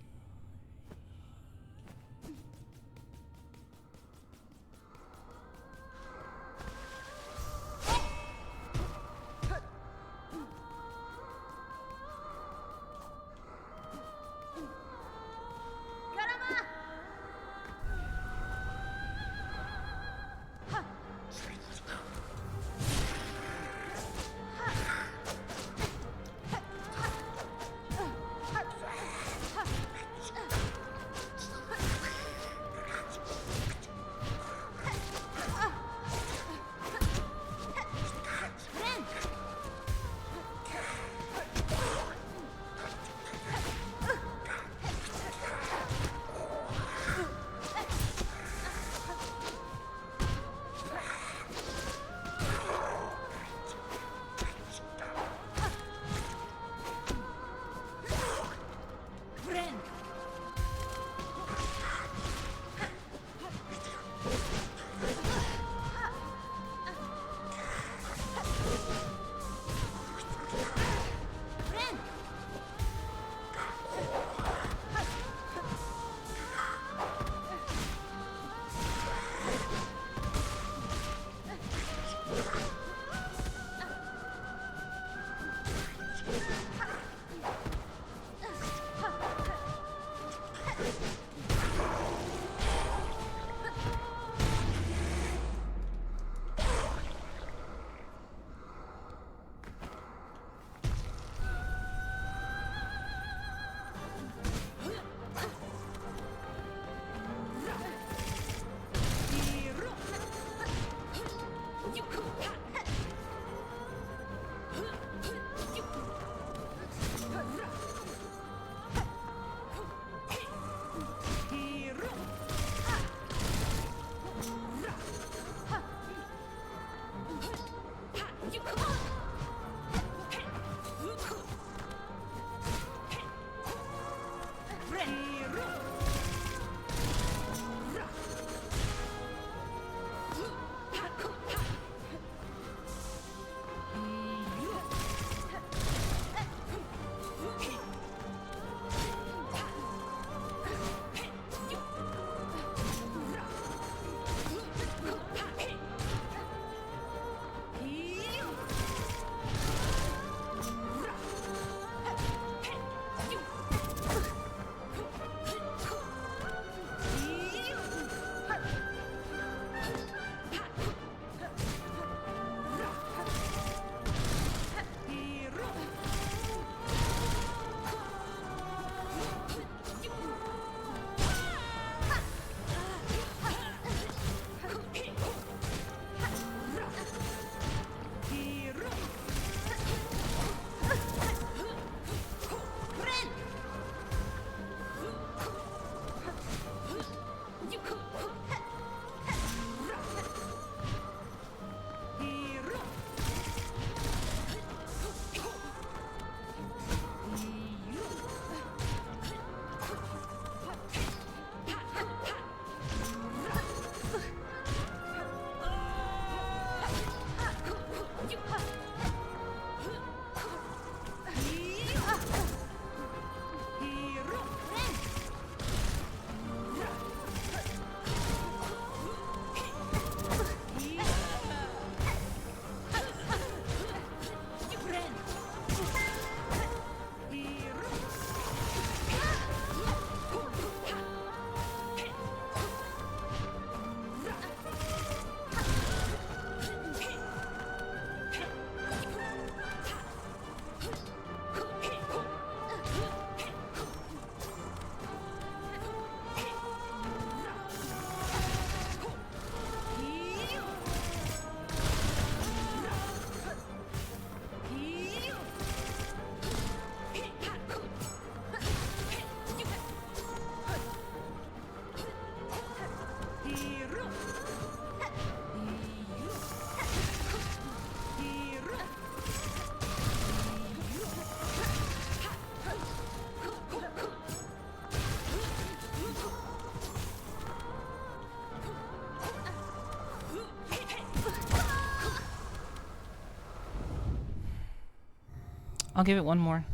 I'll give it one more.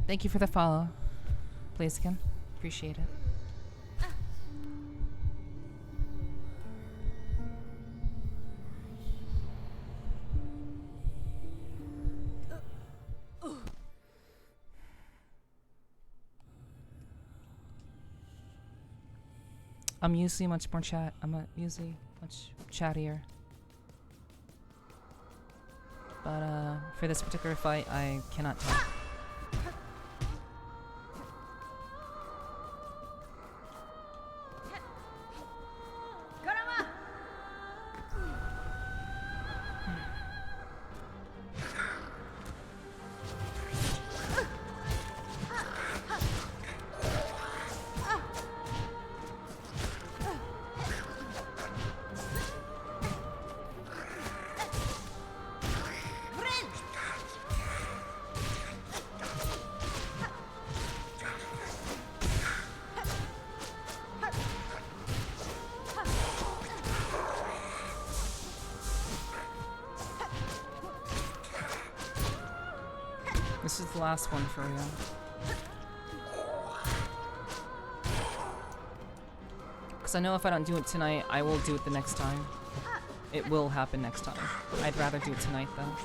Thank you for the follow. Please again. Appreciate it. I'm usually much more usually much chattier. But for this particular fight, I cannot talk. This is the last one for you. Because I know if I don't do it tonight, I will do it the next time. It will happen next time. I'd rather do it tonight though.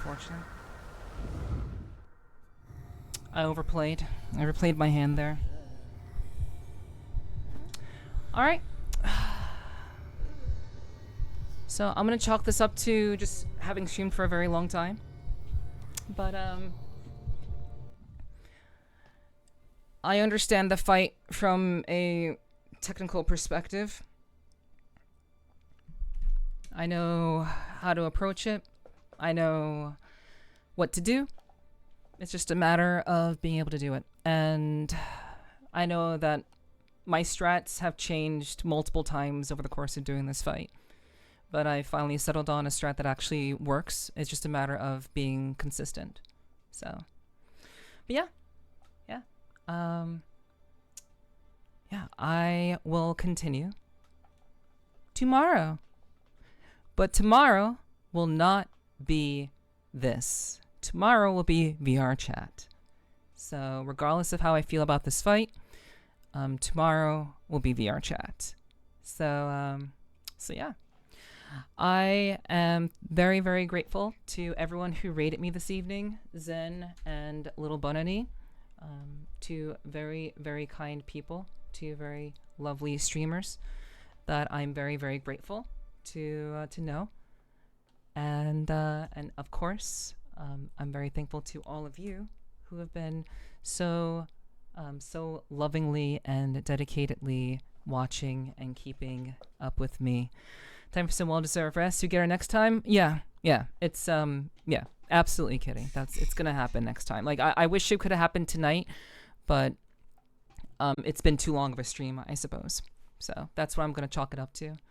unfortunate. I overplayed. I overplayed my hand there. Alright. So I'm gonna chalk this up to just having streamed for a very long time. But I understand the fight from a technical perspective. I know how to approach it. I know what to do. It's just a matter of being able to do it. And I know that my strats have changed multiple times over the course of doing this fight. But I finally settled on a strat that actually works. It's just a matter of being consistent. So, but yeah. I will continue tomorrow. But tomorrow will not be this. Tomorrow will be VR chat. So regardless of how I feel about this fight, tomorrow will be VR chat. So yeah. I am very, very grateful to everyone who rated me this evening, Zen and Little Bonani. Two very, very kind people, two very lovely streamers that I'm very, very grateful to know. And of course, I'm very thankful to all of you who have been so lovingly and dedicatedly watching and keeping up with me. Time for some well-deserved rest. You get her next time? Yeah. It's absolutely kidding. It's gonna happen next time. Like I wish it could have happened tonight, but it's been too long of a stream, I suppose. So that's what I'm gonna chalk it up to.